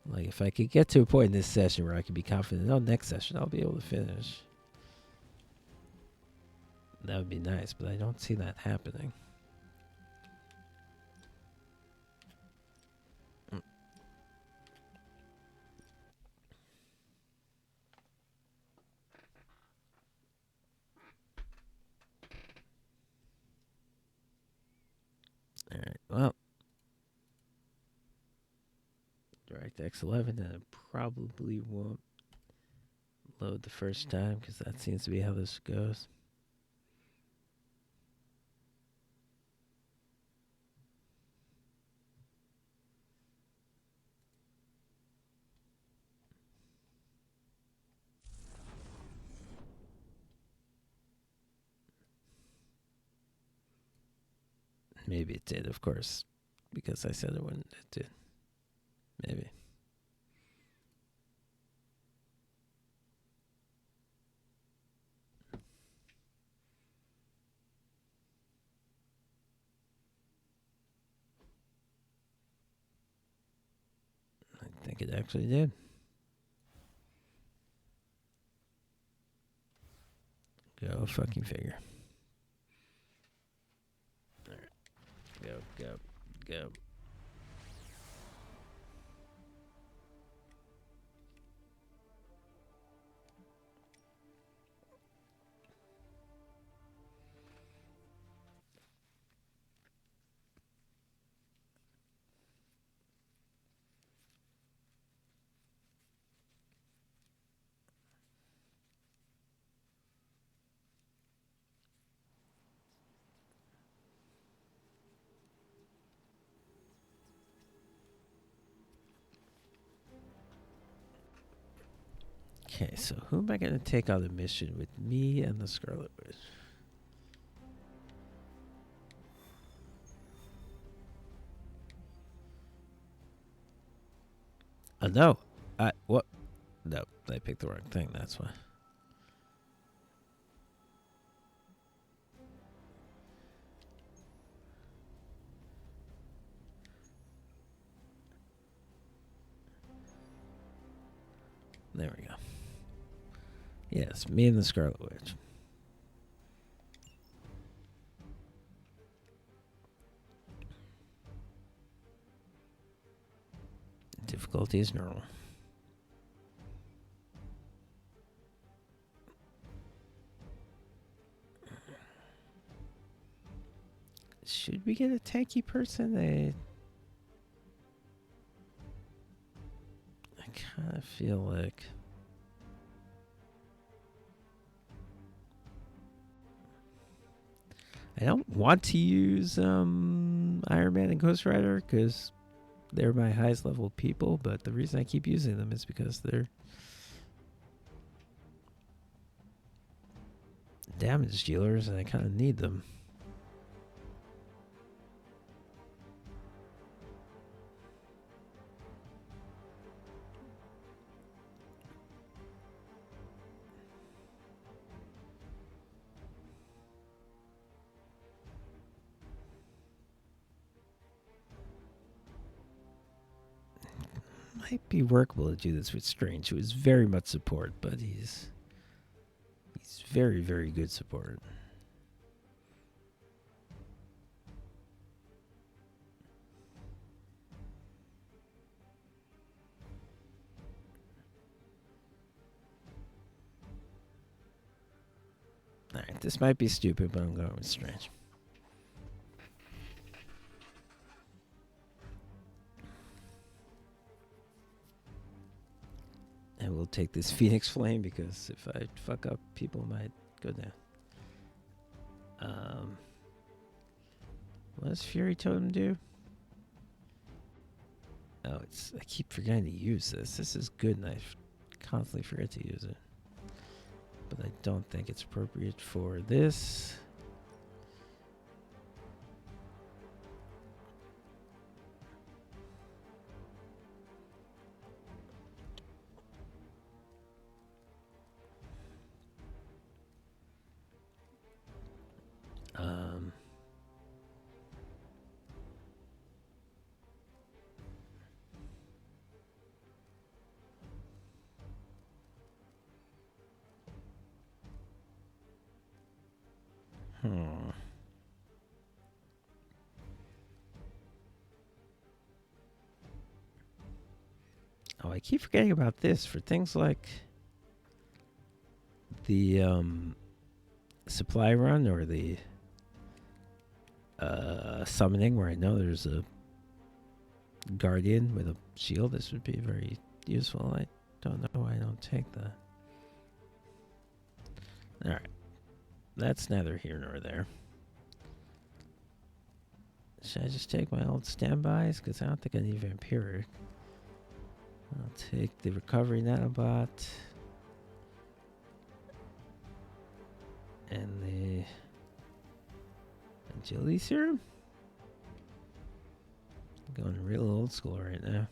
Speaker 1: Like, if I could get to a point in this session where I could be confident, oh, next session I'll be able to finish. That would be nice, but I don't see that happening. Alright, well. DirectX 11, and it probably won't load the first time because that seems to be how this goes. Maybe it did, of course, because I said it wouldn't. It did. Maybe. I think it actually did. Go fucking figure. Alright. Go. Okay, so who am I going to take on the mission with me and the Scarlet Witch? No. What? No, I picked the wrong thing, that's why. There we go. Yes, me and the Scarlet Witch. Difficulty is normal. Should we get a tanky person? I kind of feel like... I don't want to use Iron Man and Ghost Rider because they're my highest level people, but the reason I keep using them is because they're damage dealers and I kind of need them. might be workable to do this with Strange, who is very much support, but he's very, very good support. Alright, this might be stupid, but I'm going with Strange. And we'll take this Phoenix Flame because if I fuck up, people might go down. What does Fury Totem do? Oh, I keep forgetting to use this. This is good and I constantly forget to use it. But I don't think it's appropriate for this. Oh, I keep forgetting about this for things like the supply run or the summoning where I know there's a guardian with a shield. This would be very useful. I don't know why I don't take that. Alright. That's neither here nor there. Should I just take my old standbys? Because I don't think I need Vampiric. I'll take the Recovery Nanobot. And the Agility Serum? I'm going real old school right now.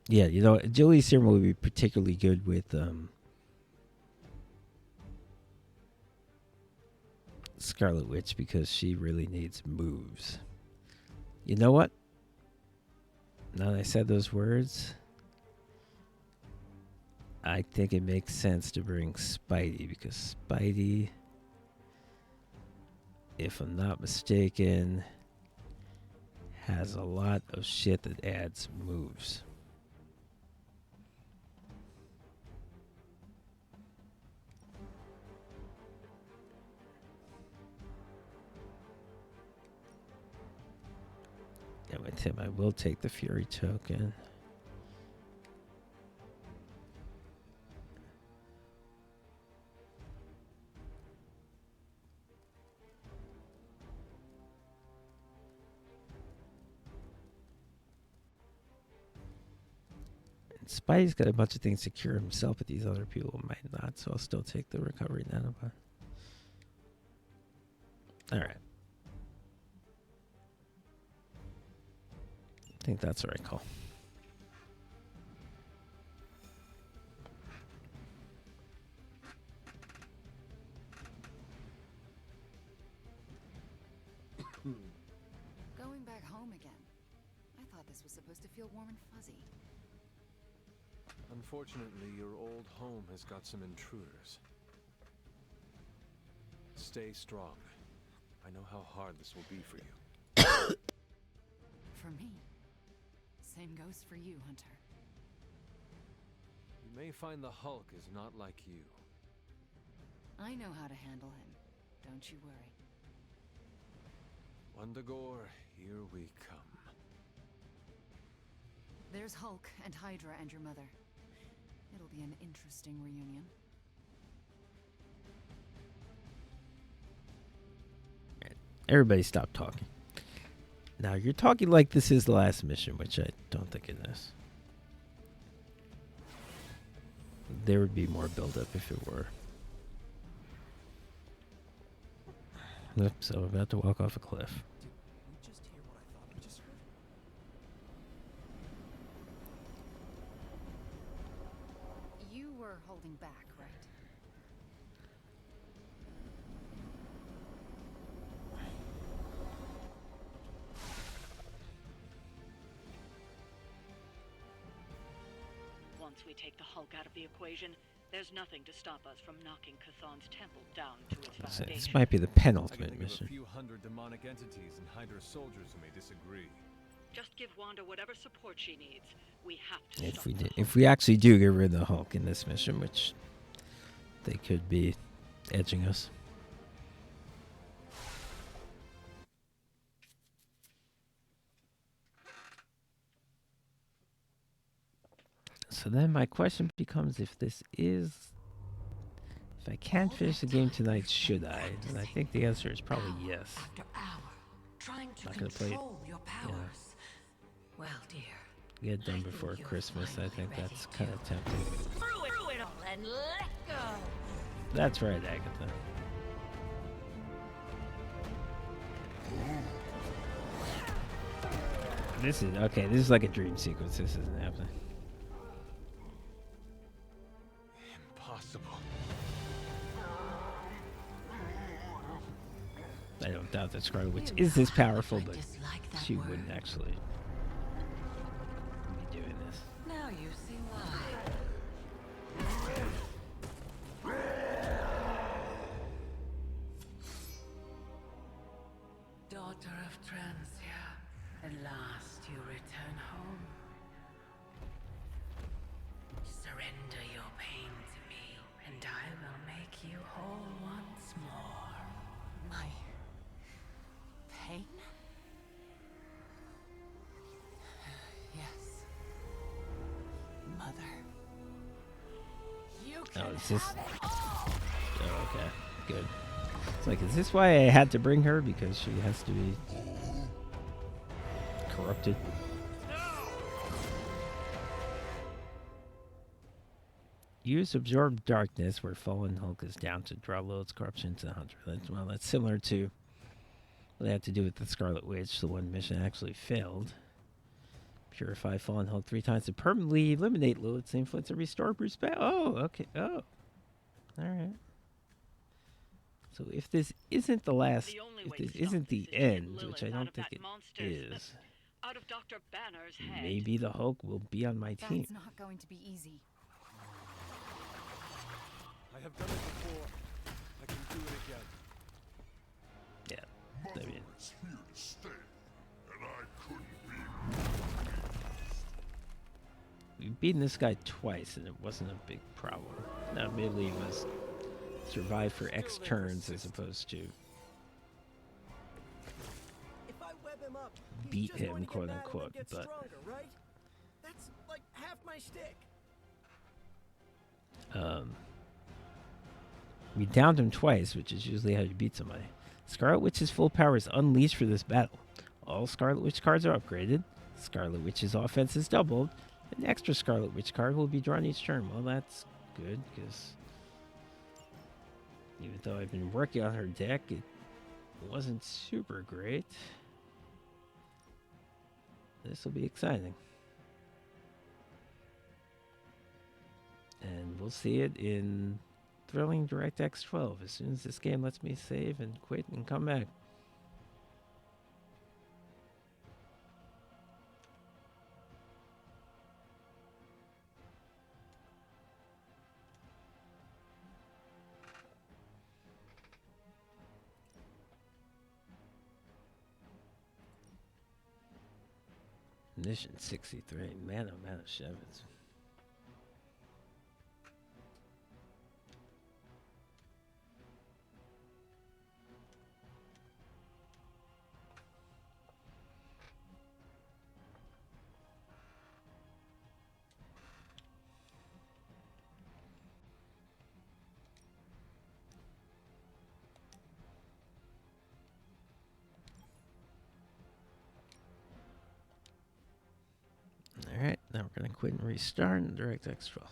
Speaker 1: Yeah, you know, Agility Serum will be particularly good with Scarlet Witch because she really needs moves. You know what? Now that I said those words, I think it makes sense to bring Spidey because Spidey, if I'm not mistaken, has a lot of shit that adds moves. And with him, I will take the Fury token. And Spidey's got a bunch of things to cure himself, but these other people might not, so I'll still take the Recovery Nanobot. Alright. I think that's the right call.
Speaker 8: Going back home again. I thought this was supposed to feel warm and fuzzy.
Speaker 5: Unfortunately, your old home has got some intruders. Stay strong. I know how hard this will be for you.
Speaker 8: For me. Same goes for you, Hunter.
Speaker 5: You may find the Hulk is not like you.
Speaker 8: I know how to handle him. Don't you worry.
Speaker 5: Wundagore, here we come.
Speaker 8: There's Hulk and Hydra and your mother. It'll be an interesting reunion.
Speaker 1: Everybody stop talking. Now, you're talking like this is the last mission, which I don't think it is. There would be more build-up if it were. Oops, so I'm about to walk off a cliff.
Speaker 3: Did we just
Speaker 12: Once we take the Hulk out of the equation, there's nothing to stop us from knocking Chthon's temple down to its
Speaker 1: So
Speaker 12: foundation.
Speaker 1: this might be the
Speaker 5: I can
Speaker 1: penultimate
Speaker 5: think
Speaker 1: mission.
Speaker 5: of a few hundred demonic entities and Hydra soldiers who may disagree.
Speaker 12: Just give Wanda whatever support she needs. We have to
Speaker 1: If
Speaker 12: stop
Speaker 1: we
Speaker 12: the Hulk.
Speaker 1: if we actually do get rid of the Hulk in this mission, which they could be edging us. So then my question becomes, if I can't finish the game tonight, should I? And I think the answer is probably yes.
Speaker 18: After hour, trying to
Speaker 1: Not gonna play it.
Speaker 18: control your powers. Well, dear.
Speaker 1: Get it done before Christmas. I think that's kind of tempting.
Speaker 18: Through it all and let go.
Speaker 1: That's right, Agatha. This is okay. This is like a dream sequence. This isn't happening.
Speaker 5: Impossible.
Speaker 1: I don't doubt that Scarlet Witch is this powerful, but she wouldn't actually be doing this.
Speaker 18: Now you see why. Daughter of Transia, at last you return home. Surrender your pain to me, and I will make you whole once more.
Speaker 9: My pain? Yes. Mother. You can
Speaker 1: Oh, is this?
Speaker 9: have it all!
Speaker 1: Oh, okay, good. It's like, is this why I had to bring her? Because she has to be corrupted. Use absorb darkness where fallen Hulk is down to draw loads corruption to the hunter. That's similar to what they had to do with the Scarlet Witch. The one mission actually failed. Purify fallen Hulk 3 times to permanently eliminate loads influence and restore Bruce back. Oh, okay. Oh, all right. So if this isn't the last, if this isn't the end, which I don't think it is,
Speaker 12: Out of Dr. Banner's head.
Speaker 1: maybe the Hulk will be on my team.
Speaker 8: That's not going to be easy.
Speaker 16: I have done it before. I can do it again.
Speaker 1: Yeah, I mean,
Speaker 15: Mother is here to stay, and I couldn't be
Speaker 1: we've beaten this guy twice, and it wasn't a big problem. Now, admittedly, it was survive for X turns as opposed to
Speaker 6: If I web him up, he's
Speaker 1: beat
Speaker 6: just going
Speaker 1: him,
Speaker 6: to get
Speaker 1: quote
Speaker 6: mad and
Speaker 1: unquote.
Speaker 6: get
Speaker 1: But
Speaker 6: stronger, right? That's like half my shtick.
Speaker 1: we downed him twice, which is usually how you beat somebody. Scarlet Witch's full power is unleashed for this battle. All Scarlet Witch cards are upgraded. Scarlet Witch's offense is doubled. An extra Scarlet Witch card will be drawn each turn. Well, that's good, because even though I've been working on her deck, it wasn't super great. This will be exciting. And we'll see it in thrilling DirectX 12 as soon as this game lets me save and quit and come back. Mission 63. Man, oh man, of Shevitz. Alright, now we're going to quit and restart in DirectX 12.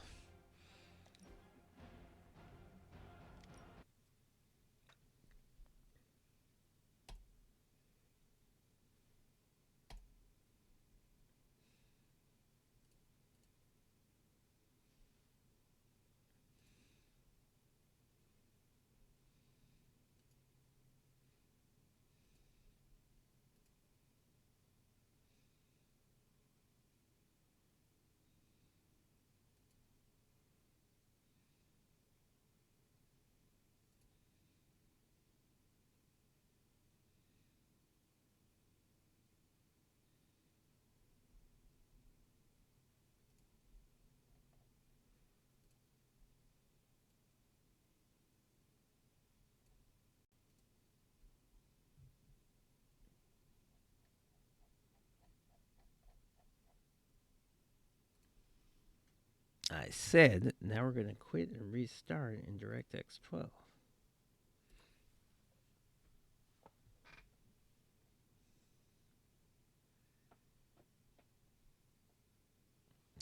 Speaker 1: I said, now we're going to quit and restart in DirectX 12.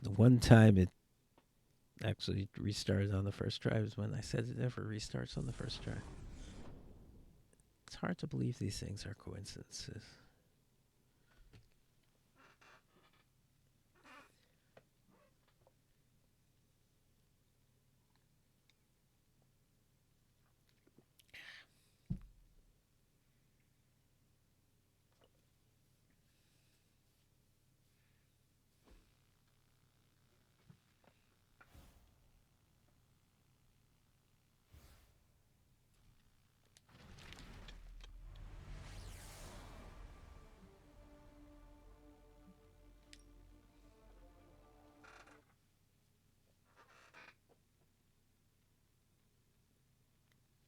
Speaker 1: The one time it actually restarted on the first try was when I said it never restarts on the first try. It's hard to believe these things are coincidences.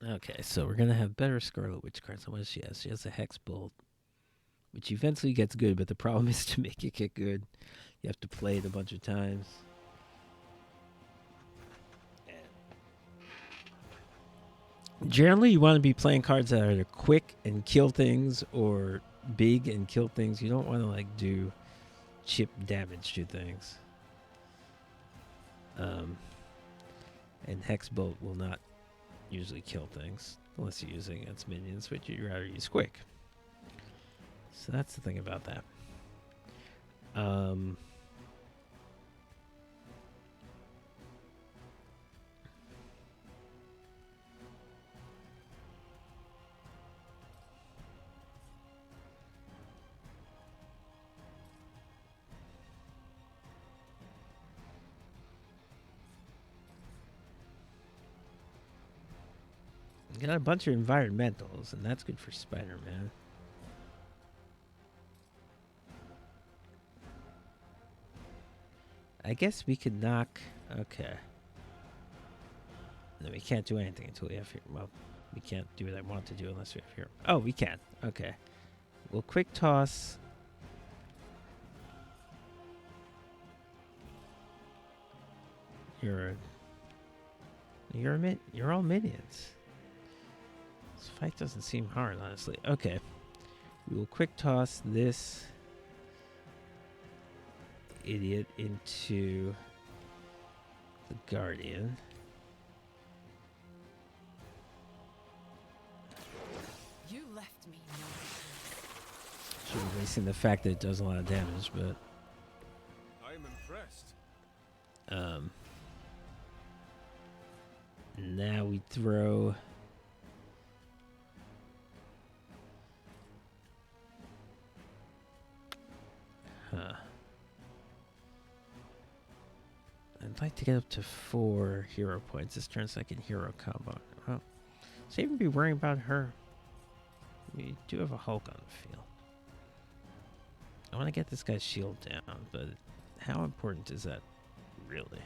Speaker 1: Okay, so we're going to have better Scarlet Witch cards. What does she have? She has a Hex Bolt, which eventually gets good, but the problem is to make it get good, you have to play it a bunch of times. Generally, you want to be playing cards that are either quick and kill things or big and kill things. You don't want to, like, do chip damage to things. And Hex Bolt will not usually kill things unless you're using its minions, which you'd rather use quick. So that's the thing about that. You got a bunch of environmentals, and that's good for Spider-Man. I guess we could knock... Okay. No, we can't do anything until we have here. Well, we can't do what I want to do unless we have here. Oh, we can. Okay. We'll quick toss... You're all minions. This fight doesn't seem hard, honestly. Okay. We will quick toss this idiot into the Guardian.
Speaker 9: You left me no choice.
Speaker 1: Should be wasting the fact that it does a lot of damage, but
Speaker 16: I am impressed.
Speaker 1: Now we throw... Huh. I'd like to get up to 4 hero points this turn so I can hero combo. Well, so even be worrying about her. We do have a Hulk on the field. I want to get this guy's shield down, but how important is that really?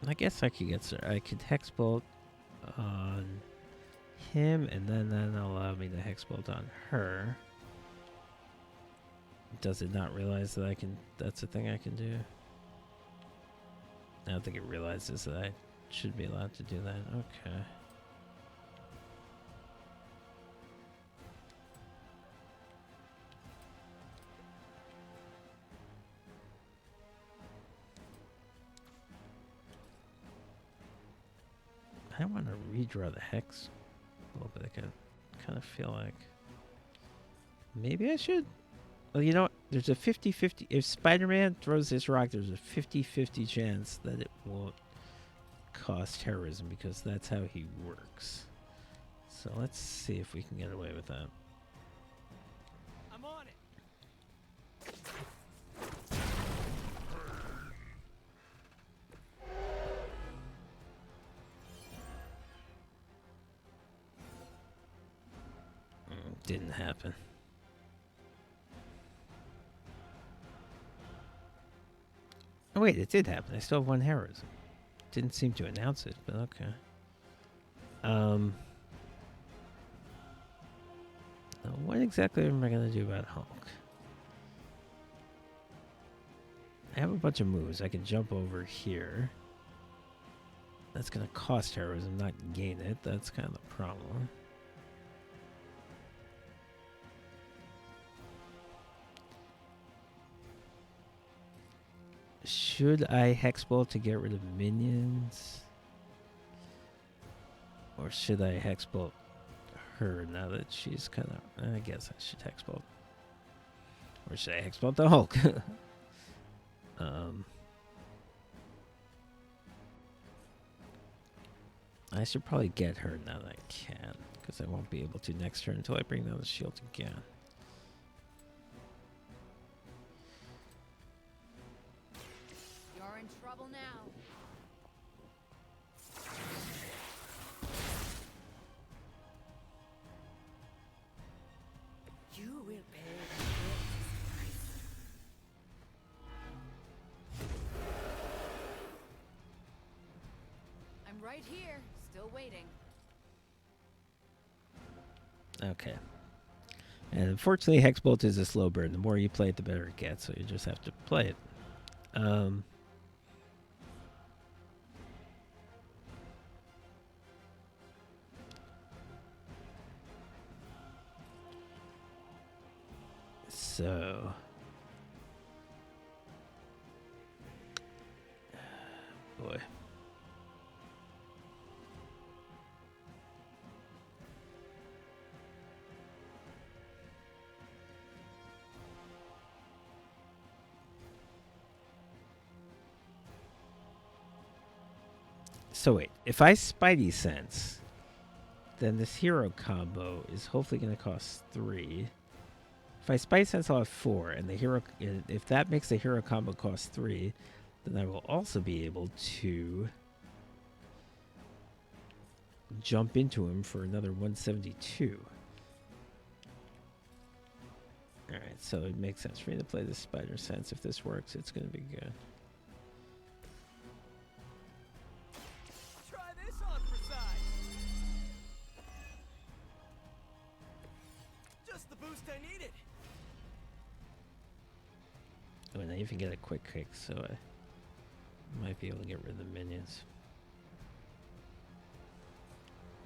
Speaker 1: I guess I could I could Hex Bolt on him, and then that'll allow me to Hex Bolt on her. Does it not realize that that's a thing I can do? I don't think it realizes that I should be allowed to do that. Okay. I want to redraw the Hex a little bit. I kind of feel like maybe I should. Well, you know what? There's a 50-50. If Spider-Man throws this rock, there's a 50-50 chance that it won't cause terrorism because that's how he works. So let's see if we can get away with that. didn't happen. Oh wait, it did happen. I still have one heroism. Didn't seem to announce it, but okay. Now what exactly am I gonna do about Hulk? I have a bunch of moves. I can jump over here. That's gonna cost heroism, not gain it. That's kind of the problem. Should I Hexbolt to get rid of minions? Or should I Hexbolt her now that she's kind of... I guess I should Hexbolt. Or should I Hexbolt the Hulk? I should probably get her now that I can. Because I won't be able to next turn until I bring down the shield again.
Speaker 8: You're in trouble now.
Speaker 14: You will pay
Speaker 8: I'm right here, still waiting.
Speaker 1: Okay. And unfortunately, Hexbolt is a slow burn. The more you play it, the better it gets. So you just have to play it. So... boy. So wait, if I Spidey Sense, then this hero combo is hopefully going to cost 3. If I Spidey Sense, I'll have 4, and the hero, if that makes the hero combo cost 3, then I will also be able to jump into him for another 172. Alright, so it makes sense for me to play this Spider Sense. If this works, it's going to be good.
Speaker 6: Try this on for size. Just the boost I needed.
Speaker 1: Oh, and I even get a quick kick, so I might be able to get rid of the minions.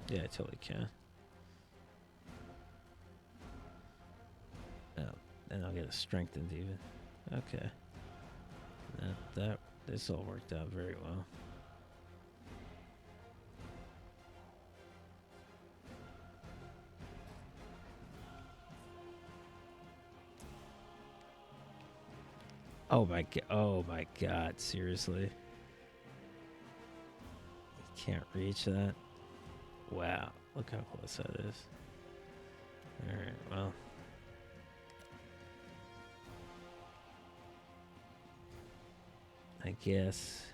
Speaker 1: Yeah, I totally can. Oh, and I'll get a strengthened even. Okay. This all worked out very well. Oh my god, seriously? You can't reach that? Wow, look how close that is. Alright, well. I guess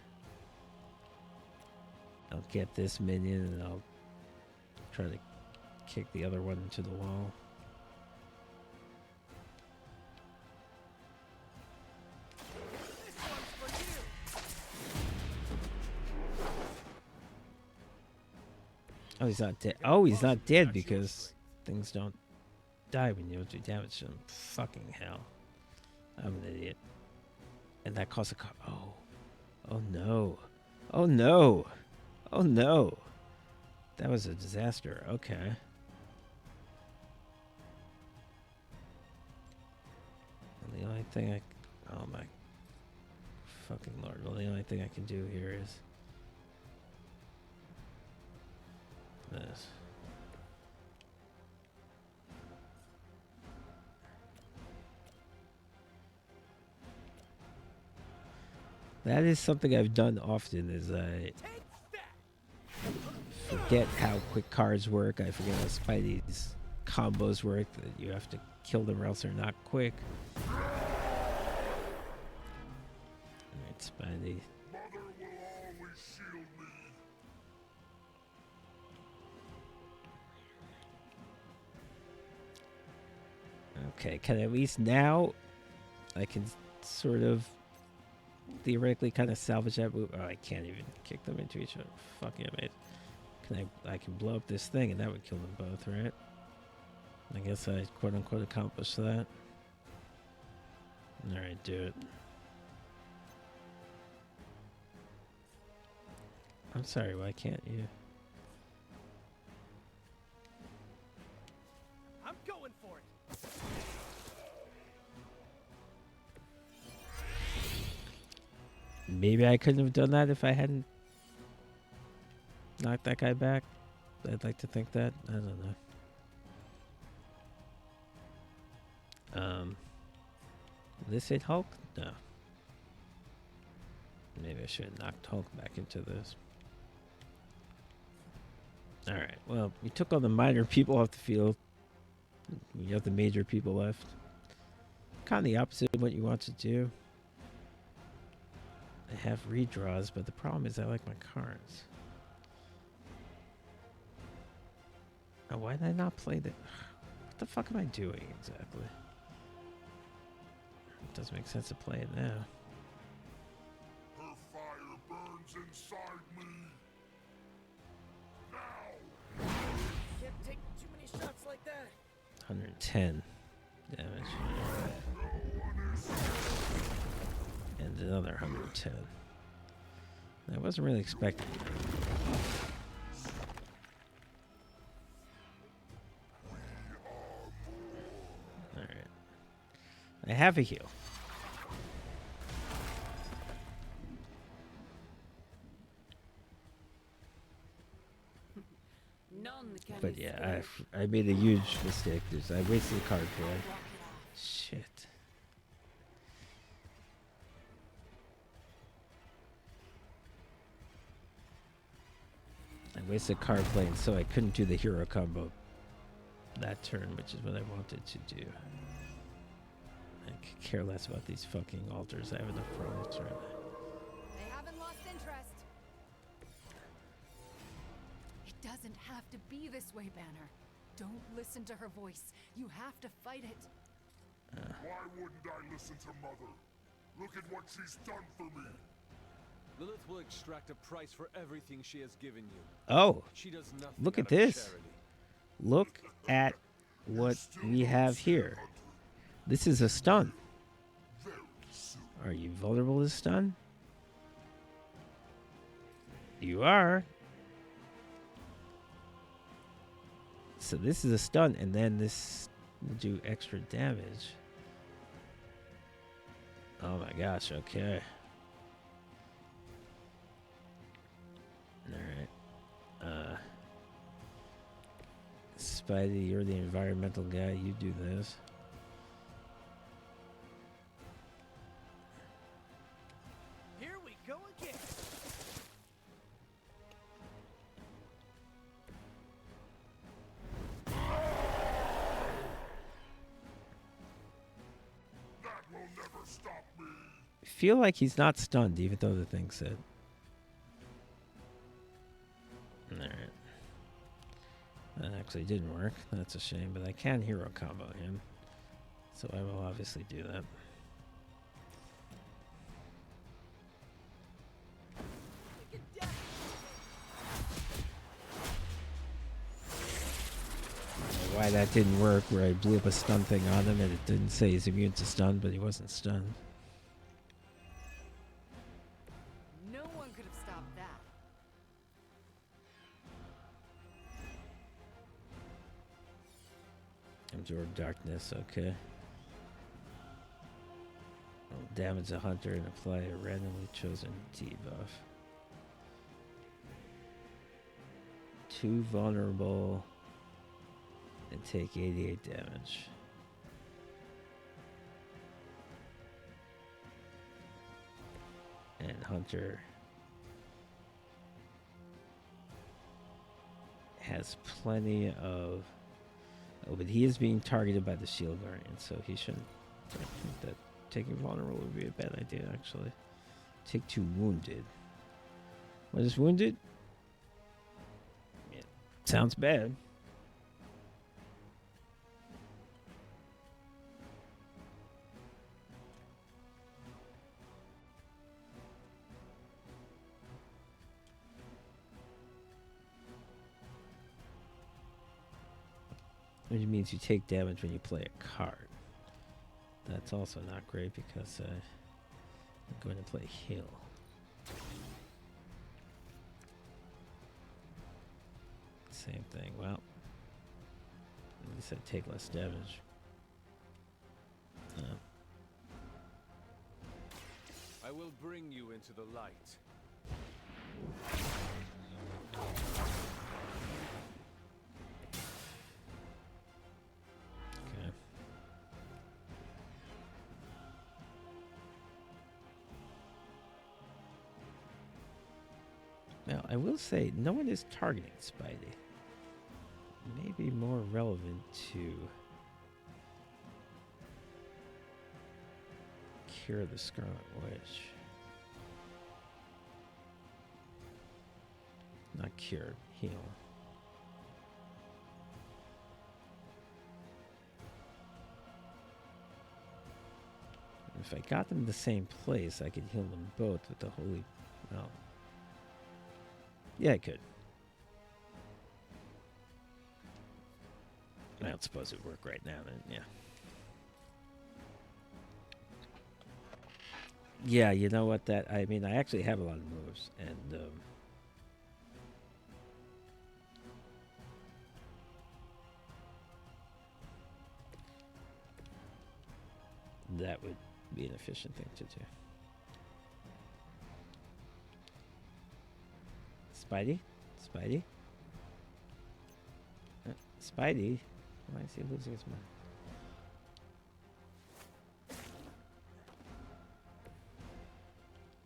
Speaker 1: I'll get this minion and I'll try to kick the other one into the wall. Oh, he's not dead. Oh, he's not dead because things don't die when you don't do damage to them. Fucking hell. I'm an idiot. And that costs a car. Oh. Oh no. Oh no. Oh no. That was a disaster. Okay. And the only thing I... Oh my fucking lord. Well, the only thing I can do here is... this. That is something I've done often, is I forget how quick cards work. I forget how Spidey's combos work, that you have to kill them or else they're not quick. Alright, Spidey.
Speaker 15: Mother will always shield me.
Speaker 1: Okay, can at least now I can sort of theoretically kind of salvage that move. Oh, I can't even kick them into each other. Fucking amazing. I can blow up this thing and that would kill them both, right? I guess I quote unquote accomplished that. Alright, do it. I'm sorry, why can't you?
Speaker 16: I'm going for it.
Speaker 1: Maybe I couldn't have done that if I hadn't knocked that guy back. I'd like to think that. I don't know. This hit Hulk? No. Maybe I should have knocked Hulk back into this. Alright, well, we took all the minor people off the field. We have the major people left. Kind of the opposite of what you want to do. I have redraws, but the problem is I like my cards. Oh, why did I not play that? What the fuck am I doing exactly? It doesn't make sense to play it now.
Speaker 15: Her fire burns inside me. Now.
Speaker 6: Can't take too many shots like that.
Speaker 1: 110 damage. And another 110. I wasn't really expecting that. Alright. I have a heal. But yeah, I made a huge mistake. I wasted a card play. Shit. I wasted card play, and so I couldn't do the hero combo that turn, which is what I wanted to do. I could care less about these fucking altars. I have enough problems right now.
Speaker 8: They haven't lost interest. It doesn't have to be this way, Banner. Don't listen to her voice. You have to fight it.
Speaker 15: Why wouldn't I listen to Mother? Look at what she's done for me.
Speaker 16: Lilith will extract a price for everything she has given you.
Speaker 1: Oh,
Speaker 16: She does nothing
Speaker 1: look
Speaker 16: out
Speaker 1: at
Speaker 16: of
Speaker 1: this.
Speaker 16: charity.
Speaker 1: Look at what we have here. This is a stun. Are you vulnerable to stun? You are. So this is a stun, and then this will do extra damage. Oh my gosh, okay. Alright. Spidey, you're the environmental guy, you do this.
Speaker 6: Here we go again.
Speaker 15: That will never stop me.
Speaker 1: I feel like he's not stunned, even though the thing said. Alright. That actually didn't work. That's a shame, but I can hero combo him. So I will obviously do that. Why that didn't work, where I blew up a stun thing on him and it didn't say he's immune to stun, but he wasn't stunned.
Speaker 8: No one could have stopped that.
Speaker 1: Absorb darkness, okay. I'll damage a hunter and apply a randomly chosen debuff. 2 vulnerable and take 88 damage. And hunter has plenty of... Oh, but he is being targeted by the shield guardian, so he shouldn't... I think that taking vulnerable would be a bad idea, actually. Take 2 wounded. What is wounded? Yeah, sounds bad. which means you take damage when you play a card. That's also not great because I'm going to play heal. Same thing. Well, at least I take less damage.
Speaker 16: I will bring you into the light.
Speaker 1: Okay. Now, I will say, no one is targeting Spidey. Maybe more relevant to cure the Scarlet Witch. Not cure, heal. If I got them in the same place, I could heal them both with the holy... Well... Yeah, I could. I don't suppose it would work right now, then, yeah. Yeah, you know what, I mean, I actually have a lot of moves, and, that would be an efficient thing to do. Spidey? Spidey? Spidey? Why is he losing his mind?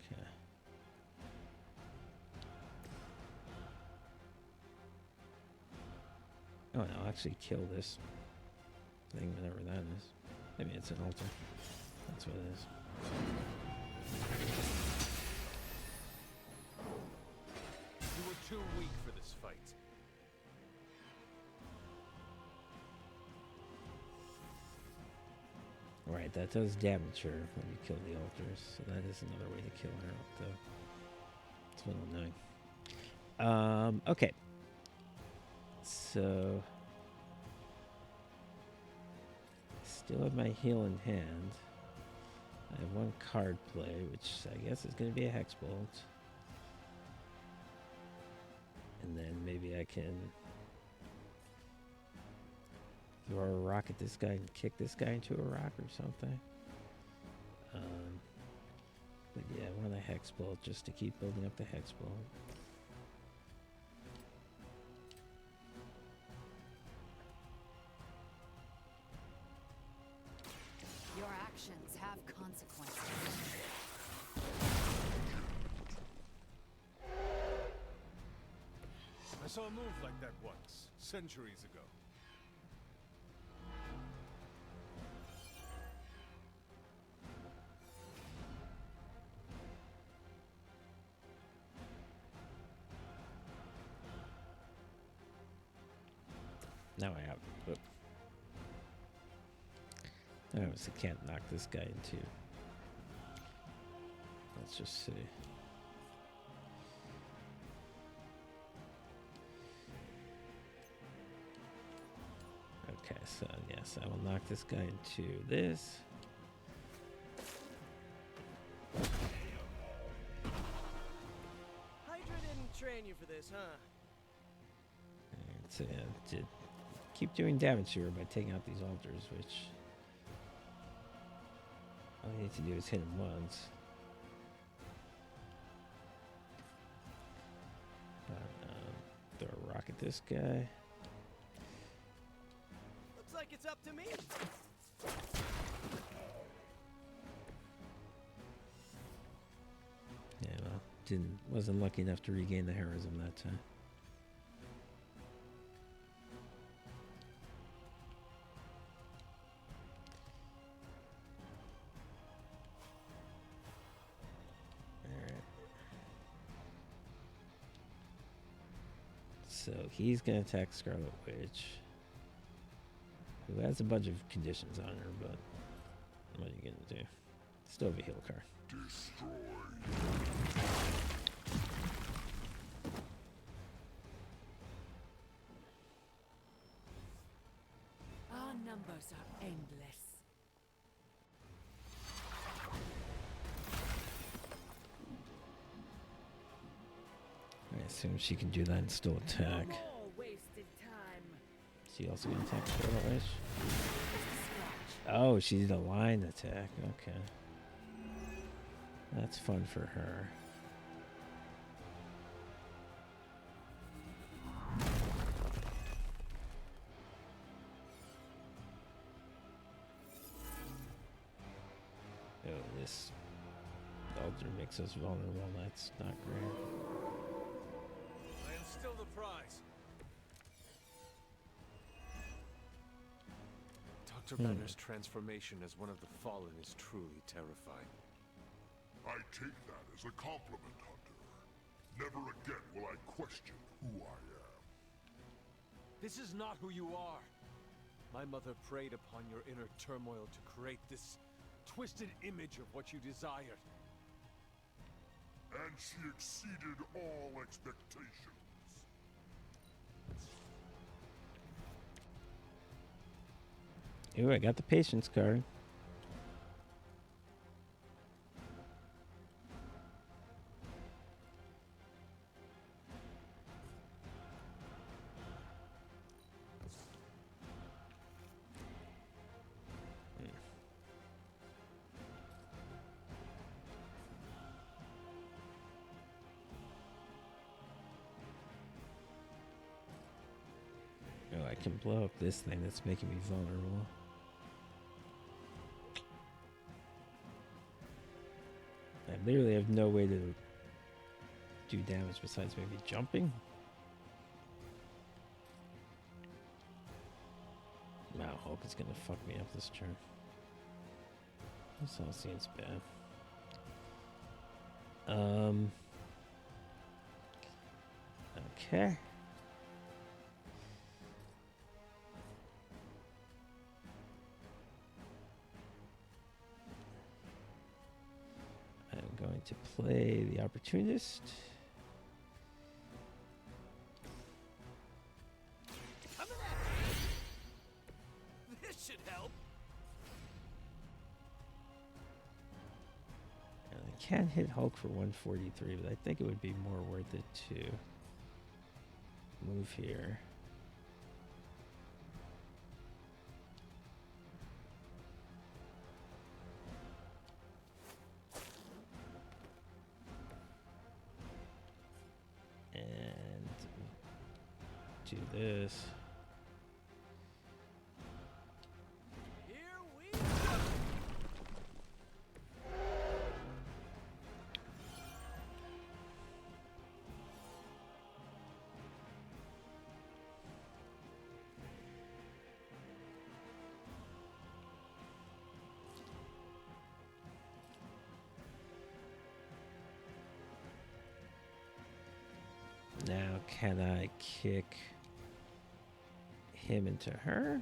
Speaker 1: Okay. Oh, no, I'll actually kill this thing, whatever that is. Maybe it's an altar. That's what it is.
Speaker 16: You were too weak for this fight.
Speaker 1: Right, that does damage her when you kill the altars, so that is another way to kill her, though. It's a little annoying. Okay. So... still have my heal in hand. I have one card play, which I guess is going to be a Hex Bolt. And then maybe I can throw a rock at this guy and kick this guy into a rock or something. But yeah, I want a Hex Bolt just to keep building up the Hex Bolt.
Speaker 8: Your actions have consequences.
Speaker 16: I saw a move like that once, centuries ago.
Speaker 1: Now I have... Whoop. I obviously can't knock this guy into... Let's just see. Okay, so yes, I will knock this guy into this.
Speaker 6: Hydra didn't train you for this, huh?
Speaker 1: And so yeah, to keep doing damage here by taking out these altars, which all I need to do is hit him once. Throw a rock at this guy.
Speaker 6: Looks like it's up to me.
Speaker 1: Yeah, well, wasn't lucky enough to regain the heroism that time. So he's going to attack Scarlet Witch, who has a bunch of conditions on her, but what are you going to do? Still have a heal card.
Speaker 15: Destroy.
Speaker 14: powers are endless.
Speaker 1: I assume she can do that and still attack.
Speaker 14: No more wasted time.
Speaker 1: She also can attack Turtle Ish. Oh, she's a line attack. Okay. That's fun for her. Oh, this altar makes us vulnerable. That's not great.
Speaker 16: I am still the prize. Dr. Banner's transformation as one of the Fallen is truly terrifying.
Speaker 15: I take that as a compliment, Hunter. Never again will I question who I am.
Speaker 16: This is not who you are. My mother preyed upon your inner turmoil to create this twisted image of what you desired.
Speaker 15: And she exceeded all expectations.
Speaker 1: Ooh, I got the patience card. Oh, I can blow up this thing that's making me vulnerable. I literally have no way to do damage besides maybe jumping. Wow, Hulk is gonna fuck me up this turn. This all seems bad. Okay. I'm going to play the Opportunist.
Speaker 16: This should help.
Speaker 1: And I can hit Hulk for 143, but I think it would be more worth it to move here. And do this.
Speaker 16: Here we go.
Speaker 1: Now, can I kick him into her?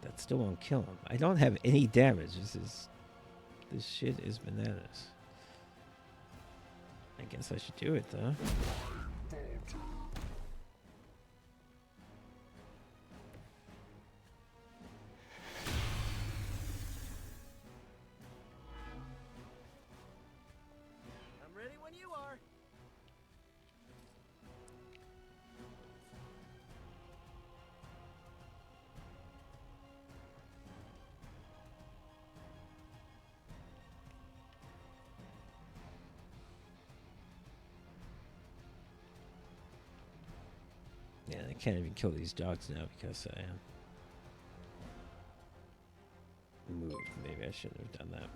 Speaker 1: That still won't kill him. I don't have any damage. This shit is bananas. I guess I should do it though.
Speaker 16: I'm ready when you are.
Speaker 1: Yeah, I can't even kill these dogs now because I moved. Maybe I shouldn't have done that.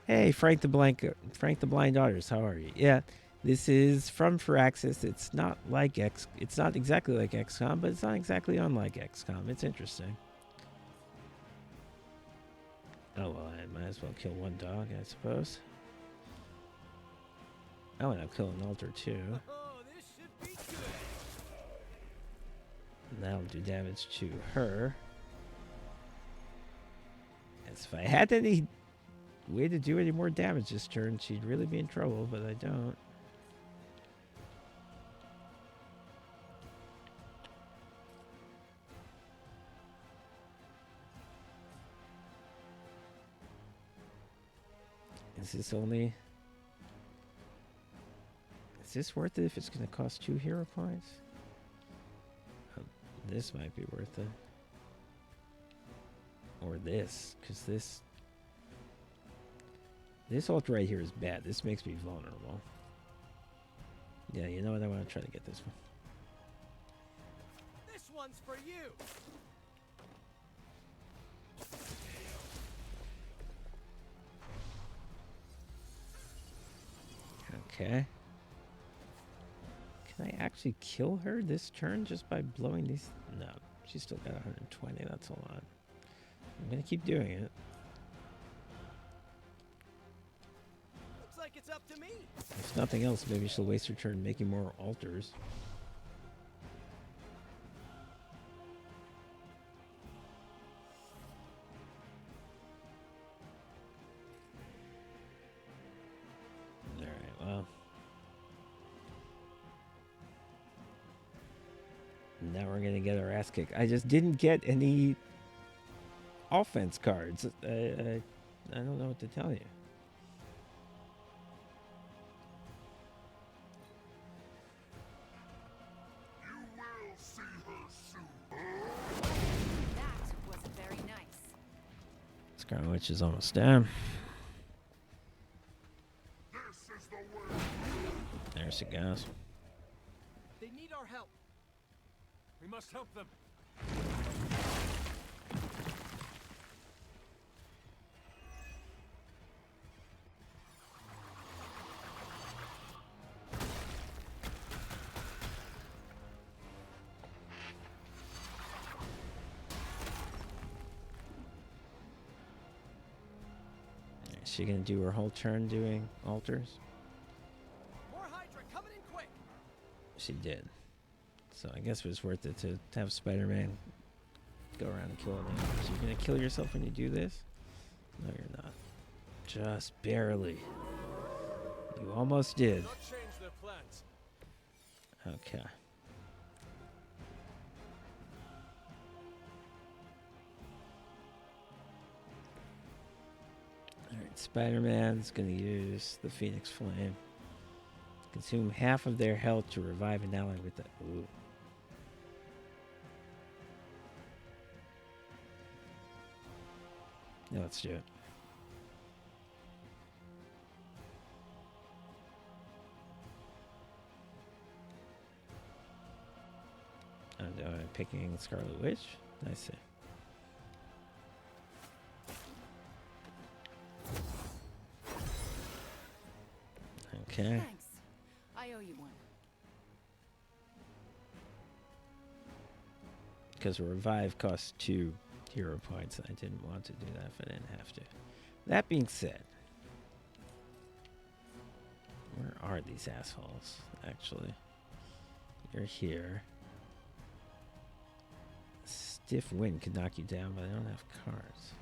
Speaker 1: Hey, Frank the Blind Daughters, how are you? Yeah, this is from Firaxis. It's not exactly like XCOM, but it's not exactly unlike XCOM. It's interesting. Oh well, I might as well kill one dog, I suppose. Oh, and I'll kill an altar too.
Speaker 16: Oh, this should be good.
Speaker 1: And that'll do damage to her. As if I had any way to do any more damage this turn, she'd really be in trouble, but I don't. Is this only... Is this worth it if it's going to cost 2 hero points? This might be worth it. Or this, because this ult right here is bad. This makes me vulnerable. Yeah, you know what? I want to try to get this one.
Speaker 6: This one's for you.
Speaker 1: Okay. Can I actually kill her this turn just by blowing these? No, she's still got 120. That's a lot. I'm gonna keep doing it.
Speaker 6: Looks like it's up to me.
Speaker 1: If nothing else, maybe she'll waste her turn making more altars. Alright, well. Now we're gonna get our ass kicked. I just didn't get any offense cards. I don't know what to tell you.
Speaker 15: You will see her soon.
Speaker 8: That wasn't very nice.
Speaker 1: Scarlet Witch is almost down.
Speaker 15: This is the way.
Speaker 1: There she goes.
Speaker 6: They need our help.
Speaker 16: We must help them.
Speaker 1: Is she gonna do her whole turn doing altars?
Speaker 6: More Hydra coming in quick.
Speaker 1: She did. So I guess it was worth it to have Spider-Man go around and kill them. So you're gonna kill yourself when you do this? No, you're not. Just barely. You almost did.
Speaker 16: Not change their plans.
Speaker 1: Okay. Alright, Spider-Man's gonna use the Phoenix Flame. Consume half of their health to revive an ally with the... Ooh. Yeah, let's do it. I'm picking Scarlet Witch. I see. Okay.
Speaker 8: Thanks. I owe you one.
Speaker 1: Because a revive costs 2 hero points. I didn't want to do that if I didn't have to. That being said, where are these assholes, actually? You're here. Stiff wind could knock you down, but I don't have cards.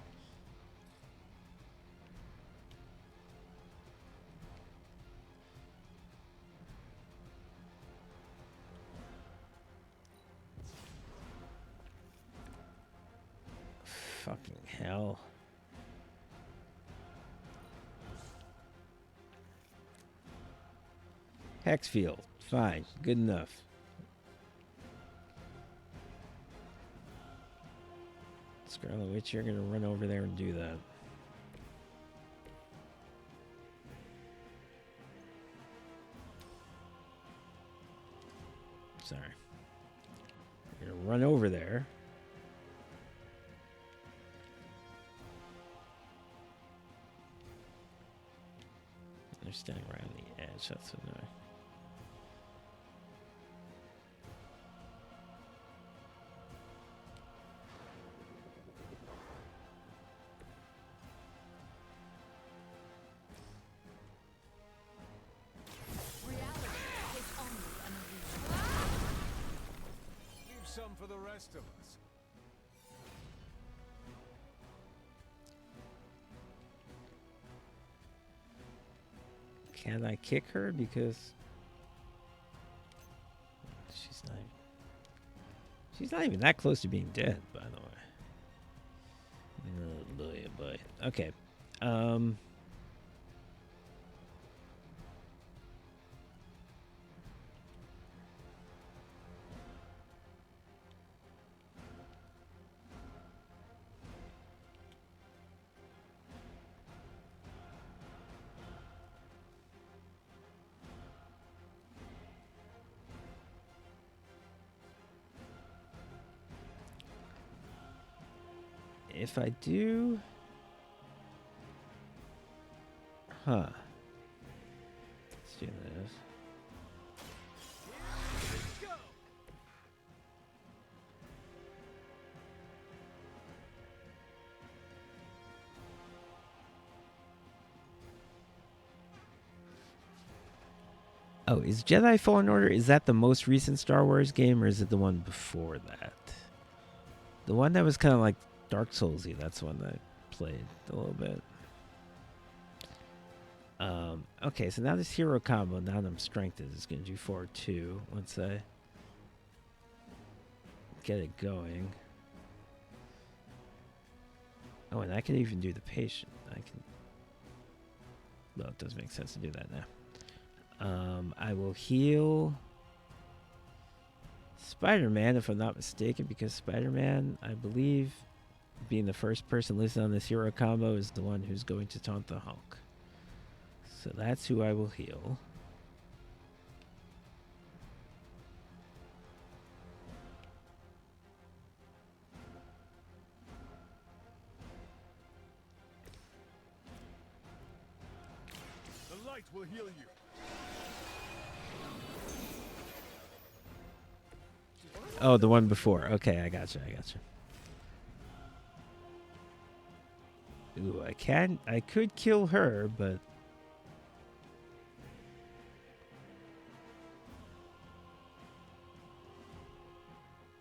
Speaker 1: Fucking hell. Hexfield. Fine. Good enough. Scarlet Witch, you're going to run over there and do that. Sorry. You're going to run over there. They're standing right on the edge. That's annoying.
Speaker 16: Leave some for the rest of us.
Speaker 1: Can I kick her? Because she's not even that close to being dead, by the way. Oh boy, oh boy. Okay. If I do... Huh. Let's do this. Oh, is Jedi Fallen Order, is that the most recent Star Wars game, or is it the one before that? The one that was kind of like Dark Souls-y, that's the one that I played a little bit. Okay, so now this hero combo, now that I'm strengthened, is going to do 4-2 once I get it going. Oh, and I can even do the patient. I can... Well, it does make sense to do that now. I will heal Spider-Man, if I'm not mistaken, because Spider-Man, I believe, being the first person listed on this hero combo, is the one who's going to taunt the Hulk. So that's who I will heal.
Speaker 16: The light will heal you.
Speaker 1: Oh, the one before. Okay, I gotcha, I gotcha. Ooh, I could kill her, but...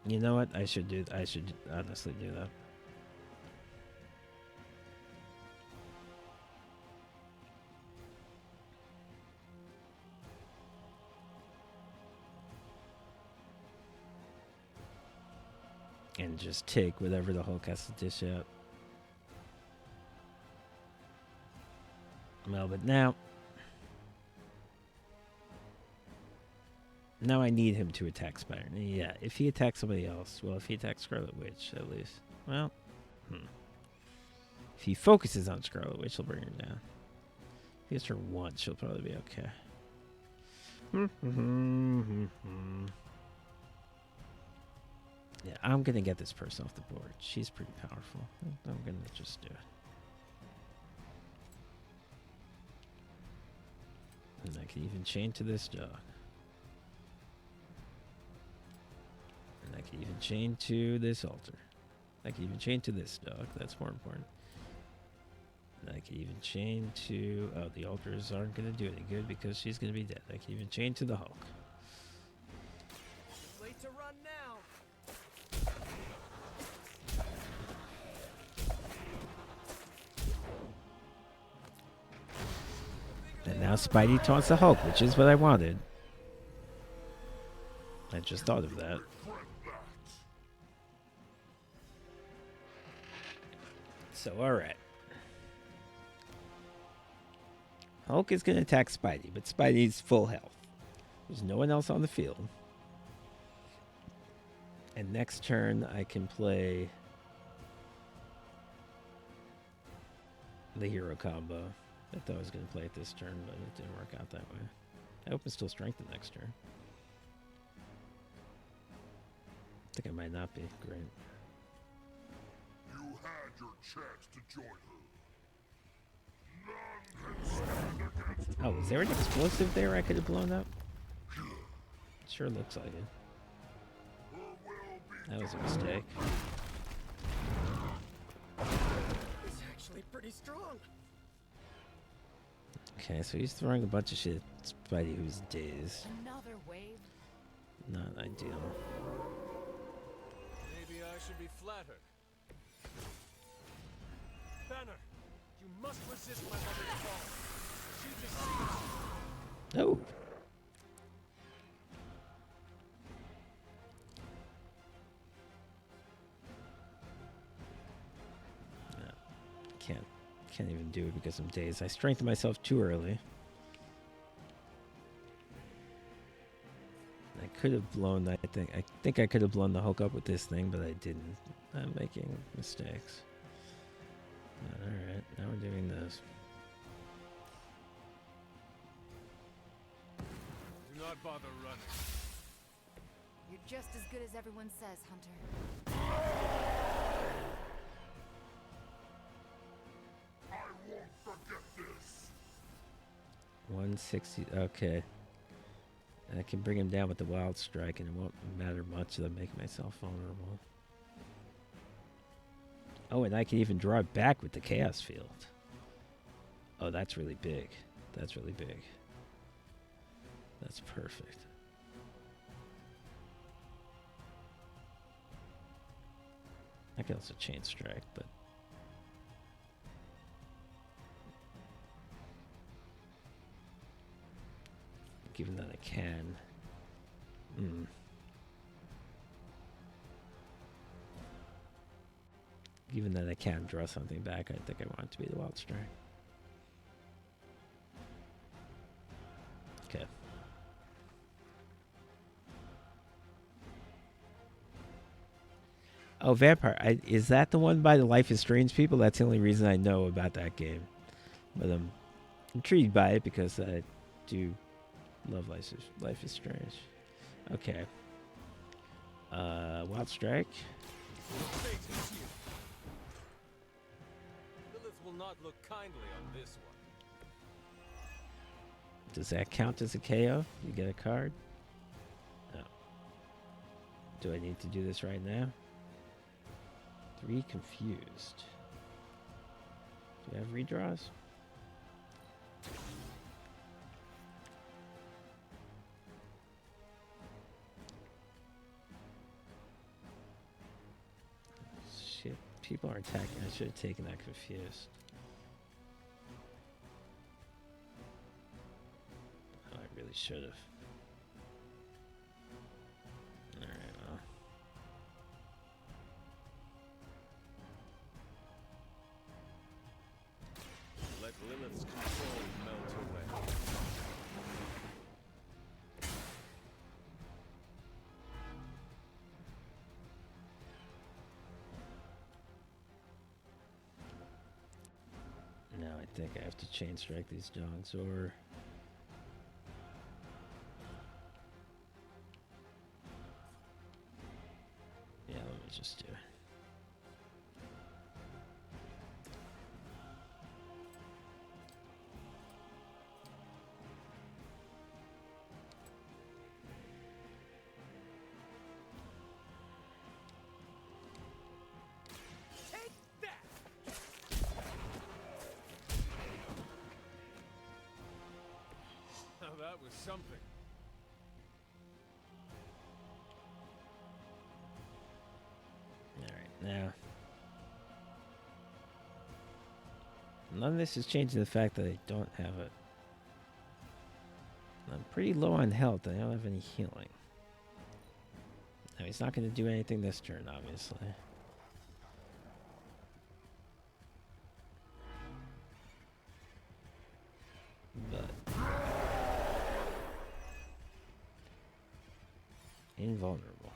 Speaker 1: You know what? I should honestly do that. And just take whatever the Hulk has to dish out. Well, but now I need him to attack Spider-Man. Yeah, if he attacks somebody else, well, if he attacks Scarlet Witch, at least. Well, if he focuses on Scarlet Witch, he'll bring her down. If he hits her once, she'll probably be okay. Yeah, I'm going to get this person off the board. She's pretty powerful. I'm going to just do it. And I can even chain to this dog. And I can even chain to this altar. I can even chain to this dog. That's more important. And I can even chain to... Oh, the altars aren't going to do any good because she's going to be dead. I can even chain to the Hulk.
Speaker 6: It's late to run now.
Speaker 1: And now Spidey taunts the Hulk, which is what I wanted. I just thought of that. So, alright. Hulk is going to attack Spidey, but Spidey's full health. There's no one else on the field. And next turn, I can play the hero combo. I thought I was going to play it this turn, but it didn't work out that way. I hope it's still strengthened next turn. I think I might not be. Great.
Speaker 15: You had your chance to join her. None can stand against her.
Speaker 1: Oh, is there an explosive there I could have blown up? Sure looks like it. That was a mistake.
Speaker 6: It's actually pretty strong.
Speaker 1: Okay, so he's throwing a bunch of shit at Spidey, who's dazed.
Speaker 9: Another wave?
Speaker 1: Not ideal.
Speaker 16: Maybe I should be flattered. Banner, you must resist my mother's call. She deceives you.
Speaker 1: Oh. No, can't even do it because I'm dazed. I strengthened myself too early. I could have blown. I think I could have blown the Hulk up with this thing, but I didn't. I'm making mistakes. All right, now we're doing this.
Speaker 16: Do not bother running.
Speaker 8: You're just as good as everyone says, Hunter.
Speaker 15: I won't forget this.
Speaker 1: 160. Okay. I can bring him down with the wild strike, and it won't matter much that I'm making myself vulnerable. Oh, and I can even draw it back with the chaos field. Oh, that's really big. That's really big. That's perfect. I can also chain strike, but given that I can. Given that I can draw something back, I think I want it to be the wild strike. Okay. Oh, Vampire. Is that the one by the Life is Strange people? That's the only reason I know about that game. But I'm intrigued by it because I do love Life is Strange. Okay. Wild Strike.
Speaker 16: Lilith will not look kindly on this one.
Speaker 1: Does that count as a KO? You get a card? No. Do I need to do this right now? 3 confused. Do I have redraws? Shit, people are attacking. I should have taken that confused. Oh, I really should have. Alright, well.
Speaker 16: Let Lilith's control melt away.
Speaker 1: Now I think I have to chain strike these dogs, or yeah, let me just do it.
Speaker 16: Now that was something.
Speaker 1: Alright, now. None of this is changing the fact that I don't have it. I'm pretty low on health. I don't have any healing. Now, he's not going to do anything this turn, obviously. But invulnerable.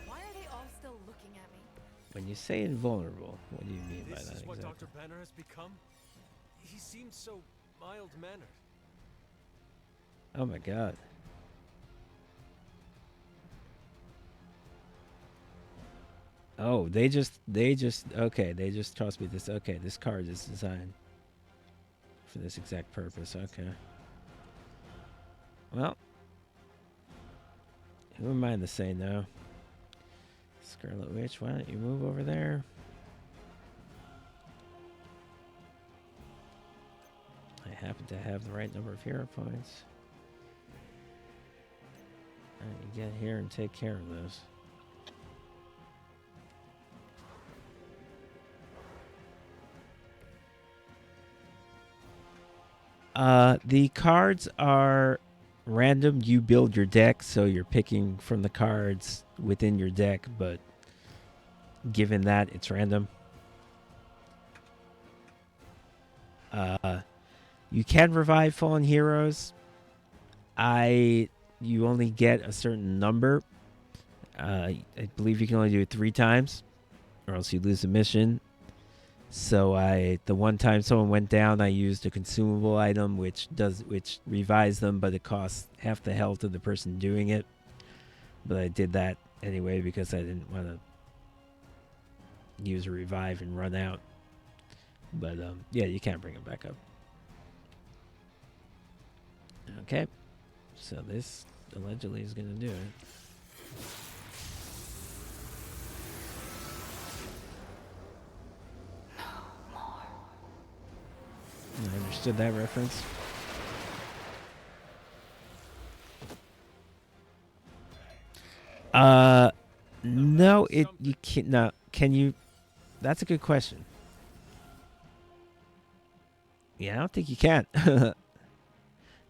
Speaker 8: Why are they all still looking at me?
Speaker 1: When you say invulnerable, what do you mean by that
Speaker 16: This is what
Speaker 1: exactly?
Speaker 16: Dr. Banner has become? He seems so mild-mannered.
Speaker 1: Oh my god. Oh, they just okay, they just tossed me this. Okay, this card is designed for this exact purpose. Okay. Well, who am I to say no? Scarlet Witch, why don't you move over there? I happen to have the right number of hero points. You get here and take care of this. The cards are random. You build your deck, so you're picking from the cards within your deck, but given that, it's random. You can revive fallen heroes. You only get a certain number. I believe you can only do it 3 times, or else you lose the mission. So the one time someone went down, I used a consumable item which revives them, but it costs half the health of the person doing it. But I did that anyway because I didn't want to use a revive and run out. But yeah, you can't bring them back up. Okay, so this allegedly is gonna do it. I understood that reference. No, you can't. No, can you? That's a good question. Yeah, I don't think you can.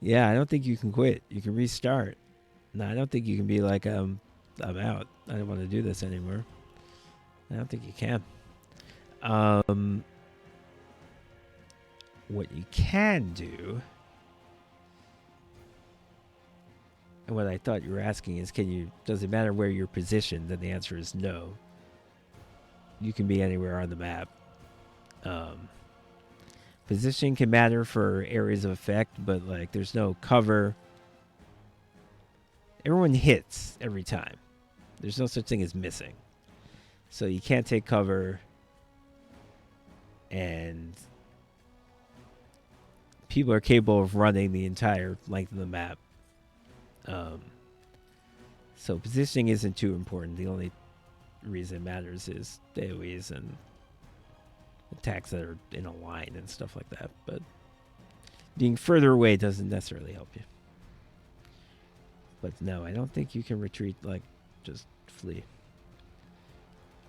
Speaker 1: Yeah, I don't think you can quit. You can restart. No, I don't think you can be like, I'm out. I don't want to do this anymore. I don't think you can. What you can do, and what I thought you were asking is, does it matter where you're positioned? And the answer is no. You can be anywhere on the map. Position can matter for areas of effect, but like there's no cover. Everyone hits every time. There's no such thing as missing. So you can't take cover, and people are capable of running the entire length of the map. So positioning isn't too important. The only reason it matters is AoEs and attacks that are in a line and stuff like that. But being further away doesn't necessarily help you. But no, I don't think you can retreat, like just flee.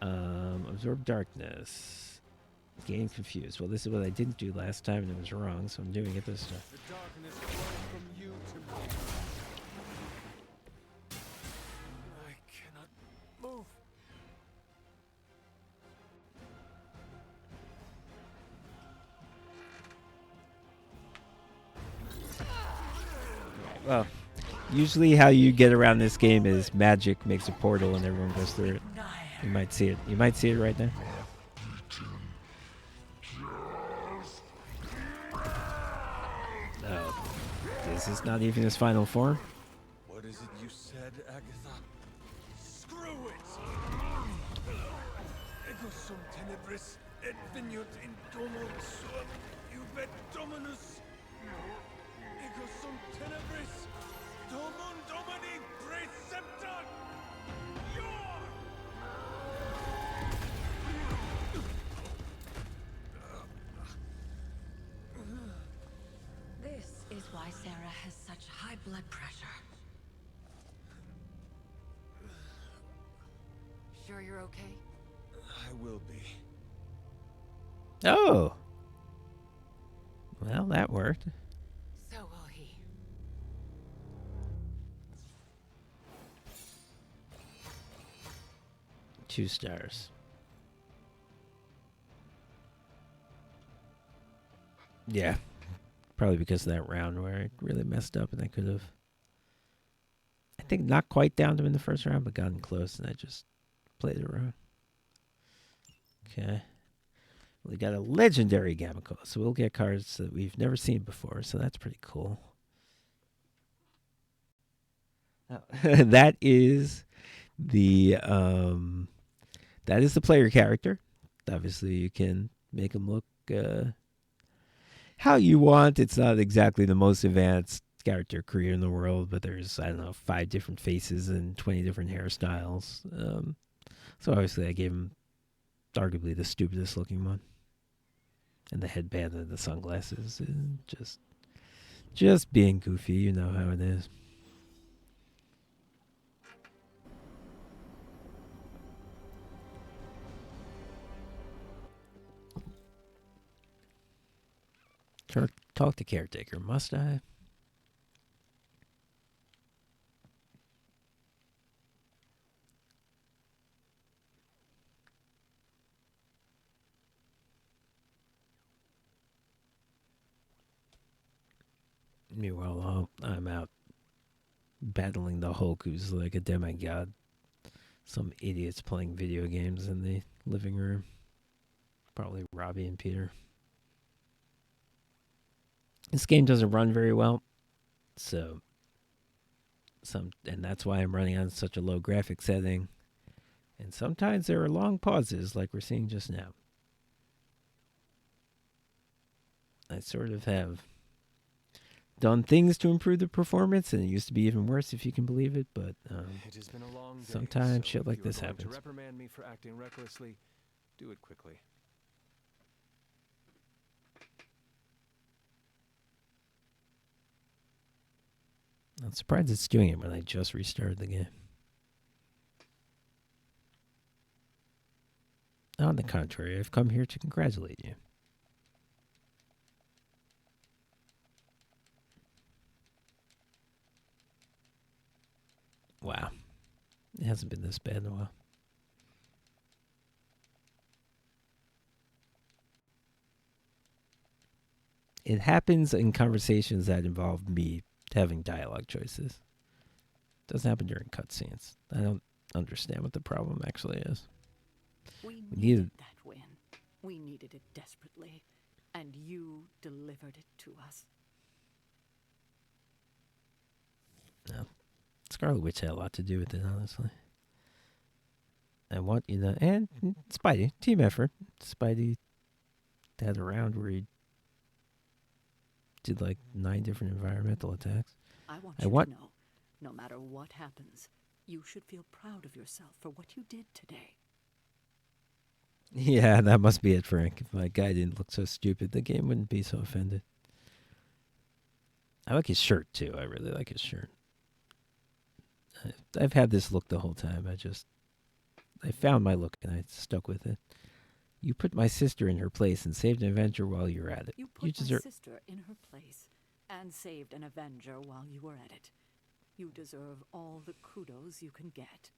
Speaker 1: Absorb darkness. Getting confused. Well, this is what I didn't do last time and it was wrong, so I'm doing it this time.
Speaker 16: The darkness flows from you to me. I cannot move.
Speaker 1: Well, usually how you get around this game is magic makes a portal and everyone goes through it. You might see it. You might see it right now. Oh, this is not even his final form.
Speaker 16: What is it you said, Agatha? Screw it! Ego sum tenebris et veniut in domo suam iubet dominus. Ego sum tenebris domum domini preceptor.
Speaker 18: This is why Sarah has such high blood pressure.
Speaker 8: Sure you're okay?
Speaker 16: I will be.
Speaker 1: Oh. Well, that worked.
Speaker 8: So will he.
Speaker 1: Two stars. Yeah. Probably because of that round where I really messed up and I could have, I think, not quite downed him in the first round, but gotten close and I just played it wrong. Okay. We got a legendary Gamako, so we'll get cards that we've never seen before, so that's pretty cool. Oh. That is the player character. Obviously, you can make him look how you want. It's not exactly the most advanced character creator in the world, but there's, I don't know, 5 different faces and 20 different hairstyles. So obviously, I gave him arguably the stupidest looking one. And the headband and the sunglasses. And just being goofy, you know how it is. talk to caretaker, must I? Meanwhile, I'm out battling the Hulk, who's like a demigod. Some idiots playing video games in the living room. Probably Robbie and Peter. This game doesn't run very well, and that's why I'm running on such a low graphic setting. And sometimes there are long pauses, like we're seeing just now. I sort of have done things to improve the performance, and it used to be even worse, if you can believe it. But
Speaker 5: it has been a long day,
Speaker 1: sometimes
Speaker 5: so
Speaker 1: shit
Speaker 5: if
Speaker 1: like
Speaker 5: you are
Speaker 1: this
Speaker 5: going
Speaker 1: happens.
Speaker 5: To reprimand me for acting recklessly, do it quickly.
Speaker 1: I'm surprised it's doing it when I just restarted the game. On the contrary, I've come here to congratulate you. Wow. It hasn't been this bad in a while. It happens in conversations that involve me having dialogue choices. It doesn't happen during cutscenes. I don't understand what the problem actually is.
Speaker 14: We needed that win. We needed it desperately, and you delivered it to us.
Speaker 1: No. Scarlet Witch had a lot to do with it, honestly. I want you to, and Spidey, team effort. Spidey had a round where he did like 9 different environmental attacks.
Speaker 14: I want you to know, no matter what happens, you should feel proud of yourself for what you did today.
Speaker 1: Yeah, that must be it, Frank. If my guy didn't look so stupid, the game wouldn't be so offended. I like his shirt, too. I really like his shirt. I've had this look the whole time. I found my look and I stuck with it. You put my sister in her place and saved an Avenger while you were at it.
Speaker 14: You put my sister in her place and saved an Avenger while you were at it. You deserve all the kudos you can get.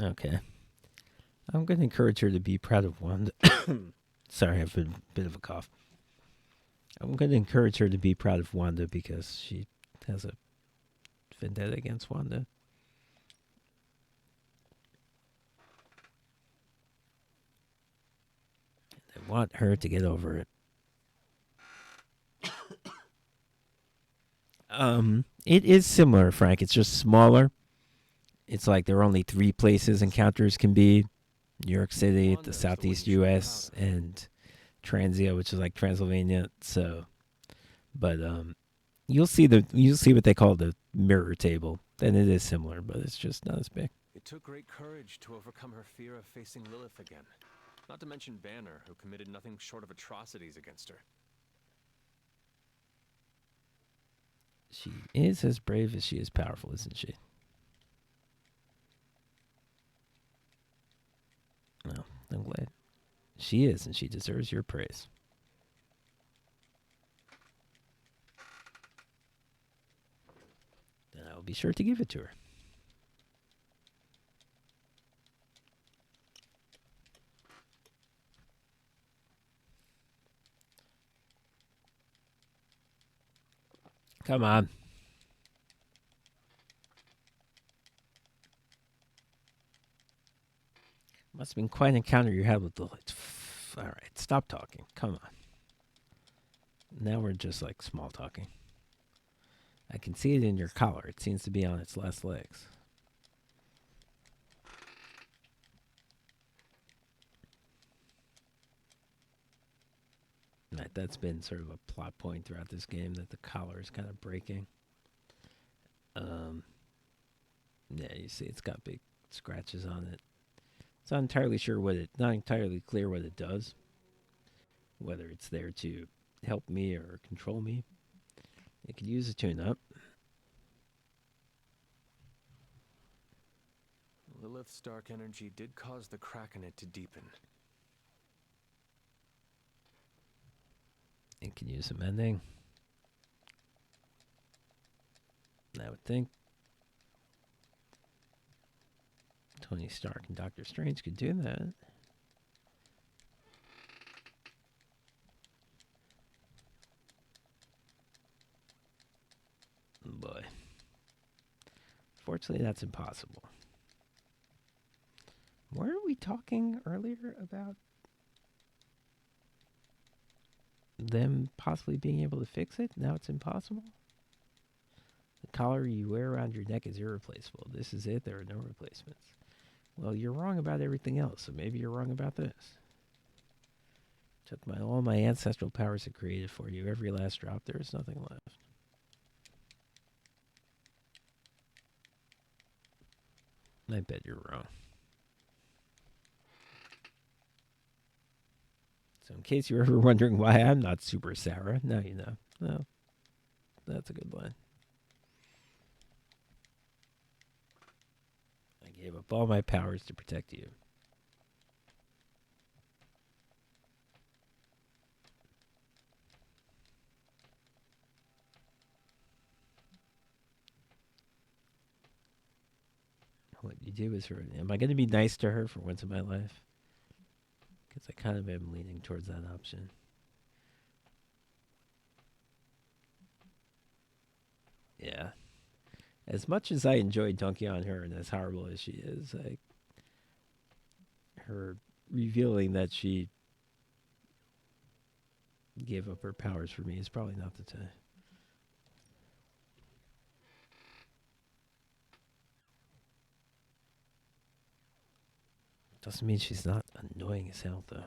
Speaker 1: Okay. I'm going to encourage her to be proud of Wanda. Sorry, I have a bit of a cough. I'm going to encourage her to be proud of Wanda because she has a vendetta against Wanda. I want her to get over it. It is similar, Frank. It's just smaller. It's like there are only 3 places encounters can be. New York City, the Southeast U.S., and Transia, which is like Transylvania. So, but you'll see what they call the mirror table. And it is similar, but it's just not as big.
Speaker 5: It took great courage to overcome her fear of facing Lilith again. Not to mention Banner, who committed nothing short of atrocities against her.
Speaker 1: She is as brave as she is powerful, isn't she? Well, I'm glad. She is, and she deserves your praise. And I will be sure to give it to her. Come on. Must have been quite an encounter you had with the lights. All right, stop talking. Come on. Now we're just like small talking. I can see it in your collar. It seems to be on its last legs. Right, that's been sort of a plot point throughout this game, that the collar is kind of breaking. Yeah, you see it's got big scratches on it. It's not entirely clear what it does. Whether it's there to help me or control me. It could use a tune-up.
Speaker 5: Lilith's dark energy did cause the crack in it to deepen.
Speaker 1: It can use some mending. I would think Tony Stark and Doctor Strange could do that. Boy. Fortunately, that's impossible. Were we talking earlier about them possibly being able to fix it? Now it's impossible? The collar you wear around your neck is irreplaceable. This is it. There are no replacements. Well, you're wrong about everything else, so maybe you're wrong about this. Took all my ancestral powers I created for you. Every last drop. There is nothing left. I bet you're wrong. So in case you're ever wondering why I'm not Super Sarah, now you know. Well, that's a good line. I gave up all my powers to protect you. What you do is her. Am I going to be nice to her for once in my life? Because I kind of am leaning towards that option. Yeah. As much as I enjoy dunking on her and as horrible as she is, her revealing that she gave up her powers for me is probably not the time. Doesn't mean she's not annoying as hell, though.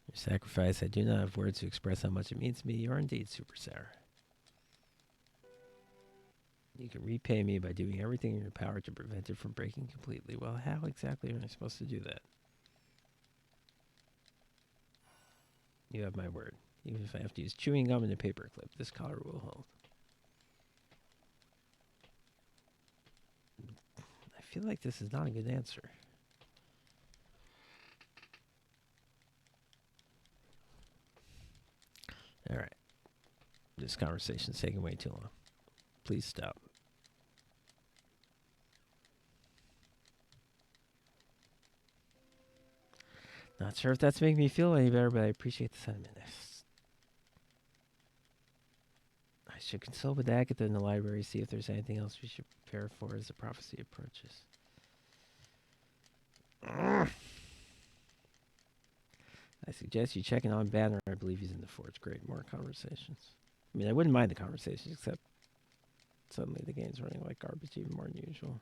Speaker 1: Your sacrifice, I do not have words to express how much it means to me. You are indeed Super Sarah. You can repay me by doing everything in your power to prevent it from breaking completely. Well, how exactly am I supposed to do that? You have my word. Even if I have to use chewing gum and a paperclip, this collar will hold. I feel like this is not a good answer. All right. This conversation's taking way too long. Please stop. Not sure if that's making me feel any better, but I appreciate the sentiment. I should consult with Agatha in the library, see if there's anything else we should prepare for as the prophecy approaches. I suggest you check in on Banner. I believe he's in the forge. Great, more conversations. I mean, I wouldn't mind the conversations, except suddenly the game's running like garbage even more than usual.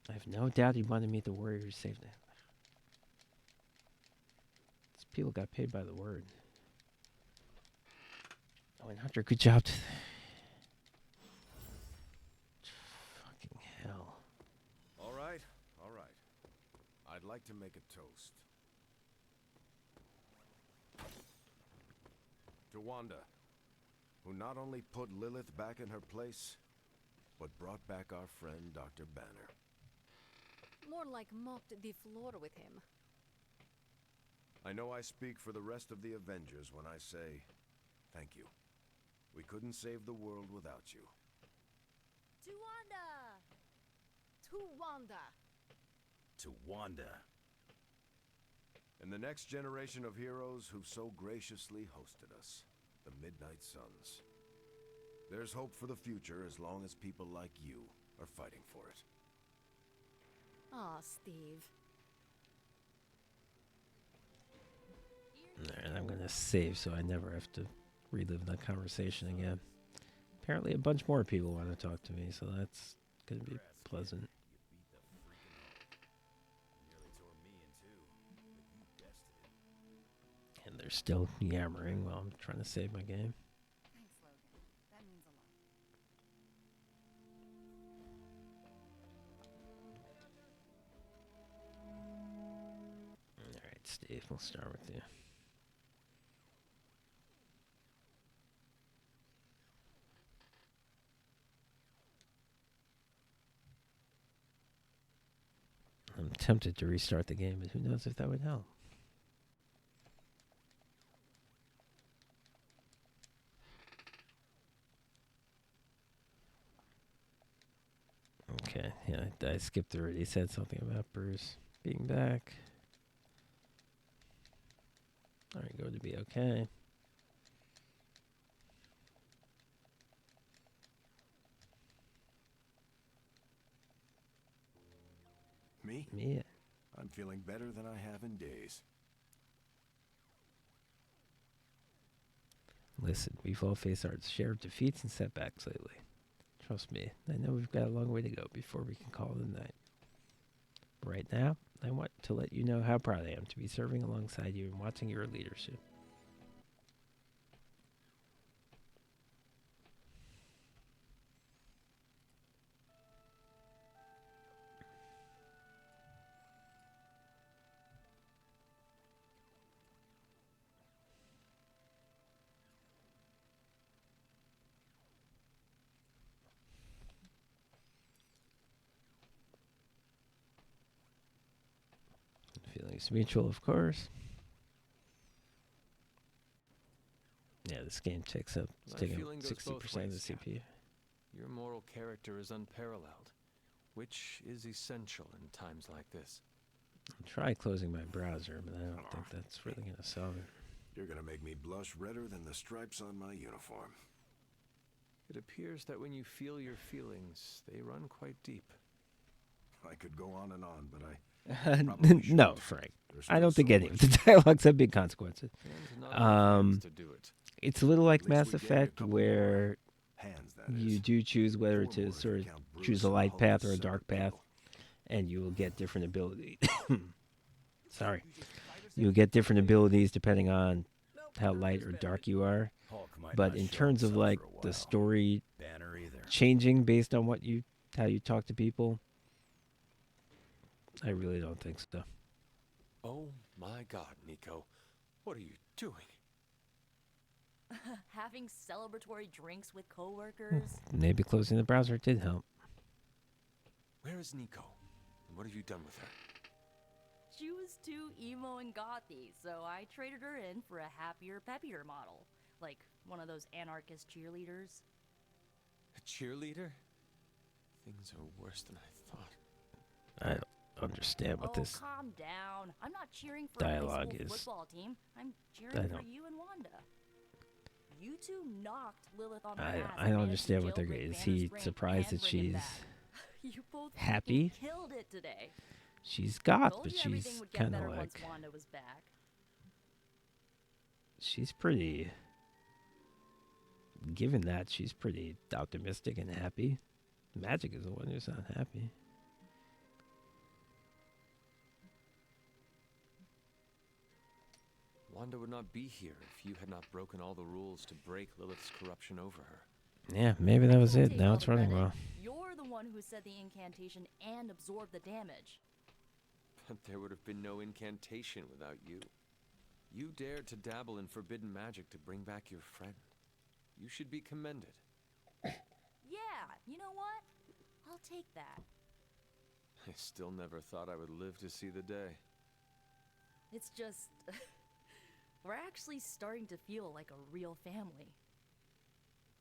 Speaker 1: I have no doubt he wanted me to warrior who saved him. These people got paid by the word. Oh, and Hunter, good job. Fucking hell.
Speaker 2: All right, all right. I'd like to make a toast. To Wanda, who not only put Lilith back in her place, but brought back our friend Dr. Banner.
Speaker 9: More like mopped the floor with him.
Speaker 2: I know I speak for the rest of the Avengers when I say thank you. We couldn't save the world without you.
Speaker 9: To Wanda! To Wanda!
Speaker 4: To Wanda.
Speaker 2: And the next generation of heroes who've so graciously hosted us, the Midnight Suns. There's hope for the future as long as people like you are fighting for it.
Speaker 9: Aw, Steve.
Speaker 1: Alright, I'm going to save so I never have to relive that conversation again. Apparently a bunch more people want to talk to me, so that's going to be pleasant. And they're still yammering while I'm trying to save my game.
Speaker 8: Thanks, Logan. That means a lot.
Speaker 1: Steve, we'll start with you. I'm tempted to restart the game, but who knows if that would help. Okay, yeah, I skipped already. Said something about Bruce being back. Alright, go to be okay.
Speaker 2: Me?
Speaker 1: Me?
Speaker 2: I'm feeling better than I have in days.
Speaker 1: Listen, we've all faced our share of defeats and setbacks lately. Trust me, I know we've got a long way to go before we can call it a night. Right now, I want to let you know how proud I am to be serving alongside you and watching your leadership. Feelings mutual, of course. Yeah, this game takes up taking 60% of the CPU.
Speaker 5: Your moral character is unparalleled, which is essential in times like this.
Speaker 1: I'll try closing my browser, but I don't think that's really going to solve it.
Speaker 2: You're gonna make me blush redder than the stripes on my uniform.
Speaker 5: It appears that when you feel your feelings, they run quite deep.
Speaker 2: I could go on, but I
Speaker 1: no, Frank. I don't think any of the dialogues have big consequences. It's a little like Mass Effect, where you do choose whether to sort of choose a light path or a dark path, and you will get different abilities. Sorry. You'll get different abilities depending on how light or dark you are. But in terms of like the story changing based on how you talk to people, I really don't think so.
Speaker 5: Oh my God, Nico. What are you doing?
Speaker 7: Having celebratory drinks with coworkers.
Speaker 1: Maybe closing the browser did help.
Speaker 5: Where is Nico? And what have you done with her?
Speaker 7: She was too emo and gothy, so I traded her in for a happier, peppier model. Like one of those anarchist cheerleaders.
Speaker 5: A cheerleader? Things are worse than I thought.
Speaker 1: I don't understand what this
Speaker 7: calm down. I'm not cheering for
Speaker 1: dialogue
Speaker 7: a high school
Speaker 1: is.
Speaker 7: football team. I'm cheering for you and Wanda. You two knocked Lilith on the ass.
Speaker 1: I don't understand what they're getting. Is he surprised that she's
Speaker 7: you both
Speaker 1: happy?
Speaker 7: Killed it today.
Speaker 1: She's goth,
Speaker 7: Told
Speaker 1: but
Speaker 7: you
Speaker 1: she's
Speaker 7: everything would get
Speaker 1: kind of
Speaker 7: better
Speaker 1: like
Speaker 7: once Wanda was back.
Speaker 1: she's pretty. Given that, she's pretty optimistic and happy. Magic is the one who's not happy.
Speaker 5: Wanda would not be here if you had not broken all the rules to break Lilith's corruption over her.
Speaker 1: Yeah, maybe that was it. Now it's running well.
Speaker 7: You're the one who said the incantation and absorbed the damage.
Speaker 5: But there would have been no incantation without you. You dared to dabble in forbidden magic to bring back your friend. You should be commended.
Speaker 7: Yeah, you know what? I'll take that.
Speaker 5: I still never thought I would live to see the day.
Speaker 7: It's just... we're actually starting to feel like a real family.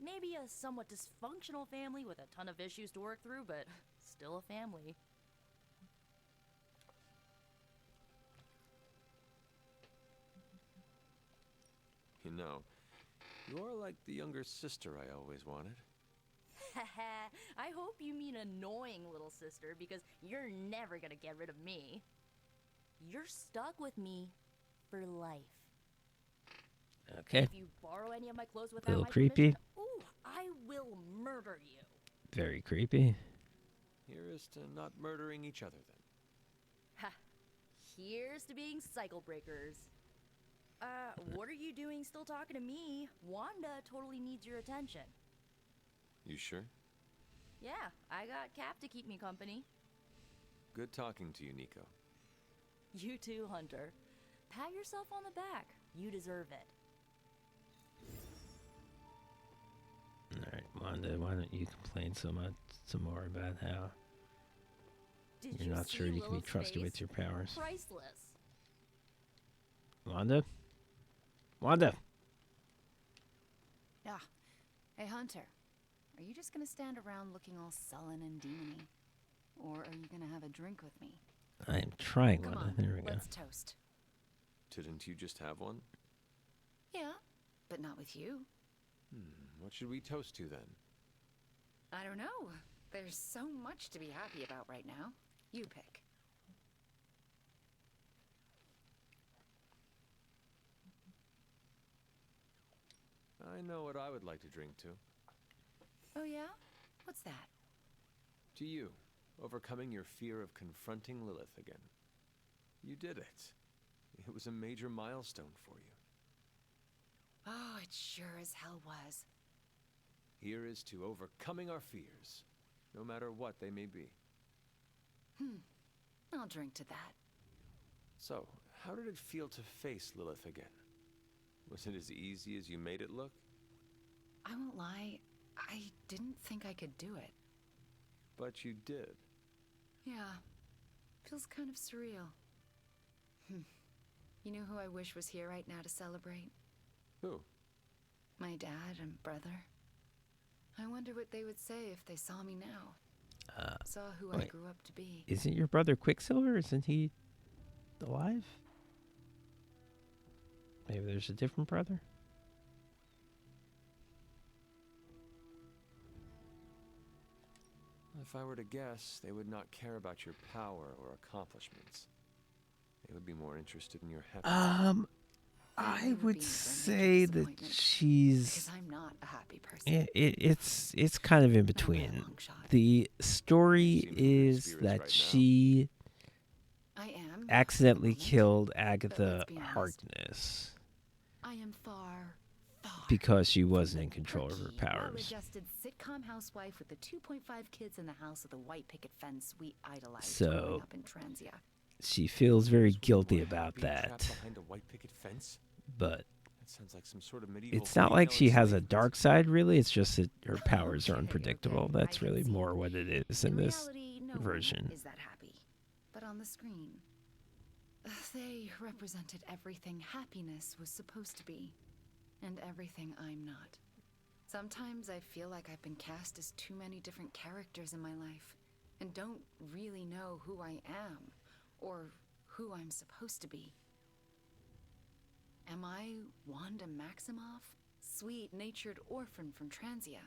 Speaker 7: Maybe a somewhat dysfunctional family with a ton of issues to work through, but still a family.
Speaker 5: You know, you are like the younger sister I always wanted.
Speaker 7: I hope you mean annoying little sister, because you're never gonna get rid of me. You're stuck with me for life.
Speaker 1: Okay.
Speaker 7: If you borrow any of my clothes without
Speaker 1: Little
Speaker 7: my
Speaker 1: creepy.
Speaker 7: permission, ooh, I will murder you.
Speaker 1: Very creepy.
Speaker 5: Here is to not murdering each other, then.
Speaker 7: Ha! Here's to being cycle breakers. What are you doing still talking to me? Wanda totally needs your attention.
Speaker 5: You sure?
Speaker 7: Yeah, I got Cap to keep me company.
Speaker 5: Good talking to you, Nico.
Speaker 7: You too, Hunter. Pat yourself on the back. You deserve it.
Speaker 1: Alright, Wanda, why don't you complain some more about how you're not sure you can be trusted with your powers?
Speaker 7: Priceless.
Speaker 1: Wanda? Wanda!
Speaker 8: Yeah. Hey, Hunter. Are you just gonna stand around looking all sullen and demony? Or are you gonna have a drink with me?
Speaker 1: I am trying,
Speaker 8: Come
Speaker 1: Wanda.
Speaker 8: on,
Speaker 1: There we go.
Speaker 8: let's toast.
Speaker 5: Didn't you just have one?
Speaker 8: Yeah, but not with you.
Speaker 5: What should we toast to then?
Speaker 8: I don't know. There's so much to be happy about right now. You pick.
Speaker 5: I know what I would like to drink to.
Speaker 8: Oh yeah? What's that?
Speaker 5: To you, overcoming your fear of confronting Lilith again. You did it. It was a major milestone for you.
Speaker 8: Oh, it sure as hell was.
Speaker 5: Here is to overcoming our fears, no matter what they may be.
Speaker 8: I'll drink to that.
Speaker 5: So, how did it feel to face Lilith again? Was it as easy as you made it look?
Speaker 8: I won't lie, I didn't think I could do it.
Speaker 5: But you did.
Speaker 8: Yeah, feels kind of surreal. You know who I wish was here right now to celebrate?
Speaker 5: Who?
Speaker 8: My dad and brother. I wonder what they would say if they saw me now. Saw who I grew up to be.
Speaker 1: Isn't your brother Quicksilver? Isn't he alive? Maybe there's a different brother?
Speaker 5: If I were to guess, they would not care about your power or accomplishments. They would be more interested in your happiness.
Speaker 1: I would say that she's...
Speaker 8: Because I'm not a happy person.
Speaker 1: It's kind of in between. The story is that she accidentally killed Agatha Harkness
Speaker 8: I am far
Speaker 1: because she wasn't in control of her powers.
Speaker 8: well-adjusted sitcom housewife with the 2.5 kids in the house with the white picket fence we idolized
Speaker 1: So-
Speaker 8: growing up in Transia.
Speaker 1: She feels very guilty about
Speaker 5: Being
Speaker 1: that,
Speaker 5: trapped behind a white picket fence?
Speaker 1: but
Speaker 5: That sounds like some sort of medieval
Speaker 1: it's not like
Speaker 5: female
Speaker 1: she has a
Speaker 5: enslavement.
Speaker 1: dark side, really. It's just that her powers are unpredictable. That's really more what it is in this
Speaker 8: reality, no
Speaker 1: version.
Speaker 8: one is that happy. But on the screen, they represented everything happiness was supposed to be, and everything I'm not. Sometimes I feel like I've been cast as too many different characters in my life, and don't really know who I am, or who I'm supposed to be. Am I Wanda Maximoff, sweet-natured orphan from Transia,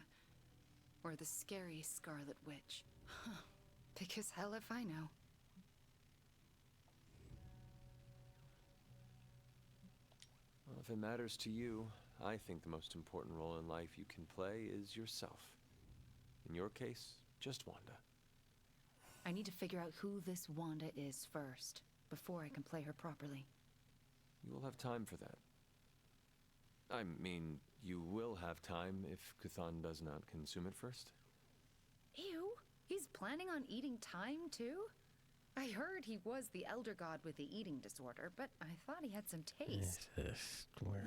Speaker 8: or the scary Scarlet Witch? Because hell if I know.
Speaker 5: Well, if it matters to you, I think the most important role in life you can play is yourself. In your case, just Wanda.
Speaker 8: I need to figure out who this Wanda is first, before I can play her properly.
Speaker 5: You will have time for that. I mean, you will have time if Cthulhu does not consume it first.
Speaker 8: Ew, he's planning on eating time too? I heard he was the elder god with the eating disorder, but I thought he had some taste.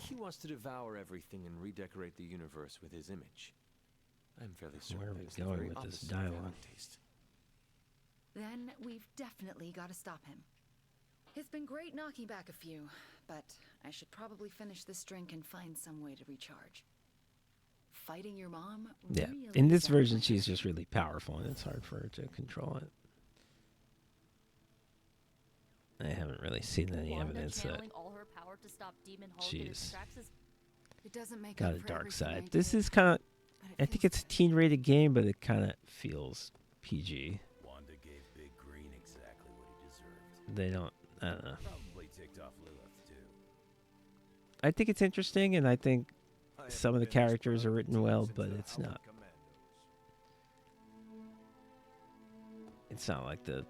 Speaker 5: He wants to devour everything and redecorate the universe with his image. I'm fairly certain
Speaker 1: Where are
Speaker 5: that
Speaker 1: we
Speaker 5: it's the
Speaker 1: going
Speaker 5: very
Speaker 1: with this
Speaker 5: opposite of
Speaker 1: dialogue?
Speaker 5: Valen's taste.
Speaker 8: Then we've definitely got to stop him. It's been great knocking back a few, but I should probably finish this drink and find some way to recharge. Fighting your mom?
Speaker 1: Yeah,
Speaker 8: Really
Speaker 1: in this
Speaker 8: sounds
Speaker 1: version,
Speaker 8: like
Speaker 1: she's just really powerful, and it's hard for her to control it. I haven't really seen any
Speaker 7: Wanda
Speaker 1: evidence that
Speaker 7: channeling all her power to stop Demon Hulk in its
Speaker 1: she's
Speaker 7: tracks is
Speaker 8: It doesn't make
Speaker 1: got
Speaker 8: up
Speaker 1: a
Speaker 8: for
Speaker 1: dark
Speaker 8: everything I
Speaker 1: side.
Speaker 8: did,
Speaker 1: This is kind of,
Speaker 8: but
Speaker 1: I think it's a teen-rated game, but it kind of feels PG.
Speaker 4: Wanda gave Big Green exactly what he deserved.
Speaker 1: They don't, I don't know.
Speaker 4: Probably ticked off Lilith, too.
Speaker 1: I think it's interesting, and I think some of the characters are written well, but it's not. It's not like the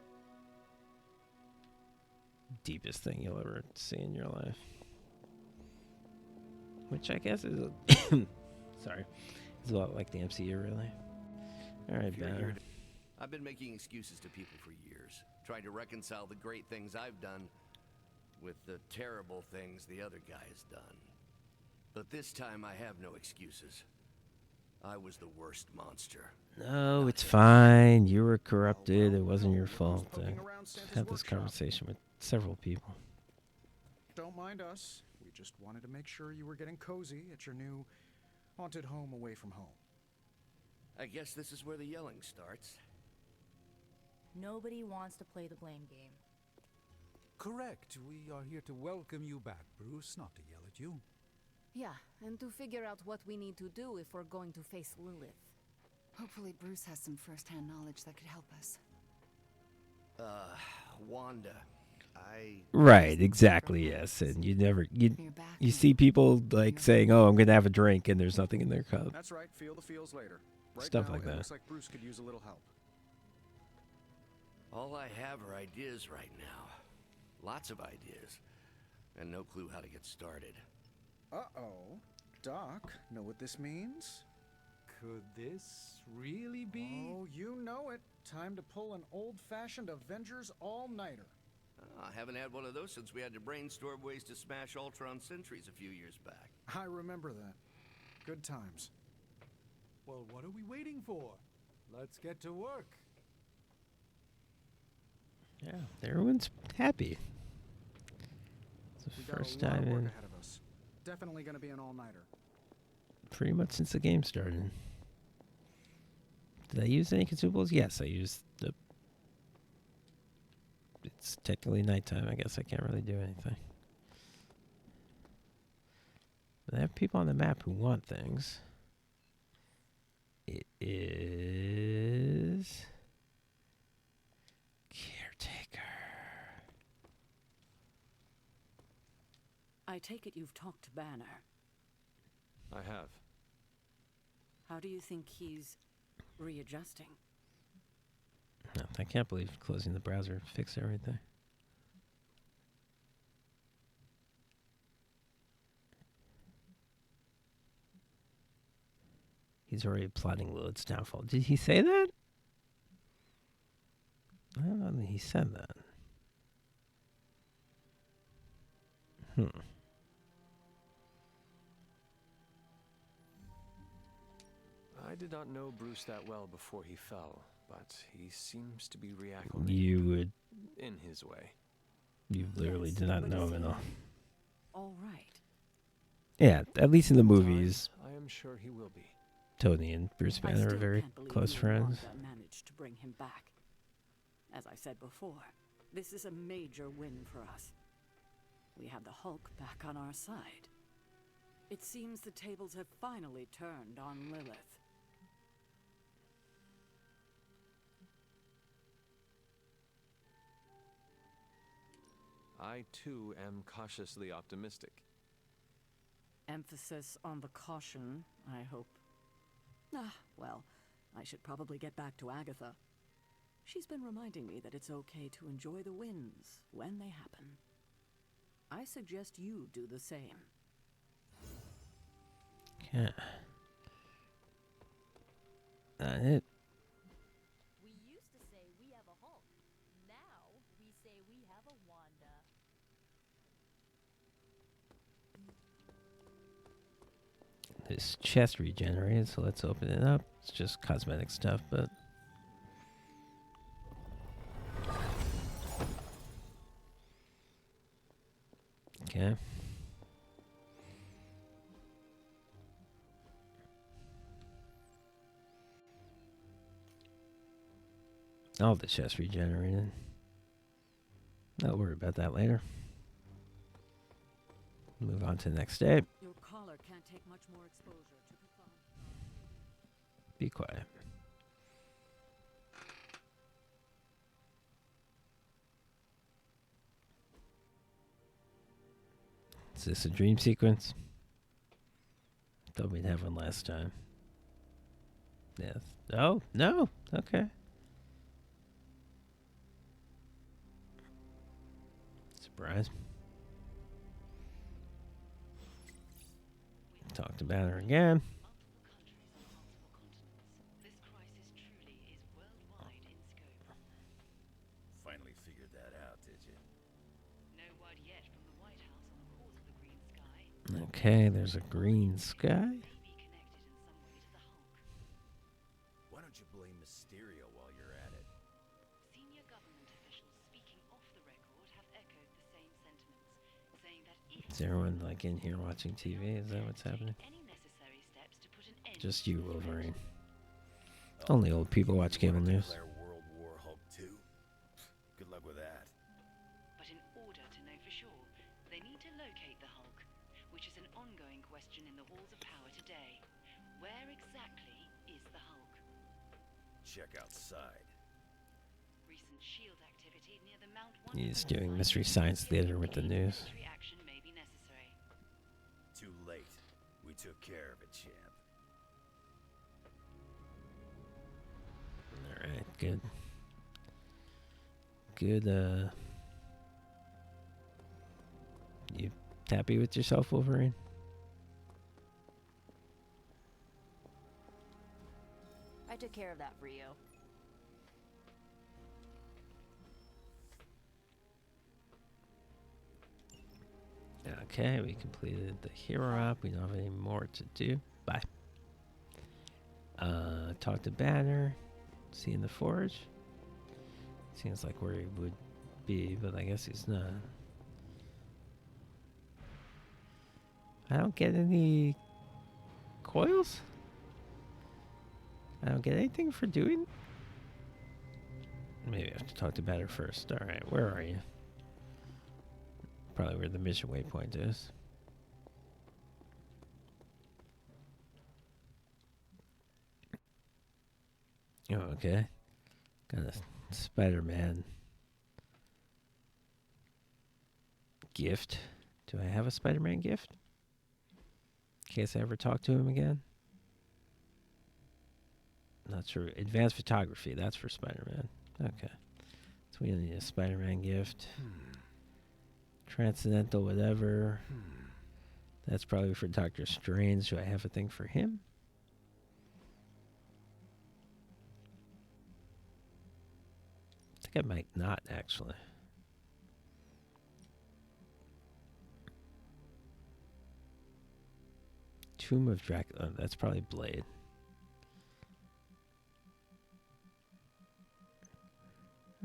Speaker 1: deepest thing you'll ever see in your life. Which I guess is a sorry. It's a lot like the MCU, really. Alright, Banner.
Speaker 19: I've been making excuses to people for years, trying to reconcile the great things I've done with the terrible things the other guy has done. But this time I have no excuses. I was the worst monster.
Speaker 1: No, it's fine. You were corrupted. It wasn't your fault. I've had this conversation with several people.
Speaker 10: Don't mind us. We just wanted to make sure you were getting cozy at your new haunted home away from home.
Speaker 19: I guess this is where the yelling starts.
Speaker 7: Nobody wants to play the blame game.
Speaker 3: Correct. We are here to welcome you back, Bruce, not to yell at you.
Speaker 9: Yeah, and to figure out what we need to do if we're going to face Lilith.
Speaker 8: Hopefully Bruce has some first-hand knowledge that could help us.
Speaker 19: Wanda,
Speaker 1: Right, exactly, yes. And you see people like saying, "Oh, I'm gonna have a drink," and there's nothing in their cup.
Speaker 10: That's right. Feel the feels later. Right
Speaker 1: Stuff
Speaker 10: now,
Speaker 1: like that.
Speaker 10: It looks like Bruce could use a little help.
Speaker 19: all I have are ideas right now. Lots of ideas. And no clue how to get started.
Speaker 10: Uh-oh. Doc, know what this means?
Speaker 3: Could this really be?
Speaker 10: Oh, you know it. Time to pull an old-fashioned Avengers all-nighter.
Speaker 19: I haven't had one of those since we had to brainstorm ways to smash Ultron sentries a few years back.
Speaker 10: I remember that. Good times.
Speaker 3: Well, what are we waiting for? Let's get to work.
Speaker 1: Yeah, everyone's happy. It's
Speaker 10: We
Speaker 1: the
Speaker 10: got
Speaker 1: first
Speaker 10: a lot
Speaker 1: time
Speaker 10: of work
Speaker 1: in
Speaker 10: ahead of us. Definitely going to be an all-nighter.
Speaker 1: pretty much since the game started. Did I use any consumables? Yes, I used the... It's technically nighttime. I guess I can't really do anything. But I have people on the map who want things. It is... Caretaker.
Speaker 14: I take it you've talked to Banner.
Speaker 5: I have.
Speaker 14: How do you think he's readjusting?
Speaker 1: No, I can't believe closing the browser fixed everything. He's already plotting Lilith's downfall. Did he say that? I don't know that he said that.
Speaker 5: I did not know Bruce that well before he fell, but he seems to be reacclimating.
Speaker 1: You would...
Speaker 5: In his way.
Speaker 1: You literally
Speaker 14: Yes,
Speaker 1: did not
Speaker 14: but
Speaker 1: know
Speaker 14: is
Speaker 1: him at
Speaker 14: he
Speaker 1: all.
Speaker 14: all right?
Speaker 1: Yeah, at least in the movies,
Speaker 5: I am sure he will be.
Speaker 1: Tony and Bruce
Speaker 14: I
Speaker 1: Banner are
Speaker 14: still
Speaker 1: very
Speaker 14: can't believe
Speaker 1: close
Speaker 14: you and
Speaker 1: friends.
Speaker 14: Wanda managed to bring him back. As I said before, this is a major win for us. We have the Hulk back on our side. It seems the tables have finally turned on Lilith.
Speaker 5: I, too, am cautiously optimistic.
Speaker 14: Emphasis on the caution, I hope. Well, I should probably get back to Agatha. She's been reminding me that it's okay to enjoy the wins when they happen. I suggest you do the same.
Speaker 1: Yeah. Not it.
Speaker 7: We used to say we have a Hulk. Now we say we have a Wanda.
Speaker 1: This chest regenerated, so let's open it up. It's just cosmetic stuff, but... Okay. All the chests regenerated. I'll worry about that later. Move on to the next day.
Speaker 14: Your collar can't take much more exposure to the sun.
Speaker 1: Be quiet. Is this a dream sequence? Thought we'd have one last time. Yes. Oh, no. Okay. Surprise. Talked about her again.
Speaker 4: Finally figured that out, did you?
Speaker 12: Know why
Speaker 1: Okay, there's a green sky.
Speaker 4: Why don't you blame Mysterio while you're at it?
Speaker 12: Senior government officials speaking off the record have echoed the same sentiments, saying that if
Speaker 1: Is everyone like in here watching TV? Is that what's happening?
Speaker 12: any necessary steps to put an end
Speaker 1: Just you, Wolverine. Only old people watch cable news.
Speaker 4: Declare World War Hulk 2? Good luck with that.
Speaker 12: But in order to know for sure, they need to locate the Hulk, which is an ongoing question in the halls of power today. Where exactly is the Hulk?
Speaker 4: Check outside.
Speaker 12: Recent shield activity near the Mount
Speaker 1: He's doing Mystery Science Theater with the news.
Speaker 12: action may be necessary.
Speaker 4: Too late. We took care of it, champ.
Speaker 1: Alright, good. Good, you happy with yourself, Wolverine?
Speaker 7: I took care of that for you.
Speaker 1: Okay, we completed the hero op. We don't have any more to do. Bye. Talk to Banner. See in the forge. Seems like where he would be, but I guess he's not. I don't get any coils? I don't get anything for doing. Maybe I have to talk to Banner first. Alright, where are you? Probably where the mission waypoint is. Oh, okay. Got a Spider-Man gift. Do I have a Spider-Man gift? In case I ever talk to him again? Not sure. Advanced photography. That's for Spider-Man. Okay. So we need a Spider-Man gift. Transcendental whatever. That's probably for Doctor Strange. Do I have a thing for him? I think I might not, actually. Tomb of Dracula. Oh, that's probably Blade.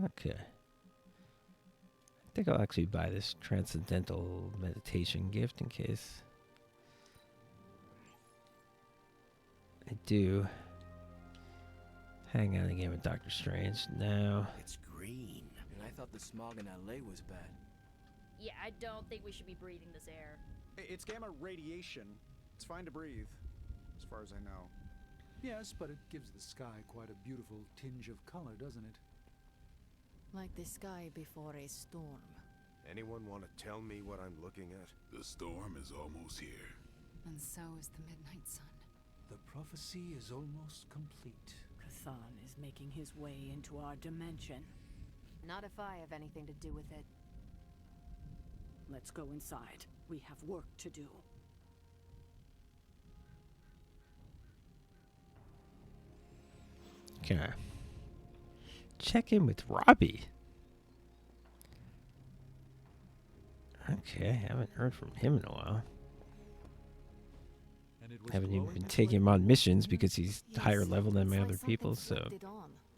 Speaker 1: Okay. I think I'll actually buy this Transcendental Meditation gift in case I do hang out again with Doctor Strange. Now
Speaker 19: It's green.
Speaker 6: And I thought the smog in LA was bad.
Speaker 7: Yeah, I don't think we should be breathing this air.
Speaker 10: It's gamma radiation. It's fine to breathe, as far as I know.
Speaker 3: Yes, but it gives the sky quite a beautiful tinge of color, doesn't it?
Speaker 9: Like the sky before a storm.
Speaker 2: Anyone want to tell me what I'm looking at?
Speaker 11: The storm is almost here.
Speaker 8: And so is the midnight sun.
Speaker 3: The prophecy is almost complete.
Speaker 14: Kathan is making his way into our dimension.
Speaker 9: Not if I have anything to do with it.
Speaker 14: Let's go inside. We have work to do.
Speaker 1: Okay. Check in with Robbie. Okay, haven't heard from him in a while. Haven't even been taking him on missions because he's higher level than my other people, so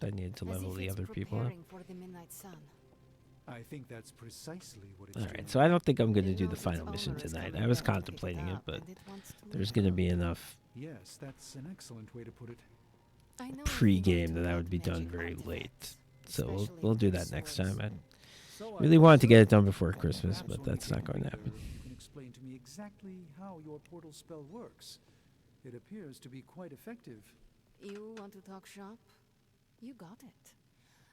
Speaker 1: I needed to level the other people up.
Speaker 9: For the midnight sun.
Speaker 3: I think that's precisely what it's
Speaker 1: Alright, so I don't think I'm going to do the final mission tonight. I was contemplating it, but there's going to be enough
Speaker 3: Yes, that's an excellent way to put it.
Speaker 1: pre-game that I would be done very late. So we'll do that next time. I really wanted to get it done before Christmas, but that's not going to happen.
Speaker 3: You can explain to me exactly how your portal spell works. It appears to be quite effective.
Speaker 9: You want to talk shop? You got it.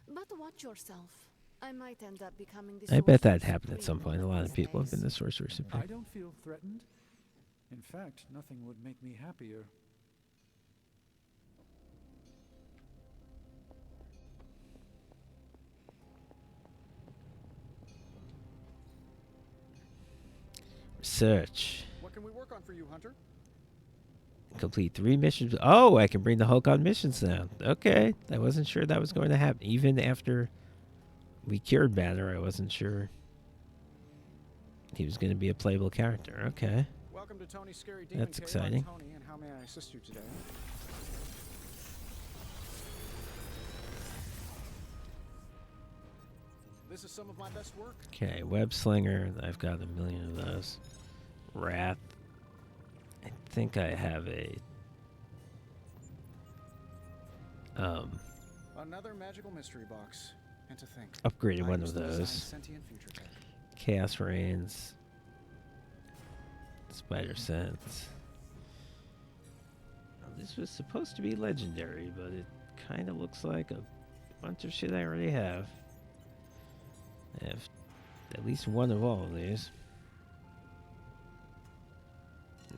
Speaker 9: But watch yourself. I might end up becoming the
Speaker 1: I bet
Speaker 9: Sorcerer
Speaker 1: that happened at some point. A lot of people have been the Sorcerer Supreme.
Speaker 3: I don't feel threatened. In fact, nothing would make me happier.
Speaker 1: Research.
Speaker 10: What can we work on for you, Hunter?
Speaker 1: Complete 3 missions. Oh, I can bring the Hulk on missions now. Okay. I wasn't sure that was going to happen. Even after we cured Banner, I wasn't sure He was going to be a playable character. Okay.
Speaker 10: Welcome to Tony's Scary Demon
Speaker 1: That's
Speaker 10: Cave.
Speaker 1: exciting.
Speaker 10: I'm Tony, and how may I assist you today? This is some of my best work.
Speaker 1: Okay, Web Slinger. I've got a million of those. Wrath. I think I have a...
Speaker 10: Another magical mystery box. And to think,
Speaker 1: upgraded
Speaker 10: I
Speaker 1: one
Speaker 10: used
Speaker 1: of
Speaker 10: to design
Speaker 1: those.
Speaker 10: sentient future tech.
Speaker 1: Chaos Reigns. Spider Sense. Now, this was supposed to be legendary, but it kind of looks like a bunch of shit I already have. I have at least one of all of these.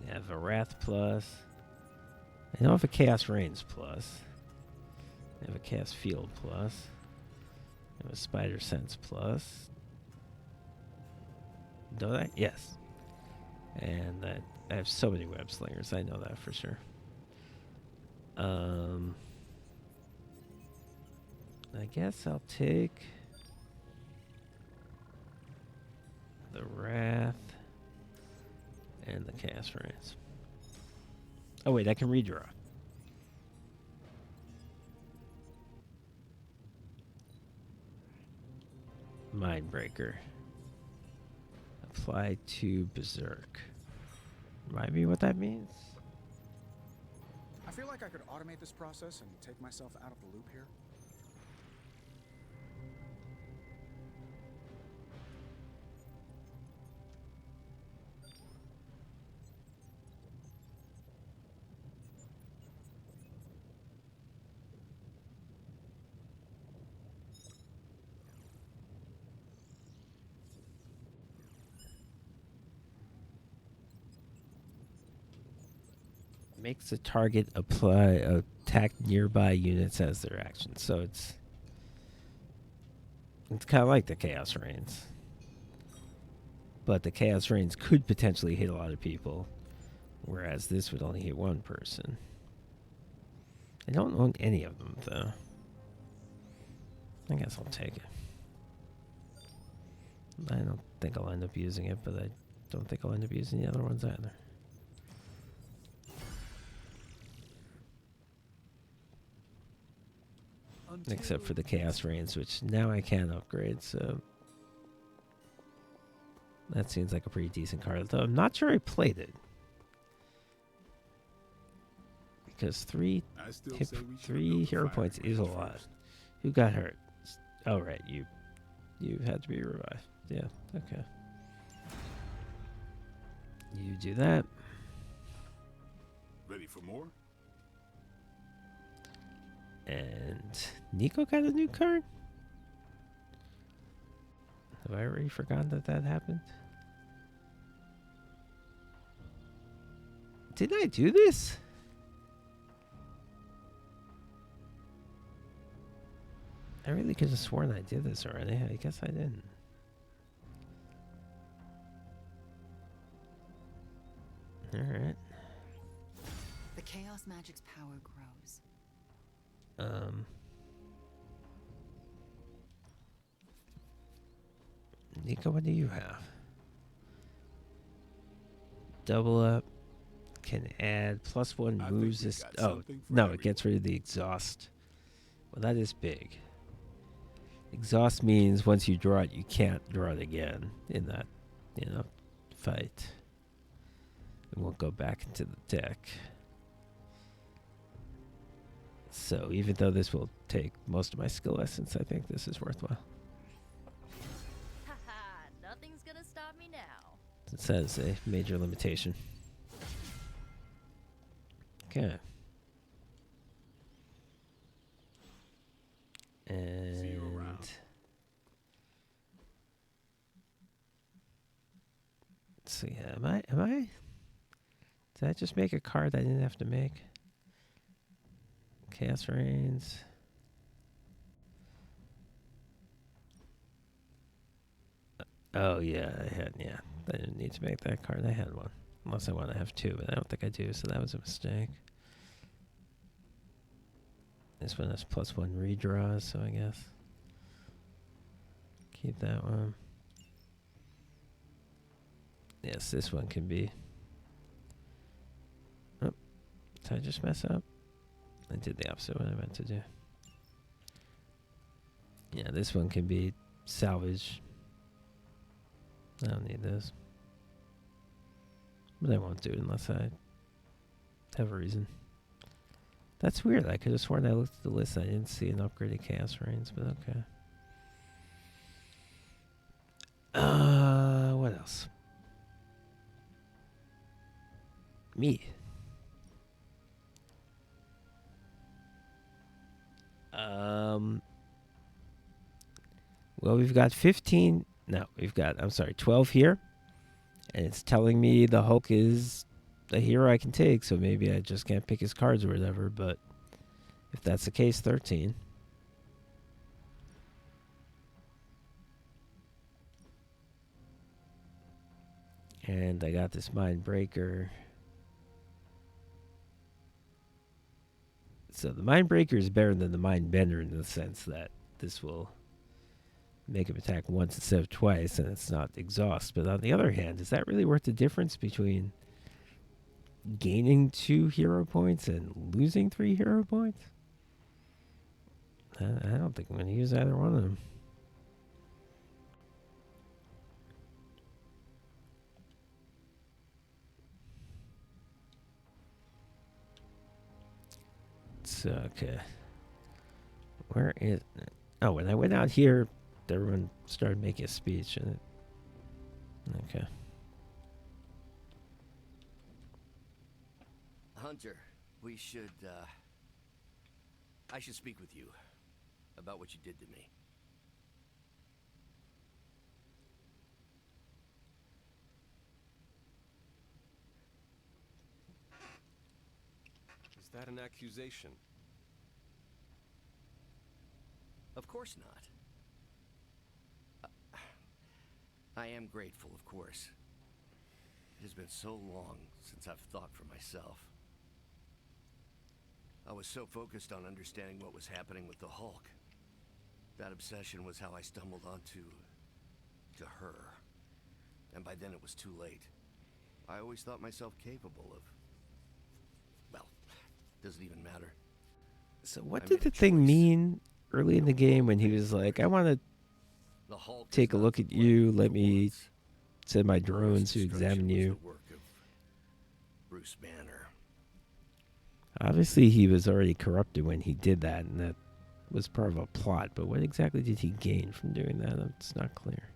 Speaker 1: I have a Wrath Plus. I don't have a Chaos Reigns Plus. I have a Chaos Field Plus. I have a Spider Sense Plus. Don't I? Yes. And I have so many Web Slingers. I know that for sure. I guess I'll take the Wrath and the Chaos Reigns. Oh wait, I can redraw. Mindbreaker. Apply to Berserk. Remind me what that means?
Speaker 10: I feel like I could automate this process and take myself out of the loop here.
Speaker 1: Makes the target attack nearby units as their action. So it's kind of like the Chaos Reigns. But the Chaos Reigns could potentially hit a lot of people, whereas this would only hit one person. I don't own any of them, though. I guess I'll take it. I don't think I'll end up using it, but I don't think I'll end up using the other ones either. Except for the Chaos Reigns, which now I can upgrade, so that seems like a pretty decent card. Though I'm not sure I played it. Because three hero points is a lot. Who got hurt? Oh, right, you had to be revived. Yeah, okay. You do that.
Speaker 11: Ready for more?
Speaker 1: And Nico got a new card? Have I already forgotten that happened? Did I do this? I really could have sworn I did this already. I guess I didn't. Alright.
Speaker 8: The chaos magic's power grows.
Speaker 1: Nico, what do you have? Double up. Can add +1 moves this. Oh, no, it gets rid of the exhaust. Well, that is big. Exhaust means once you draw it, you can't draw it again in that, fight. It won't go back into the deck. So even though this will take most of my skill essence, I think this is worthwhile.
Speaker 7: Haha, nothing's gonna stop me now.
Speaker 1: It says a major limitation. Okay. And let's see, am I did I just make a card I didn't have to make? Chaos Reigns. Oh yeah, I didn't need to make that card. I had one. Unless I want to have two, but I don't think I do, so that was a mistake. This one has +1 redraws, so I guess keep that one. Yes, this one can be. Oh, did I just mess up? I did the opposite of what I meant to do. Yeah, this one can be salvaged. I don't need this. But I won't do it unless I have a reason. That's weird. I could have sworn I looked at the list and I didn't see an upgraded Chaos Reigns, but okay. What else? Me. Well, we've got 15. No, we've got, 12 here. And it's telling me the Hulk is a hero I can take, so maybe I just can't pick his cards or whatever, but if that's the case, 13. And I got this Mind Breaker. So the Mind Breaker is better than the Mind Bender in the sense that this will make him attack once instead of twice, and it's not exhaust. But on the other hand, is that really worth the difference between gaining 2 hero points and losing 3 hero points? I don't think I'm going to use either one of them. So, okay. Where is... Oh, when I went out here, everyone started making a speech. And okay.
Speaker 19: Hunter, we should, I should speak with you about what you did to me.
Speaker 5: Is that an accusation?
Speaker 19: Of course not. I am grateful, of course. It has been so long since I've thought for myself. I was so focused on understanding what was happening with the Hulk. That obsession was how I stumbled onto her. And by then it was too late. I always thought myself capable of... Well, doesn't even matter.
Speaker 1: So what did the thing mean early in the game when he was like, I want to take a look at you, let me send my drones to examine you?
Speaker 19: Bruce Banner.
Speaker 1: Obviously he was already corrupted when he did that, and that was part of a plot, but what exactly did he gain from doing that? It's not clear.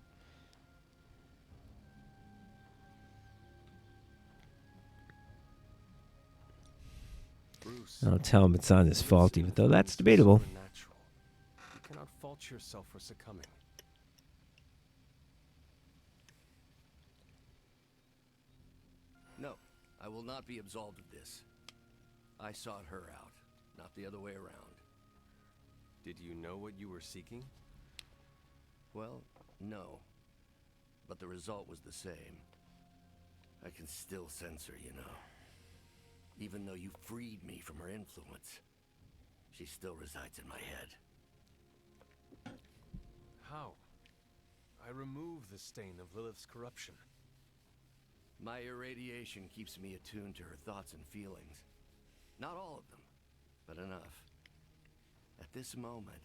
Speaker 5: Bruce,
Speaker 1: I'll tell him it's not his fault, even though that's debatable.
Speaker 5: You cannot fault yourself for succumbing.
Speaker 19: No, I will not be absolved of this. I sought her out, not the other way around.
Speaker 5: Did you know what you were seeking?
Speaker 19: Well, no. But the result was the same. I can still sense her, you know. Even though you freed me from her influence, she still resides in my head.
Speaker 5: How? I remove the stain of Lilith's corruption.
Speaker 19: My irradiation keeps me attuned to her thoughts and feelings. Not all of them, but enough. At this moment,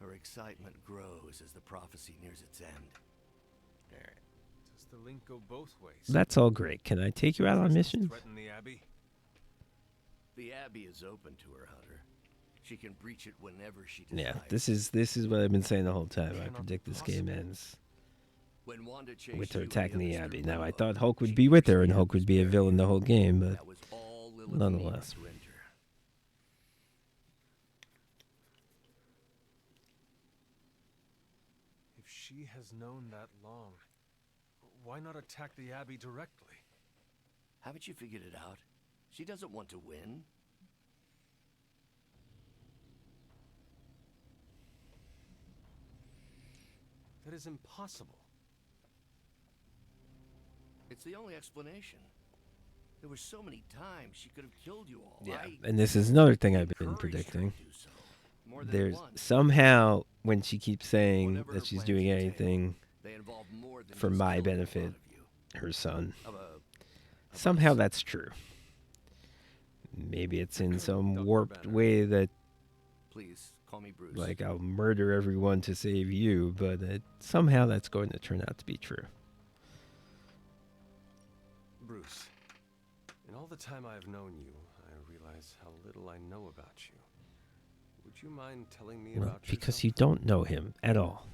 Speaker 19: her excitement grows as the prophecy nears its end.
Speaker 5: Does the link go both ways?
Speaker 1: That's all great. Can I take you out on mission?
Speaker 5: Threaten the Abbey?
Speaker 19: The Abbey is open to her, Hunter. She can breach it whenever she decides.
Speaker 1: Yeah, this is what I've been saying the whole time. I predict this game ends with her attacking the Abbey. Now, I thought Hulk would be with her and Hulk would be a villain the whole game, but nonetheless.
Speaker 5: If she has known that long, why not attack the Abbey directly?
Speaker 19: Haven't you figured it out? She doesn't want to win.
Speaker 5: That is impossible.
Speaker 19: It's the only explanation. There were so many times she could have killed you all.
Speaker 1: Yeah, and this is another thing I've been predicting. There's somehow, when she keeps saying that she's doing anything for my benefit, her son.
Speaker 19: Of
Speaker 1: Somehow that's true. Maybe it's in some warped way that,
Speaker 19: Please, call me Bruce.
Speaker 1: like, I'll murder everyone to save you, but somehow that's going to turn out to be true.
Speaker 5: Bruce, in all the time I've known you, I realize how little I know about you. Would you mind telling me
Speaker 1: Well,
Speaker 5: about
Speaker 1: because
Speaker 5: yourself?
Speaker 1: you don't know him at all.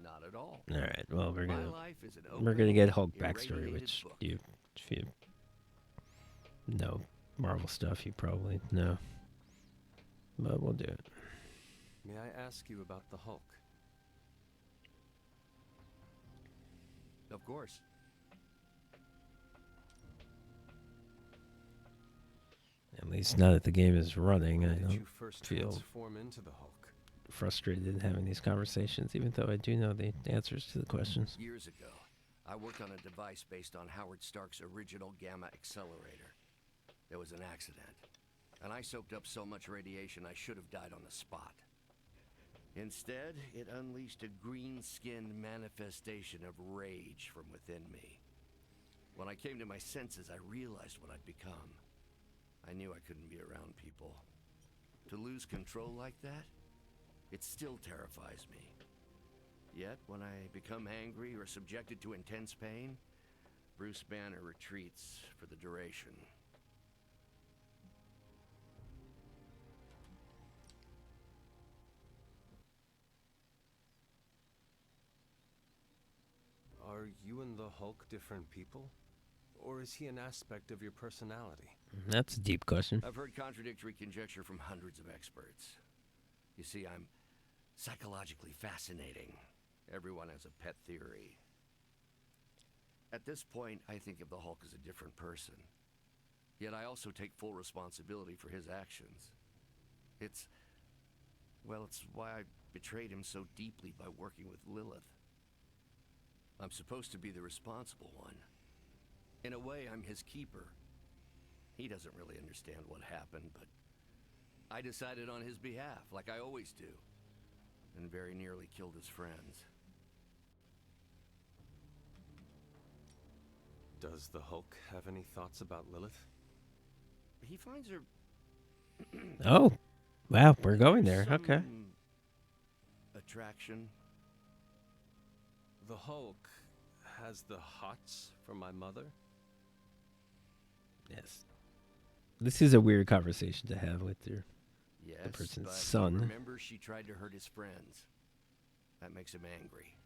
Speaker 19: Not at all.
Speaker 1: All right. Well, we're
Speaker 19: My
Speaker 1: gonna
Speaker 19: life is an
Speaker 1: get
Speaker 19: open,
Speaker 1: Hulk backstory,
Speaker 19: irradiated
Speaker 1: which
Speaker 19: book.
Speaker 1: if you know Marvel stuff, you probably know. But we'll do it.
Speaker 5: May I ask you about the Hulk?
Speaker 19: Of course.
Speaker 1: At least now that the game is running, I
Speaker 5: When did you
Speaker 1: don't
Speaker 5: first
Speaker 1: feel
Speaker 5: transform into the Hulk?
Speaker 1: frustrated in having these conversations, even though I do know the answers to the questions.
Speaker 19: Years ago, I worked on a device based on Howard Stark's original gamma accelerator. There was an accident, and I soaked up so much radiation I should have died on the spot. Instead, it unleashed a green-skinned manifestation of rage from within me. When I came to my senses, I realized what I'd become. I knew I couldn't be around people. To lose control like that, it still terrifies me. Yet, when I become angry or subjected to intense pain, Bruce Banner retreats for the duration.
Speaker 5: Are you and the Hulk different people? Or is he an aspect of your personality?
Speaker 1: That's a deep question.
Speaker 19: I've heard contradictory conjecture from hundreds of experts. You see, I'm psychologically fascinating. Everyone has a pet theory. At this point, I think of the Hulk as a different person. Yet I also take full responsibility for his actions. It's why I betrayed him so deeply by working with Lilith. I'm supposed to be the responsible one. In a way, I'm his keeper. He doesn't really understand what happened, but I decided on his behalf, like I always do, and very nearly killed his friends.
Speaker 5: Does the Hulk have any thoughts about Lilith?
Speaker 19: He finds her...
Speaker 1: Oh, wow, we're going there.
Speaker 19: Some
Speaker 1: Okay.
Speaker 19: attraction.
Speaker 5: The Hulk has the hots for my mother?
Speaker 1: Yes. This is a weird conversation to have with the
Speaker 19: Yes,
Speaker 1: person's
Speaker 19: but
Speaker 1: son.
Speaker 19: remember, she tried to hurt his friends. That makes him angry.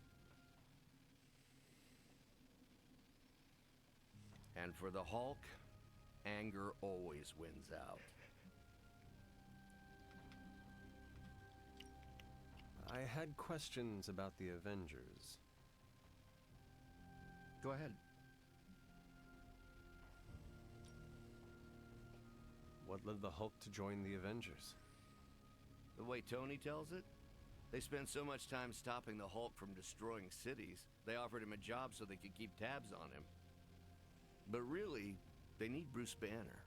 Speaker 19: And for the Hulk, anger always wins out.
Speaker 5: I had questions about the Avengers.
Speaker 19: Go ahead.
Speaker 5: What led the Hulk to join the Avengers?
Speaker 19: The way Tony tells it, they spent so much time stopping the Hulk from destroying cities, they offered him a job so they could keep tabs on him. But really, they need Bruce Banner.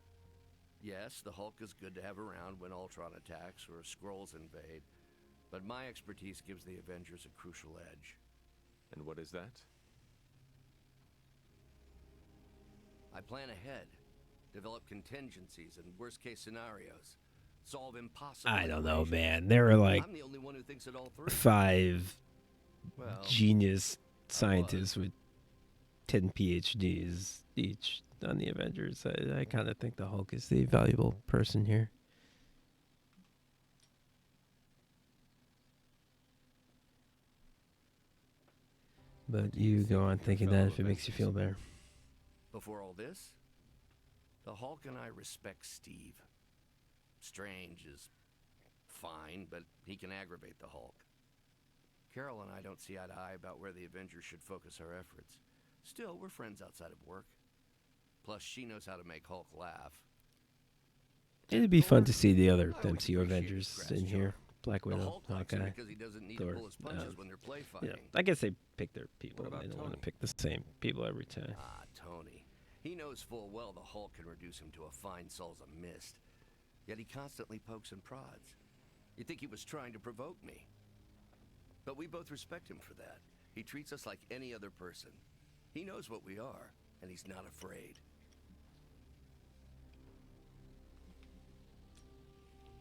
Speaker 19: Yes, the Hulk is good to have around when Ultron attacks or Skrulls invade, but my expertise gives the Avengers a crucial edge.
Speaker 5: And what is that?
Speaker 19: I plan ahead, develop contingencies and worst-case scenarios, solve impossible
Speaker 1: I don't know,
Speaker 19: equations.
Speaker 1: man. There are like
Speaker 19: I'm the only one who thinks it all through.
Speaker 1: 5
Speaker 19: Well,
Speaker 1: genius scientists with 10 PhDs each on the Avengers. I kind of think the Hulk is the valuable person here. But you go on thinking that if it makes you feel better.
Speaker 19: Before all this, the Hulk and I respect Steve. Strange is fine, but he can aggravate the Hulk. Carol and I don't see eye to eye about where the Avengers should focus our efforts. Still, we're friends outside of work. Plus, she knows how to make Hulk laugh.
Speaker 1: It'd be fun to see the other MCU Avengers in here. Black Widow, Hawkeye,
Speaker 19: because he doesn't need
Speaker 1: Thor.
Speaker 19: to pull his punches when they're play fighting.
Speaker 1: I guess they pick their people.
Speaker 5: What about
Speaker 1: They don't want to
Speaker 5: Tony?
Speaker 1: pick the same people every time.
Speaker 19: Ah, Tony. He knows full well the Hulk can reduce him to a fine souls of mist. Yet he constantly pokes and prods. You'd think he was trying to provoke me. But we both respect him for that. He treats us like any other person. He knows what we are, and he's not afraid.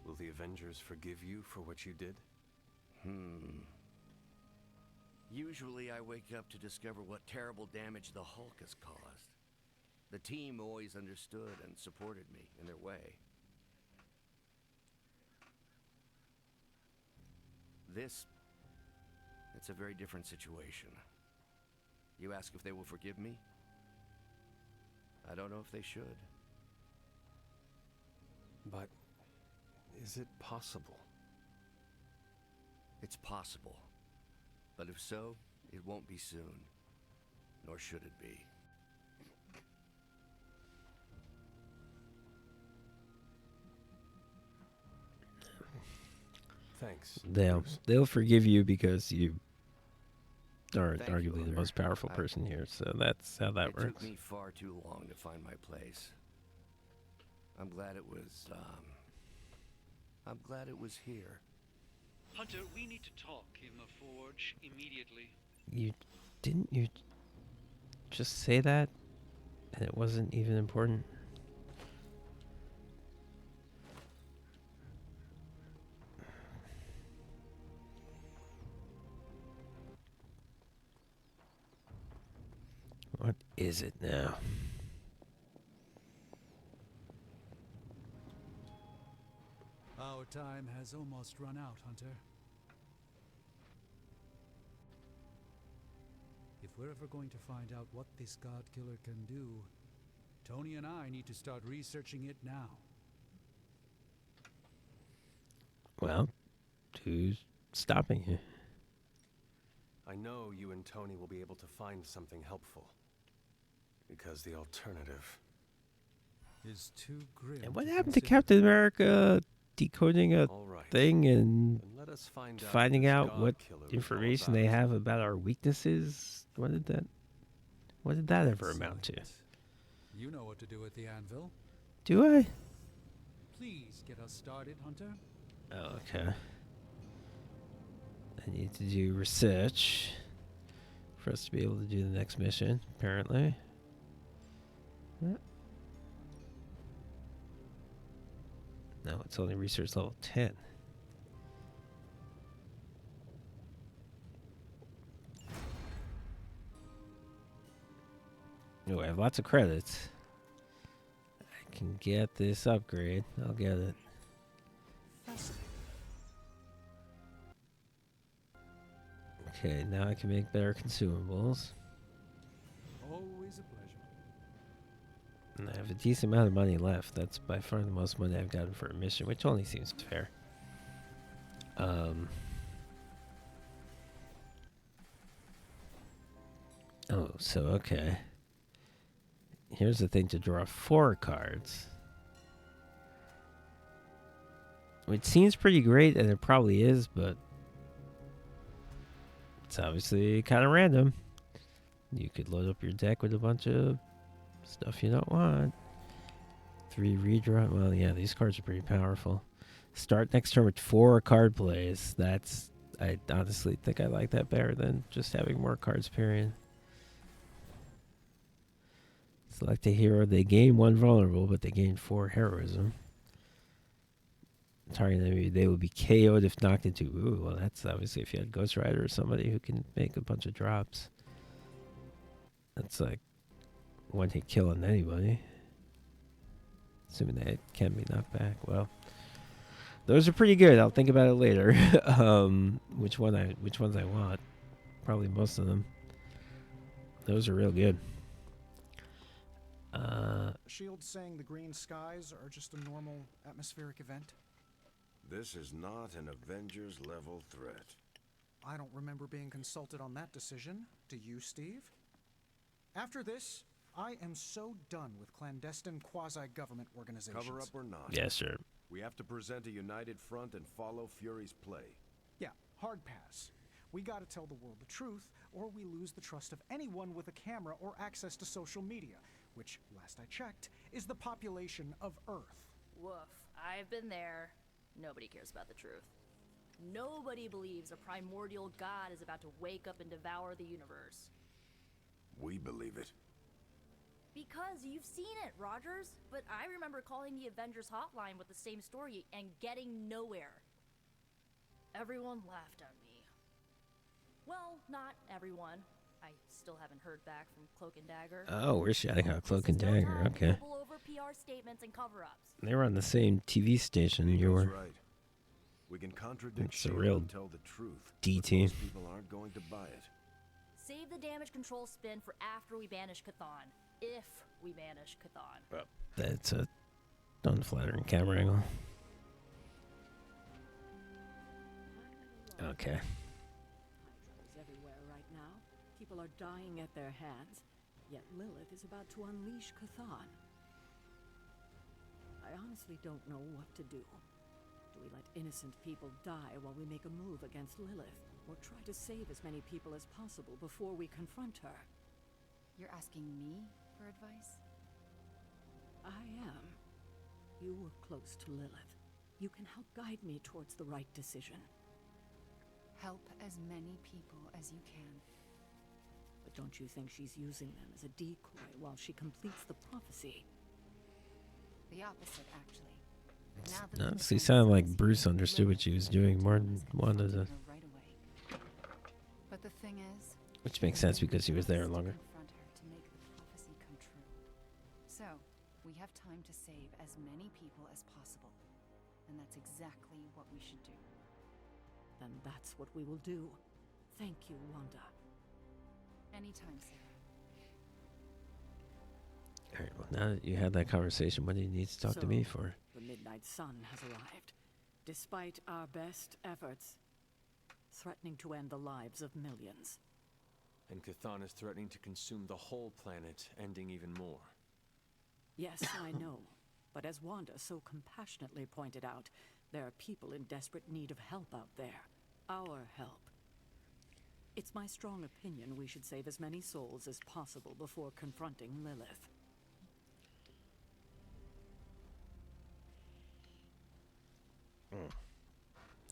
Speaker 5: Will the Avengers forgive you for what you did?
Speaker 19: Usually I wake up to discover what terrible damage the Hulk has caused. The team always understood and supported me in their way. It's a very different situation. You ask if they will forgive me? I don't know if they should.
Speaker 5: But is it possible?
Speaker 19: It's possible. But if so, it won't be soon. Nor should it be.
Speaker 5: Thanks.
Speaker 1: They'll forgive you because you are
Speaker 19: Thank you,
Speaker 1: arguably the
Speaker 19: Hunter.
Speaker 1: most powerful person here, so that's how that
Speaker 19: It
Speaker 1: works.
Speaker 19: took me far too long to find my place. I'm glad it was here.
Speaker 20: Hunter, we need to talk in the forge immediately.
Speaker 1: Didn't you just say that? And it wasn't even important? What is it now?
Speaker 3: Our time has almost run out, Hunter. If we're ever going to find out what this God Killer can do, Tony and I need to start researching it now.
Speaker 1: Well, who's stopping you?
Speaker 5: I know you and Tony will be able to find something helpful. Because the alternative
Speaker 3: is too grim.
Speaker 1: And what happened to Captain America decoding a thing and
Speaker 5: let us find out
Speaker 1: finding
Speaker 5: this
Speaker 1: out
Speaker 5: God
Speaker 1: what
Speaker 5: Killer was all
Speaker 1: information
Speaker 5: about.
Speaker 1: they have about our weaknesses? What did that ever amount to?
Speaker 3: You know what to do with the anvil.
Speaker 1: Do I?
Speaker 3: Please get us started, Hunter.
Speaker 1: Oh, okay. I need to do research for us to be able to do the next mission, apparently. No, it's only research level 10. Oh, I have lots of credits. I can get this upgrade. I'll get it. Okay, now I can make better consumables.
Speaker 3: Always a pleasure.
Speaker 1: And I have a decent amount of money left. That's by far the most money I've gotten for a mission, which only seems fair. Oh, so okay. Here's the thing to draw 4 cards. Which seems pretty great, and it probably is, but it's obviously kind of random. You could load up your deck with a bunch of stuff you don't want. 3 redraw. Well, yeah, these cards are pretty powerful. Start next turn with 4 card plays. I honestly think I like that better than just having more cards, period. Select a hero. They gain 1 vulnerable, but they gain 4 heroism. Target enemy, they will be KO'd if knocked into. Ooh, well, that's obviously if you had Ghost Rider or somebody who can make a bunch of drops. That's like 1-hit kill on anybody. Assuming that it can be knocked back. Well, those are pretty good. I'll think about it later. Which ones I want. Probably most of them. Those are real good.
Speaker 10: Shield's saying the green skies are just a normal atmospheric event.
Speaker 2: This is not an Avengers level threat.
Speaker 10: I don't remember being consulted on that decision. Do you, Steve? After this, I am so done with clandestine quasi-government organizations.
Speaker 2: Cover up or not.
Speaker 1: Yes, sir.
Speaker 2: We have to present a united front and follow Fury's play.
Speaker 10: Yeah, hard pass. We gotta tell the world the truth, or we lose the trust of anyone with a camera or access to social media, which, last I checked, is the population of Earth.
Speaker 7: Woof. I've been there. Nobody cares about the truth. Nobody believes a primordial god is about to wake up and devour the universe.
Speaker 2: We believe it.
Speaker 7: Because you've seen it, Rogers. But I remember calling the Avengers hotline with the same story and getting nowhere. Everyone laughed at me. Well, not everyone. I still haven't heard back from Cloak and Dagger.
Speaker 1: Oh, we're shouting out Cloak and Dagger. Okay.
Speaker 7: Over PR statements and cover-ups.
Speaker 1: They were on the same TV station you were.
Speaker 2: Right. We can contradict
Speaker 1: It's a
Speaker 2: Shield
Speaker 1: real
Speaker 2: and tell the truth.
Speaker 1: D
Speaker 2: but
Speaker 1: team.
Speaker 2: most people aren't going to buy it.
Speaker 7: Save the damage control spin for after we banish Chthon. If we banish Chthon.
Speaker 1: That's a unflattering camera angle. Okay.
Speaker 14: Hydra's everywhere right now. People are dying at their hands, yet Lilith is about to unleash Chthon. I honestly don't know what to do. Do we let innocent people die while we make a move against Lilith, or try to save as many people as possible before we confront her?
Speaker 8: You're asking me for advice?
Speaker 14: I am. You were close to Lilith. You can help guide me towards the right decision.
Speaker 8: Help as many people as you can.
Speaker 14: But don't you think she's using them as a decoy while she completes the prophecy?
Speaker 8: The opposite, actually.
Speaker 1: Honestly, sounded like Bruce understood what she was doing more than Wanda does.
Speaker 8: Right away. But the thing is,
Speaker 1: Which makes sense because she was there longer.
Speaker 8: confront her to make the prophecy come true. So, we have time to save as many people as possible. And that's exactly what we should do.
Speaker 14: Then that's what we will do. Thank you, Wanda.
Speaker 8: Anytime, Sarah.
Speaker 1: Alright, well, now that you had that conversation, what do you need to talk to me for?
Speaker 14: The Midnight Sun has arrived. Despite our best efforts, threatening to end the lives of millions.
Speaker 5: And Chthon is threatening to consume the whole planet, ending even more.
Speaker 14: Yes, I know. But as Wanda so compassionately pointed out, there are people in desperate need of help out there. Our help. It's my strong opinion we should save as many souls as possible before confronting Lilith.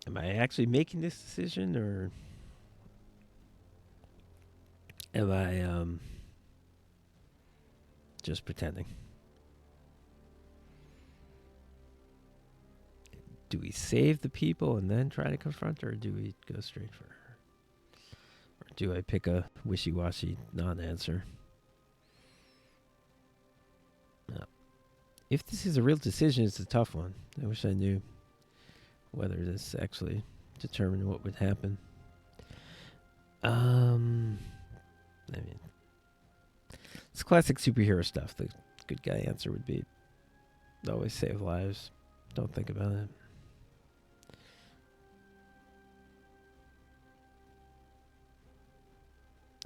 Speaker 1: Am I actually making this decision, or am I just pretending? Do we save the people and then try to confront her, or do we go straight for her? Or do I pick a wishy-washy non-answer? No. If this is a real decision, it's a tough one. I wish I knew whether this actually determined what would happen. I mean, it's classic superhero stuff. The good guy answer would be always save lives. Don't think about it.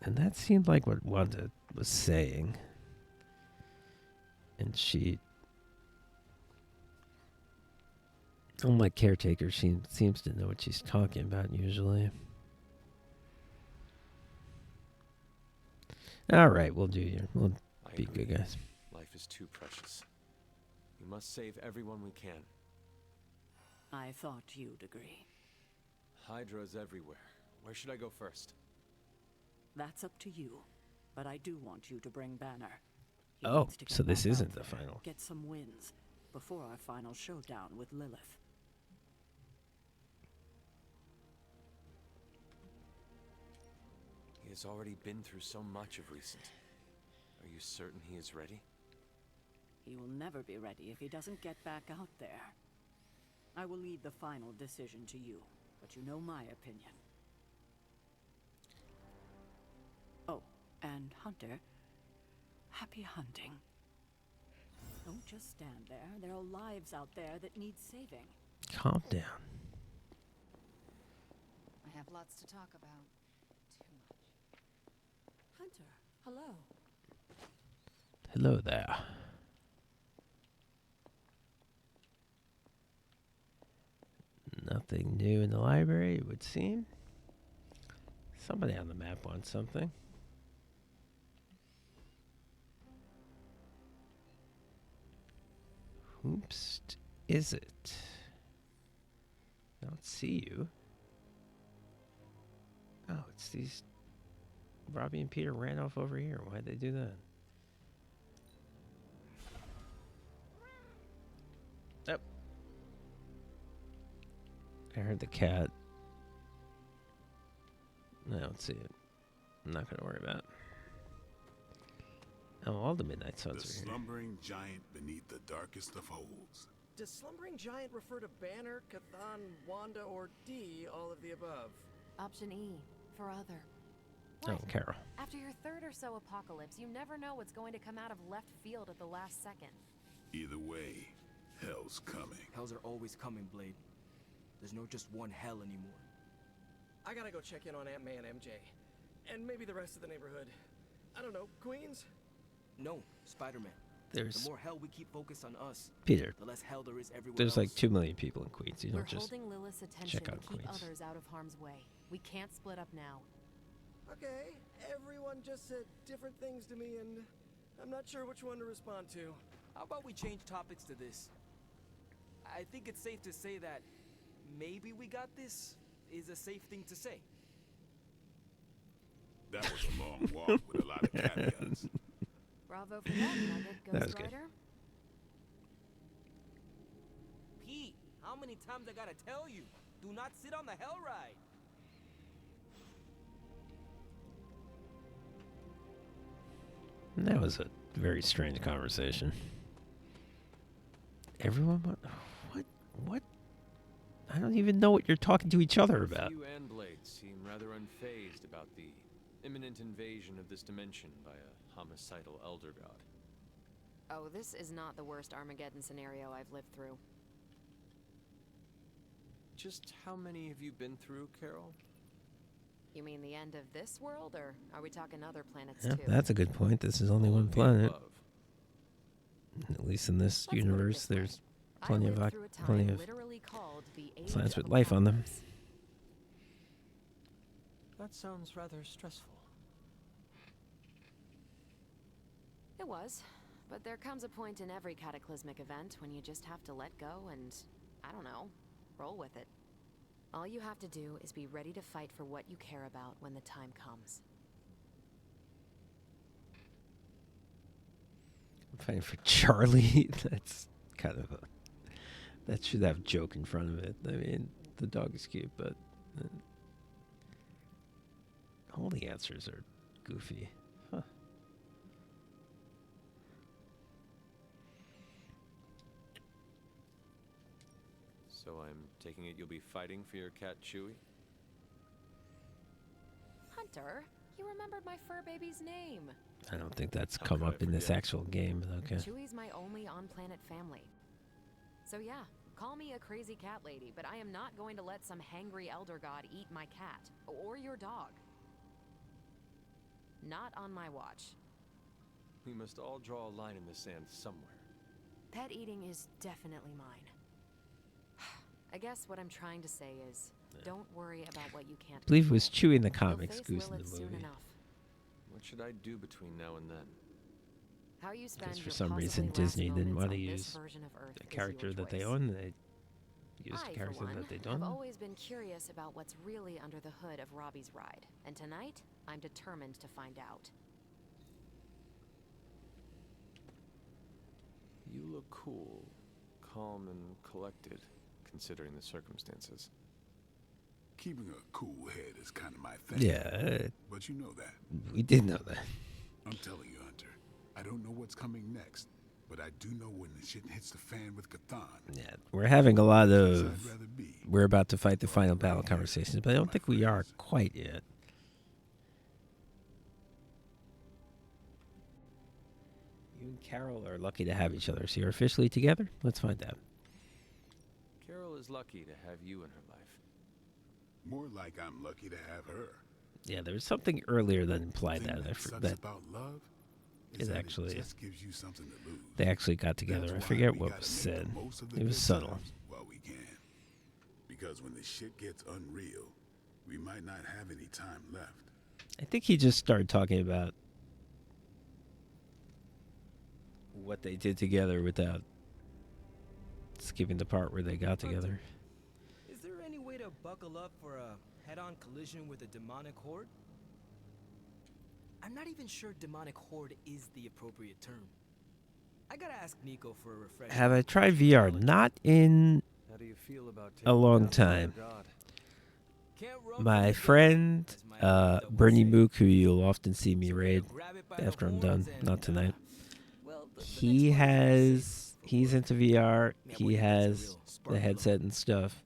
Speaker 1: And that seemed like what Wanda was saying. And she, unlike Caretaker, she seems to know what she's talking about usually. All right, we'll be good guys.
Speaker 5: Life is too precious. We must save everyone we can.
Speaker 14: I thought you'd agree.
Speaker 5: Hydra's everywhere. Where should I go first?
Speaker 14: That's up to you. But I do want you to bring Banner. He
Speaker 1: Oh,
Speaker 14: needs to get
Speaker 1: so this
Speaker 14: back
Speaker 1: isn't
Speaker 14: out
Speaker 1: the
Speaker 14: there,
Speaker 1: final.
Speaker 14: Get some wins before our final showdown with Lilith.
Speaker 5: He has already been through so much of recent. Are you certain he is ready?
Speaker 14: He will never be ready if he doesn't get back out there. I will leave the final decision to you, but you know my opinion. Oh, and Hunter, happy hunting. Don't just stand there. There are lives out there that need saving.
Speaker 1: Calm down.
Speaker 8: I have lots to talk about. Too much.
Speaker 14: Hunter, hello.
Speaker 1: Hello there. Nothing new in the library, it would seem. Somebody on the map wants something. Whoops, is it? I don't see you. Oh, it's these Robbie and Peter ran off over here. Why'd they do that? Yep. I heard the cat. I don't see it. I'm not going to worry about it. Oh, all the Midnight Suns
Speaker 11: The
Speaker 1: are here.
Speaker 11: slumbering giant beneath the darkest of holes.
Speaker 6: Does slumbering giant refer to Banner, Cathan, Wanda, or D, all of the above?
Speaker 9: Option E, for other.
Speaker 1: Oh, Carol.
Speaker 9: After your third or so apocalypse, you never know what's going to come out of left field at the last second.
Speaker 11: Either way, hell's coming.
Speaker 6: Hells are always coming, Blade. There's no just one hell anymore. I gotta go check in on Aunt May and MJ. And maybe the rest of the neighborhood. I don't know, Queens? No, Spider-Man.
Speaker 1: There's
Speaker 6: The more hell we keep focused on us,
Speaker 1: Peter.
Speaker 6: the less hell there is everywhere
Speaker 1: There's
Speaker 6: else.
Speaker 1: like 2 million people in Queens. You
Speaker 9: We're
Speaker 1: don't just
Speaker 9: holding Lilith's attention
Speaker 1: check
Speaker 9: to
Speaker 1: out
Speaker 9: keep
Speaker 1: Queens.
Speaker 9: others out of harm's way. We can't split up now.
Speaker 6: Okay, everyone just said different things to me, and I'm not sure which one to respond to. How about we change topics to this? I think it's safe to say that maybe we got this is a safe thing to say.
Speaker 11: That was a long walk with a lot of caveats.
Speaker 9: Bravo for that, Nugget,
Speaker 1: That was
Speaker 9: Ghost
Speaker 1: good.
Speaker 9: Rider.
Speaker 6: Pete, how many times I gotta tell you? Do not sit on the hell ride.
Speaker 1: And that was a very strange conversation. Everyone, what? I don't even know what you're talking to each other about.
Speaker 5: You and Blade seem rather unfazed about the imminent invasion of this dimension by a homicidal elder god.
Speaker 9: Oh, this is not the worst Armageddon scenario I've lived through.
Speaker 5: Just how many have you been through, Carol?
Speaker 9: You mean the end of this world, or are we talking other planets
Speaker 1: Yeah,
Speaker 9: too?
Speaker 1: that's a good point. This is only one planet. At least in this universe, there's plenty of
Speaker 9: literally called the Age
Speaker 1: planets
Speaker 9: of
Speaker 1: with life on them.
Speaker 5: That sounds rather stressful.
Speaker 9: It was, but there comes a point in every cataclysmic event when you just have to let go and, I don't know, roll with it. All you have to do is be ready to fight for what you care about when the time comes.
Speaker 1: I'm fighting for Charlie. That's kind of a... That should have joke in front of it. I mean, the dog is cute, but... all the answers are goofy. Huh.
Speaker 5: So I'm taking it you'll be fighting for your cat Chewie?
Speaker 9: Hunter, you remembered my fur baby's name.
Speaker 1: I don't think that's come up in this actual game, but okay.
Speaker 9: Chewie's my only on-planet family. So yeah, call me a crazy cat lady, but I am not going to let some hangry elder god eat my cat, or your dog. Not on my watch.
Speaker 5: We must all draw a line in the sand somewhere.
Speaker 9: Pet eating is definitely mine. I guess what I'm trying to say is, don't worry about what you can't
Speaker 1: I believe it was
Speaker 9: control.
Speaker 1: Chewie in the
Speaker 9: You'll
Speaker 1: comics,
Speaker 9: face
Speaker 1: Goose in
Speaker 9: Lilith
Speaker 1: the
Speaker 9: soon
Speaker 1: movie.
Speaker 9: enough.
Speaker 5: What should I do between now and then?
Speaker 9: How you spend
Speaker 1: Because for
Speaker 9: your
Speaker 1: some reason
Speaker 9: possibly last
Speaker 1: Disney didn't
Speaker 9: moments
Speaker 1: want to
Speaker 9: on this
Speaker 1: use
Speaker 9: version of Earth
Speaker 1: a
Speaker 9: is
Speaker 1: character
Speaker 9: your
Speaker 1: that they
Speaker 9: choice.
Speaker 1: own. They used
Speaker 9: I,
Speaker 1: a
Speaker 9: for
Speaker 1: character
Speaker 9: one,
Speaker 1: that they
Speaker 9: have
Speaker 1: don't.
Speaker 9: always been curious about what's really under the hood of Robbie's ride, and tonight, I'm determined to find out.
Speaker 5: You look cool, calm and collected, considering the circumstances.
Speaker 11: Keeping a cool head is kind of my thing.
Speaker 1: Yeah.
Speaker 11: But you know that.
Speaker 1: We did know that.
Speaker 11: I'm telling you, Hunter. I don't know what's coming next, but I do know when the shit hits the fan with Cathan.
Speaker 1: Yeah, we're having a lot
Speaker 11: Because
Speaker 1: of...
Speaker 11: I'd rather be
Speaker 1: We're about to fight the final battle conversations, but I don't think we are quite yet. You and Carol are lucky to have each other, so you're officially together? Let's find out.
Speaker 5: Carol is lucky to have you in her life.
Speaker 11: More like I'm lucky to have her.
Speaker 1: Yeah, there was something earlier that implied
Speaker 11: The thing
Speaker 1: that.
Speaker 11: sucks
Speaker 1: That
Speaker 11: about love
Speaker 1: is
Speaker 11: is that
Speaker 1: actually...
Speaker 11: it just gives you something to lose.
Speaker 1: They actually got together.
Speaker 11: That's
Speaker 1: I
Speaker 11: why
Speaker 1: forget
Speaker 11: we
Speaker 1: what
Speaker 11: gotta
Speaker 1: was
Speaker 11: make
Speaker 1: said.
Speaker 11: the most of the
Speaker 1: It was
Speaker 11: good
Speaker 1: subtle.
Speaker 11: times while we can. Because when the shit gets unreal, we might not have any time left.
Speaker 1: I think he just started talking about what they did together without skipping the part where they got together.
Speaker 6: Is there any way to buckle up for a head-on collision with a demonic horde? I'm not even sure demonic horde is the appropriate term. I gotta ask Nico for a refresher.
Speaker 1: Have I tried VR? Not in
Speaker 5: How do you feel about
Speaker 1: a
Speaker 5: taking
Speaker 1: long
Speaker 5: down
Speaker 1: time.
Speaker 5: another god?
Speaker 1: My friend, Bernie Mook, who you'll often see me raid after I'm done, not tonight. He's into VR. He has the headset and stuff.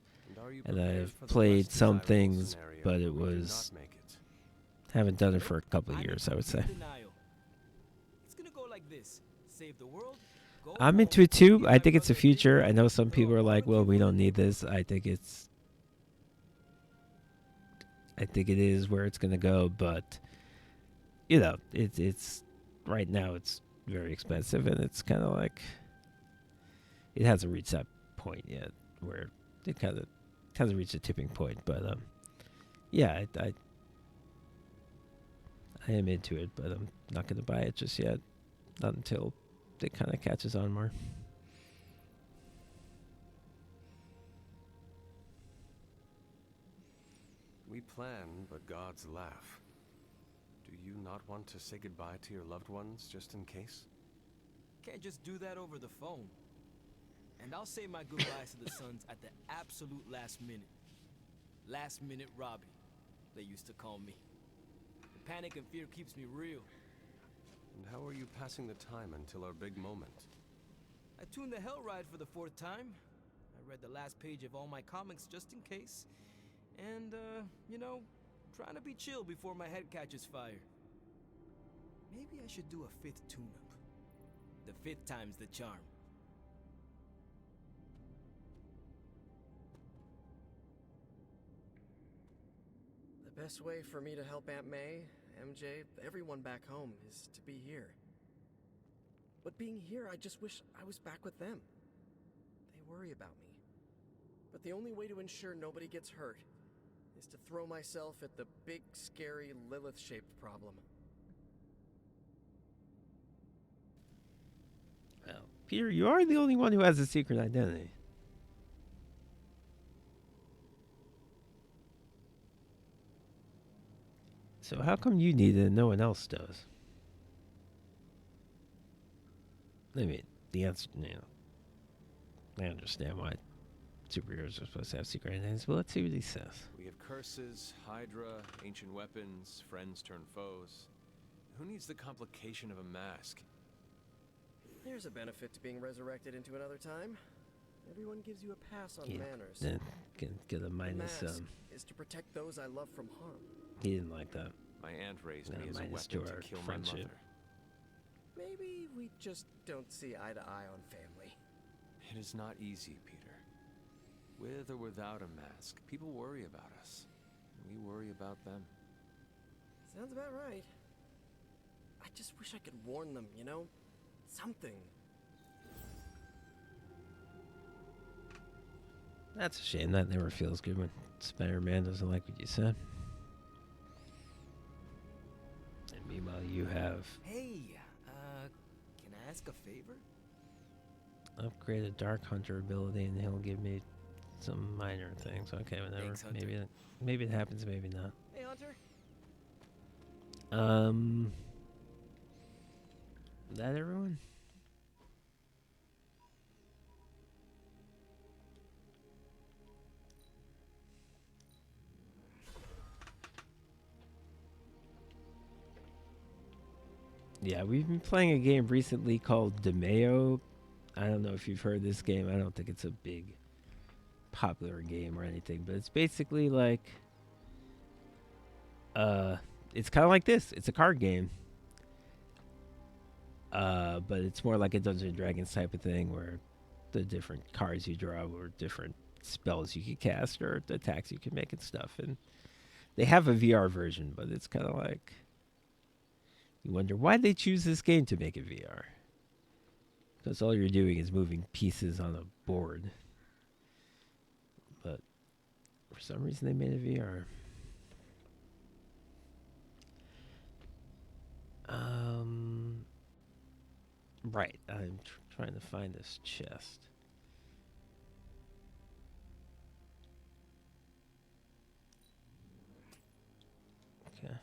Speaker 1: And I've played some things, but it was... haven't done it for a couple of years, I would say.
Speaker 6: It's gonna go like this. Save the world.
Speaker 1: I'm into it too. I think it's the future. I know some people are like, well, we don't need this. I think it is where it's going to go, but you know, it's right now it's very expensive, and it's kind of like it hasn't reached that point yet where it kind of reached a tipping point. But yeah, I am into it, but I'm not going to buy it just yet. Not until it kind of catches on more.
Speaker 5: We plan, but gods laugh. Do you not want to say goodbye to your loved ones, just in case?
Speaker 6: Can't just do that over the phone. And I'll say my goodbyes to the Suns at the absolute last minute. Last minute Robbie, they used to call me. The panic and fear keeps me real.
Speaker 5: And how are you passing the time until our big moment?
Speaker 6: I tuned the Hell Ride for the 4th time. I read the last page of all my comics just in case. And, you know, trying to be chill before my head catches fire. Maybe I should do a 5th tune-up. The 5th time's the charm. The best way for me to help Aunt May, MJ, everyone back home is to be here. But being here, I just wish I was back with them. They worry about me. But the only way to ensure nobody gets hurt is to throw myself at the big, scary, Lilith-shaped problem.
Speaker 1: Well, Peter, you are the only one who has a secret identity. So how come you need it and no one else does? I mean, the answer, you know, I understand why superheroes are supposed to have secret identities, but let's see what he says.
Speaker 5: We have curses, Hydra, ancient weapons, friends turn foes. Who needs the complication of a mask?
Speaker 6: There's a benefit to being resurrected into another time. Everyone gives you a pass on manners.
Speaker 1: Can get a minus.
Speaker 6: The mask is to protect those I love from harm.
Speaker 1: He didn't like that.
Speaker 5: My aunt raised me as a weapon to kill my mother.
Speaker 6: Maybe we just don't see eye to eye on family.
Speaker 5: It is not easy, Peter. With or without a mask, people worry about us. And we worry about them.
Speaker 6: Sounds about right. I just wish I could warn them, you know? Something.
Speaker 1: That's a shame. That never feels good when Spider-Man doesn't like what you said. And meanwhile, you have...
Speaker 6: Hey, can I ask a favor?
Speaker 1: Upgrade a Dark Hunter ability, and he'll give me some minor things. Okay, whatever.
Speaker 6: Thanks,
Speaker 1: Maybe it happens, maybe not.
Speaker 6: Hey, Hunter.
Speaker 1: That everyone? Yeah, we've been playing a game recently called DeMeo. I don't know if you've heard this game. I don't think it's a big popular game or anything, but it's basically like it's kind of like this. It's a card game. But it's more like a Dungeons and Dragons type of thing where the different cards you draw or different spells you can cast or attacks you can make and stuff. And they have a VR version, but it's kind of like you wonder why they choose this game to make it VR. Because all you're doing is moving pieces on a board. But for some reason they made it VR. Right, I'm trying to find this chest. Okay.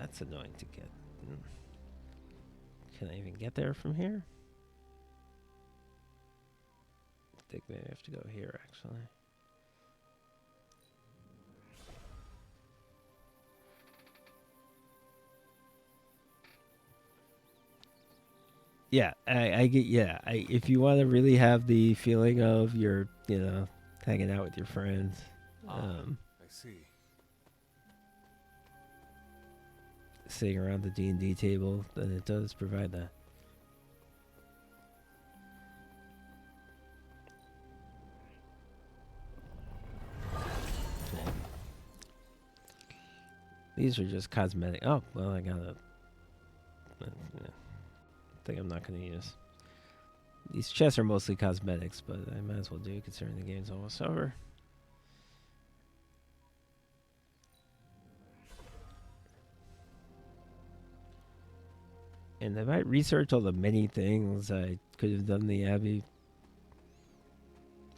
Speaker 1: That's annoying to get. Can I even get there from here? I think maybe I have to go here, actually. Yeah, I get. Yeah, if you want to really have the feeling of you're, hanging out with your friends,
Speaker 16: I see.
Speaker 1: sitting around the D&D table, then it does provide that. Okay. These are just cosmetic. Oh, well, I got a. Thing I'm not going to use. These chests are mostly cosmetics, but I might as well do considering the game's almost over. And I might research all the many things I could have done in the Abbey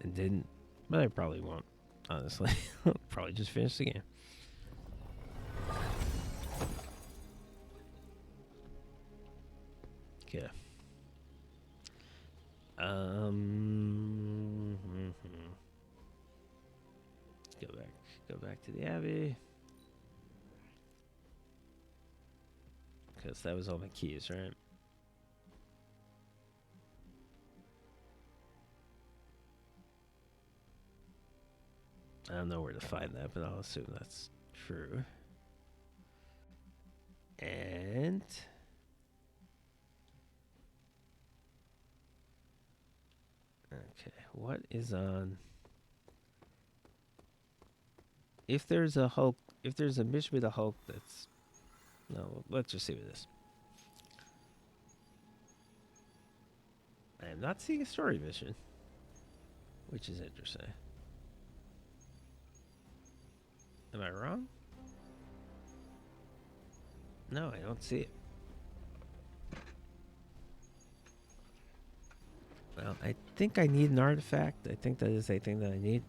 Speaker 1: and didn't, but I probably won't, honestly. I'll probably just finish the game. Okay. Go back to the Abbey. Because that was all my keys, right? I don't know where to find that, but I'll assume that's true. And okay, what is on? If there's a Hulk, if there's a mission with a Hulk, that's no. Let's just see what it is. I am not seeing a story mission, which is interesting. Am I wrong? No, I don't see it. Well, I think I need an artifact. I think that is a thing that I need.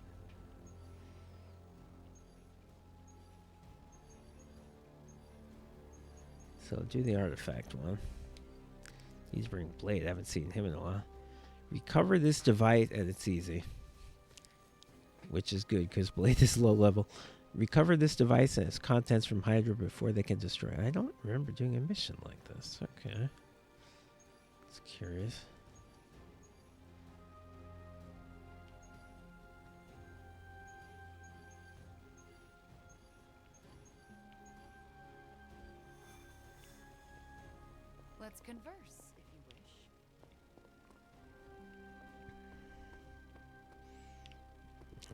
Speaker 1: So do the artifact one. He's bringing Blade. I haven't seen him in a while. Recover this device, and it's easy. Which is good, because Blade is low level. Recover this device and its contents from Hydra before they can destroy it. I don't remember doing a mission like this. Okay. It's curious.
Speaker 8: Let's converse, if you wish.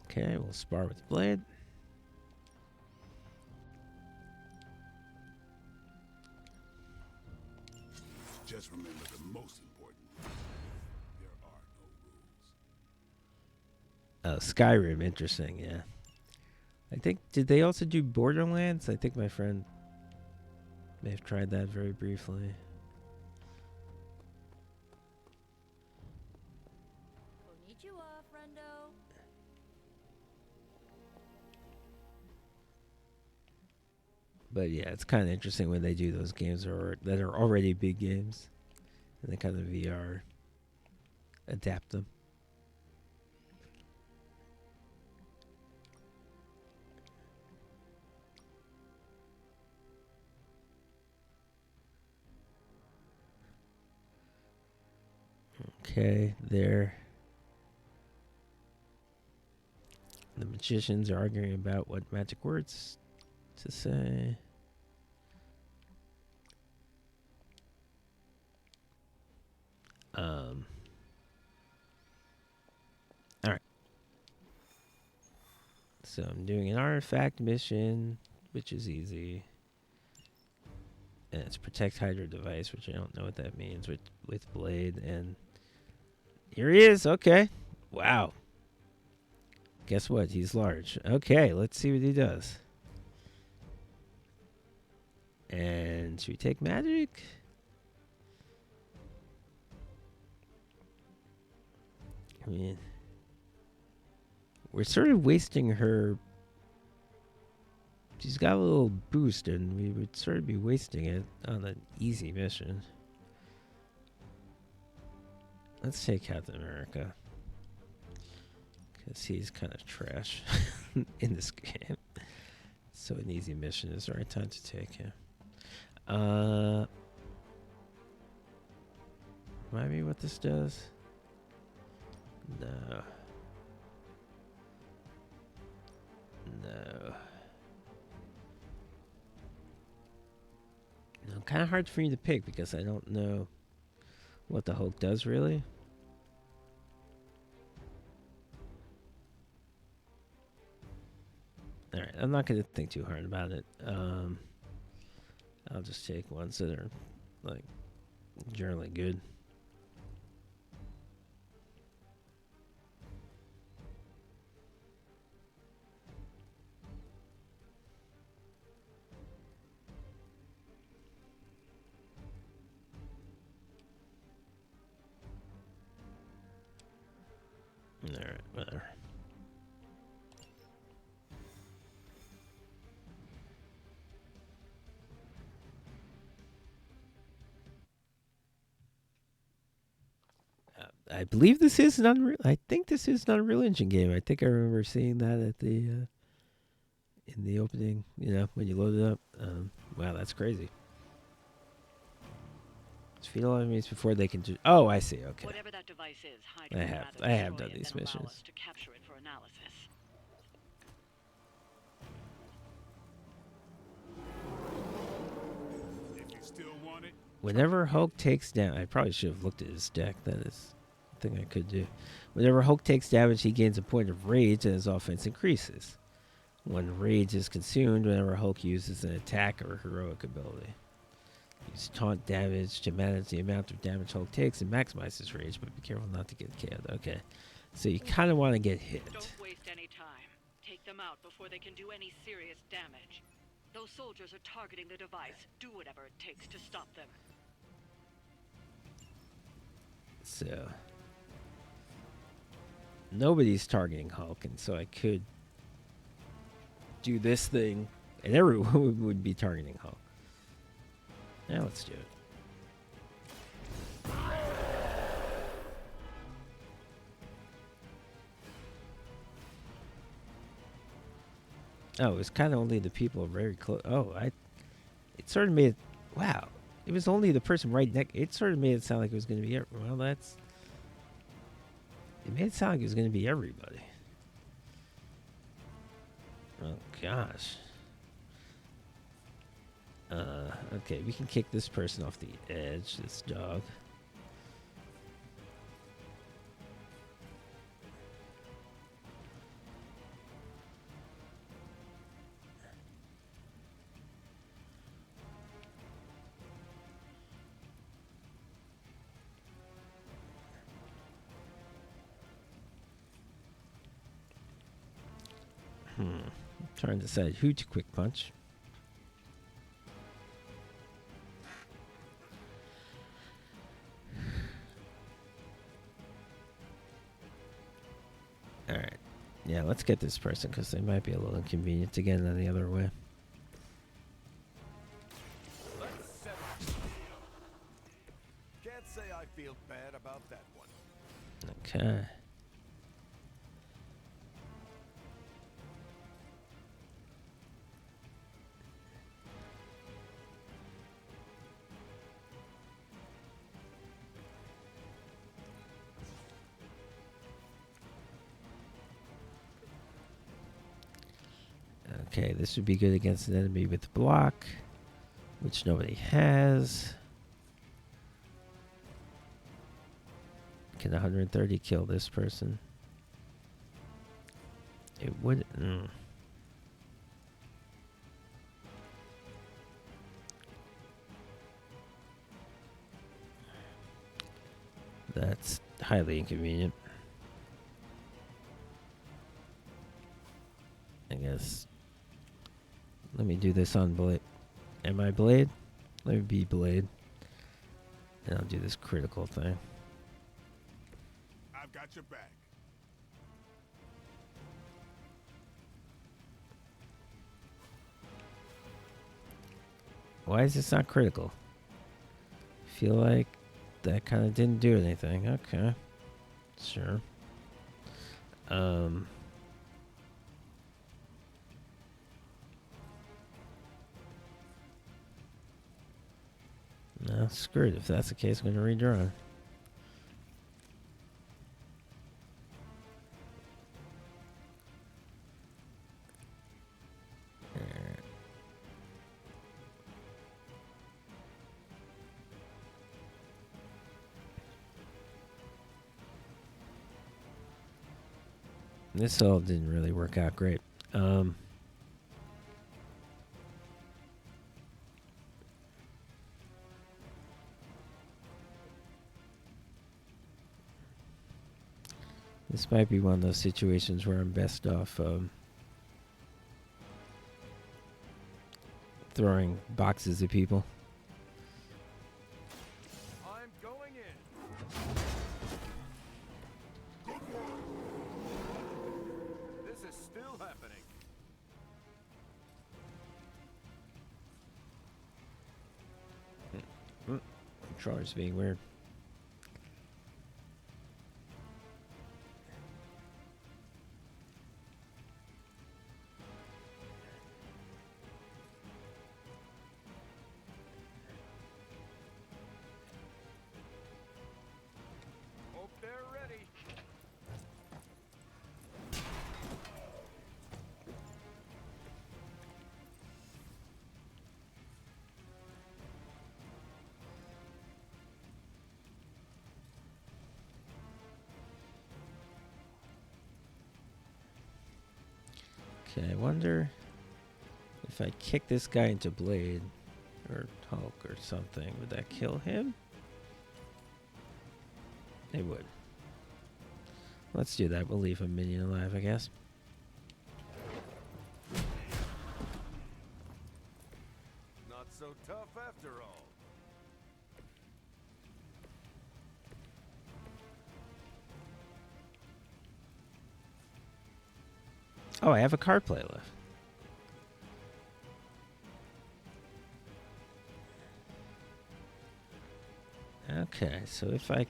Speaker 1: Okay, we'll spar with Blade.
Speaker 11: Just remember the most important. There are no rules.
Speaker 1: Skyrim, interesting, yeah. I think, did they also do Borderlands? I think my friend may have tried that very briefly.
Speaker 7: Konnichiwa, friendo.
Speaker 1: But yeah, it's kind of interesting when they do those games that are already big games, and they kind of VR adapt them. Okay, there. The magicians are arguing about what magic words to say. Alright. So I'm doing an artifact mission, which is easy. And it's protect Hydra device, which I don't know what that means with Blade. And here he is. Okay. Wow. Guess what? He's large. Okay, let's see what he does. And should we take magic? I mean, we're sort of wasting her She's got a little boost, and we would sort of be wasting it on an easy mission. Let's take Captain America. Because he's kind of trash in this game. So an easy mission is the right time to take him. Remind me what this does? No. No. No, kind of hard for me to pick because I don't know what the Hulk does really. Alright, I'm not going to think too hard about it. I'll just take ones that are, like, generally good. Alright, whatever. I believe this is an Unreal. I think this is an Unreal Engine game. I think I remember seeing that at the in the opening. You know, when you load it up. Wow, that's crazy. Defeat all enemies before they can do. Oh, I see. Okay.
Speaker 14: Whatever that device is,
Speaker 1: I have done these missions.
Speaker 14: To capture it for analysis.
Speaker 11: If you still want it.
Speaker 1: Whenever Hulk takes down, I probably should have looked at his deck. That is a thing I could do. Whenever Hulk takes damage, he gains a point of rage and his offense increases. When rage is consumed, whenever Hulk uses an attack or heroic ability. Use taunt damage to manage the amount of damage Hulk takes and maximize his rage, but be careful not to get KO'd. Okay. So you kind of want to get hit.
Speaker 14: Don't waste any time. Take them out before they can do any serious damage. Those soldiers are targeting the device. Do whatever it takes to stop them.
Speaker 1: So nobody's targeting Hulk, and so I could do this thing, and everyone would be targeting Hulk. Now let's do it. Oh, it was kind of only the people very close. Oh, it sort of made it. Wow. It was only the person right next. It sort of made it sound like it was going to be. Well, that's. It made it sound like it was going to be everybody. Oh, gosh. Okay, we can kick this person off the edge, this dog. Trying to decide who to quick punch. Alright. Yeah, let's get this person because they might be a little inconvenient to get in any other way.
Speaker 2: Can't say I feel bad about that one.
Speaker 1: Okay. Okay, this would be good against an enemy with block, which nobody has. Can 130 kill this person? It would. That's highly inconvenient. I guess. Let me do this on Blade. Am I Blade? Let me be Blade. And I'll do this critical thing.
Speaker 11: I've got your back.
Speaker 1: Why is this not critical? Feel like that kind of didn't do anything. Okay. Sure. No, screw it. If that's the case, I'm going to redraw. This all didn't really work out great. This might be one of those situations where I'm best off throwing boxes at people.
Speaker 16: I'm going in. This is still happening.
Speaker 1: Controller's being weird.
Speaker 16: Hope they're ready.
Speaker 1: Okay, I wonder if I kick this guy into Blade or Hulk or something, would that kill him? It would. Let's do that. We'll leave a minion alive, I guess.
Speaker 16: Not so tough after all.
Speaker 1: Oh, I have a card play left. Okay, so if I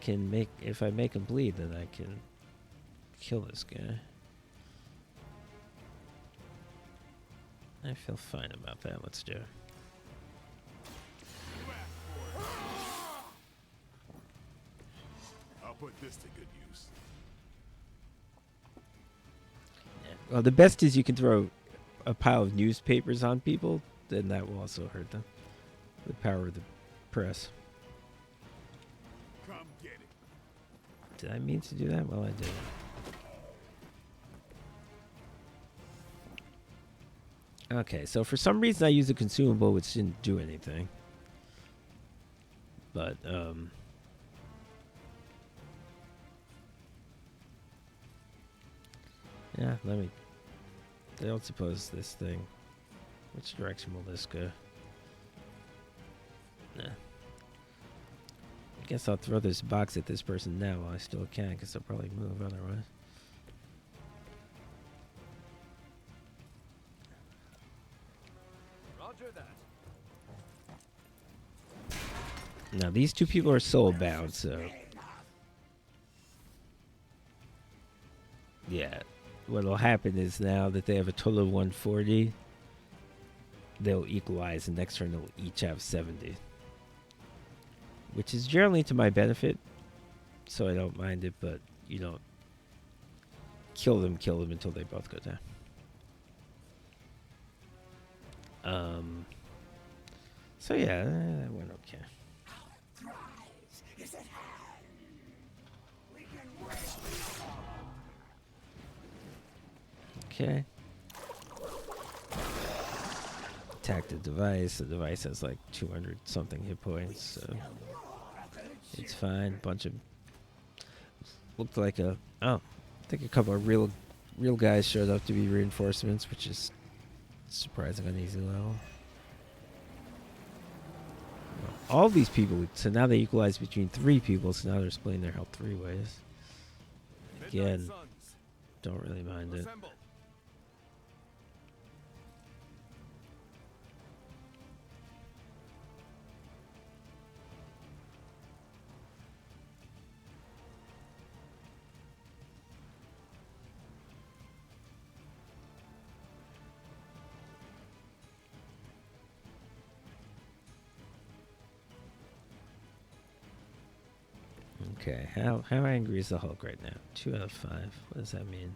Speaker 1: make him bleed, then I can kill this guy. I feel fine about that. Let's do it.
Speaker 11: I'll put this to good use.
Speaker 1: Well, the best is you can throw a pile of newspapers on people, then that will also hurt them. The power of the press.
Speaker 11: Come get it.
Speaker 1: Did I mean to do that? Well, I did. Okay, so for some reason I used a consumable which didn't do anything. But, yeah, I don't suppose this thing. Which direction will this go? Nah. I guess I'll throw this box at this person now while I still can, because they'll probably move otherwise.
Speaker 16: Roger that.
Speaker 1: Now, these two people are soul bound, so. Yeah. What'll happen is now that they have a total of 140, they'll equalize, and next turn they'll each have 70. Which is generally to my benefit, so I don't mind it, but you don't kill them until they both go down. So yeah, that went okay. Okay. Attack the device. The device has like 200 something hit points, so it's fine. Bunch of looked like I think a couple of real guys showed up to be reinforcements, which is surprising on easy level. All these people, so now they equalize between 3 people, so now they're splitting their health 3 ways. Again, don't really mind it. Okay, how angry is the Hulk right now? 2 out of 5. What does that mean?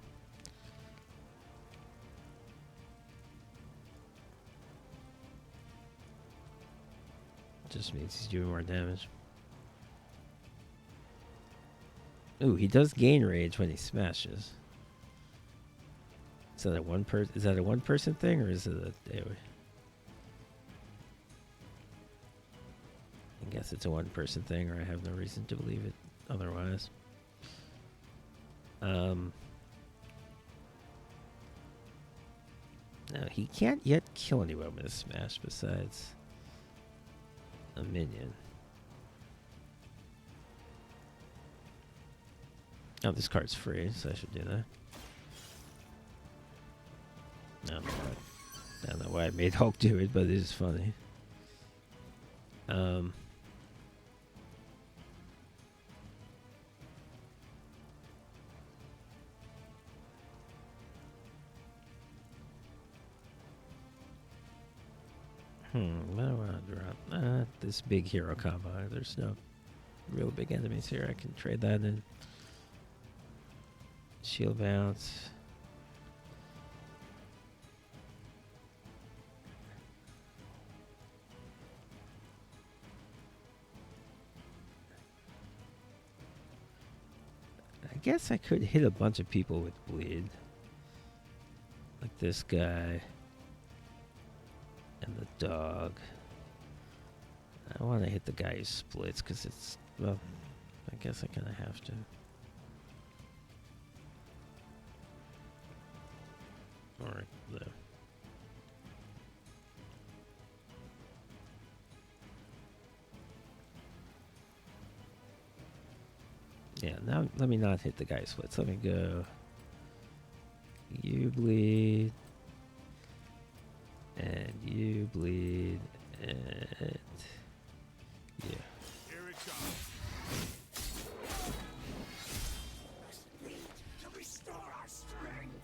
Speaker 1: Just means he's doing more damage. Ooh, he does gain rage when he smashes. Is that a one person thing or is it a anyway? I guess it's a one person thing, or I have no reason to believe it otherwise. No, he can't yet kill anyone with a smash besides a minion. Oh, this card's free, so I should do that. I don't know why I made Hulk do it, but it is funny. What do I want to drop? This big hero combo. There's no real big enemies here. I can trade that in. Shield bounce. I guess I could hit a bunch of people with bleed. Like this guy. And the dog. I want to hit the guy who splits because it's, well, I guess I kind of have to. Or the. Yeah, now let me not hit the guy who splits. Let me go. You bleed. And you bleed. And yeah.
Speaker 15: Here it comes. To restore our strength.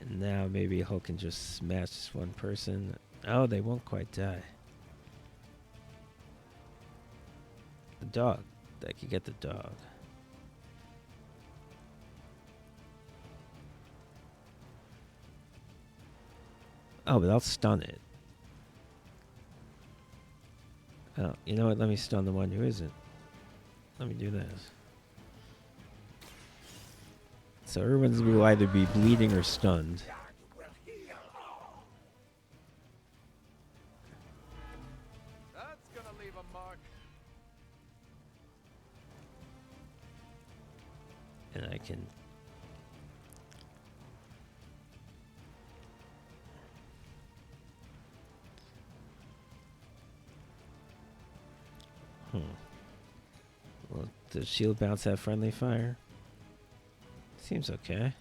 Speaker 1: And now maybe Hulk can just smash this one person. Oh, they won't quite die. The dog. I could get the dog. Oh, but I'll stun it. Oh, you know what? Let me stun the one who isn't. Let me do this. So everyone's will either be bleeding or stunned.
Speaker 16: That's gonna leave a mark.
Speaker 1: And I can... Well, does shield bounce have friendly fire? Seems okay.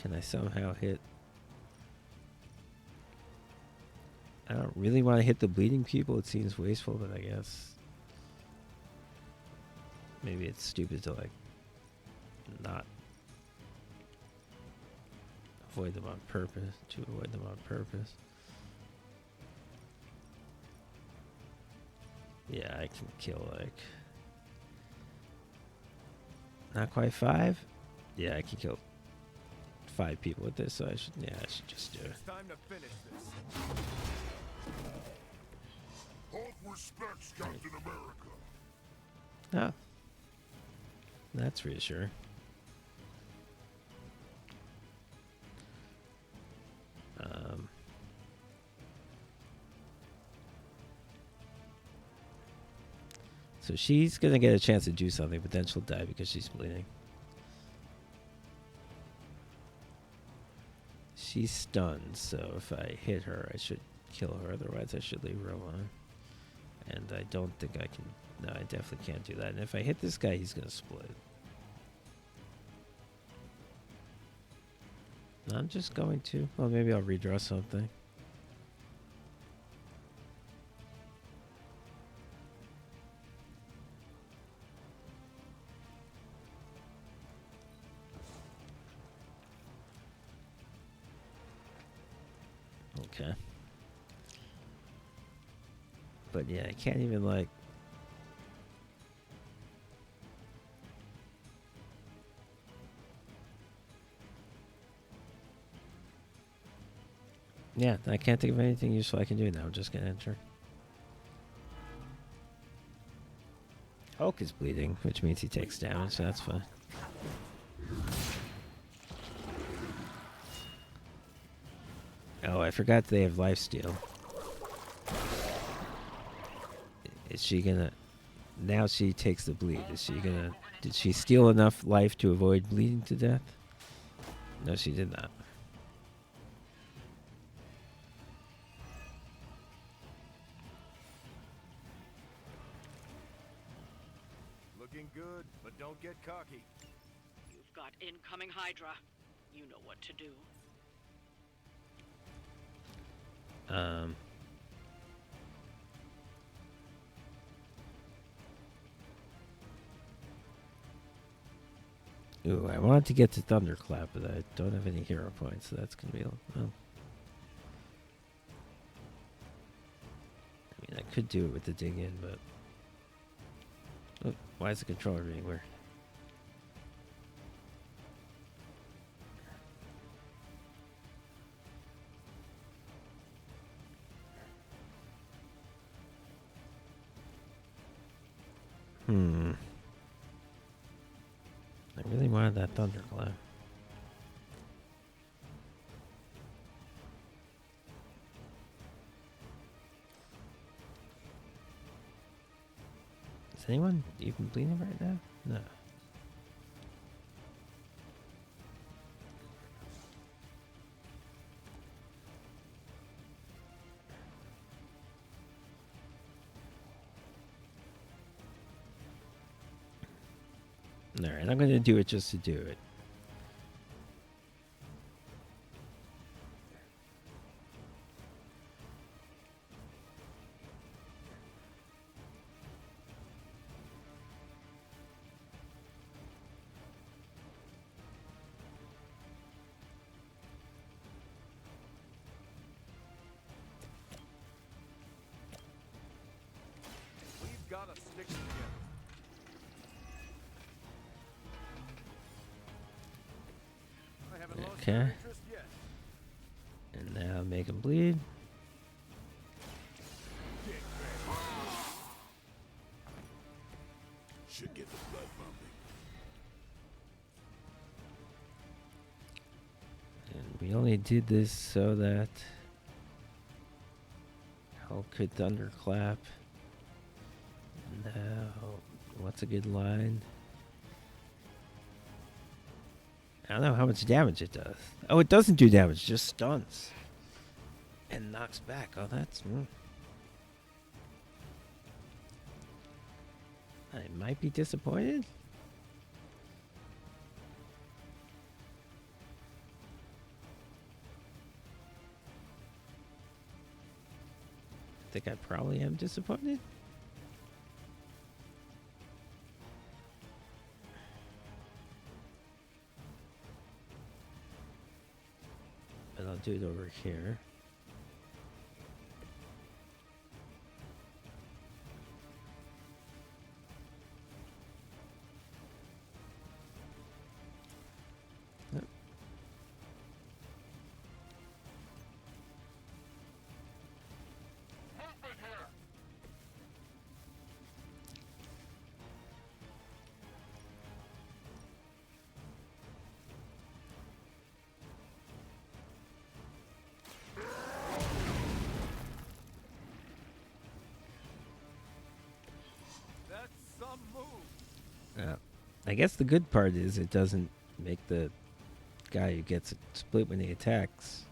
Speaker 1: Can I somehow hit... I don't really want to hit the bleeding people. It seems wasteful, but I guess... Maybe it's stupid to, like, not avoid them on purpose. To avoid them on purpose. Yeah, I can kill, like... Not quite 5? Yeah, I can kill 5 people with this, so I should just do it.
Speaker 16: It's time to finish this.
Speaker 15: Hulk respects Captain America.
Speaker 1: Oh. That's reassuring. So she's going to get a chance to do something, but then she'll die because she's bleeding. She's stunned, so if I hit her, I should kill her. Otherwise, I should leave her alone. And I don't think I can... No, I definitely can't do that. And if I hit this guy, he's going to split. I'm just going to... Well, maybe I'll redraw something. Okay. But yeah, I can't even like. Yeah, I can't think of anything useful I can do now. I'm just gonna enter. Hulk is bleeding, which means he takes damage, so that's fine. Oh, I forgot they have lifesteal. Is she gonna... Now she takes the bleed. Is she gonna... Did she steal enough life to avoid bleeding to death? No, she did not.
Speaker 2: Looking good, but don't get cocky.
Speaker 18: You've got incoming Hydra. You know what to do.
Speaker 1: Ooh, I wanted to get to Thunderclap, but I don't have any hero points, so that's gonna be... Well, I mean, I could do it with the dig in, but... Oh, why is the controller being weird? I really wanted that Thunderclap. Is anyone even bleeding right now? No. Alright, I'm going to do it just to do it.
Speaker 2: We've got to stick together. I haven't lost your
Speaker 1: Okay.
Speaker 2: interest yet.
Speaker 1: And now make him bleed.
Speaker 11: Should get the blood pumping.
Speaker 1: And we only did this so that Hulk could Thunderclap. Now, what's a good line? I don't know how much damage it does. Oh, it doesn't do damage, just stuns. And knocks back. Oh, that's... I might be disappointed. I think I probably am disappointed. But I'll do it over here. Yep.
Speaker 2: That's some move.
Speaker 1: I guess the good part is it doesn't make the guy who gets split when he attacks,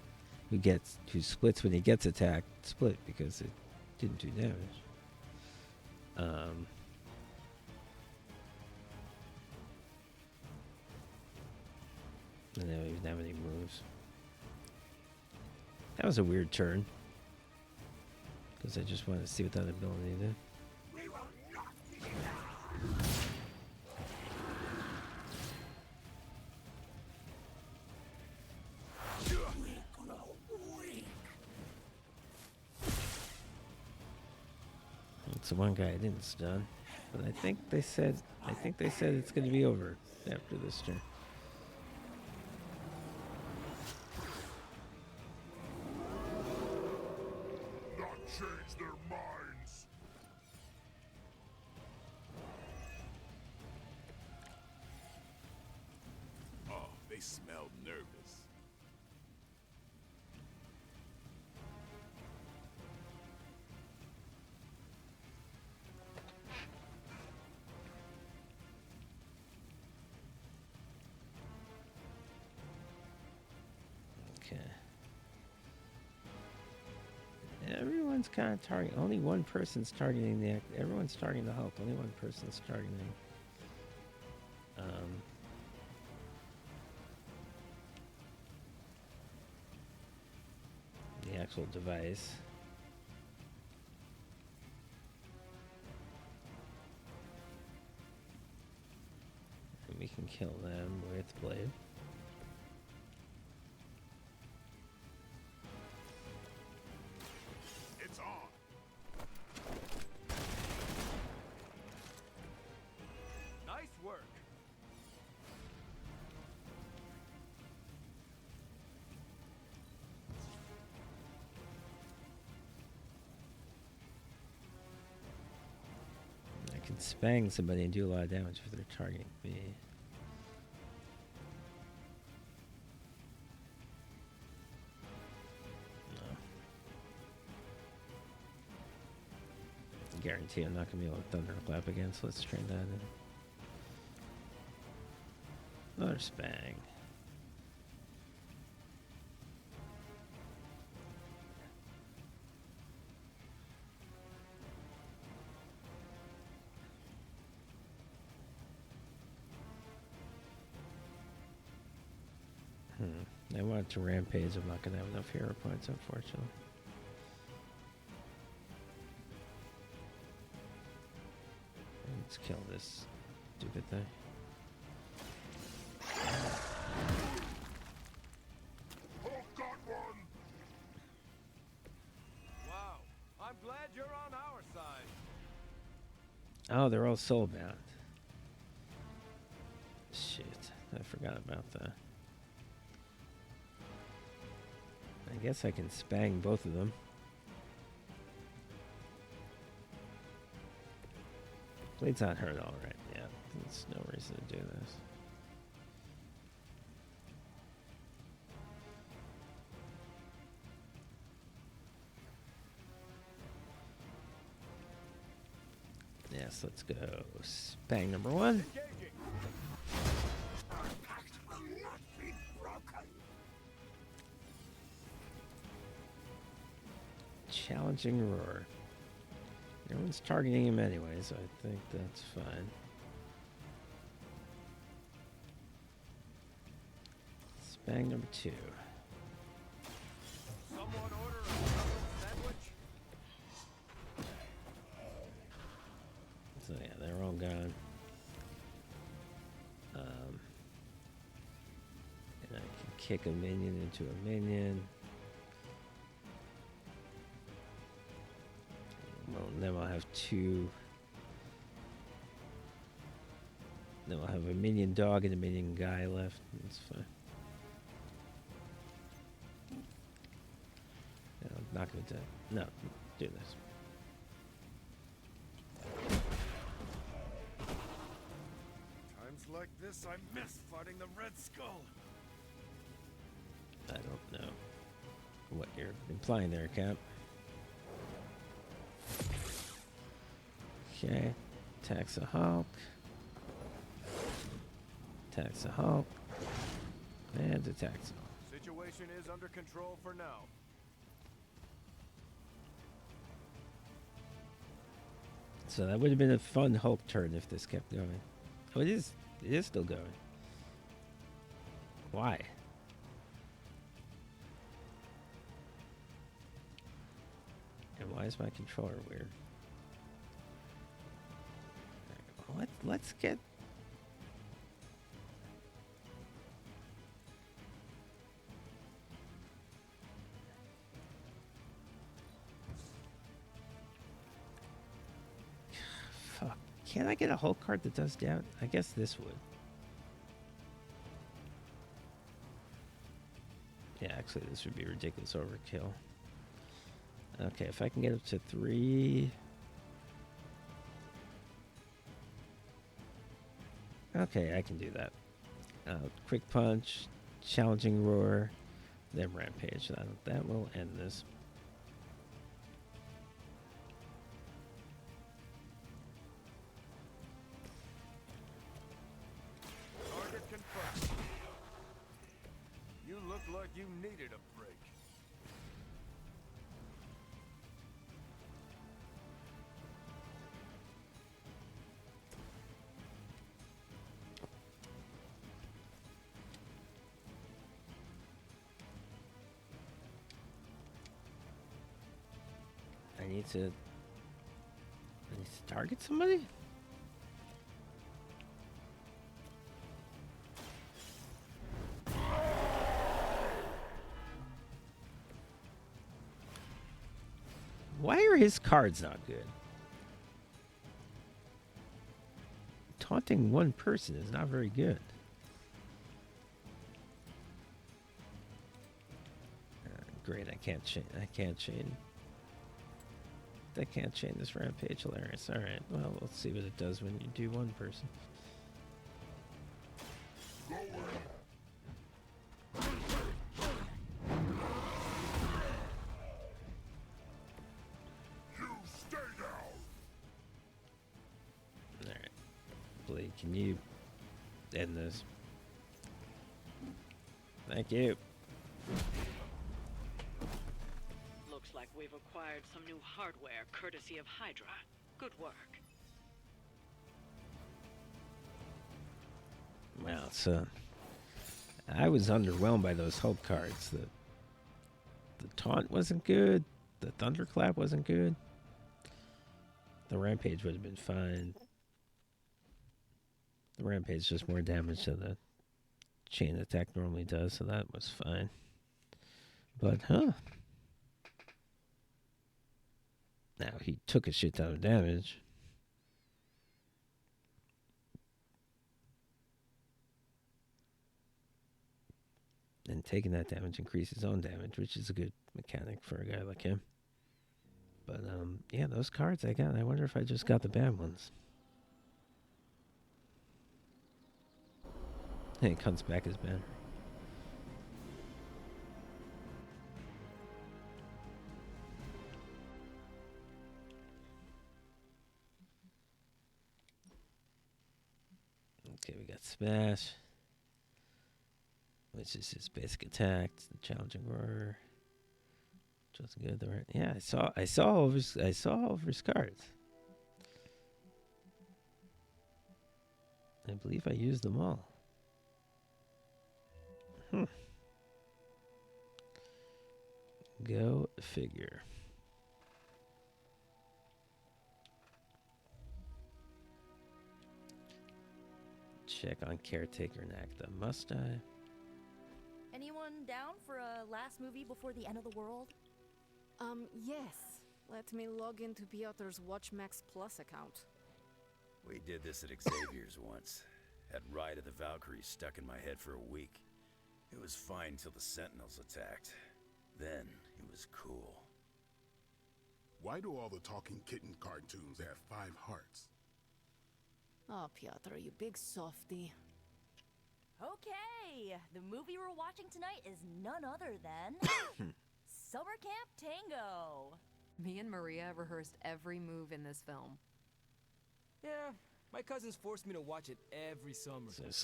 Speaker 1: who splits when he gets attacked, split because it didn't do damage. And they don't even have any moves. That was a weird turn. Because I just wanted to see what that ability did. It's the one guy I didn't stun. But I think they said it's gonna be over after this turn.
Speaker 15: Not change their minds.
Speaker 11: Oh, they smell nervous.
Speaker 1: Okay. Everyone's kind of targeting. Only one person's targeting the. Everyone's targeting the Hulk. Only one person's targeting. The actual device. And we can kill them with Blade.
Speaker 15: It's on.
Speaker 16: Nice work.
Speaker 1: I can spang somebody and do a lot of damage if they're targeting me. No. Guarantee I'm not going to be able to thunderclap again, so let's turn that in. Another spang. I wanted to rampage. I'm not going to have enough hero points, unfortunately. Let's kill this stupid thing.
Speaker 15: Hulk got one.
Speaker 16: Wow. I'm glad you're on our side.
Speaker 1: Oh, they're all soulbound. Shit, I forgot about that. I guess I can spang both of them. Blade's not hurt, alright. Yeah, there's no reason to do this. Yes, let's go. Spang number one. Challenging roar. Everyone's targeting him anyway, so I think that's fine. Spang number two.
Speaker 16: Someone order a chocolate sandwich?
Speaker 1: So yeah, they're all gone. And I can kick a minion into a minion. Well, then I'll have two. Then we'll have a minion dog and a minion guy left. That's fine. Yeah, I'm not going to. No, do this.
Speaker 16: Times like this, I miss fighting the Red Skull.
Speaker 1: I don't know what you're implying there, Cap. Okay, attacks the Hulk. Attacks the Hulk. And attacks the Hulk.
Speaker 16: Situation is under control for now.
Speaker 1: So that would have been a fun Hulk turn if this kept going. Oh, it is still going. Why? And why is my controller weird? Let's get... Can I get a Hulk card that does damage? I guess this would. Yeah, actually, this would be ridiculous overkill. Okay, if I can get up to 3. Okay, I can do that. Quick punch, challenging roar, then rampage. That will end this.
Speaker 16: Target confirmed. You look like you needed a break.
Speaker 1: I need to target somebody? Why are his cards not good? Taunting one person is not very good. Great, I can't chain. I can't chain this rampage. Hilarious. All right. Well, let's see what it does when you do one person. Blade, can you end this? Thank you.
Speaker 12: Looks like we've acquired some new hardware courtesy of Hydra. Good work.
Speaker 1: Well, it's I was underwhelmed by those Hulk cards. The taunt wasn't good. The thunderclap wasn't good. The rampage would have been fine. The rampage does more damage than the chain attack normally does, so that was fine. But, now he took a shit ton of damage. And taking that damage increases his own damage, which is a good mechanic for a guy like him. But, yeah, those cards I got, I wonder if I just got the bad ones. And it comes back as bad. Okay, we got Smash, which is his basic attack. It's the challenging roar. Which was good. Yeah, I saw all of his cards. I believe I used them all. Go figure. Check on Caretaker and Acta. Must I?
Speaker 7: Anyone down for a last movie before the end of the world?
Speaker 9: Yes. Let me log into Piotr's WatchMax Plus account.
Speaker 4: We did this at Xavier's once. Had Ride of the Valkyries stuck in my head for a week. It was fine till the Sentinels attacked. Then it was cool.
Speaker 11: Why do all the talking kitten cartoons have 5 hearts?
Speaker 9: Oh, Piotr, you big softy.
Speaker 7: Okay, the movie we're watching tonight is none other than Summer Camp Tango.
Speaker 8: Me and Maria rehearsed every move in this film.
Speaker 6: Yeah, my cousins forced me to watch it every summer.
Speaker 1: So it's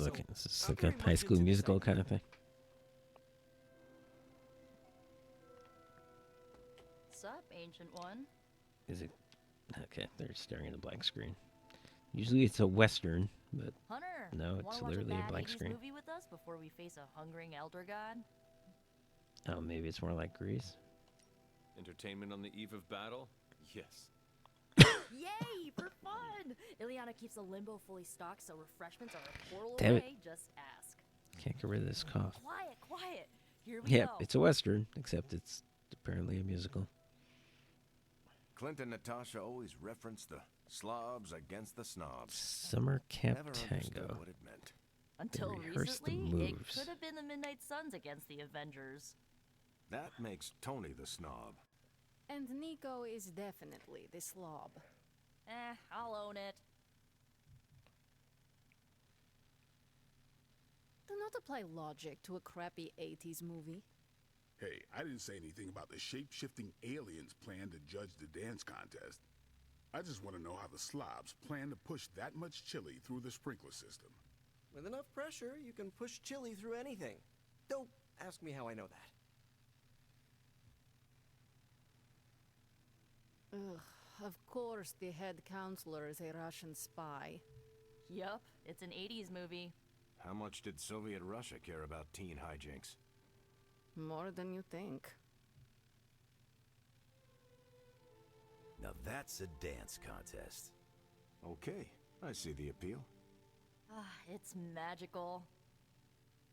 Speaker 1: like a High School Musical kind of thing.
Speaker 7: Sup, Ancient One?
Speaker 1: Is it? Okay, they're staring at a blank screen. Usually it's a Western, but
Speaker 7: Hunter,
Speaker 1: no, it's literally a blank screen.
Speaker 7: Movie with us before we face a hungering elder god?
Speaker 1: Oh, maybe it's more like Grease.
Speaker 5: Entertainment on the eve of battle? Yes.
Speaker 7: Yay, for fun! Ileana keeps the limbo fully stocked, so refreshments are a portal
Speaker 1: Damn
Speaker 7: away.
Speaker 1: it.
Speaker 7: Just ask.
Speaker 1: Can't get rid of this cough.
Speaker 7: Quiet. Here we
Speaker 1: Yeah,
Speaker 7: go.
Speaker 1: it's a Western, except it's apparently a musical.
Speaker 2: Clint and Natasha always reference the slobs against the snobs.
Speaker 1: Summer Camp
Speaker 2: Never understood
Speaker 1: Tango.
Speaker 2: what it meant.
Speaker 7: Until
Speaker 1: rehearse the
Speaker 7: recently, it
Speaker 1: moves.
Speaker 7: could have been the Midnight Suns against the Avengers.
Speaker 2: That makes Tony the snob.
Speaker 9: And Nico is definitely the slob.
Speaker 7: I'll own it.
Speaker 9: Do not apply logic to a crappy 80s movie.
Speaker 11: Hey, I didn't say anything about the shape-shifting aliens plan to judge the dance contest. I just want to know how the slobs plan to push that much chili through the sprinkler system.
Speaker 6: With enough pressure, you can push chili through anything. Don't ask me how I know that.
Speaker 9: Ugh, of course the head counselor is a Russian spy.
Speaker 7: Yup, it's an 80s movie.
Speaker 2: How much did Soviet Russia care about teen hijinks?
Speaker 9: More than you think.
Speaker 4: Now that's a dance contest.
Speaker 2: Okay, I see the appeal.
Speaker 7: It's magical.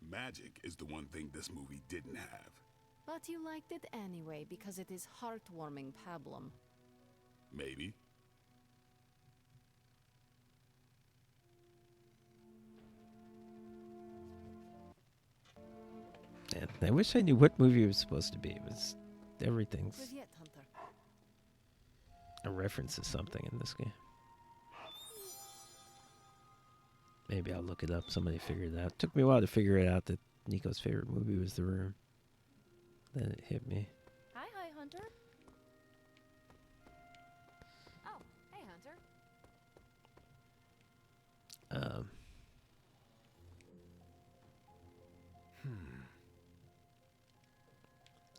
Speaker 11: Magic is the one thing this movie didn't have.
Speaker 9: But you liked it anyway because it is heartwarming pablum.
Speaker 11: Maybe.
Speaker 1: Man, I wish I knew what movie it was supposed to be. It was everything's
Speaker 9: Привет, Hunter.
Speaker 1: a reference to something in this game. Maybe I'll look it up. Somebody figured it out. Took me a while to figure it out that Nico's favorite movie was The Room. Then it hit me.
Speaker 7: Hi, Hunter.
Speaker 9: Oh, hey, Hunter.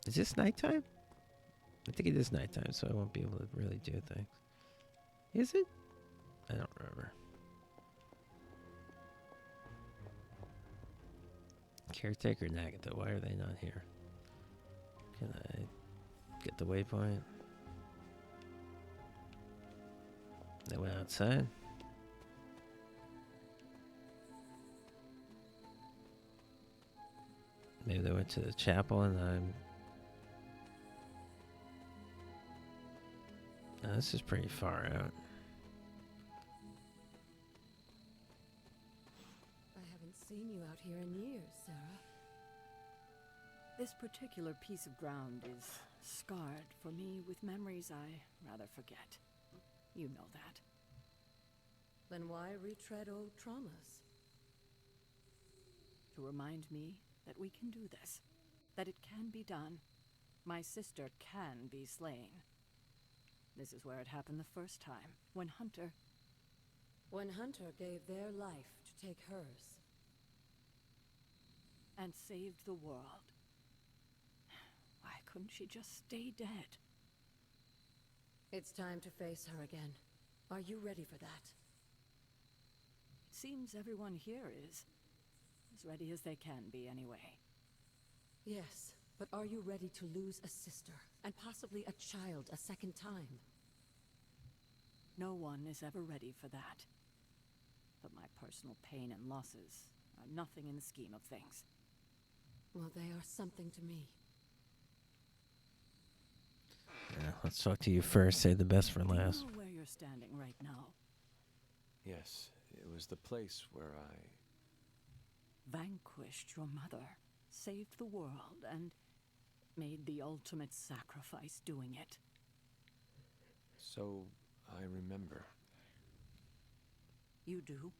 Speaker 1: Is this nighttime? I think it is nighttime, so I won't be able to really do things. Is it? I don't remember. Caretaker and Agatha, why are they not here? Can I get the waypoint? They went outside. Maybe they went to the chapel and I'm... Now, this is pretty far out.
Speaker 21: I haven't seen you out here in years, Sarah.
Speaker 14: This particular piece of ground is scarred for me with memories I rather forget. You know that.
Speaker 21: Then why retread old traumas?
Speaker 14: To remind me that we can do this. That it can be done. My sister can be slain. This is where it happened the first time, when Hunter...
Speaker 21: When Hunter gave their life to take hers.
Speaker 14: And saved the world. Why couldn't she just stay dead?
Speaker 21: It's time to face her again. Are you ready for that?
Speaker 14: It seems everyone here is. As ready as they can be, anyway.
Speaker 21: Yes, but are you ready to lose a sister, and possibly a child a second time?
Speaker 14: No one is ever ready for that. But my personal pain and losses are nothing in the scheme of things.
Speaker 21: Well, they are something to me.
Speaker 1: Yeah, let's talk to you first. Save the best for
Speaker 14: Do you
Speaker 1: last.
Speaker 14: know where you're standing right now?
Speaker 5: Yes, it was the place where I...
Speaker 14: Vanquished your mother, saved the world, and made the ultimate sacrifice doing it.
Speaker 5: So, I remember.
Speaker 14: You do?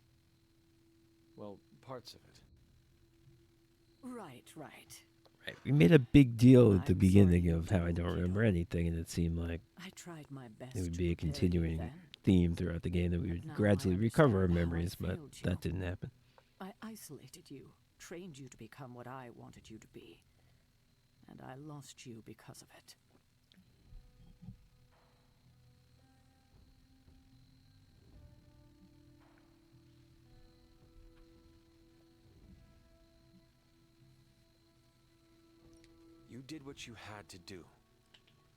Speaker 5: Well, parts of it.
Speaker 14: Right.
Speaker 1: Right, we made a big deal at the
Speaker 14: I'm
Speaker 1: beginning
Speaker 14: sorry
Speaker 1: of how I don't remember anything, and it seemed like
Speaker 14: I tried my best
Speaker 1: it would
Speaker 14: to
Speaker 1: be a
Speaker 14: prepare you
Speaker 1: continuing
Speaker 14: then.
Speaker 1: theme throughout the game that we
Speaker 14: But
Speaker 1: would
Speaker 14: now
Speaker 1: gradually
Speaker 14: I
Speaker 1: recover our
Speaker 14: understand how I
Speaker 1: memories, but
Speaker 14: failed you.
Speaker 1: that didn't happen.
Speaker 14: I isolated you, trained you to become what I wanted you to be. And I lost you because of it.
Speaker 5: You did what you had to do.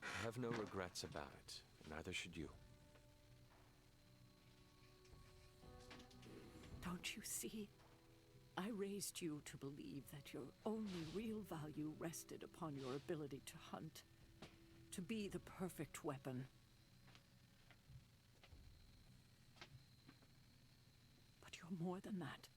Speaker 5: I have no regrets about it, and neither should you.
Speaker 14: Don't you see? I raised you to believe that your only real value rested upon your ability to hunt. To be the perfect weapon. You're more than that.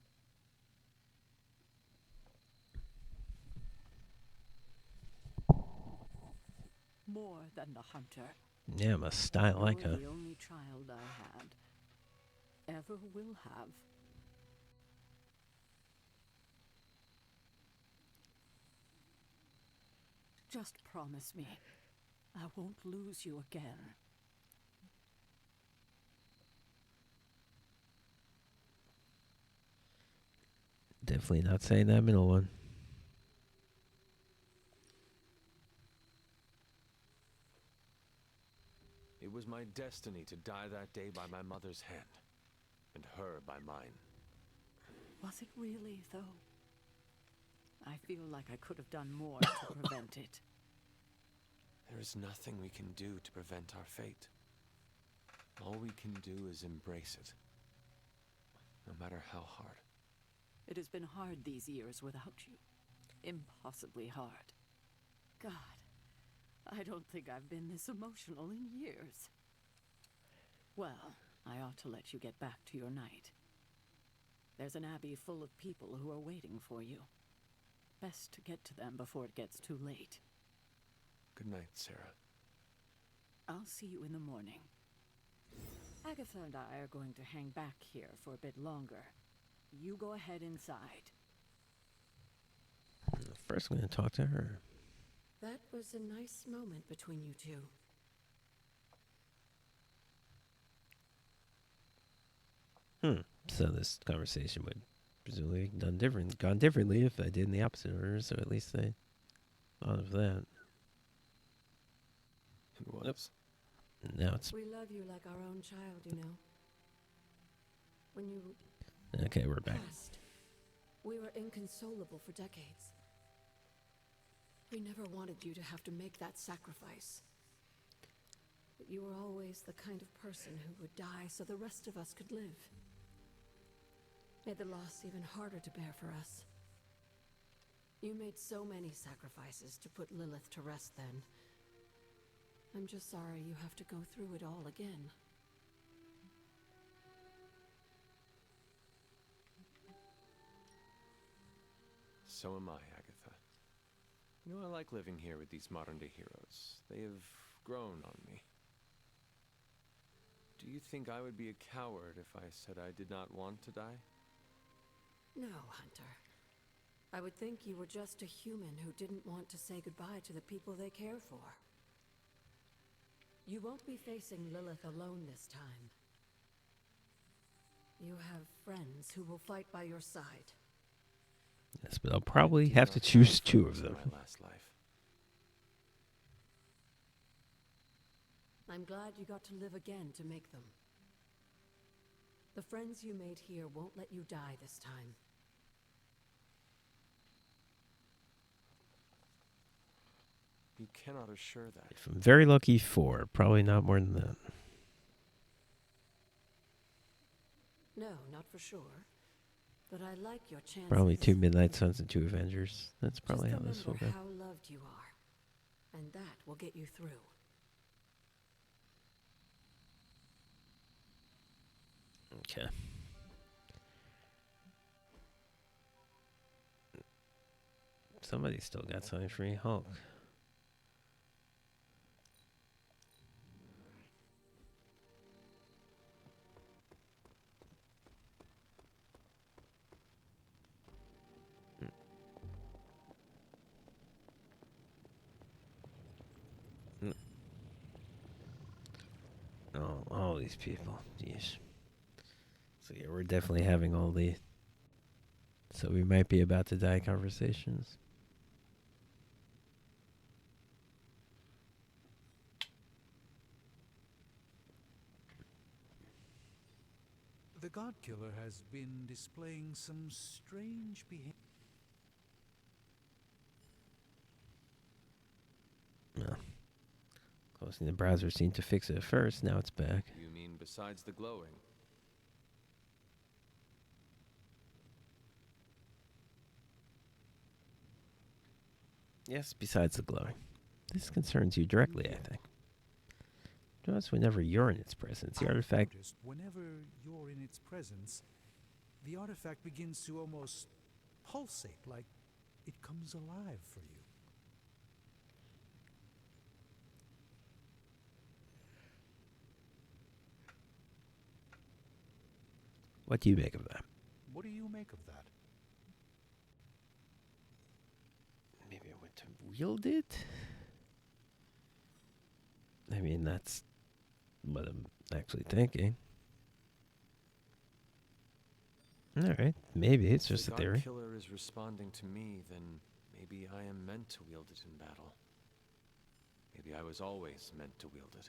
Speaker 14: More than the hunter.
Speaker 1: Yeah, my style, like
Speaker 14: You're
Speaker 1: her.
Speaker 14: the only child I had. Ever will have. Just promise me I won't lose you again.
Speaker 1: Definitely not saying that middle one.
Speaker 5: It was my destiny to die that day by my mother's hand, and her by mine.
Speaker 14: Was it really, though? I feel like I could have done more to prevent it.
Speaker 5: There is nothing we can do to prevent our fate. All we can do is embrace it, no matter how hard.
Speaker 14: It has been hard these years without you. Impossibly hard. God, I don't think I've been this emotional in years. Well, I ought to let you get back to your night. There's an abbey full of people who are waiting for you. Best to get to them before it gets too late.
Speaker 5: Good night, Sarah.
Speaker 14: I'll see you in the morning. Agatha and I are going to hang back here for a bit longer. You go ahead inside.
Speaker 1: First, I'm going to talk to her.
Speaker 21: That was a nice moment between you two.
Speaker 1: So this conversation would presumably gone differently if I did in the opposite order. So at least I thought of that.
Speaker 5: It was.
Speaker 1: Now it's
Speaker 21: We love you like our own child, you know. When you
Speaker 1: okay. We're back.
Speaker 21: passed, we were inconsolable for decades. We never wanted you to have to make that sacrifice. But you were always the kind of person who would die so the rest of us could live. Made the loss even harder to bear for us. You made so many sacrifices to put Lilith to rest then. I'm just sorry you have to go through it all again.
Speaker 5: So am I, Agatha. You know, I like living here with these modern-day heroes. They have grown on me. Do you think I would be a coward if I said I did not want to die?
Speaker 21: No, Hunter. I would think you were just a human who didn't want to say goodbye to the people they care for. You won't be facing Lilith alone this time. You have friends who will fight by your side.
Speaker 1: Yes, but I'll probably have to choose two of them.
Speaker 5: My last life.
Speaker 21: I'm glad you got to live again to make them. The friends you made here won't let you die this time.
Speaker 5: You cannot assure that.
Speaker 1: If I'm very lucky, 4. Probably not more than that.
Speaker 21: No, not for sure. But I like your chances.
Speaker 1: Probably 2 Midnight Suns and 2 Avengers. That's probably
Speaker 21: Just
Speaker 1: how this will go.
Speaker 21: remember how loved you are, and that will get you through.
Speaker 1: Okay. Somebody still got something free. Hulk. Oh, all these people. Jeez. So yeah, we're definitely having all the so we might be about to die conversations.
Speaker 3: The God Killer has been displaying some strange behavior.
Speaker 1: No. Closing the browser seemed to fix it at first. Now it's back.
Speaker 5: You mean besides the glowing?
Speaker 1: Yes, besides the glowing. This concerns you directly, I think. Notice whenever you're in its presence, the artifact...
Speaker 3: Whenever you're in its presence, the artifact begins to almost pulsate, like it comes alive for you.
Speaker 1: What do you make of that?
Speaker 3: What do you make of that?
Speaker 1: Maybe I went to wield it? I mean, that's what I'm actually thinking. Alright, maybe it's just a
Speaker 5: If the
Speaker 1: theory.
Speaker 5: God Killer is responding to me, then maybe I am meant to wield it in battle. Maybe I was always meant to wield it.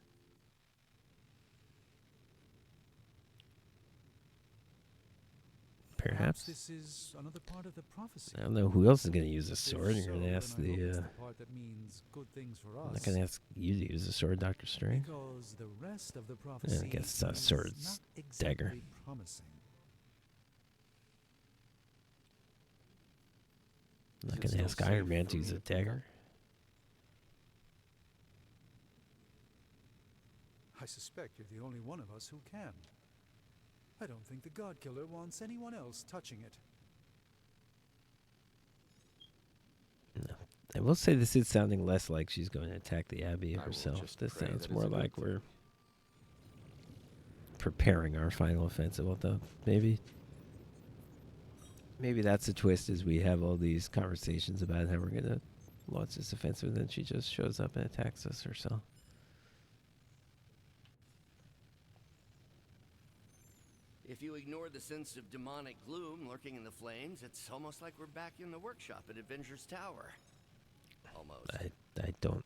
Speaker 1: Perhaps.
Speaker 3: This is another part of the prophecy.
Speaker 1: I don't know who else is going to use a sword.
Speaker 3: If
Speaker 1: You're going to
Speaker 3: so,
Speaker 1: ask
Speaker 3: then I hope
Speaker 1: the.
Speaker 3: it's the part that means good things for
Speaker 1: I'm not
Speaker 3: us.
Speaker 1: going to ask you to use a sword, Dr. Strange.
Speaker 3: Because the rest of the
Speaker 1: Yeah,
Speaker 3: prophecy
Speaker 1: I guess it's not a sword,
Speaker 3: is
Speaker 1: it's
Speaker 3: not exactly
Speaker 1: dagger.
Speaker 3: promising.
Speaker 1: I'm not
Speaker 5: Is it
Speaker 1: going to
Speaker 5: still
Speaker 1: ask Iron
Speaker 5: safe
Speaker 1: Man
Speaker 5: for
Speaker 1: to
Speaker 5: me
Speaker 1: use a
Speaker 5: to pick up?
Speaker 1: dagger.
Speaker 3: I suspect you're the only one of us who can. I don't think the God Killer wants anyone else touching it.
Speaker 1: No. I will say this is sounding less like she's going to attack the Abbey
Speaker 5: I will
Speaker 1: herself.
Speaker 5: just
Speaker 1: This
Speaker 5: pray
Speaker 1: sounds
Speaker 5: that
Speaker 1: more
Speaker 5: it's a good
Speaker 1: like
Speaker 5: thing.
Speaker 1: we're preparing our final offensive. Although maybe that's the twist, is we have all these conversations about how we're going to launch this offensive, and then she just shows up and attacks us herself.
Speaker 19: If you ignore the sense of demonic gloom lurking in the flames, it's almost like we're back in the workshop at Avengers Tower. Almost.
Speaker 1: I don't.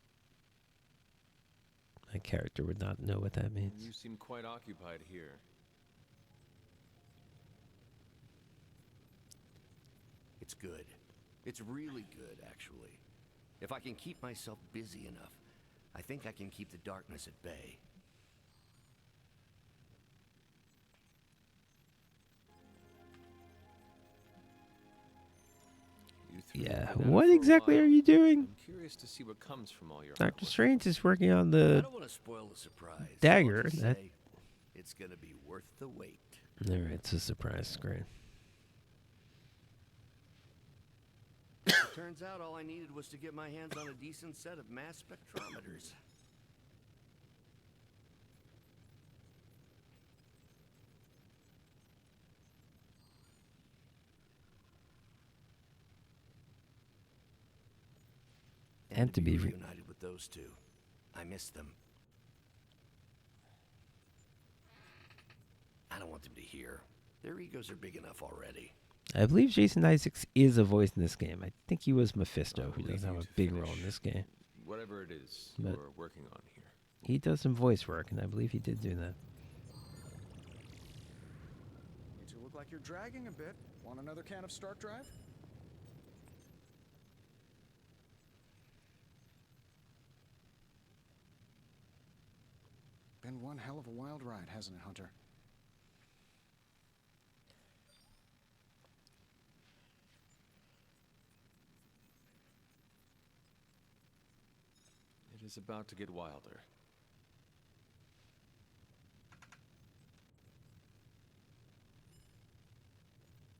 Speaker 1: My character would not know what that means.
Speaker 5: You seem quite occupied here.
Speaker 19: It's good. It's really good, actually. If I can keep myself busy enough, I think I can keep the darkness at bay.
Speaker 5: You three
Speaker 1: Yeah,
Speaker 5: have been at it
Speaker 1: what
Speaker 5: for a
Speaker 1: exactly are
Speaker 5: while.
Speaker 1: you doing?
Speaker 5: I'm curious to see what comes from all your hard
Speaker 1: Doctor
Speaker 5: work.
Speaker 1: Strange is working on
Speaker 19: I
Speaker 1: the
Speaker 19: don't want to spoil the surprise.
Speaker 1: dagger.
Speaker 19: I'll just
Speaker 1: That.
Speaker 19: say it's gonna be worth the wait.
Speaker 1: All right, it's a surprise. Great.
Speaker 19: Turns out all I needed was to get my hands on a decent set of mass spectrometers.
Speaker 1: And to be
Speaker 19: reunited with those two. I miss them. I don't want them to hear. Their egos are big enough already.
Speaker 1: I believe Jason Isaacs is a voice in this game. I think he was Mephisto, who
Speaker 5: Leave
Speaker 1: doesn't have
Speaker 5: you
Speaker 1: a
Speaker 5: to
Speaker 1: big
Speaker 5: finish
Speaker 1: role in this game.
Speaker 5: Whatever it is
Speaker 1: But
Speaker 5: you're working on here.
Speaker 1: he does some voice work, and I believe he did do that.
Speaker 10: You two look like you're dragging a bit. Want another can of Stark Drive? Been one hell of a wild ride, hasn't it, Hunter?
Speaker 5: It is about to get wilder.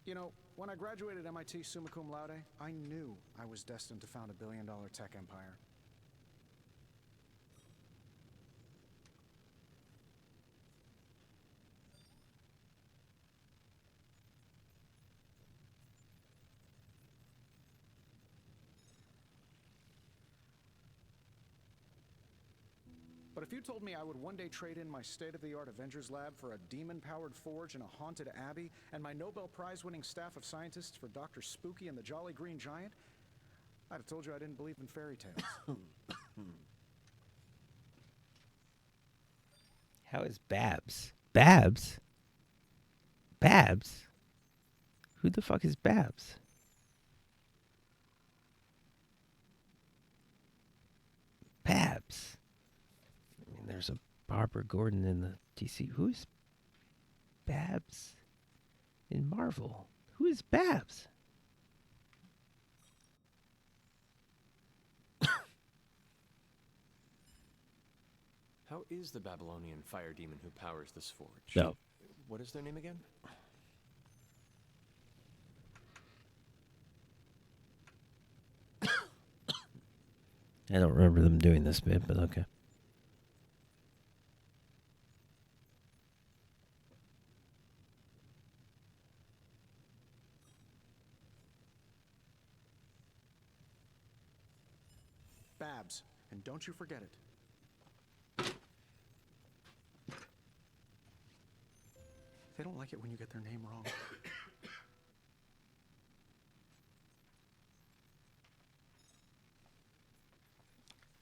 Speaker 10: You know, when I graduated MIT summa cum laude, I knew I was destined to found a billion-dollar tech empire. But if you told me I would one day trade in my state-of-the-art Avengers lab for a demon-powered forge in a haunted abbey and my Nobel Prize-winning staff of scientists for Dr. Spooky and the Jolly Green Giant, I'd have told you I didn't believe in fairy tales.
Speaker 1: How is Babs? Babs? Babs? Who the fuck is Babs? Babs. I mean, there's a Barbara Gordon in the DC. Who's Babs in Marvel? Who is Babs?
Speaker 5: How is the Babylonian fire demon who powers this forge?
Speaker 1: No.
Speaker 5: What is their name again?
Speaker 1: I don't remember them doing this bit, but okay.
Speaker 10: Babs, and don't you forget it. They don't like it when you get their name wrong.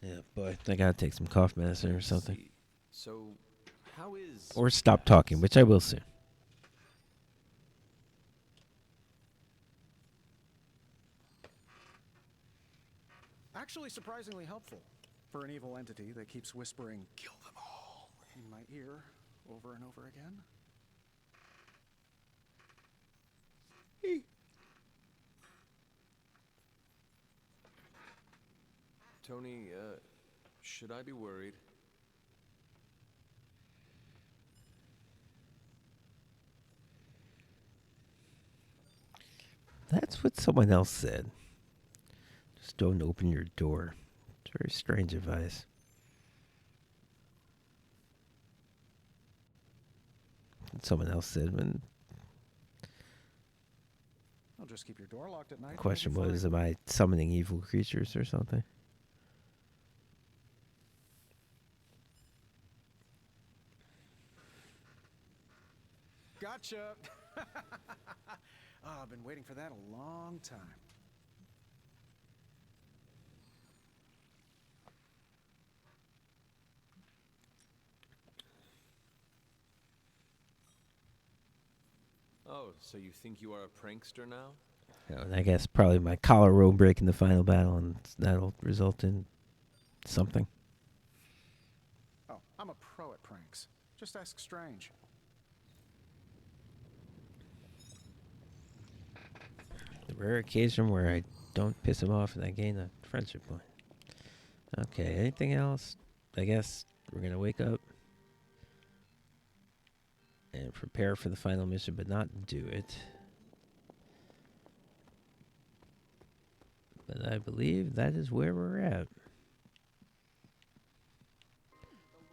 Speaker 1: Yeah, boy, I gotta take some cough medicine or something.
Speaker 5: So, how is...
Speaker 1: Or stop talking, which I will soon.
Speaker 10: Actually surprisingly helpful for an evil entity that keeps whispering, "Kill them all," in my ear over and over again.
Speaker 5: Tony, should I be worried?
Speaker 1: That's what someone else said. Just don't open your door. It's very strange advice. Someone else said when
Speaker 10: I'll just keep your door locked at night.
Speaker 1: the question was, am I summoning evil creatures or something?
Speaker 10: Gotcha. I've been waiting for that a long time.
Speaker 5: Oh, so you think you are a prankster now?
Speaker 1: And I guess probably my collar will break in the final battle, and that'll result in something.
Speaker 10: Oh, I'm a pro at pranks. Just ask Strange.
Speaker 1: The rare occasion where I don't piss him off and I gain a friendship point. Okay, anything else? I guess we're going to wake up and prepare for the final mission, but not do it. But I believe that is where we're at.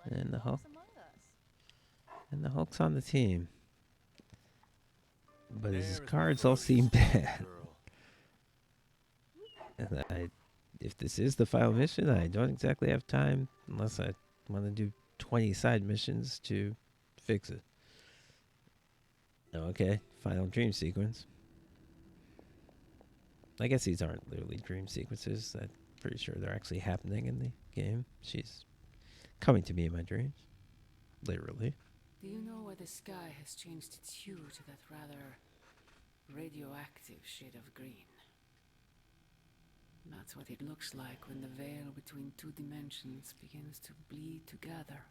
Speaker 1: And the Hulk. And the Hulk's on the team. But his cards all seem bad. And if this is the final mission, I don't exactly have time, unless I want to do 20 side missions to fix it. Okay, final dream sequence. I guess these aren't literally dream sequences. I'm pretty sure they're actually happening in the game. She's coming to me in my dreams. Literally.
Speaker 18: Do you know why the sky has changed its hue to that rather radioactive shade of green? That's what it looks like when the veil between two dimensions begins to bleed together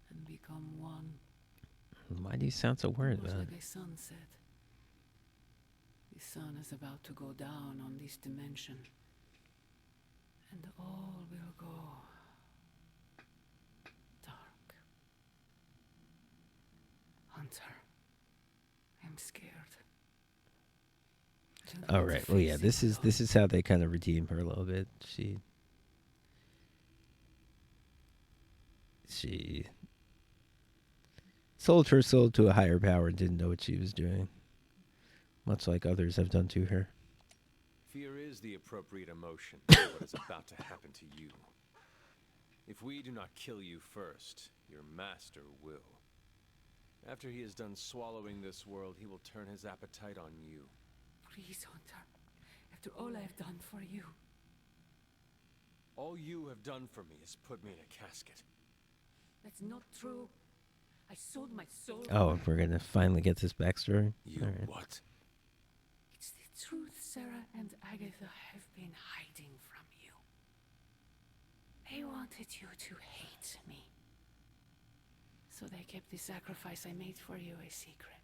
Speaker 18: and become one.
Speaker 1: Why do you sound so worried
Speaker 18: Almost
Speaker 1: about it?
Speaker 18: like a sunset. The sun is about to go down on this dimension, and all will go dark. Hunter, I'm scared.
Speaker 1: All right. Well, yeah. This is how they kind of redeem her a little bit. She sold her soul to a higher power and didn't know what she was doing, much like others have done to her.
Speaker 5: Fear is the appropriate emotion for what is about to happen to you. If we do not kill you first, your master will. After he is done swallowing this world, he will turn his appetite on you.
Speaker 18: Please, Hunter. After all I've done for you.
Speaker 5: All you have done for me is put me in a casket.
Speaker 18: That's not true. I sold my soul.
Speaker 1: Oh, we're gonna finally get this backstory.
Speaker 5: You
Speaker 1: All right.
Speaker 5: what?
Speaker 18: It's the truth Sarah and Agatha have been hiding from you. They wanted you to hate me. So they kept the sacrifice I made for you a secret.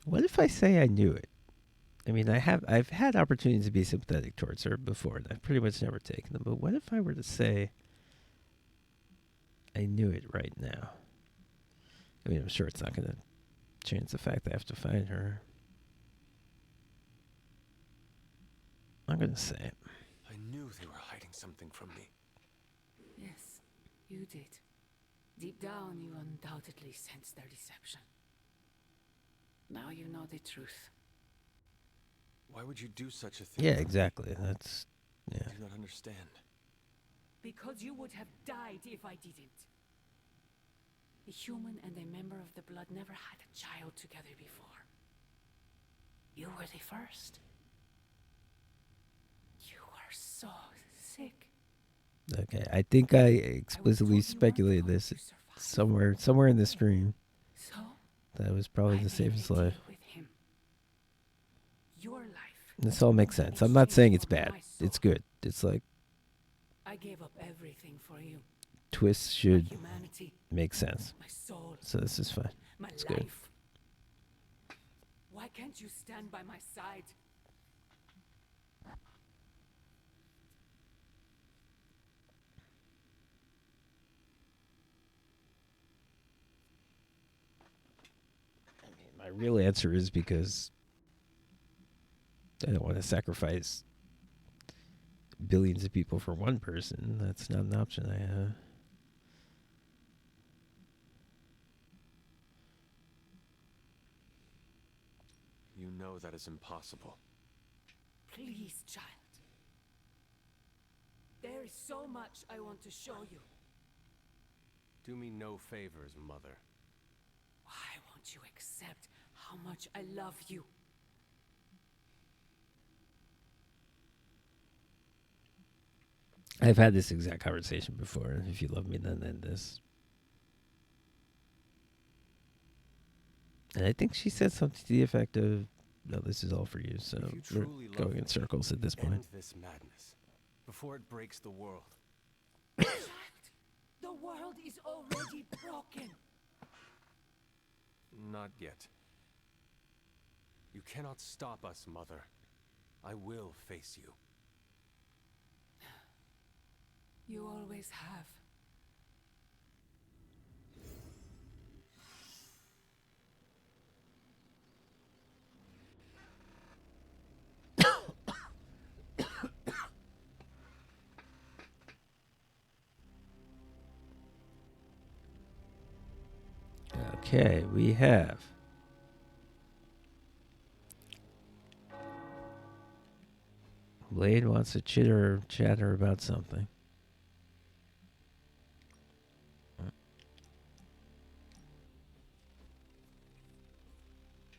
Speaker 1: What if I say I knew it? I mean, I've had opportunities to be sympathetic towards her before, and I've pretty much never taken them. But what if I were to say I knew it right now. I mean, I'm sure it's not going to change the fact that I have to find her. I'm going to say it.
Speaker 5: I knew they were hiding something from me.
Speaker 18: Yes, you did. Deep down, you undoubtedly sensed their deception. Now you know the truth.
Speaker 5: Why would you do such a thing?
Speaker 1: Yeah, exactly. That's, yeah.
Speaker 5: I do not understand.
Speaker 18: Because you would have died if I didn't. A human and a member of the blood never had a child together before. You were the first. You were so sick.
Speaker 1: Okay, I think I explicitly speculated this somewhere in the stream.
Speaker 18: So
Speaker 1: That was probably the safest life.
Speaker 18: with him. Your life.
Speaker 1: This all makes sense. I'm not saying it's bad. It's good. It's like
Speaker 18: I gave up everything for you.
Speaker 1: twists should
Speaker 18: My humanity,
Speaker 1: make sense.
Speaker 18: my soul,
Speaker 1: So this is fine.
Speaker 18: my
Speaker 1: It's
Speaker 18: life.
Speaker 1: good.
Speaker 18: Why can't you stand by my side?
Speaker 1: My real answer is because I don't want to sacrifice billions of people for one person. That's not an option I have.
Speaker 5: You know that is impossible.
Speaker 18: Please, child. There is so much I want to show you.
Speaker 5: Do me no favors, Mother.
Speaker 18: Why won't you accept how much I love you?
Speaker 1: I've had this exact conversation before. If you love me, then end this. And I think she said something to the effect of, "No, this is all for you." So
Speaker 5: If you
Speaker 1: we're
Speaker 5: truly love
Speaker 1: going in
Speaker 5: me,
Speaker 1: circles at this
Speaker 5: end
Speaker 1: point.
Speaker 5: this madness before it breaks the world.
Speaker 18: Child, the world is already broken.
Speaker 5: Not yet. You cannot stop us, Mother. I will face you.
Speaker 18: You always have.
Speaker 1: Okay, we have Blade wants to chatter about something.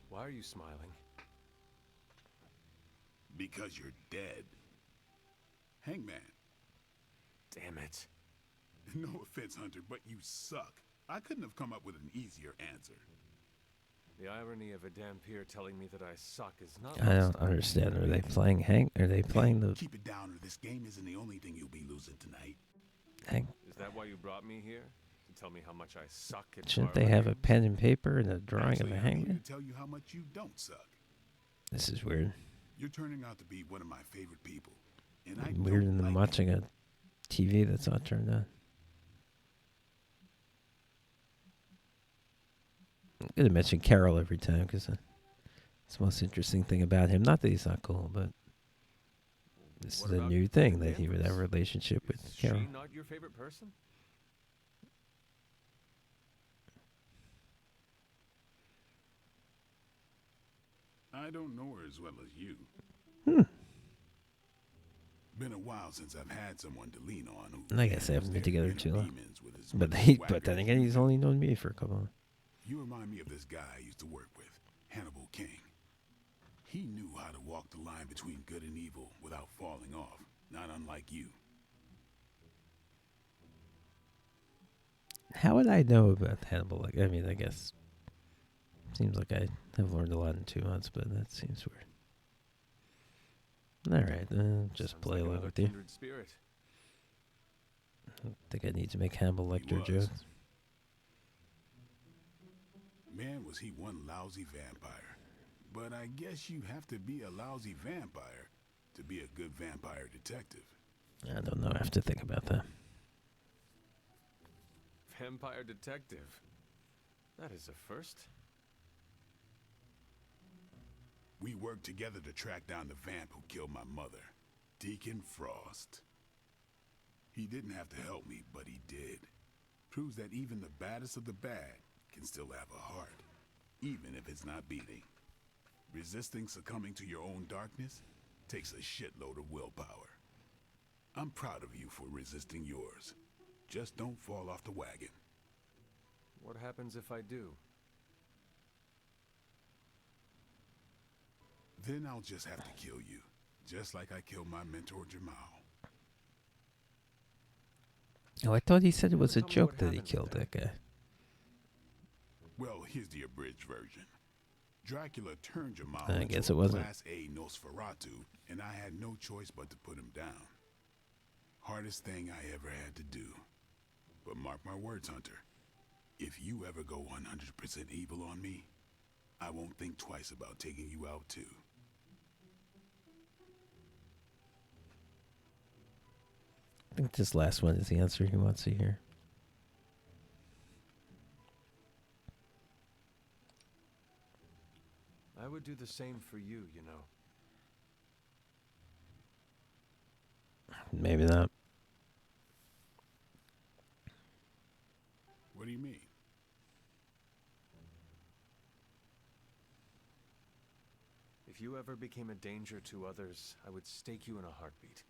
Speaker 5: Why are you smiling?
Speaker 11: Because you're dead. Hangman.
Speaker 5: Damn it.
Speaker 11: No offense, Hunter, but you suck. I couldn't have come up with an easier answer.
Speaker 5: The irony of a Dampier telling me that I suck is not.
Speaker 1: I don't understand. Are they playing Are they playing the
Speaker 11: Keep it down, or this game isn't the only thing you'll be losing tonight.
Speaker 1: Hang?
Speaker 5: Is that why you brought me here? To tell me how much I suck at
Speaker 1: Shouldn't they
Speaker 5: parlor
Speaker 1: have a
Speaker 5: games?
Speaker 1: pen and paper and a drawing
Speaker 11: Actually,
Speaker 1: of a
Speaker 11: I'm here
Speaker 1: hangman?
Speaker 11: to tell you how much you don't suck.
Speaker 1: This is weird.
Speaker 11: You're turning out to be one of my favorite people, and I
Speaker 1: Weirder
Speaker 11: don't
Speaker 1: than
Speaker 11: like
Speaker 1: watching a TV that's not turned on. I'm going to mention Carol every time because it's the most interesting thing about him. Not that he's not cool, but this
Speaker 5: What
Speaker 1: is a
Speaker 5: about
Speaker 1: new thing
Speaker 5: the
Speaker 1: that he would have a relationship with
Speaker 5: Is
Speaker 1: Carol.
Speaker 5: she not your favorite person?
Speaker 11: I don't know her as well as you.
Speaker 1: Hmm.
Speaker 11: Been a while since I've had someone to lean on who
Speaker 1: And I guess they haven't been
Speaker 11: handles their
Speaker 1: together too
Speaker 11: inner
Speaker 1: long.
Speaker 11: demons with as
Speaker 1: But
Speaker 11: much swagger
Speaker 1: but then
Speaker 11: as
Speaker 1: again,
Speaker 11: you
Speaker 1: he's
Speaker 11: do.
Speaker 1: only known me for a couple of.
Speaker 11: You remind me of this guy I used to work with, Hannibal King. He knew how to walk the line between good and evil without falling off, not unlike you.
Speaker 1: How would I know about Hannibal? Like, I mean, I guess seems like I have learned a lot in 2 months, but that seems weird. All right, just
Speaker 5: Sounds
Speaker 1: play
Speaker 5: like
Speaker 1: along
Speaker 5: another
Speaker 1: with you.
Speaker 5: kindred spirit.
Speaker 1: I think I need to make Hannibal Lecter
Speaker 11: was.
Speaker 1: jokes.
Speaker 11: Man, was he one lousy vampire. But I guess you have to be a lousy vampire to be a good vampire detective.
Speaker 1: I don't know. I have to think about that.
Speaker 5: vampire detective. That is a first.
Speaker 11: We worked together to track down the vamp who killed my mother, Deacon Frost. He didn't have to help me, but he did. Proves that even the baddest of the bad can still have a heart, even if it's not beating. Resisting succumbing to your own darkness takes a shitload of willpower. I'm proud of you for resisting yours. Just don't fall off the wagon.
Speaker 5: What happens if I do?
Speaker 11: Then I'll just have to kill you, just like I killed my mentor Jamal.
Speaker 1: Oh, I thought he said it was a joke that he killed that guy.
Speaker 11: Well, here's the abridged version. Dracula turned Jamal
Speaker 1: I
Speaker 11: into
Speaker 1: guess
Speaker 11: a
Speaker 1: it wasn't.
Speaker 11: Class A Nosferatu, and I had no choice but to put him down. Hardest thing I ever had to do. But mark my words, Hunter. If you ever go 100% evil on me, I won't think twice about taking you out too.
Speaker 1: I think this last one is the answer he wants to hear.
Speaker 5: I would do the same for you, you know.
Speaker 1: Maybe not.
Speaker 11: What do you mean?
Speaker 5: If you ever became a danger to others, I would stake you in a heartbeat.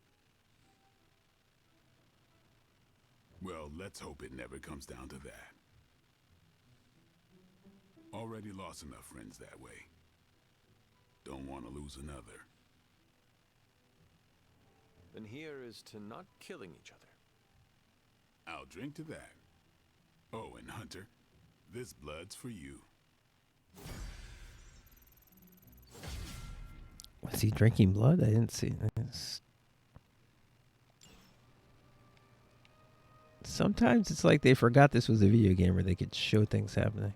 Speaker 11: Well, let's hope it never comes down to that. Already lost enough friends that way. Don't want to lose another.
Speaker 5: Then here is to not killing each other.
Speaker 11: I'll drink to that. Oh, and Hunter, this blood's for you.
Speaker 1: Was he drinking blood? I didn't see this. Sometimes it's like they forgot this was a video game where they could show things happening.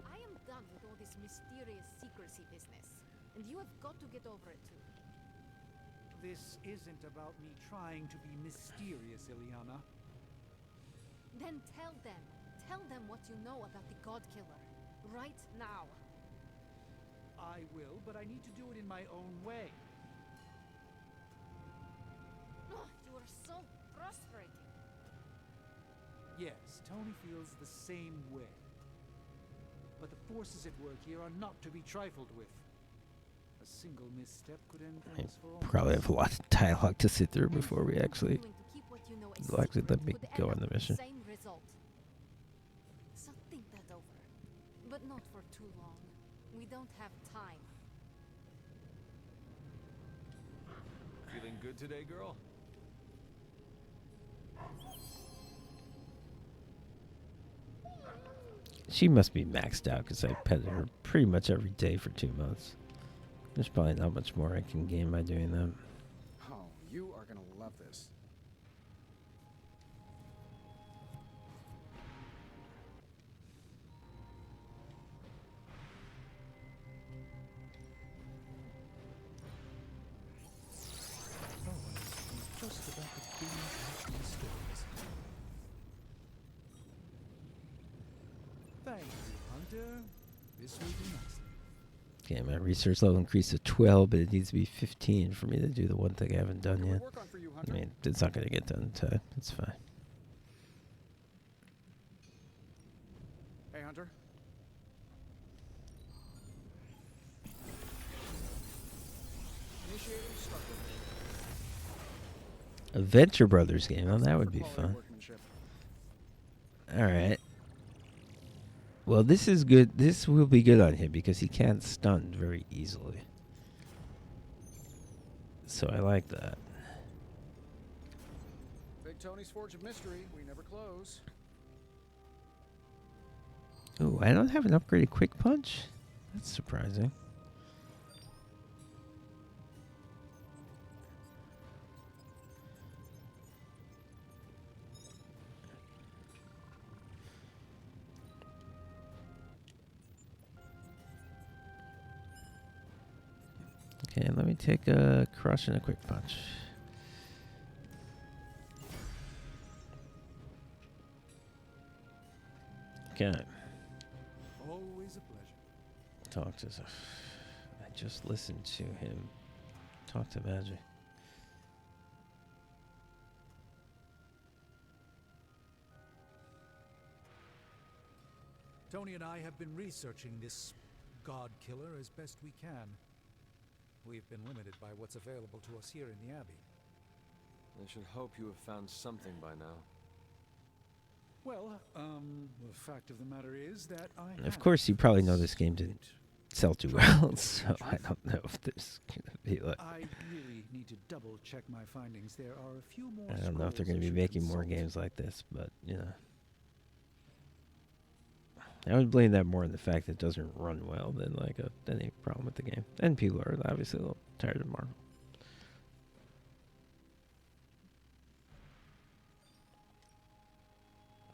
Speaker 9: I am done with all this mysterious secrecy business, and you have got to get over it too.
Speaker 3: This isn't about me trying to be mysterious, Ileana.
Speaker 9: Then tell them. Tell them what you know about the God Killer. Right now.
Speaker 3: I will, but I need to do it in my own way.
Speaker 9: Oh, you are so frustrating.
Speaker 3: Yes, Tony feels the same way. But the forces at work here are not to be trifled with. A single misstep could end things for all.
Speaker 1: Probably have a lot of dialogue to sit through before we actually let me go on the mission.
Speaker 9: Same result. So think that over. But not for too long. We don't have time.
Speaker 5: Feeling good today, girl?
Speaker 1: She must be maxed out because I petted her pretty much every day for 2 months. There's probably not much more I can gain by doing that.
Speaker 10: Oh, you are gonna love this.
Speaker 3: Oh, I'm just about to binge watch these stories. Thank you, Hunter. This will do nicely.
Speaker 1: Okay, my research level increased to 12, but it needs to be 15 for me to do the one thing I haven't done yet. I mean, it's not going to get done in time. It's fine.
Speaker 10: Hey, Hunter. Initiating start.
Speaker 1: A Venture Brothers game. Oh, that would be fun. Alright. Well, this is good. This will be good on him because he can't stun very easily. So I like that.
Speaker 10: Big Tony's Forge of Mystery. We never close.
Speaker 1: Ooh, I don't have an upgraded quick punch? That's surprising. Okay, let me take a crush and a quick punch. Okay.
Speaker 3: Always a pleasure.
Speaker 1: Talk to. I just listened to him talk to Magic.
Speaker 3: Tony and I have been researching this god killer as best we can. We've been limited by what's available to us here in the Abbey.
Speaker 5: I should hope you have found something by now.
Speaker 3: Well, the fact of the matter is that I
Speaker 1: Of course, you probably know this game didn't sell too well, so I don't know if there's gonna be like.
Speaker 3: I really need to double check my findings. There are a few more.
Speaker 1: I don't know if they're going to be making more games like this, but you know, I would blame that more on the fact that it doesn't run well than like any problem with the game. And people are obviously a little tired of Marvel.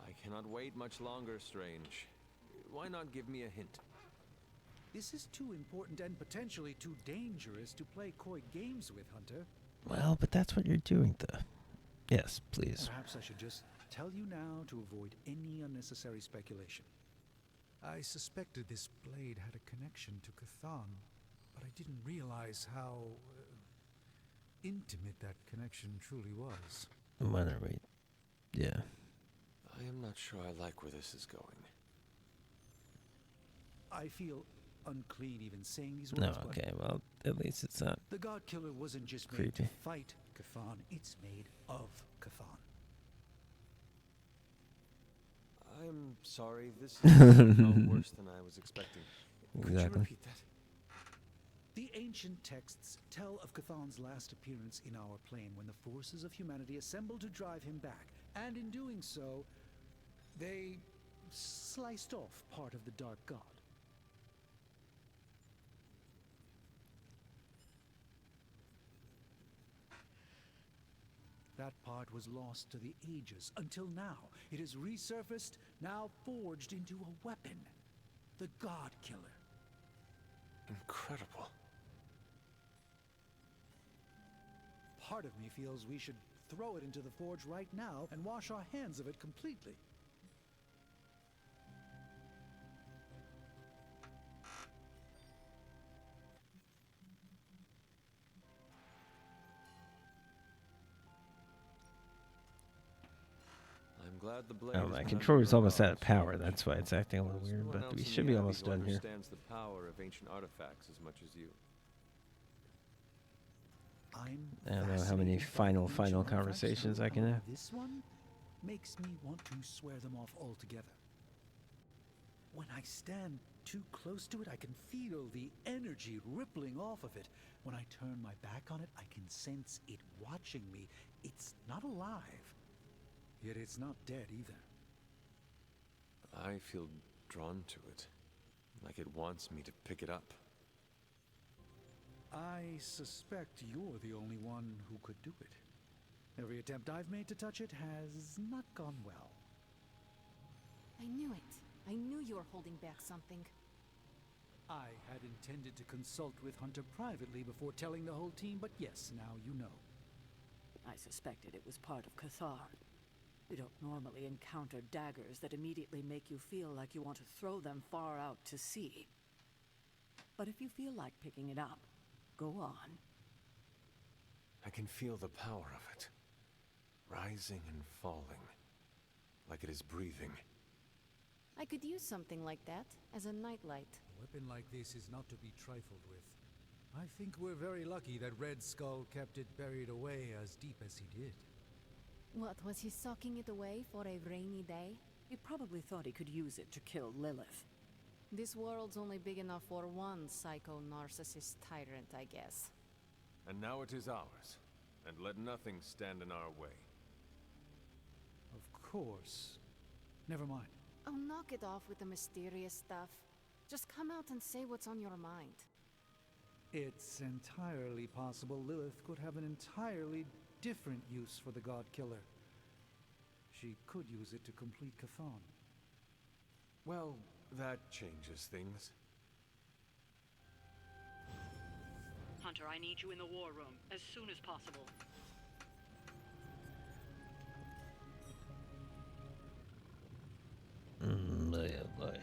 Speaker 5: I cannot wait much longer, Strange. Why not give me a hint?
Speaker 3: This is too important and potentially too dangerous to play coy games with, Hunter.
Speaker 1: Well, but that's what you're doing, though. Yes, please.
Speaker 3: Perhaps I should just tell you now to avoid any unnecessary speculation. I suspected this blade had a connection to Cthon, but I didn't realize how intimate that connection truly was.
Speaker 1: Why don't we? Yeah.
Speaker 5: I am not sure I like where this is going.
Speaker 3: I feel unclean even saying these words.
Speaker 1: No, okay, well, at least it's not.
Speaker 3: The God Killer wasn't just made
Speaker 1: creepy.
Speaker 3: to fight Cthon, it's made of Cthon.
Speaker 5: I'm sorry, this is no worse than I was expecting. Could you
Speaker 1: Exactly.
Speaker 5: repeat that?
Speaker 3: The ancient texts tell of Cthon's last appearance in our plane when the forces of humanity assembled to drive him back. And in doing so, they sliced off part of the Dark God. That part was lost to the ages until now. It has resurfaced, now forged into a weapon. The God Killer.
Speaker 5: Incredible.
Speaker 3: Part of me feels we should throw it into the forge right now and wash our hands of it completely.
Speaker 5: I'm glad the blade.
Speaker 1: Oh, my controller's almost out of power. That's why it's acting a little weird, but we should be almost done here.
Speaker 5: Understands the power of ancient artifacts as much as you.
Speaker 1: I don't know how many final conversations I can have.
Speaker 3: This one makes me want to swear them off altogether. When I stand too close to it, I can feel the energy rippling off of it. When I turn my back on it, I can sense it watching me. It's not alive, yet it's not dead either.
Speaker 5: I feel drawn to it, like it wants me to pick it up.
Speaker 3: I suspect you're the only one who could do it. Every attempt I've made to touch it has not gone well.
Speaker 9: I knew it. I knew you were holding back something.
Speaker 3: I had intended to consult with Hunter privately before telling the whole team, but yes, now you know.
Speaker 14: I suspected it was part of Cthon. We don't normally encounter daggers that immediately make you feel like you want to throw them far out to sea. But if you feel like picking it up, go on.
Speaker 5: I can feel the power of it, rising and falling, like it is breathing.
Speaker 9: I could use something like that as a nightlight.
Speaker 3: A weapon like this is not to be trifled with. I think we're very lucky that Red Skull kept it buried away as deep as he did.
Speaker 9: What, was he socking it away for a rainy day?
Speaker 14: He probably thought he could use it to kill Lilith.
Speaker 9: This world's only big enough for one psycho-narcissist tyrant, I guess.
Speaker 5: And now it is ours, and let nothing stand in our way.
Speaker 3: Of course. Never mind.
Speaker 9: Oh, knock it off with the mysterious stuff. Just come out and say what's on your mind.
Speaker 3: It's entirely possible Lilith could have an entirely different use for the God Killer. She could use it to complete Cthon.
Speaker 5: Well, that changes things.
Speaker 12: Hunter, I need you in the war room as soon as possible.
Speaker 1: Boy, oh boy.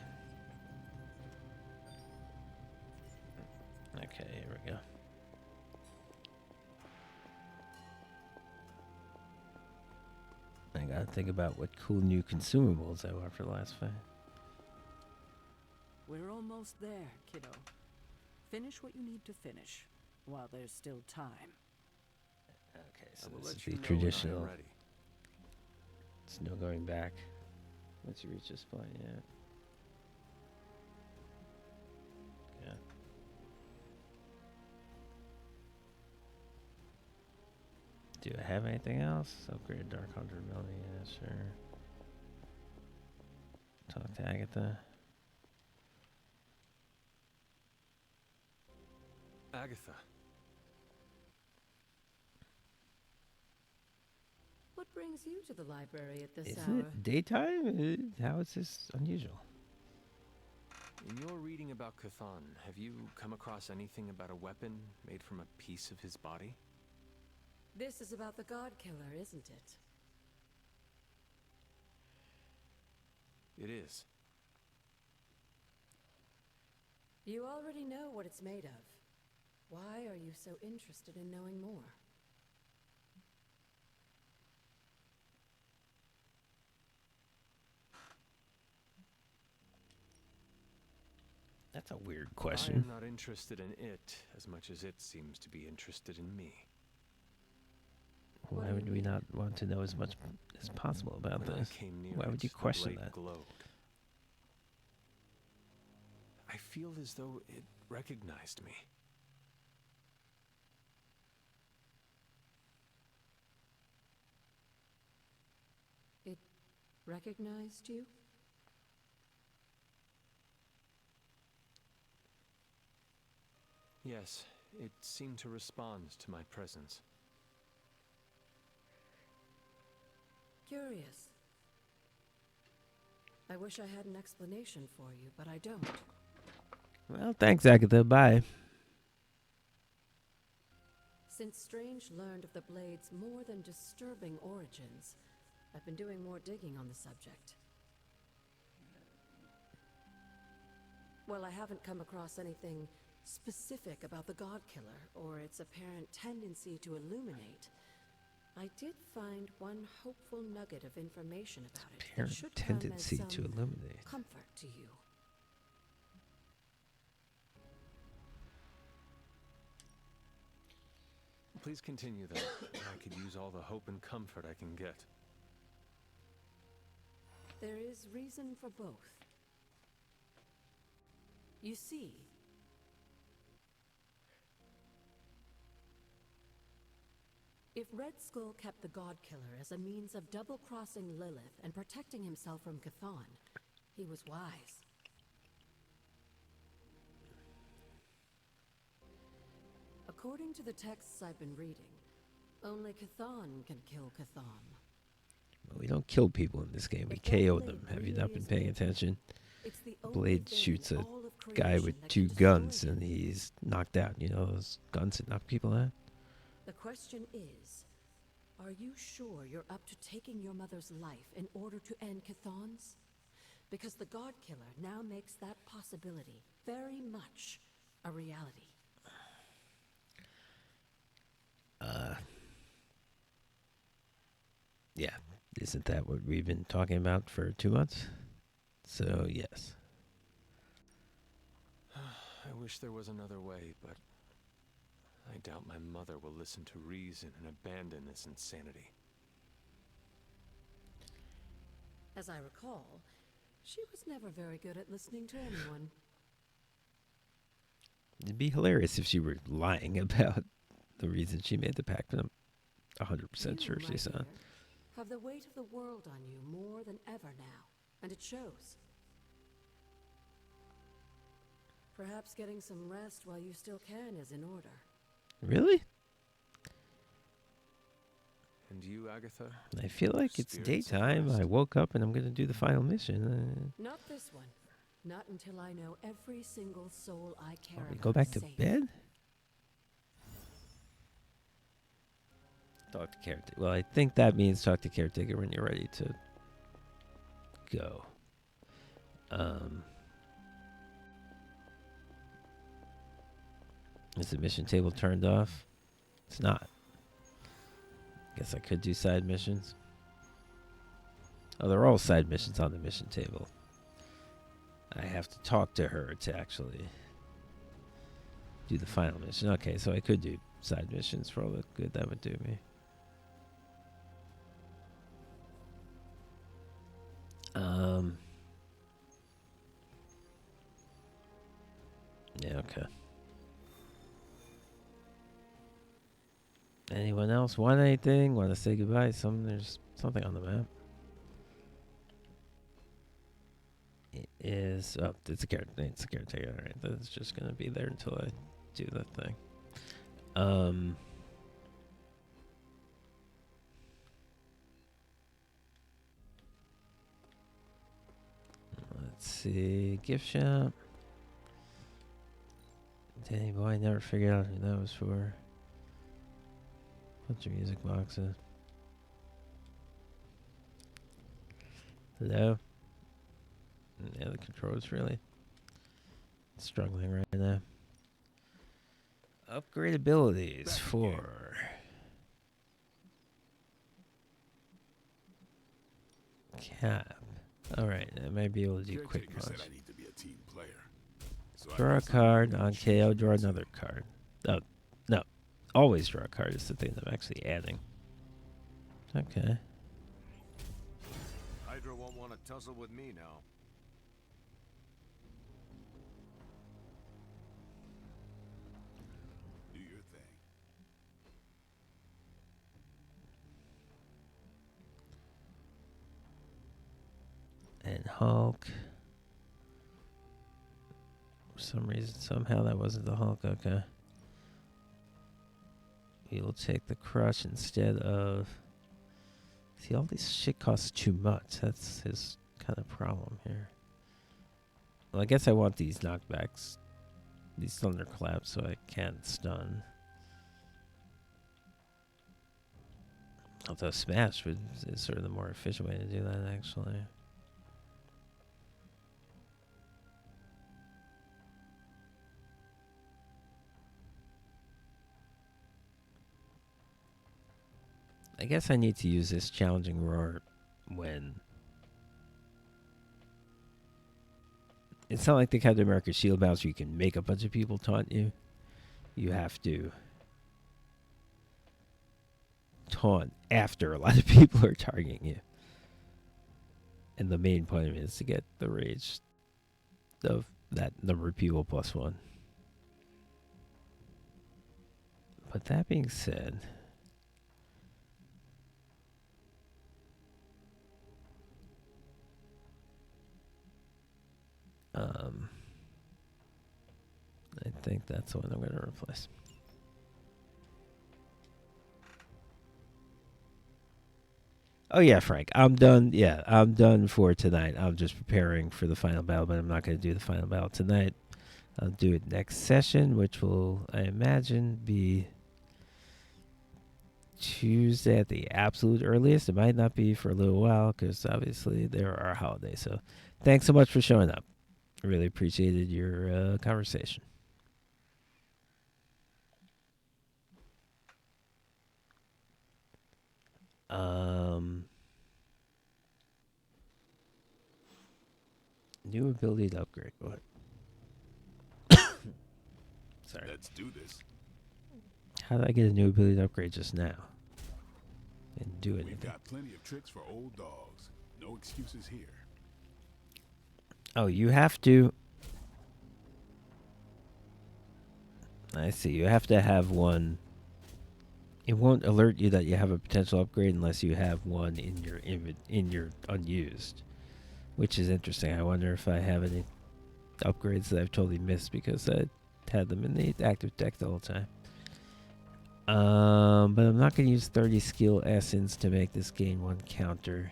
Speaker 1: Okay, here we go. I gotta think about what cool new consumables I want for the last fight.
Speaker 14: We're almost there, kiddo. Finish what you need to finish, while there's still time.
Speaker 1: Okay, so this is the traditional. It's no going back. Once you reach this point, yeah. Yeah. Do I have anything else? Upgrade Dark Hunter ability, yeah, sure. Talk to Agatha.
Speaker 5: Agatha.
Speaker 21: What brings you to the library at this
Speaker 1: Is
Speaker 21: hour?
Speaker 1: it daytime? How is this unusual?
Speaker 5: In your reading about Cthon, have you come across anything about a weapon made from a piece of his body?
Speaker 21: This is about the God Killer, isn't it?
Speaker 5: It is.
Speaker 21: You already know what it's made of. Why are you so interested in knowing more?
Speaker 1: That's a weird question.
Speaker 5: I'm not interested in it as much as it seems to be interested in me.
Speaker 1: Why would we not want to know as much as possible about
Speaker 5: When
Speaker 1: this?
Speaker 5: I came near
Speaker 1: Why would you
Speaker 5: the
Speaker 1: question
Speaker 5: blade
Speaker 1: that?
Speaker 5: glowed. I feel as though it recognized me.
Speaker 21: It recognized you?
Speaker 5: Yes, it seemed to respond to my presence.
Speaker 21: Curious. I wish I had an explanation for you, but I don't.
Speaker 1: Well, thanks, Agatha. Bye.
Speaker 21: Since Strange learned of the Blade's more than disturbing origins, I've been doing more digging on the subject. Well, I haven't come across anything specific about the God Killer or its apparent tendency to illuminate. I did find one hopeful nugget of information about it that
Speaker 1: Apparent
Speaker 21: should
Speaker 1: tendency
Speaker 21: come as
Speaker 1: to
Speaker 21: some
Speaker 1: illuminate.
Speaker 21: comfort to you.
Speaker 5: Please continue, though. I could use all the hope and comfort I can get.
Speaker 21: There is reason for both. You see, if Red Skull kept the God Killer as a means of double-crossing Lilith and protecting himself from Cthon, he was wise. According to the texts I've been reading, only Cthon can kill Cthon.
Speaker 1: Well, we don't kill people in this game. We KO them. Have you not been paying attention? Blade shoots a guy with 2 guns and he's knocked out. You know those guns that knock people out?
Speaker 21: The question is, are you sure you're up to taking your mother's life in order to end Cthon's? Because the God Killer now makes that possibility very much a reality.
Speaker 1: Yeah. Isn't that what we've been talking about for 2 months? So, yes.
Speaker 5: I wish there was another way, but I doubt my mother will listen to reason and abandon this insanity.
Speaker 21: As I recall, she was never very good at listening to anyone.
Speaker 1: It'd be hilarious if she were lying about the reason she made the pact, but I'm 100% sure she's not.
Speaker 21: Have the weight of the world on you more than ever now, and it shows. Perhaps getting some rest while you still can is in order.
Speaker 1: Really?
Speaker 5: And you, Agatha?
Speaker 1: I feel like it's daytime. I woke up and I'm going to do the final mission.
Speaker 21: Not this one. Not until I know every single soul I care about.
Speaker 1: Go back to
Speaker 21: safe.
Speaker 1: bed? Talk to caretaker. Well, I think that means talk to caretaker when you're ready to go. Is the mission table turned off? It's not. Guess I could do side missions. Oh, they're all side missions on the mission table. I have to talk to her to actually do the final mission. Okay, so I could do side missions for all the good that would do me. Yeah, okay. Anyone else want anything? Want to say goodbye? There's something on the map. It is. Oh, it's a caretaker. It's a caretaker. All right, that's just gonna be there until I do that thing. Let's see. Gift shop. Danny boy, never figured out who that was for. Bunch of music boxes. Hello. Yeah, the controls really struggling right now. Upgrade abilities for Cap. Alright, I might be able to do quick punch.
Speaker 11: Said I need to be a team player. So
Speaker 1: Draw a card on KO, draw another card. Oh, no. Always draw a card is the thing that I'm actually adding. Okay.
Speaker 2: Hydra won't want to tussle with me now.
Speaker 11: Do your thing.
Speaker 1: And Hulk. For some reason, somehow that wasn't the Hulk. Okay. He'll take the crush instead of... See, all this shit costs too much. That's his kind of problem here. Well, I guess I want these knockbacks. These thunderclaps so I can't stun. Although Smash is sort of the more efficient way to do that, actually. I guess I need to use this challenging roar when... It's not like the Captain America shield bounce where you can make a bunch of people taunt you. You have to taunt after a lot of people are targeting you. And the main point of it is to get the rage of that number of people plus one. But that being said... I think that's the one I'm going to replace. Oh yeah, Frank, I'm done. Yeah, I'm done for tonight. I'm just preparing for the final battle, but I'm not going to do the final battle tonight. I'll do it next session, which will, I imagine, be Tuesday at the absolute earliest. It might not be for a little while because obviously there are holidays. So thanks so much for showing up. I really appreciated your conversation. New ability to upgrade. What? Sorry.
Speaker 11: Let's do this.
Speaker 1: How did I get a new ability to upgrade just now? Didn't do anything.
Speaker 11: We've got plenty of tricks for old dogs. No excuses here.
Speaker 1: Oh, you have to... I see. You have to have one... It won't alert you that you have a potential upgrade unless you have one in your unused. Which is interesting. I wonder if I have any upgrades that I've totally missed because I had them in the active deck the whole time. But I'm not going to use 30 skill essence to make this gain one counter.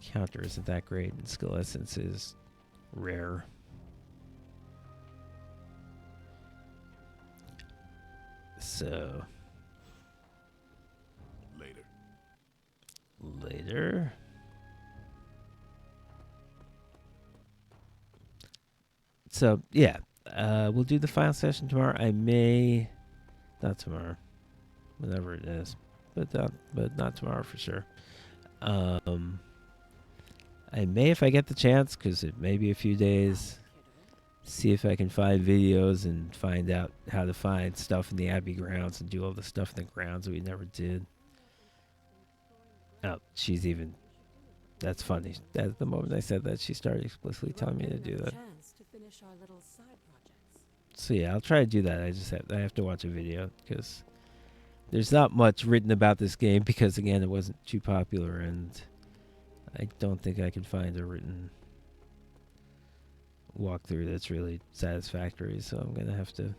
Speaker 1: Counter isn't that great, and skill essence is rare. So later. So, yeah. We'll do the final session tomorrow. I may... Not tomorrow. Whatever it is. But not tomorrow for sure. I may, if I get the chance, because it may be a few days, see if I can find videos and find out how to find stuff in the Abbey grounds and do all the stuff in the grounds that we never did. Oh, she's even... That's funny. At the moment I said that, she started explicitly telling me to do that. So yeah, I'll try to do that. I have to watch a video, because there's not much written about this game, because again, it wasn't too popular, and I don't think I can find a written walkthrough that's really satisfactory, so I'm gonna have to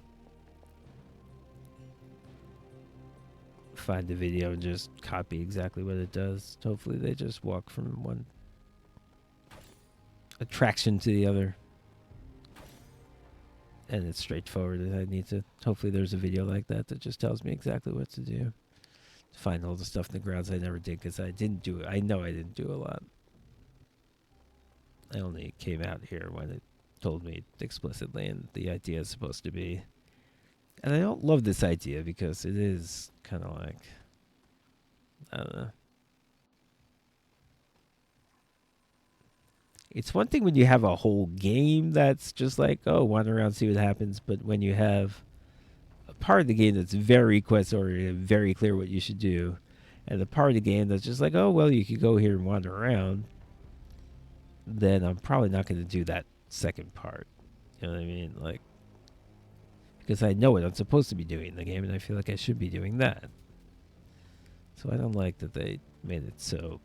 Speaker 1: find the video and just copy exactly what it does. Hopefully they just walk from one attraction to the other, and it's straightforward. I need to... Hopefully there's a video like that that just tells me exactly what to do. To find all the stuff in the grounds I never did, because I didn't do it. I know I didn't do a lot. I only came out here when it told me explicitly, and the idea is supposed to be... And I don't love this idea, because it is kind of like... I don't know. It's one thing when you have a whole game that's just like, oh, wander around, see what happens. But when you have a part of the game that's very quest-oriented, very clear what you should do, and the part of the game that's just like, oh, well, you could go here and wander around, then I'm probably not going to do that second part. You know what I mean? Like, because I know what I'm supposed to be doing in the game, and I feel like I should be doing that. So I don't like that they made it so...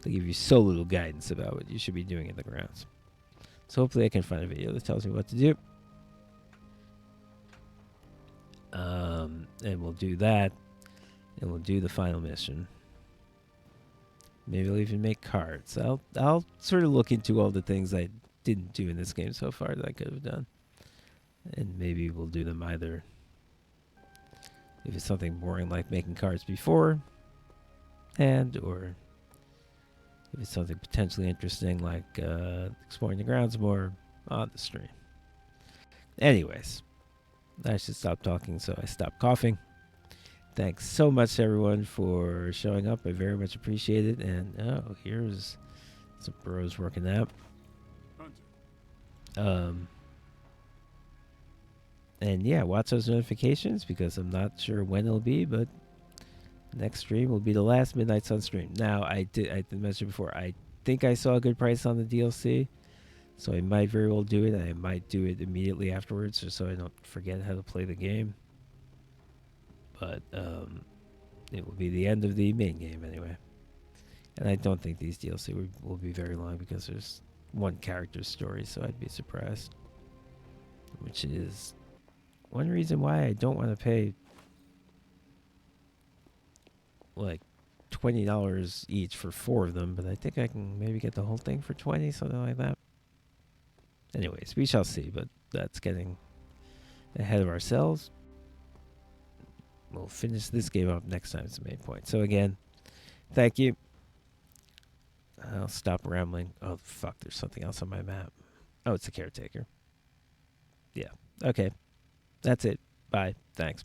Speaker 1: they give you so little guidance about what you should be doing in the grounds. So hopefully I can find a video that tells me what to do. And we'll do that. And we'll do the final mission. Maybe I'll even make cards. I'll sort of look into all the things I didn't do in this game so far that I could have done. And maybe we'll do them either if it's something boring like making cards before, or if it's something potentially interesting like exploring the grounds more on the stream. Anyways, I should stop talking, so I stop coughing. Thanks so much, everyone, for showing up. I very much appreciate it. And, oh, here's some bros working out. And, yeah, watch those notifications, because I'm not sure when it'll be, but next stream will be the last Midnight Sun stream. Now, I did mention before, I think I saw a good price on the DLC, so I might very well do it. I might do it immediately afterwards, just so I don't forget how to play the game. But it will be the end of the main game anyway. And I don't think these DLC will be very long, because there's one character's story, so I'd be surprised. Which is one reason why I don't want to pay like $20 each for 4 of them, but I think I can maybe get the whole thing for 20, something like that. Anyways, we shall see, but that's getting ahead of ourselves. We'll finish this game up next time is the main point. So again, thank you. I'll stop rambling. Oh, fuck, there's something else on my map. Oh, it's the caretaker. Yeah, okay. That's it. Bye. Thanks.